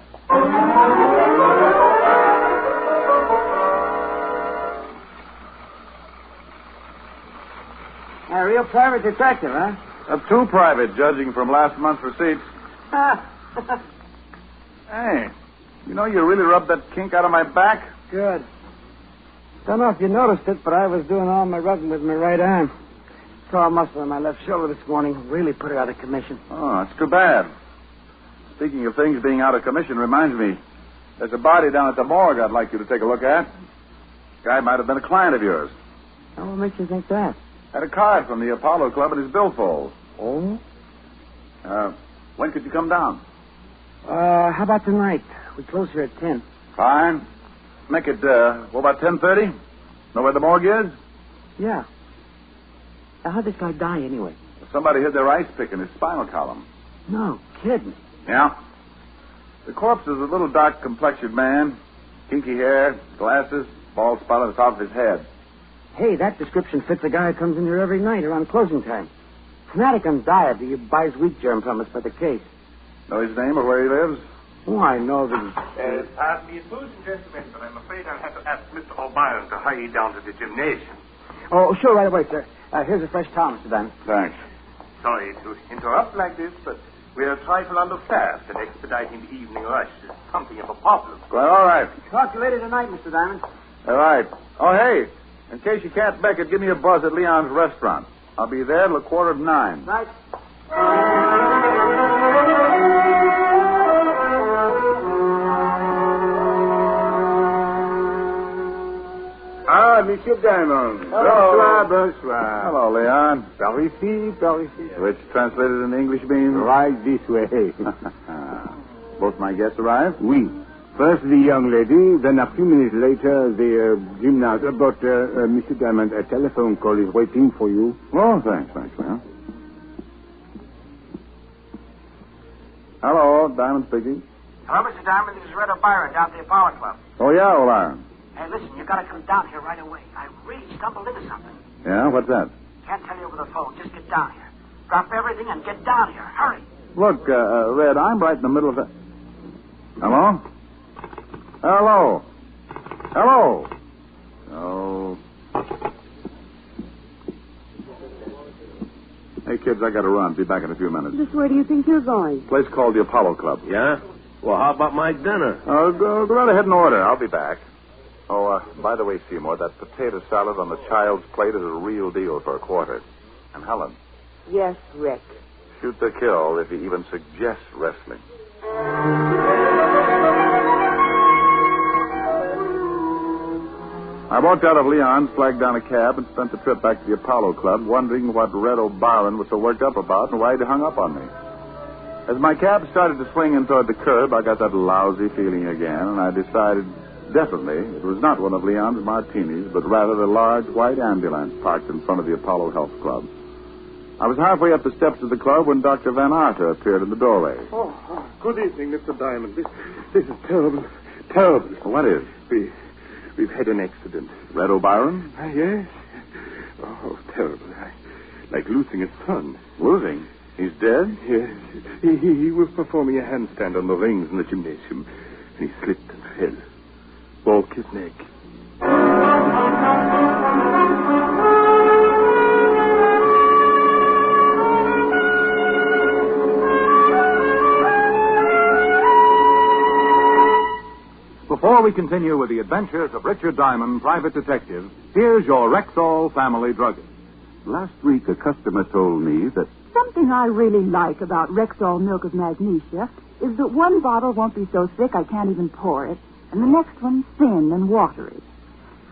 A real private detective, huh? Too private, judging from last month's receipts. Hey, you know, you really rubbed that kink out of my back. Good. Don't know if you noticed it, but I was doing all my rubbing with my right arm. Sore muscle in my left shoulder this morning really put it out of commission. Oh, that's too bad. Speaking of things being out of commission reminds me, there's a body down at the morgue I'd like you to take a look at. Guy might have been a client of yours. Oh, what makes you think that? Had a card from the Apollo Club in his billfold. Oh? When could you come down? How about tonight? We close here at 10. Fine. Make it, what about 10:30? Know where the morgue is? Yeah. How'd this guy die anyway? Somebody hid their ice pick in his spinal column. No kidding. Yeah. The corpse is a little dark-complexioned man, kinky hair, glasses, bald spot on the top of his head. Hey, that description fits a guy who comes in here every night around closing time. Fanatic on diet. He buys wheat germ from us by the case. Know his name or where he lives? Oh, I know that Pardon me, opposing gentlemen, but I'm afraid I'll have to ask Mr. O'Brien to hurry down to the gymnasium. Oh, sure, right away, sir. Here's a fresh towel, Mr. Diamond. Thanks. Sorry to interrupt like this, but we're a trifle understaffed, and expediting the evening rush is something of a problem. Well, all right. Talk to you later tonight, Mr. Diamond. All right. Oh, hey, in case you can't make it, give me a buzz at Leon's restaurant. I'll be there till 9:15. Right. Ah, Monsieur Diamond. Hello. Bonsoir. Hello, Leon. Par ici, par ici. Which translated into English means? Right this way. Both my guests arrived? Oui. First the young lady, then a few minutes later the gymnast. But, Mr. Diamond, a telephone call is waiting for you. Oh, thanks, Leon. Hello, Diamond speaking. Hello, Mr. Diamond. This is Red O'Brien down at the Apollo Club. Oh, yeah, O'Brien. Hey, listen, you got to come down here right away. I really stumbled into something. Yeah, what's that? Can't tell you over the phone. Just get down here. Drop everything and get down here. Hurry. Look, Red, I'm right in the middle of the... Hello? Hello? Hello? Oh. Hey, kids, I got to run. Be back in a few minutes. Just where do you think you're going? Place called the Apollo Club. Yeah? Well, how about my dinner? Go right ahead and order. I'll be back. Oh, by the way, Seymour, that potato salad on the child's plate is a real deal for a quarter. And Helen, Yes, Rick. shoot to kill if he even suggests wrestling. I walked out of Leon's, flagged down a cab, and spent the trip back to the Apollo Club, wondering what Red O'Brien was so worked up about and why he'd hung up on me. As my cab started to swing in toward the curb, I got that lousy feeling again, and I decided definitely it was not one of Leon's martinis, but rather the large white ambulance parked in front of the Apollo Health Club. I was halfway up the steps of the club when Dr. Van Arter appeared in the doorway. Oh, good evening, Mr. Diamond. This is terrible. Terrible. What is? We've had an accident. Red O'Brien? Yes. Oh, terrible. Like losing a son. Losing? He's dead? Yes. He was performing a handstand on the rings in the gymnasium, and he slipped and fell. Broke his neck. Before we continue with the adventures of Richard Diamond, private detective, here's your Rexall family druggist. Last week, a customer told me that Something I really like about Rexall Milk of Magnesia is that one bottle won't be so thick I can't even pour it, and the next one thin and watery.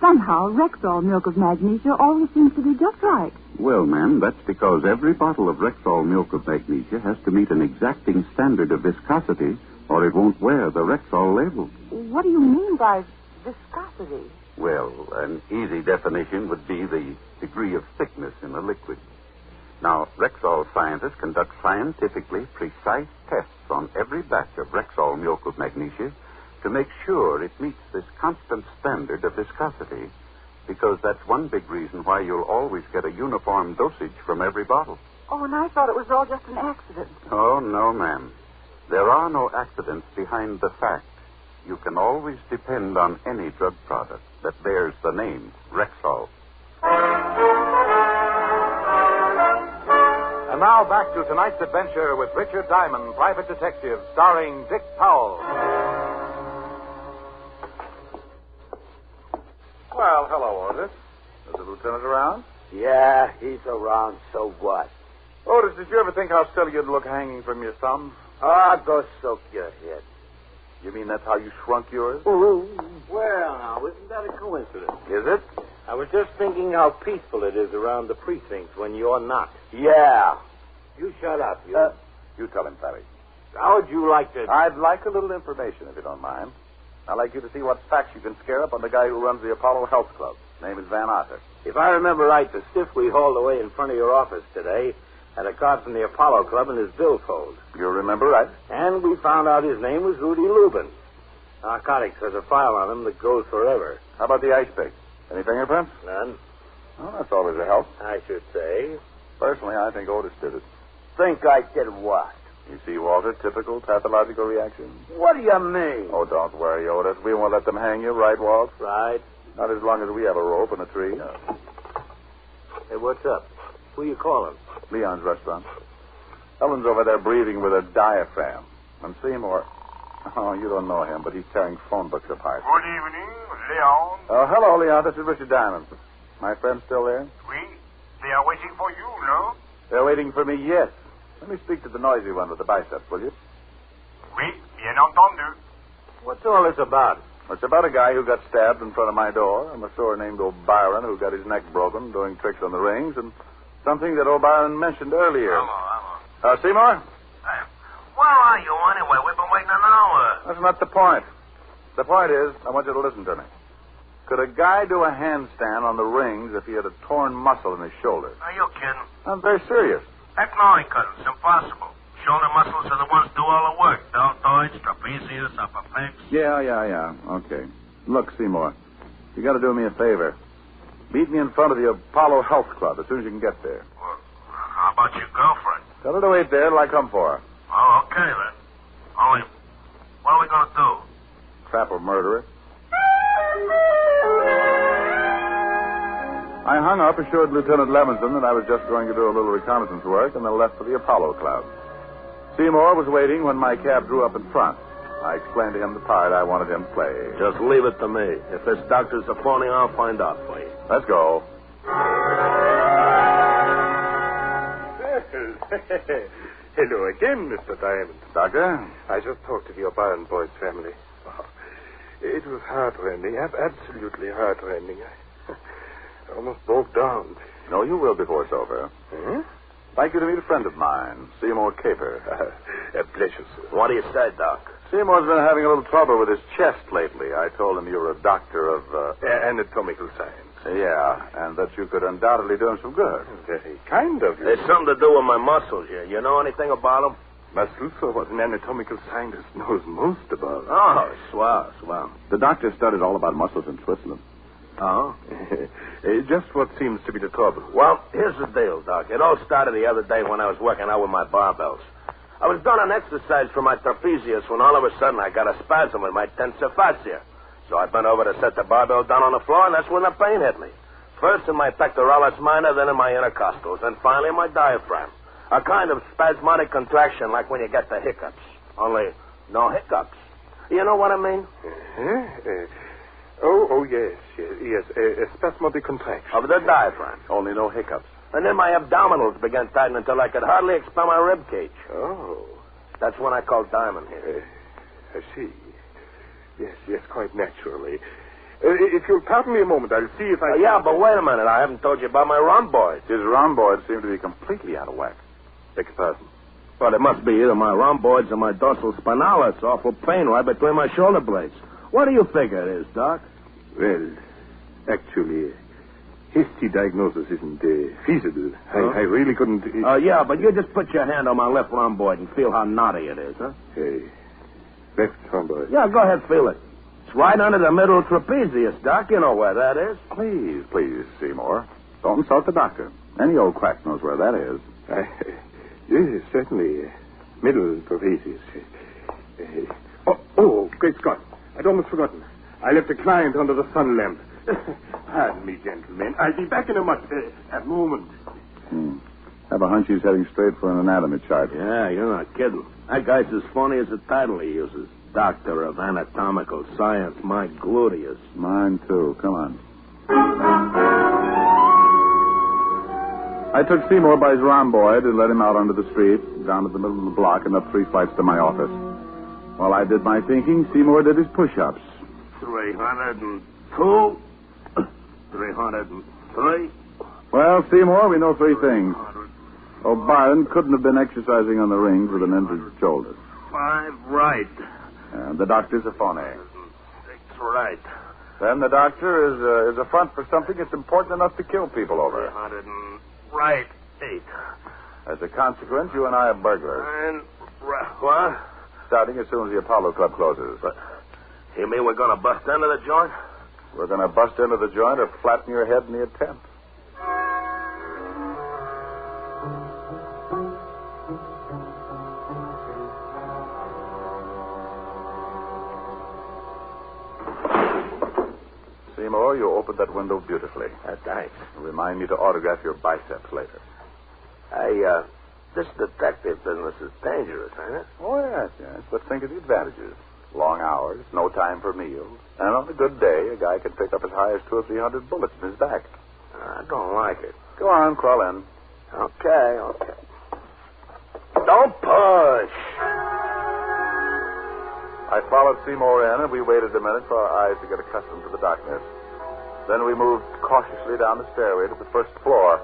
Somehow, Rexall Milk of Magnesia always seems to be just right. well, ma'am, that's because every bottle of Rexall Milk of Magnesia has to meet an exacting standard of viscosity, or it won't wear the Rexall label. What do you mean by viscosity? Well, an easy definition would be the degree of thickness in a liquid. Now, Rexall scientists conduct scientifically precise tests on every batch of Rexall milk with magnesia to make sure it meets this constant standard of viscosity, because that's one big reason why you'll always get a uniform dosage from every bottle. Oh, and I thought it was all just an accident. Oh, no, ma'am. There are no accidents behind the fact. You can always depend on any drug product that bears the name Rexall. And now back to tonight's adventure with Richard Diamond, Private Detective, starring Dick Powell. Well, hello, Otis. Is the lieutenant around? Yeah, he's around, so what? Otis, did you ever think how silly you'd look hanging from your thumb? Ah, go soak your head. You mean that's how you shrunk yours? Ooh. Well, now, isn't that a coincidence? Is it? I was just thinking how peaceful it is around the precincts when you're not. Yeah. You shut up, you. You tell him, Perry. How would you like to... I'd like a little information, if you don't mind. I'd like you to see what facts you can scare up on the guy who runs the Apollo Health Club. His name is Van Arthur. If I remember right, the stiff we hauled away in front of your office today had a card from the Apollo Club in his billfold. You remember right. And we found out his name was Rudy Lubin. Narcotics has a file on him that goes forever. How about the ice pick? Any fingerprints? None. Well, that's always a help. I should say. Personally, I think Otis did it. Think I did what? You see, Walter, typical pathological reaction. What do you mean? Oh, don't worry, Otis. We won't let them hang you, right, Walt? Right. Not as long as we have a rope and a tree. No. Hey, what's up? Who you calling? Leon's restaurant. Ellen's over there breathing with a diaphragm. And Seymour... Oh, you don't know him, but he's tearing phone books apart. Good evening, Leon. Oh, hello, Leon. This is Richard Diamond. My friend still there? Oui. They are waiting for you, no? They're waiting for me, yes. Let me speak to the noisy one with the biceps, will you? Oui, bien entendu. What's all this about? It's about a guy who got stabbed in front of my door, a masseur named O'Byron who got his neck broken doing tricks on the rings, and something that O'Byron mentioned earlier. Hello. Seymour? Where are you anyway? We've been waiting an hour. That's not the point. The point is, I want you to listen to me. Could a guy do a handstand on the rings if he had a torn muscle in his shoulder? Are you kidding? I'm very serious. Heck no, he couldn't. It's impossible. Shoulder muscles are the ones do all the work. Deltoids, trapezius, upper pecs. Yeah. Okay. Look, Seymour, you got to do me a favor. Meet me in front of the Apollo Health Club as soon as you can get there. Well, how about your girlfriend? Tell her to wait there till I come for her. Oh, okay, then. Only, what are we going to do? Trap or murder her. I hung up, assured Lieutenant Levinson that I was just going to do a little reconnaissance work, and then left for the Apollo Club. Seymour was waiting when my cab drew up in front. I explained to him the part I wanted him to play. Just leave it to me. If this doctor's a phony, I'll find out for you. Let's go. Hello again, Mr. Diamond. Doctor? I just talked to the O'Brien boys' family. Oh, it was heartrending, absolutely heartrending. I almost broke down. No, you will before it's over. Hmm? Like you to meet a friend of mine, Seymour Caper. A pleasure, sir. What do you say, Doc? Seymour's been having a little trouble with his chest lately. I told him you were a doctor of... anatomical science. Yeah, and that you could undoubtedly do him some good. Very kind of you. There's something to do with my muscles here. You know anything about them? Muscles are what an anatomical scientist knows most about. Oh, swell. The doctor studied all about muscles in Switzerland. Oh? Just what seems to be the trouble. Well, here's the deal, Doc. It all started the other day when I was working out with my barbells. I was doing an exercise for my trapezius when all of a sudden I got a spasm in my tensor fascia. So I bent over to set the barbell down on the floor, and that's when the pain hit me. First in my pectoralis minor, then in my intercostals, and finally in my diaphragm. A kind of spasmodic contraction like when you get the hiccups. Only no hiccups. You know what I mean? Yes. A spasmodic contraction. Of the diaphragm. Only no hiccups. And then my abdominals began tightening until I could hardly expel my rib cage. Oh. That's when I called Diamond here. I see. Yes, quite naturally. If you'll pardon me a moment, I'll see if I can... Yeah, but wait a minute. I haven't told you about my rhomboids. His rhomboids seem to be completely out of whack. Beg your pardon. Well, it must be either my rhomboids or my dorsal spinalis. It's awful pain right between my shoulder blades. What do you figure it is, Doc? Well, actually, hasty diagnosis isn't feasible. I really couldn't... Yeah, but you just put your hand on my left rhomboid and feel how knotty it is, huh? Hey, left rhomboid. Yeah, go ahead, feel it. It's right under the middle trapezius, Doc. You know where that is. Please, Seymour. Don't insult the doctor. Any old quack knows where that is. Yes, certainly. Middle trapezius. Oh, great Scott. I'd almost forgotten. I left a client under the sun lamp. Pardon me, gentlemen. I'll be back in a moment. Have a hunch he's heading straight for an anatomy chart. Yeah, you're not kidding. That guy's as funny as the title he uses. Doctor of Anatomical Science, my gluteus. Mine, too. Come on. I took Seymour by his rhomboid and led him out onto the street, down to the middle of the block, and up 3 flights to my office. While I did my thinking, Seymour did his push-ups. 302, 303. Well, Seymour, we know 3 things. O'Brien couldn't have been exercising on the rings with an injured shoulder. 5 right. And the doctor's a phony. 6 right. Then the doctor is a front for something that's important enough to kill people over. 300 right. 8. As a consequence, you and I are burglars. 9 right. What? Starting as soon as the Apollo Club closes. But you mean we're going to bust into the joint? We're going to bust into the joint or flatten your head in the attempt. Seymour, you opened that window beautifully. Thanks. Remind me to autograph your biceps later. Hey, this detective business is dangerous, ain't it? Oh, yes. But think of the advantages. Long hours, no time for meals. And on a good day, a guy can pick up as high as 200 or 300 bullets in his back. I don't like it. Go on, crawl in. Okay. Don't push. I followed Seymour in, and we waited a minute for our eyes to get accustomed to the darkness. Then we moved cautiously down the stairway to the first floor.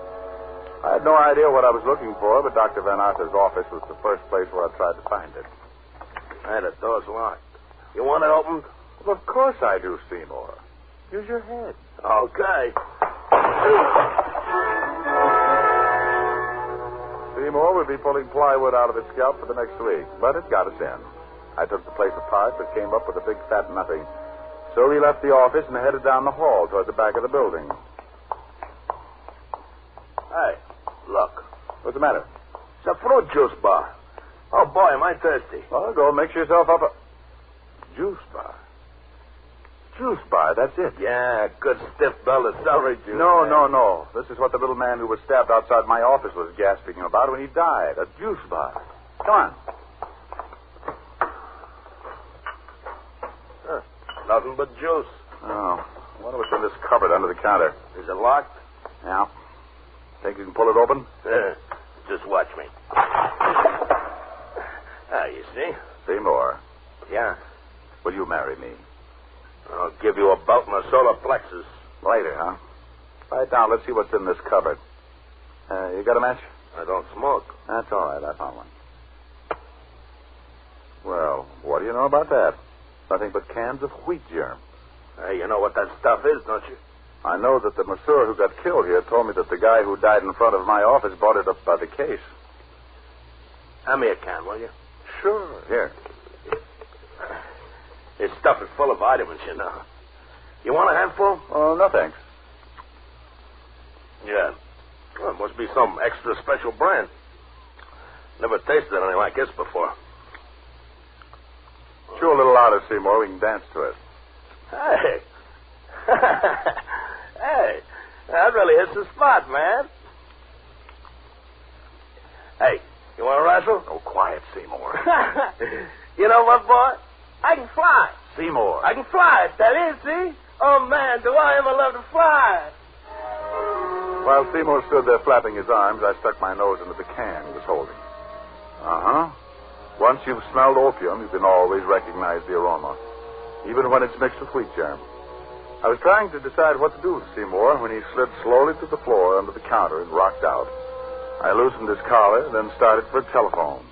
I had no idea what I was looking for, but Dr. Van Arthur's office was the first place where I tried to find it. Hey, the door's locked. You want it opened? Well, of course I do, Seymour. Use your head. Okay. Seymour would be pulling plywood out of his scalp for the next week, but it got us in. I took the place apart, but came up with a big fat nothing. So we left the office and headed down the hall toward the back of the building. Hey, look. What's the matter? It's a fruit juice bar. Oh, boy, am I thirsty. Well, go mix yourself up a... Juice bar? Juice bar, that's it. Yeah, good stiff belt of celery juice. No. This is what the little man who was stabbed outside my office was gasping about when he died. A juice bar. Come on. Nothing but juice. Oh. I wonder what's in this cupboard under the counter. Is it locked? Yeah. Think you can pull it open? Just watch me. You see? Seymour. Yeah. Will you marry me? I'll give you a belt and a solar plexus. Later, huh? Lie down. Let's see what's in this cupboard. You got a match? I don't smoke. That's all right. I found one. Well, what do you know about that? Nothing but cans of wheat germ. Hey, you know what that stuff is, don't you? I know that the masseur who got killed here told me that the guy who died in front of my office bought it up by the case. Hand me a can, will you? Sure. Here. This stuff is full of vitamins, you know. You want a handful? Oh, no, thanks. Yeah. Well, it must be some extra special brand. Never tasted anything like this before. Chew a little louder, Seymour. We can dance to it. Hey. Hey. That really hits the spot, man. Hey, you want to wrestle? Oh, quiet, Seymour. You know what, boy? I can fly. Seymour. I can fly. That is, see? Oh, man, do I ever love to fly. While Seymour stood there flapping his arms, I stuck my nose into the can he was holding. Uh-huh. Once you've smelled opium, you can always recognize the aroma, even when it's mixed with wheat germ. I was trying to decide what to do with Seymour when he slid slowly to the floor under the counter and rocked out. I loosened his collar, then started for a telephone.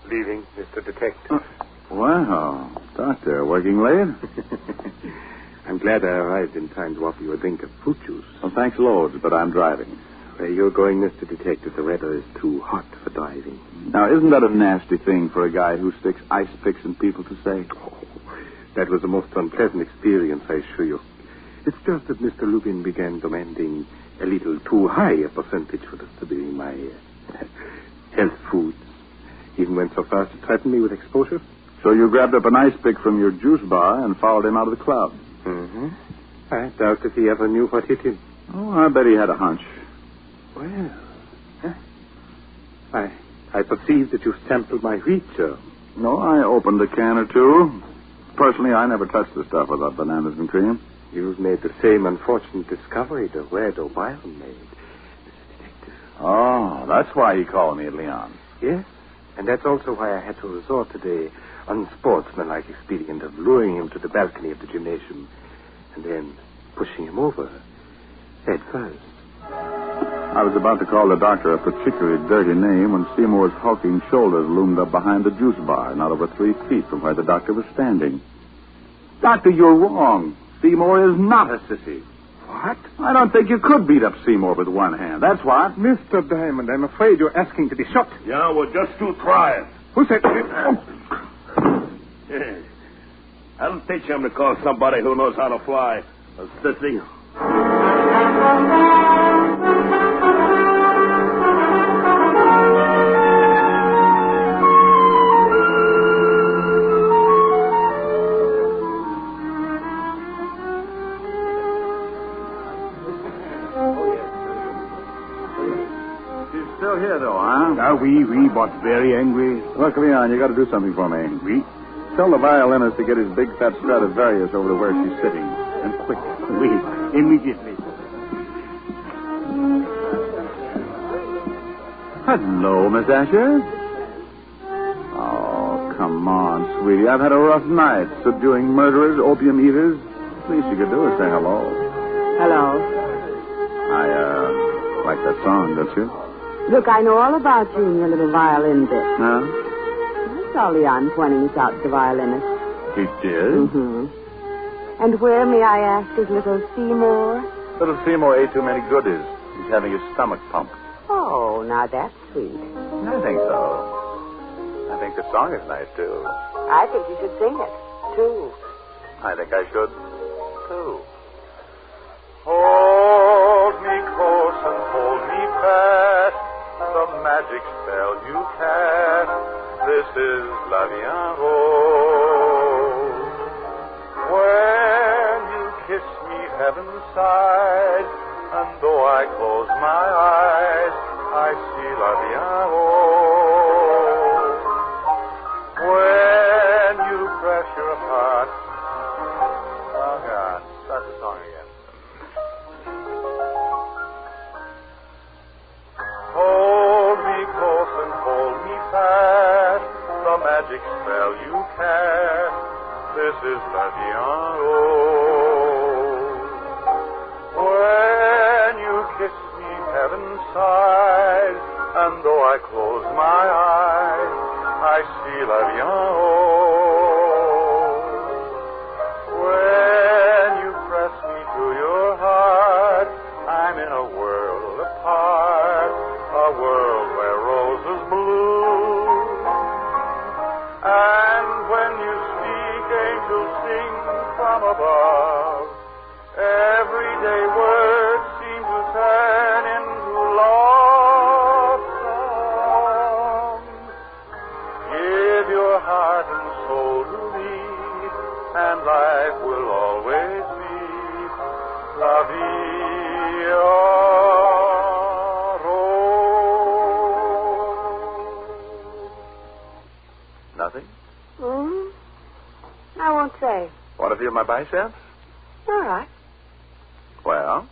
Leaving, Mr. Detective. Wow. Doctor, working late? I'm glad I arrived in time to offer you a drink of fruit juice. Well, thanks loads, but I'm driving. Where you're going, Mr. Detective, the weather is too hot for driving. Now, isn't that a nasty thing for a guy who sticks ice picks in people to say? Oh, that was the most unpleasant experience, I assure you. It's just that Mr. Lubin began demanding a little too high a percentage for us to be in my health foods. Even went so far as to threaten me with exposure. So you grabbed up an ice pick from your juice bar and followed him out of the club. Mm-hmm. I doubt if he ever knew what hit him. Oh, I bet he had a hunch. Well, I perceive that you sampled my wheat germ. No, I opened a can or two. Personally, I never touched the stuff without bananas and cream. You've made the same unfortunate discovery that Red O'Brien made, Mr. Detective. Oh, that's why he called me at Leon. Yes, and that's also why I had to resort to the unsportsmanlike expedient of luring him to the balcony of the gymnasium and then pushing him over head first. I was about to call the doctor a particularly dirty name when Seymour's hulking shoulders loomed up behind the juice bar, not over 3 feet from where the doctor was standing. Doctor, you're wrong. Seymour is not a sissy. What? I don't think you could beat up Seymour with one hand. That's what. Mr. Diamond, I'm afraid you're asking to be shot. Yeah, well, just to try it. Who said... Yeah. I'll teach him to call somebody who knows how to fly a sissy. Still here, though, huh? Oui, but very angry. Look, Leon, you got to do something for me. Oui? Tell the violinist to get his big fat Stradivarius over to where she's sitting. And quick. Oui, immediately. Hello, Miss Asher. Oh, come on, sweetie. I've had a rough night subduing murderers, opium eaters. Least you could do is say hello. Hello. I, like that song, don't you? Look, I know all about you and your little violin bit. Huh? I saw Leon pointing us out to the violinist. He did? Mm-hmm. And where, may I ask, is little Seymour? Little Seymour ate too many goodies. He's having his stomach pumped. Oh, now that's sweet. I think so. I think the song is nice, too. I think you should sing it, too. I think I should, too. Hold me close and hold me fast. The magic spell you cast. This is La Vie en Rose. When you kiss me, heaven sighs, and though I close my eyes, I see La Vie en Rose. When you press your heart. Oh, God. Start the song again. Hold me close and hold me fast. The magic spell you cast. This is La Vie en Rose. When you kiss me, heaven sighs, and though I close my eyes, I see La Vie en Rose. When you press me to your heart, I'm in a world apart, a world where roses bloom. And when you speak, angels sing from above. Everyday words seem to turn into love songs. Give your heart and soul to me, and life will always be La Vie en Rose. Nothing? I won't say. Want to feel my biceps? All right. Well?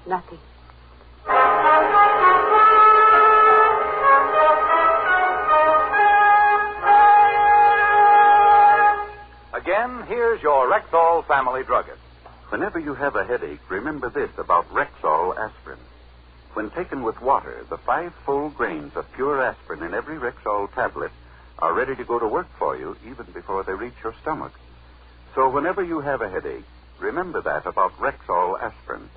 Nothing. Again, here's your Rexall family druggist. Whenever you have a headache, remember this about Rexall aspirin. When taken with water, the 5 full grains of pure aspirin in every Rexall tablet are ready to go to work for you even before they reach your stomach. So whenever you have a headache, Remember that about Rexall aspirin.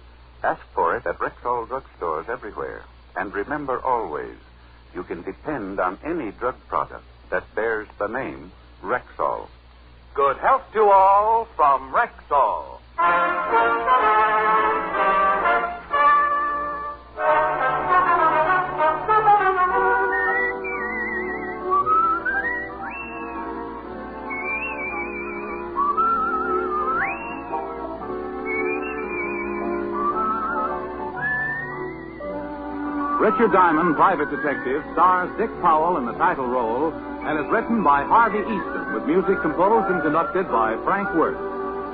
Ask for it at Rexall drugstores everywhere. And remember always, you can depend on any drug product that bears the name Rexall. Good health to all from Rexall. Richard Diamond, Private Detective, stars Dick Powell in the title role and is written by Harvey Easton with music composed and conducted by Frank Worth.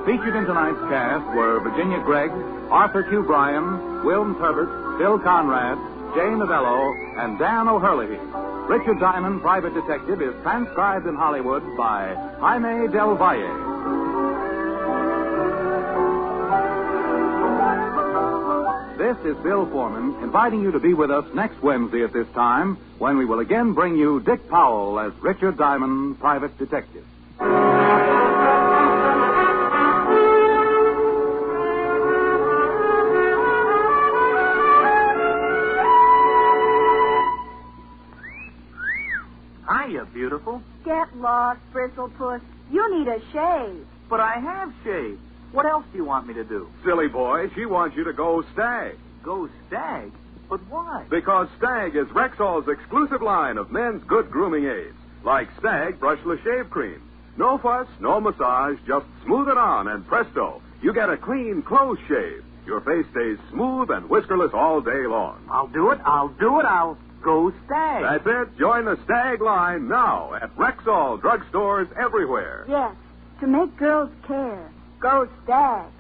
Featured in tonight's cast were Virginia Gregg, Arthur Q. Bryan, Wilm Turbot, Phil Conrad, Jay Novello, and Dan O'Herlihy. Richard Diamond, Private Detective is transcribed in Hollywood by Jaime Del Valle. This is Bill Foreman inviting you to be with us next Wednesday at this time when we will again bring you Dick Powell as Richard Diamond, Private Detective. Hiya, beautiful. Get lost, Bristlepuss. You need a shave. But I have shaved. What else do you want me to do? Silly boy, she wants you to go Stag. Go Stag? But why? Because Stag is Rexall's exclusive line of men's good grooming aids. Like Stag Brushless Shave Cream. No fuss, no massage, just smooth it on and presto, you get a clean, close shave. Your face stays smooth and whiskerless all day long. I'll do it. I'll go Stag. That's it. Join the Stag line now at Rexall drugstores everywhere. Yes, to make girls care. Go Stag.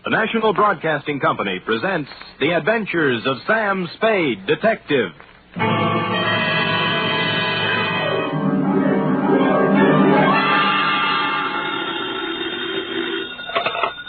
The National Broadcasting Company presents The Adventures of Sam Spade, Detective.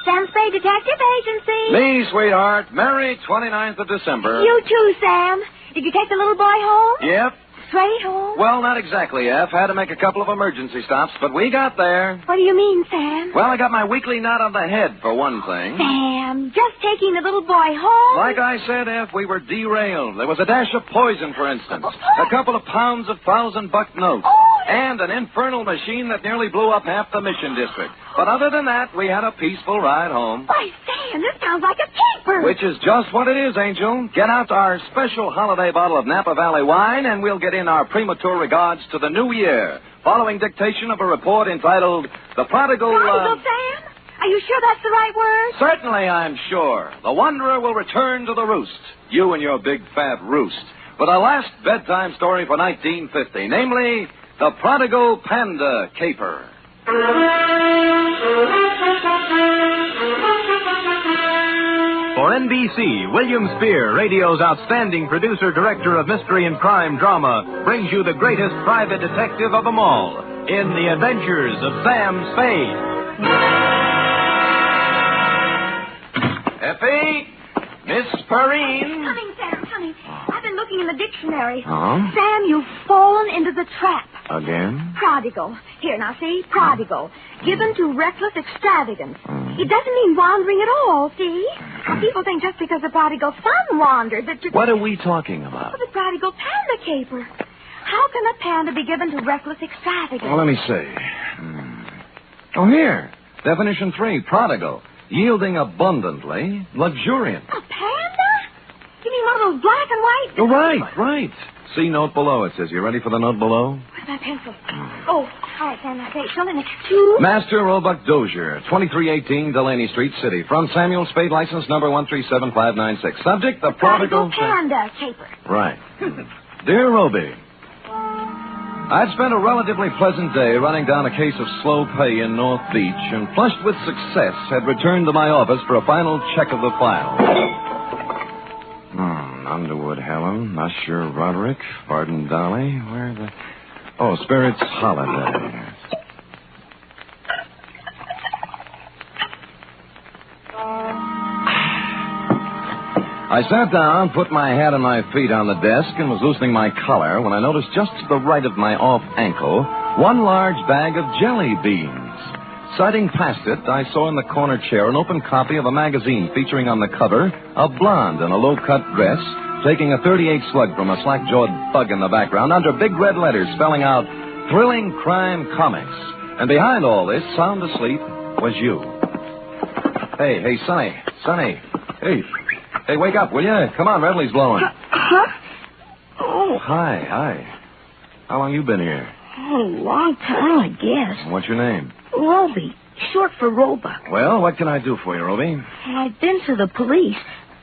Sam Spade Detective Agency. Me, sweetheart. Merry 29th of December. You too, Sam. Did you take the little boy home? Yep. Straight home? Well, not exactly, F. Had to make a couple of emergency stops, but we got there. What do you mean, Sam? Well, I got my weekly knot on the head, for one thing. Sam, just taking the little boy home? Like I said, F, we were derailed. There was a dash of poison, for instance. A couple of pounds of $1,000 notes. And an infernal machine that nearly blew up half the Mission District. But other than that, we had a peaceful ride home. Why, Sam, this sounds like a caper. Which is just what it is, Angel. Get out our special holiday bottle of Napa Valley wine, and we'll get in our premature regards to the new year, following dictation of a report entitled The Prodigal... Prodigal, Sam? Are you sure that's the right word? Certainly, I'm sure. The Wanderer will return to the roost. You and your big fat roost. For the last bedtime story for 1950, namely, The Prodigal Panda Caper. For NBC, William Spear, radio's outstanding producer-director of mystery and crime drama, brings you the greatest private detective of them all in The Adventures of Sam Spade. Effie? Miss Perrine? Coming, Sam, coming. I've been looking in the dictionary. Huh? Sam, you've fallen into the trap. Again? Prodigal. Here, now, see? Prodigal. Given to reckless extravagance. It doesn't mean wandering at all, see? People think just because the prodigal son wandered that... What are we talking about? Oh, the prodigal panda caper. How can a panda be given to reckless extravagance? Well, let me see. Oh, here. Definition 3, prodigal. Yielding abundantly, luxuriant. A panda? You mean one of those black and white? Oh, right. See note below. It says, you ready for the note below? Where's my pencil? Oh, All right, Sam, okay, something to... Master Roebuck Dozier, 2318 Delaney Street, City. From Samuel Spade, license number 137596. Subject, the Prodigal... Panda caper. Right. Dear Roby, I'd spent a relatively pleasant day running down a case of slow pay in North Beach and, flushed with success, had returned to my office for a final check of the file. Underwood Helen, Usher Roderick, Barton Dolly, where the... Oh, Spirits Holiday. I sat down, put my hat and my feet on the desk, and was loosening my collar when I noticed just to the right of my off ankle one large bag of jelly beans. Sighting past it, I saw in the corner chair an open copy of a magazine featuring on the cover a blonde in a low-cut dress taking a .38 slug from a slack-jawed bug in the background under big red letters spelling out Thrilling Crime Comics. And behind all this, sound asleep, was you. Hey, Sonny. Hey, wake up, will you? Come on, Redley's blowing. Huh? Oh. Hi. How long you been here? Oh, a long time, I guess. What's your name? Roby, short for Roebuck. Well, what can I do for you, Roby? I've been to the police.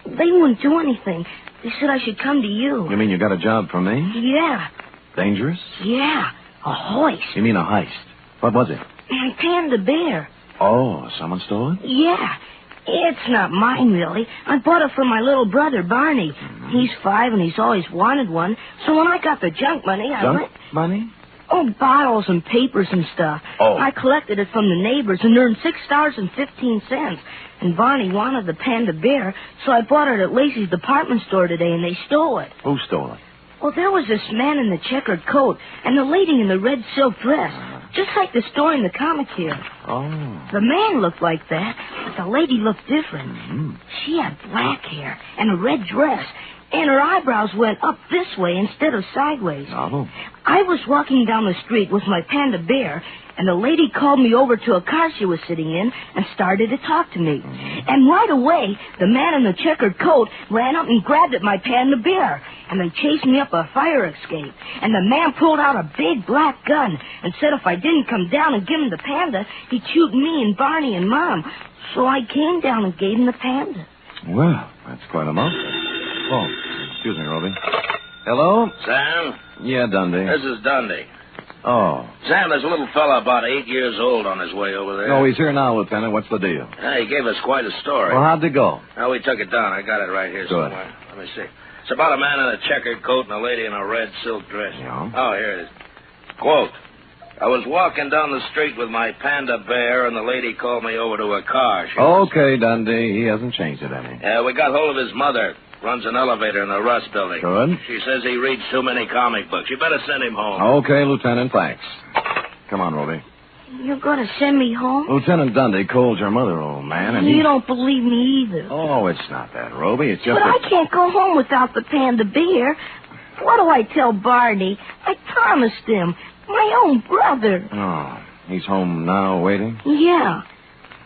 They wouldn't do anything. They said I should come to you. You mean you got a job for me? Yeah. Dangerous? Yeah. A hoist. You mean a heist? What was it? My Panda bear. Oh, someone stole it? Yeah. It's not mine, really. I bought it for my little brother, Barney. Mm-hmm. He's 5 and he's always wanted one. So when I got the junk money, Money? Oh, bottles and papers and stuff. Oh. I collected it from the neighbors and earned $6.15. And Barney wanted the Panda bear, so I bought it at Lacey's department store today, and they stole it. Who stole it? Well, there was this man in the checkered coat and the lady in the red silk dress, just like the story in the comic here. Oh. The man looked like that, but the lady looked different. Mm-hmm. She had black hair and a red dress, and her eyebrows went up this way instead of sideways. Oh. I was walking down the street with my Panda bear, and the lady called me over to a car she was sitting in and started to talk to me. Mm-hmm. And right away, the man in the checkered coat ran up and grabbed at my Panda bear, and they chased me up a fire escape. And the man pulled out a big black gun and said if I didn't come down and give him the Panda, he'd shoot me and Barney and Mom. So I came down and gave him the Panda. Well, that's quite a mouthful. Oh, excuse me, Roby. Hello? Sam? Yeah, Dundee. This is Dundee. Oh. Sam, there's a little fella about 8 years old on his way over there. No, he's here now, Lieutenant. What's the deal? He gave us quite a story. Well, how'd it go? Oh, we took it down. I got it right here Good. somewhere. Let me see. It's about a man in a checkered coat and a lady in a red silk dress. Yeah. Oh, here it is. Quote, I was walking down the street with my Panda bear, and the lady called me over to her car. Okay, Dundee. He hasn't changed it any. Yeah, we got hold of his mother. Runs an elevator in the Russ building. Good. She says he reads too many comic books. You better send him home. Okay, Lieutenant, thanks. Come on, Roby. You're going to send me home? Lieutenant Dundee called your mother, old man, and You don't believe me either. Oh, it's not that, Roby. It's just But I can't go home without the Panda bear. What do I tell Barney? I promised him. My own brother. Oh, he's home now waiting? Yeah.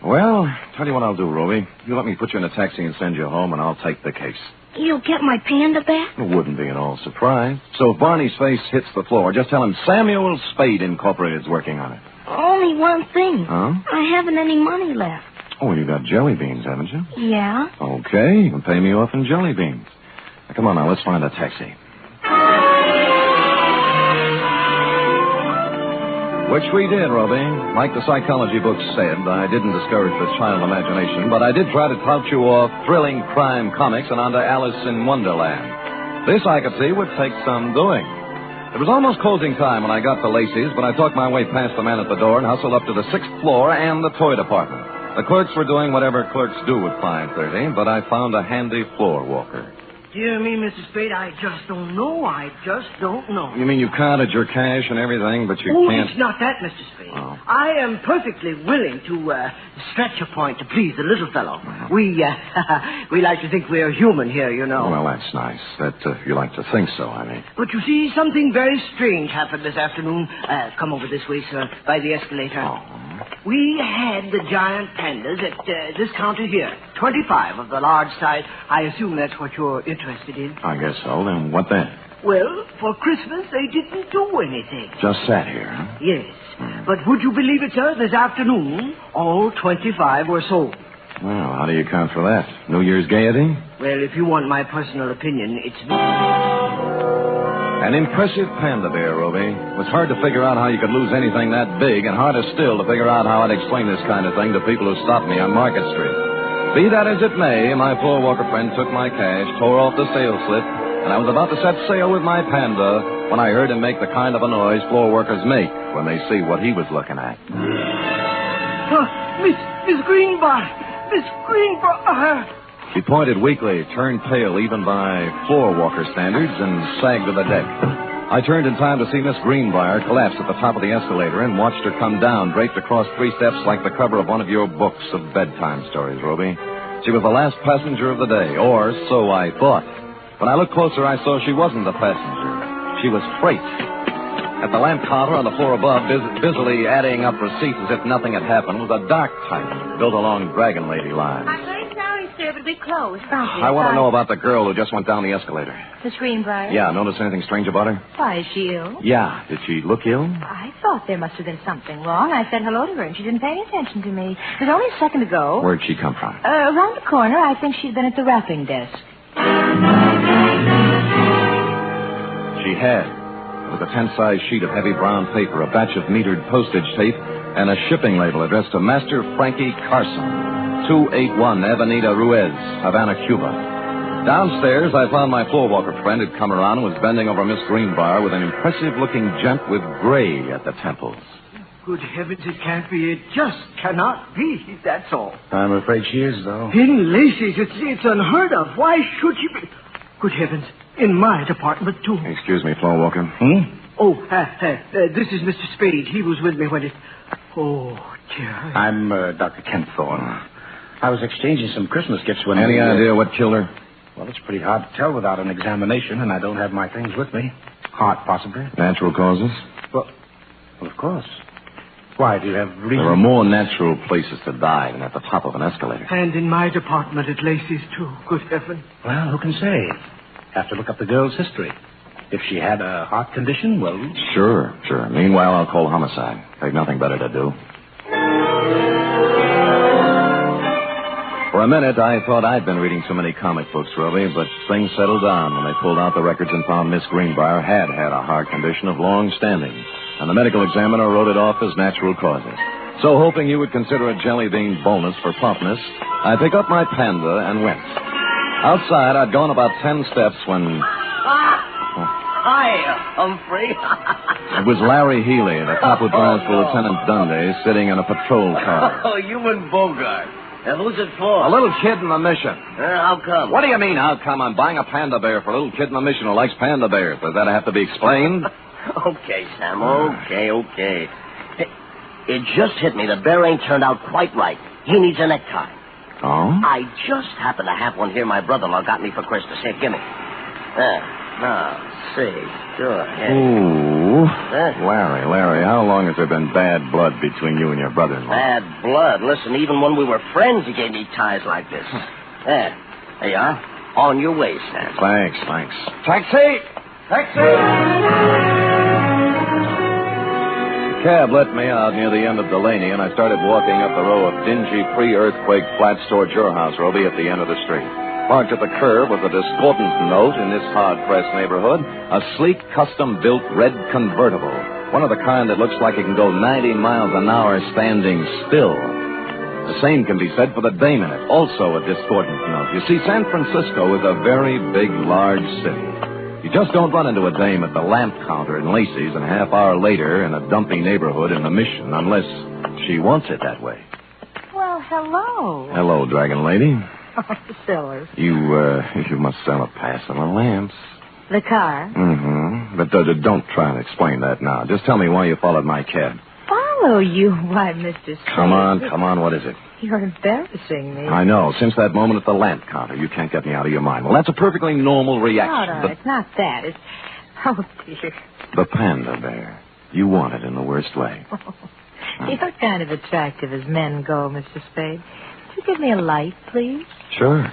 Well, tell you what I'll do, Roby. You let me put you in a taxi and send you home, and I'll take the case. You'll get my Panda back? It wouldn't be at all surprised. So if Barney's face hits the floor, just tell him Samuel Spade Incorporated's working on it. Only one thing. Huh? I haven't any money left. Oh, you got jelly beans, haven't you? Yeah. Okay, you can pay me off in jelly beans. Now, come on now, let's find a taxi. Which we did, Roby. Like the psychology books said, I didn't discourage the child imagination, but I did try to tout you off thrilling crime comics and onto Alice in Wonderland. This, I could see, would take some doing. It was almost closing time when I got to Lacey's, but I talked my way past the man at the door and hustled up to the 6th floor and the toy department. The clerks were doing whatever clerks do at 5:30, but I found a handy floor walker. Dear me, Mrs. Spade, I just don't know. I just don't know. You mean you counted your cash and everything, but you can't... It's not that, Mr. Spade. Oh. I am perfectly willing to stretch a point to please the little fellow. We like to think we're human here, you know. Well, that's nice. That you like to think so, I mean. But you see, something very strange happened this afternoon. Come over this way, sir, by the escalator. Oh. We had the giant pandas at this counter here. 25 of the large size. I assume that's what you're interested in. I guess so. Then what then? Well, for Christmas, they didn't do anything. Just sat here, huh? Yes. But would you believe it, sir? This afternoon, all 25 were sold. Well, how do you account for that? New Year's gaiety? Well, if you want my personal opinion, it's... An impressive panda bear, Roby. It was hard to figure out how you could lose anything that big, and harder still to figure out how I'd explain this kind of thing to people who stopped me on Market Street. Be that as it may, my floor walker friend took my cash, tore off the sales slip, and I was about to set sail with my Panda when I heard him make the kind of a noise floor workers make when they see what he was looking at. Miss Greenbar! Miss Greenbar! She pointed weakly, turned pale even by floor walker standards, and sagged to the deck. I turned in time to see Miss Greenbrier collapse at the top of the escalator and watched her come down, draped across 3 steps like the cover of one of your books of bedtime stories, Roby. She was the last passenger of the day, or so I thought. When I looked closer, I saw she wasn't a passenger. She was freight. At the lamp counter on the floor above, busily adding up receipts as if nothing had happened, was a dark type built along Dragon Lady lines. I'm very sorry, sir, but we closed. I want to know about the girl who just went down the escalator. Miss Greenbrier? Yeah, notice anything strange about her? Why, is she ill? Yeah. Did she look ill? I thought there must have been something wrong. I said hello to her, and she didn't pay any attention to me. It was only a second ago. Where'd she come from? Around the corner. I think she'd been at the wrapping desk. She had. It was a 10-size sheet of heavy brown paper, a batch of metered postage tape, and a shipping label addressed to Master Frankie Carson, 281 Avenida Ruiz, Havana, Cuba. Downstairs, I found my floor walker friend who'd come around and was bending over Miss Greenbrier with an impressive-looking gent with gray at the temples. Good heavens, it can't be. It just cannot be. That's all. I'm afraid she is, though. In Lacey's, it's unheard of. Why should she be? Good heavens, in my department, too. Excuse me, floor walker. Oh, this is Mr. Spade. He was with me when it... Oh, dear. I'm Dr. Kent Thorne. I was exchanging some Christmas gifts when... Any idea what killed her? Well, it's pretty hard to tell without an examination, and I don't have my things with me. Heart, possibly. Natural causes? Well, of course. Why, do you have reason? There are more natural places to die than at the top of an escalator. And in my department at Lacey's, too. Good heaven. Well, who can say? Have to look up the girl's history. If she had a heart condition, well... Sure. Meanwhile, I'll call homicide. They've nothing better to do. For a minute, I thought I'd been reading too many comic books, Roby, but things settled down when they pulled out the records and found Miss Greenbrier had a heart condition of long standing, and the medical examiner wrote it off as natural causes. So, hoping you would consider a jelly bean bonus for promptness, I picked up my Panda and went. Outside, I'd gone about 10 steps when... Hi, Humphrey. It was Larry Healy, the cop who drives for Lieutenant Dundee, sitting in a patrol car. Oh, you and Bogart. Who's it for? A little kid in the mission. How come? What do you mean, how come? I'm buying a panda bear for a little kid in the mission who likes panda bears. Does that have to be explained? Okay, Sam, okay. It just hit me. The bear ain't turned out quite right. He needs a necktie. Oh? I just happen to have one here my brother-in-law got me for Christmas. Here, gimme. See. Sure. Ooh. Larry, how long has there been bad blood between you and your brother-in-law? Bad blood. Listen, even when we were friends, he gave me ties like this. There you are. On your way, Sam. Thanks. Taxi! The cab let me out near the end of Delaney, and I started walking up the row of dingy pre-earthquake flats towards your house, Roby, at the end of the street. Parked at the curb with a discordant note in this hard-pressed neighborhood, a sleek, custom-built red convertible, one of the kind that looks like it can go 90 miles an hour standing still. The same can be said for the dame in it, also a discordant note. You see, San Francisco is a very big, large city. You just don't run into a dame at the lamp counter in Lacey's and a half hour later in a dumpy neighborhood in the Mission unless she wants it that way. Well, hello. Hello, Dragon Lady. Sellers. You must sell a passel of lamps. The car? Mm-hmm. But don't try and explain that now. Just tell me why you followed my cab. Follow you? Why, Mr. Spade. Come on, what is it? You're embarrassing me. I know. Since that moment at the lamp counter, you can't get me out of your mind. Well, that's a perfectly normal reaction. No, it's not that. It's... Oh, dear. The panda bear. You want it in the worst way. You're kind of attractive as men go, Mr. Spade. Could you give me a light, please? Sure.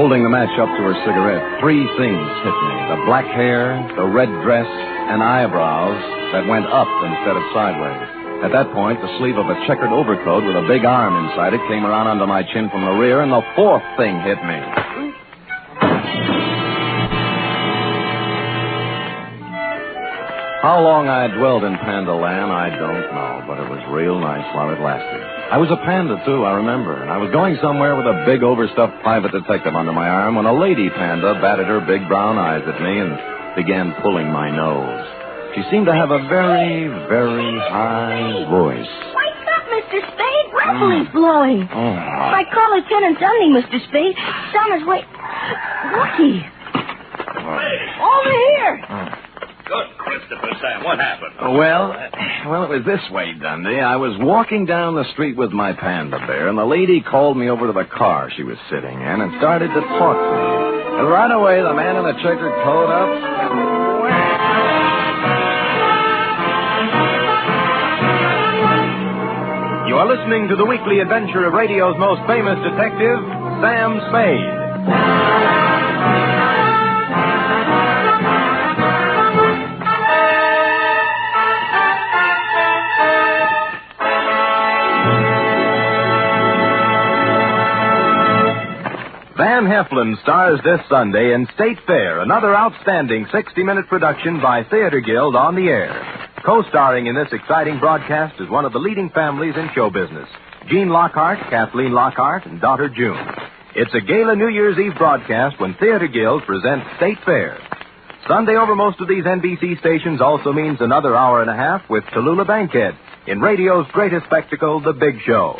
Holding the match up to her cigarette, three things hit me. The black hair, the red dress, and eyebrows that went up instead of sideways. At that point, the sleeve of a checkered overcoat with a big arm inside it came around under my chin from the rear, and the fourth thing hit me. How long I dwelled in Panda Land, I don't know, but it was real nice while it lasted. I was a panda, too, I remember, and I was going somewhere with a big overstuffed private detective under my arm when a lady panda batted her big brown eyes at me and began pulling my nose. She seemed to have a very, very high voice. Wake up, Mr. Spade. Ruffle is blowing. Oh. I call Lieutenant Dundee, Mr. Spade. Summer's wait. Lucky. Over here. Good Christopher, Sam. What happened? Well, it was this way, Dundee. I was walking down the street with my panda bear, and the lady called me over to the car she was sitting in and started to talk to me. And right away, the man in the checkered coat up. You are listening to the weekly adventure of radio's most famous detective, Sam Spade. Van Heflin stars this Sunday in State Fair, another outstanding 60-minute production by Theater Guild on the air. Co-starring in this exciting broadcast is one of the leading families in show business, Jean Lockhart, Kathleen Lockhart, and daughter June. It's a gala New Year's Eve broadcast when Theater Guild presents State Fair. Sunday over most of these NBC stations also means another hour and a half with Tallulah Bankhead in radio's greatest spectacle, The Big Show.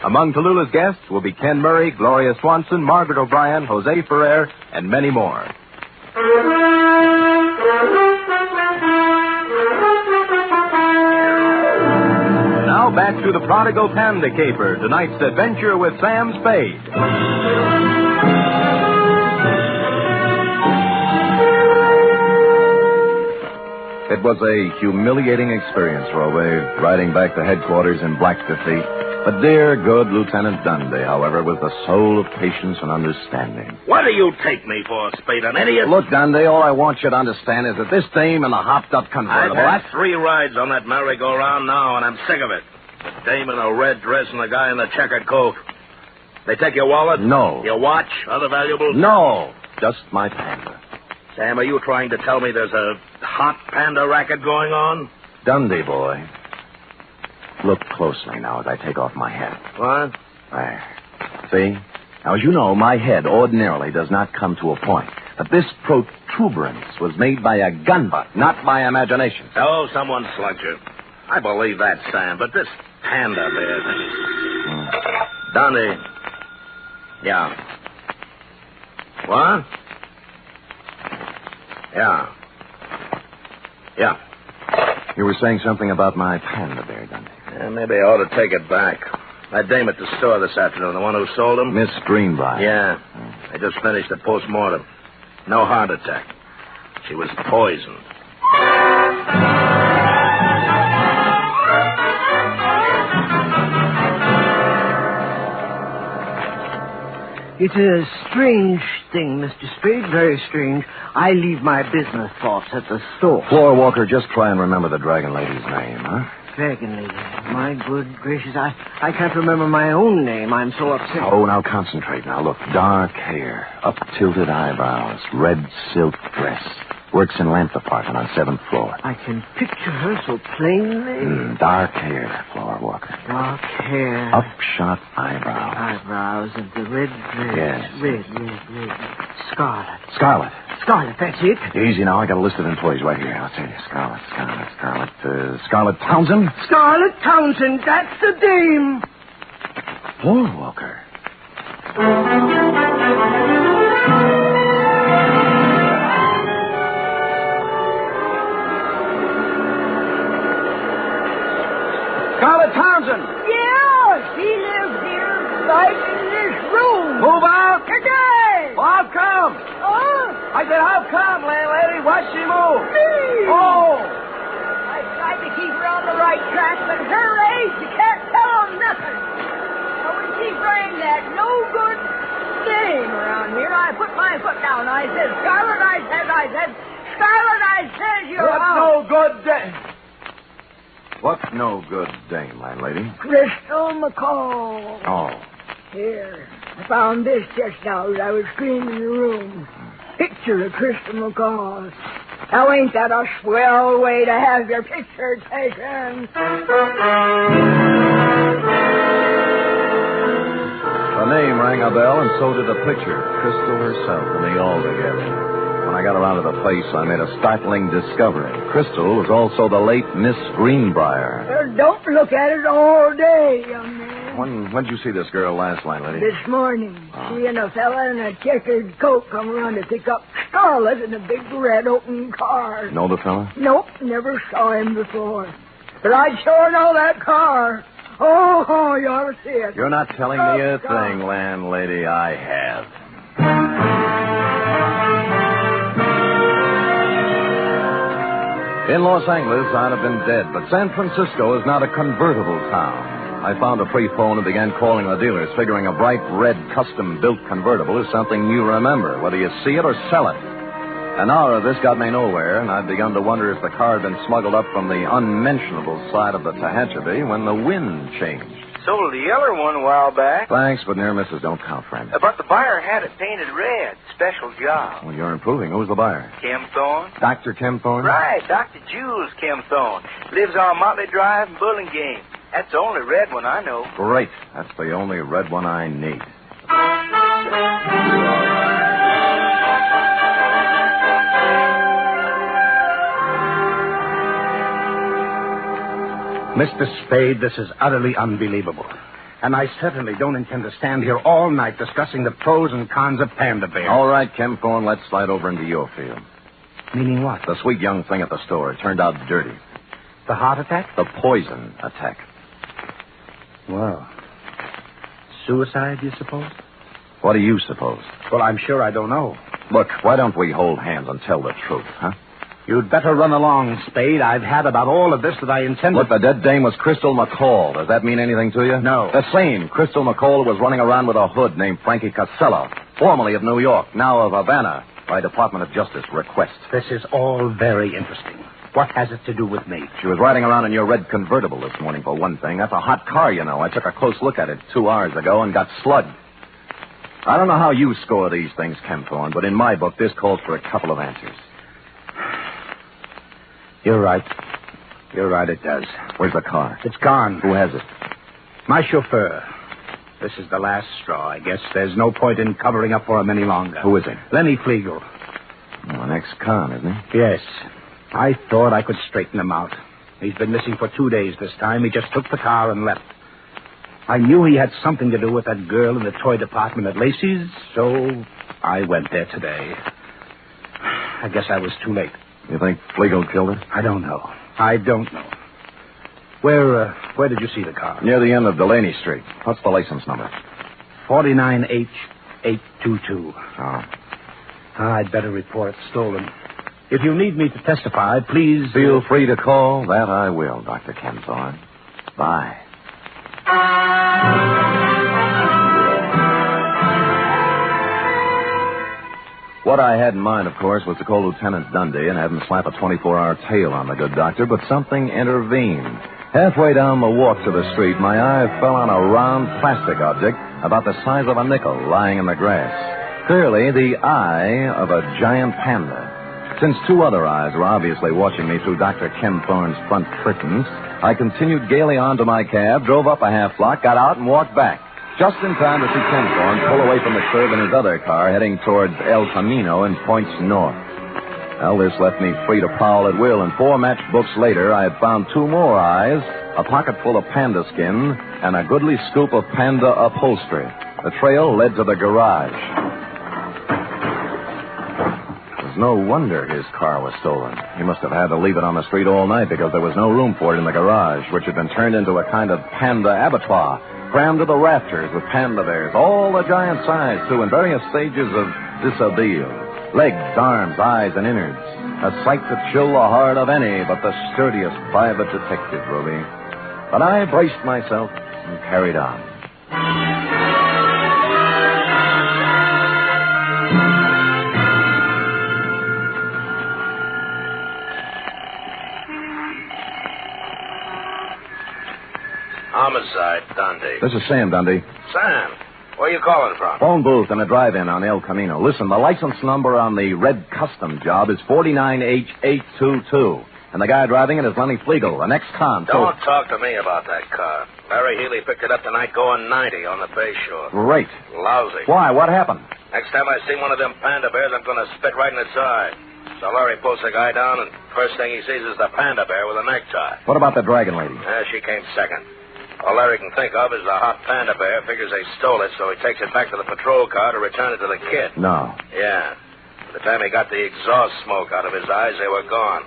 Among Tallulah's guests will be Ken Murray, Gloria Swanson, Margaret O'Brien, Jose Ferrer, and many more. Now back to the Prodigal Panda Caper, tonight's adventure with Sam Spade. It was a humiliating experience, Roe, riding back to headquarters in black defeat. But dear, good Lieutenant Dundee, however, was the soul of patience and understanding. What do you take me for, Spade, an idiot? Look, Dundee, all I want you to understand is that this dame in the hopped-up convertible... I've had 3 rides on that merry-go-round now, and I'm sick of it. The dame in a red dress and the guy in the checkered coat. They take your wallet? No. Your watch? Other valuables? No. Just my panda. Sam, are you trying to tell me there's a hot panda racket going on? Dundee, boy. Look closely now as I take off my hat. What? There. See? Now, as you know, my head ordinarily does not come to a point. But this protuberance was made by a gun butt, not by imagination. Oh, someone slugged you. I believe that, Sam, but this panda bear thing... Dundee. Yeah. What? Yeah. Yeah. You were saying something about my panda bear, Dundee. Yeah, maybe I ought to take it back. That dame at the store this afternoon, the one who sold him? Miss Greenbrier. Yeah. I just finished the post-mortem. No heart attack. She was poisoned. It's a strange thing, Mr. Spade, very strange. I leave my business thoughts at the store. Floor Walker, just try and remember the Dragon Lady's name, huh? Dragon Lady. My good gracious, I can't remember my own name. I'm so upset. Oh, now concentrate. Now, look, dark hair, up-tilted eyebrows, red silk dress. Works in lamp department on 7th floor. I can picture her so plainly. Dark hair, Floor Walker. Dark hair. Upshot eyebrows. Eyebrows and the red dress. Yes. Red. Scarlet. Scarlet. Scarlet, that's it. Easy now. I got a list of employees right here. I'll tell you. Scarlet Townsend. Scarlet Townsend, that's the dame. Floor Walker. Scarlet Townsend. Yeah, she lives here, right in this room. Move out. Today. Well, how come? I said, how come, landlady? Why'd she move? Me. Oh. I tried to keep her on the right track, but her age, you can't tell them nothing. So when she bring that no good dame around here, I my foot down. I said, Scarlet, Scarlet, you're What's out. no good dame? What's no good dame, landlady? Crystal McCall. Oh. Here. I found this just now as I was cleaning the room. Picture of Crystal McCall. Now, ain't that a swell way to have your picture taken? The name rang a bell, and so did the picture. Crystal herself and me all together. When I got around to the place, I made a startling discovery. Crystal was also the late Miss Greenbrier. Don't look at it all day, young man. When'd you see this girl last, landlady? This morning, she and a fella in a checkered coat come around to pick up Scarlet in a big red open car. Know the fella? Nope, never saw him before. But I sure know that car. Oh, you ought to see it. You're not telling me a thing, landlady. I have. In Los Angeles, I'd have been dead, but San Francisco is not a convertible town. I found a free phone and began calling the dealers, figuring a bright red custom-built convertible is something you remember, whether you see it or sell it. An hour of this got me nowhere, and I'd begun to wonder if the car had been smuggled up from the unmentionable side of the Tehachapi when the wind changed. Sold the yellow one a while back. Thanks, but near misses don't count, friend. But the buyer had it painted red. Special job. Well, you're improving. Who's the buyer? Kim Thorne. Dr. Kim Thorne? Right, Dr. Jules Kim Thorne. Lives on Motley Drive in Burlingame. That's the only red one I know. Great. That's the only red one I need. Mr. Spade, this is utterly unbelievable. And I certainly don't intend to stand here all night discussing the pros and cons of Panda Bear. All right, Kim Thorne, let's slide over into your field. Meaning what? The sweet young thing at the store. It turned out dirty. The heart attack? The poison attack. Well, suicide, you suppose? What do you suppose? Well, I'm sure I don't know. Look, why don't we hold hands and tell the truth, huh? You'd better run along, Spade. I've had about all of this that I intended. Look, the dead dame was Crystal McCall. Does that mean anything to you? No. The same Crystal McCall was running around with a hood named Frankie Casella, formerly of New York, now of Havana, by Department of Justice request. This is all very interesting. What has it to do with me? She was riding around in your red convertible this morning, for one thing. That's a hot car, you know. I took a close look at it 2 hours ago and got slugged. I don't know how you score these things, Kim Thorne, but in my book, this calls for a couple of answers. You're right. You're right, it does. Where's the car? It's gone. Who has it? My chauffeur. This is the last straw, I guess. There's no point in covering up for him any longer. Who is he? Lenny Flegel. Oh, an ex-con, isn't he? Yes. I thought I could straighten him out. He's been missing for 2 days this time. He just took the car and left. I knew he had something to do with that girl in the toy department at Lacey's, so I went there today. I guess I was too late. You think Flegel killed her? I don't know. I don't know. Where did you see the car? Near the end of Delaney Street. What's the license number? 49H822. Oh. I'd better report it stolen. If you need me to testify, please... Feel free to call. That I will, Dr. Kim Thorne. Bye. What I had in mind, of course, was to call Lieutenant Dundee and have him slap a 24-hour tail on the good doctor, but something intervened. Halfway down the walk to the street, my eye fell on a round plastic object about the size of a nickel lying in the grass. Clearly, the eye of a giant panda. Since 2 other eyes were obviously watching me through Dr. Kim Thorne's front curtains, I continued gaily on to my cab, drove up a half block, got out, and walked back. Just in time to see Kim Thorne pull away from the curb in his other car, heading towards El Camino and points north. Well, this left me free to prowl at will, and 4 matchbooks later, I had found 2 more eyes, a pocket full of panda skin, and a goodly scoop of panda upholstery. The trail led to the garage. It was no wonder his car was stolen. He must have had to leave it on the street all night because there was no room for it in the garage, which had been turned into a kind of panda abattoir, crammed to the rafters with panda bears, all the giant size, too, in various stages of dishabille. Legs, arms, eyes, and innards. A sight to chill the heart of any but the sturdiest private detective, Ruby. But I braced myself and carried on. Homicide, Dundee. This is Sam, Dundee. Sam, where you calling from? Phone booth in a drive-in on El Camino. Listen, the license number on the red custom job is 49H822. And the guy driving it is Lenny Flegel, an ex-con. Don't talk to me about that car. Larry Healy picked it up tonight going 90 on the Bay Shore. Great. Lousy. Why? What happened? Next time I see one of them Panda bears, I'm going to spit right in its eye. So Larry pulls the guy down, and first thing he sees is the Panda bear with a necktie. What about the dragon lady? She came second. All Larry can think of is the hot Panda bear. Figures they stole it, so he takes it back to the patrol car to return it to the kid. No. Yeah. By the time he got the exhaust smoke out of his eyes, they were gone.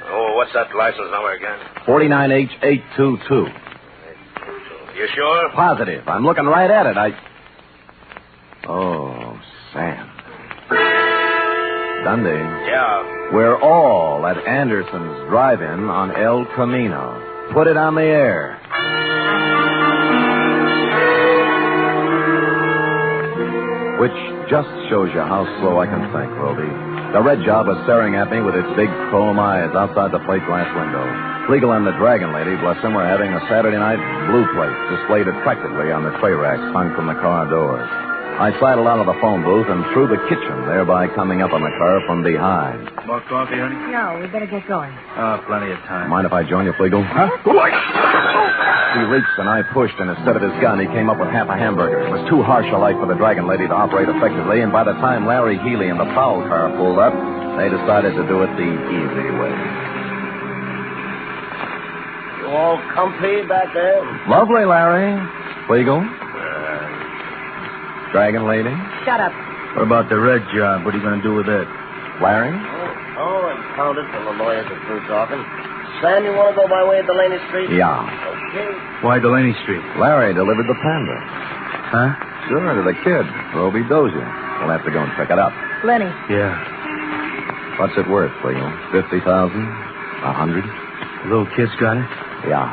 Oh, what's that license number again? 49H822. You sure? Positive. I'm looking right at it. Oh, Sam. Dundee. Yeah. We're all at Anderson's Drive-In on El Camino. Put it on the air. Which just shows you how slow I can think, Roby. The red job was staring at me with its big chrome eyes outside the plate glass window. Flegel and the dragon lady, bless them, were having a Saturday night blue plate displayed attractively on the tray racks hung from the car doors. I sidled out of the phone booth and through the kitchen, thereby coming up on the car from behind. More coffee, honey? No, we better get going. Oh, plenty of time. Mind if I join you, Flegel? Huh? He reached and I pushed, and instead of his gun, he came up with half a hamburger. It was too harsh a light for the dragon lady to operate effectively, and by the time Larry Healy and the foul car pulled up, they decided to do it the easy way. You all comfy back there? Lovely, Larry. Flegel? Dragon lady? Shut up. What about the red job? What are you going to do with it? Larry? And count it till the lawyers are through talking. Sam, you want to go by way of Delaney Street? Yeah. Okay. Why Delaney Street? Larry delivered the Panda. Huh? Sure, to the kid, Roby Dozier. We'll have to go and pick it up. Lenny. Yeah. What's it worth, Flegel? 50,000? 100? The little kid's got it? Yeah.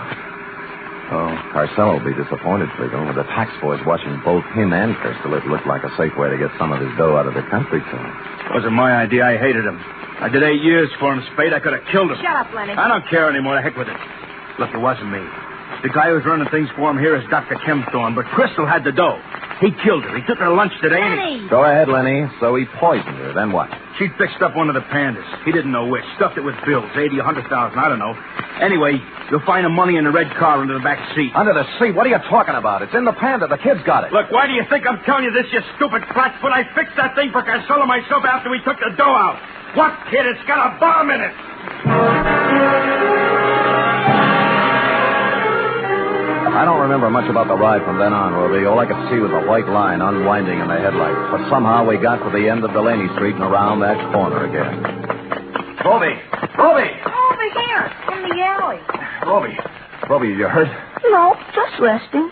Oh, Carcel will be disappointed, Flegel. With the tax boys watching both him and Crystal, it looked like a safe way to get some of his dough out of the country club. Wasn't my idea. I hated him. I did 8 years for him, Spade. I could have killed him. Shut up, Lenny. I don't care anymore. The heck with it. Look, it wasn't me. The guy who's running things for him here is Dr. Kempthorne, but Crystal had the dough. He killed her. He took her to lunch today, and Go ahead, Lenny. So he poisoned her. Then what? she fixed up one of the Pandas. He didn't know which. Stuffed it with bills, 80, 100,000, I don't know. Anyway, you'll find the money in the red car under the back seat. Under the seat? What are you talking about? It's in the Panda. The kid's got it. Look, why do you think I'm telling you this, you stupid flatfoot? I fixed that thing for Carcel myself after we took the dough out. What, kid? It's got a bomb in it. I don't remember much about the ride from then on, Roby. All I could see was a white line unwinding in the headlights. But somehow we got to the end of Delaney Street and around that corner again. Roby! Roby! Over here, in the alley. Roby, you hurt? No, just resting.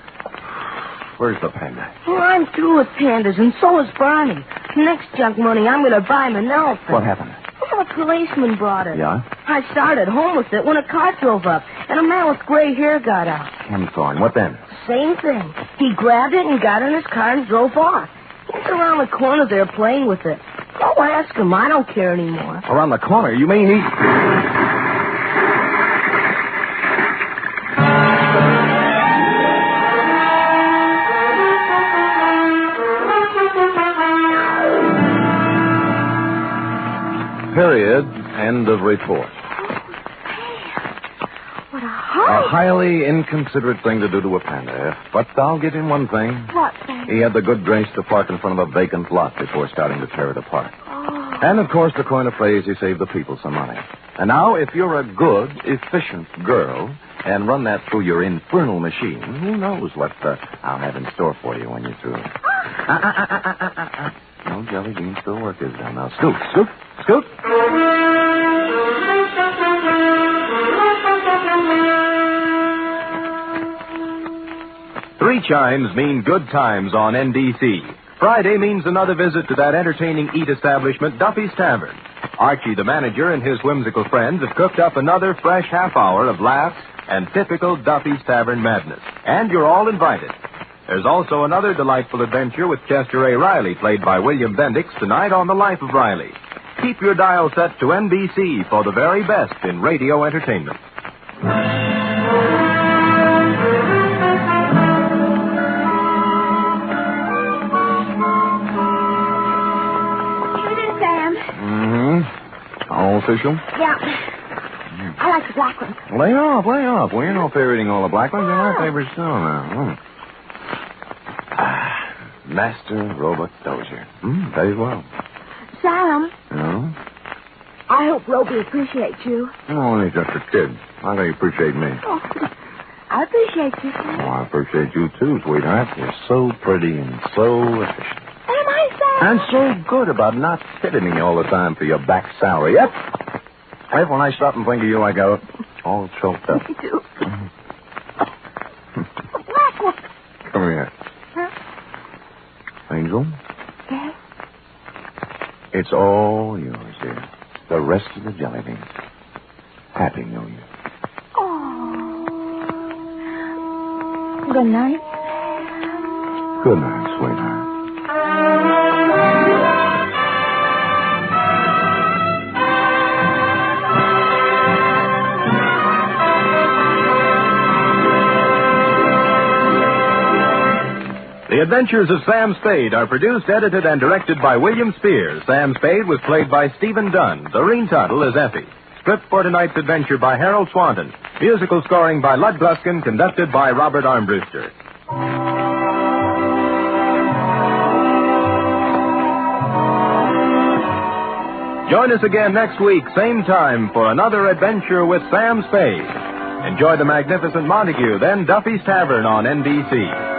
Where's the Panda? Well, I'm through with pandas, and so is Barney. Next junk money, I'm going to buy him an elephant. What happened? Well, a policeman brought it. Yeah? I started home with it when a car drove up, and a man with gray hair got out. Kempthorne. What then? Same thing. He grabbed it and got in his car and drove off. He's around the corner there playing with it. Go ask him. I don't care anymore. Around the corner? You mean he... Period. End of report. What a A highly inconsiderate thing to do to a Panda. But I'll give him one thing. What thing? He had the good grace to park in front of a vacant lot before starting to tear it apart. Oh. And, of course, to coin a phrase, he saved the people some money. And now, if you're a good, efficient girl and run that through your infernal machine, who knows what I'll have in store for you when you're through. No jelly beans till work is done. Now, scoot, scoot, scoot. Three chimes mean good times on NBC. Friday means another visit to that entertaining eat establishment, Duffy's Tavern. Archie, the manager, and his whimsical friends have cooked up another fresh half hour of laughs and typical Duffy's Tavern madness. And you're all invited. There's also another delightful adventure with Chester A. Riley, played by William Bendix, tonight on The Life of Riley. Keep your dial set to NBC for the very best in radio entertainment. official? Yeah. I like the black ones. Lay off. Well, you're no favoriting all the black ones. They're my favorites too now. Master Robot Dozier. Very well. Sam, No? I hope Roby appreciates you. Oh, he's just a kid. How can he appreciate me? Oh, I appreciate you, Oh, Sam. I appreciate you too, sweetheart. You're so pretty and so efficient. Am I, Sam? And so good about not hitting me all the time for your back salary. Yep. Right, when I stop and think of you, I go all choked up. Me too. Black one. Come here. Huh? Angel, Yes? it's all yours, dear. The rest of the jelly beans. Happy New Year. Oh. Good night. Good night, sweetheart. The Adventures of Sam Spade are produced, edited, and directed by William Spears. Sam Spade was played by Stephen Dunn. Doreen Tuttle is Effie. Script for tonight's adventure by Harold Swanton. Musical scoring by Lud Gluskin, conducted by Robert Armbruster. Join us again next week, same time, for another adventure with Sam Spade. Enjoy the magnificent Montague, then Duffy's Tavern on NBC.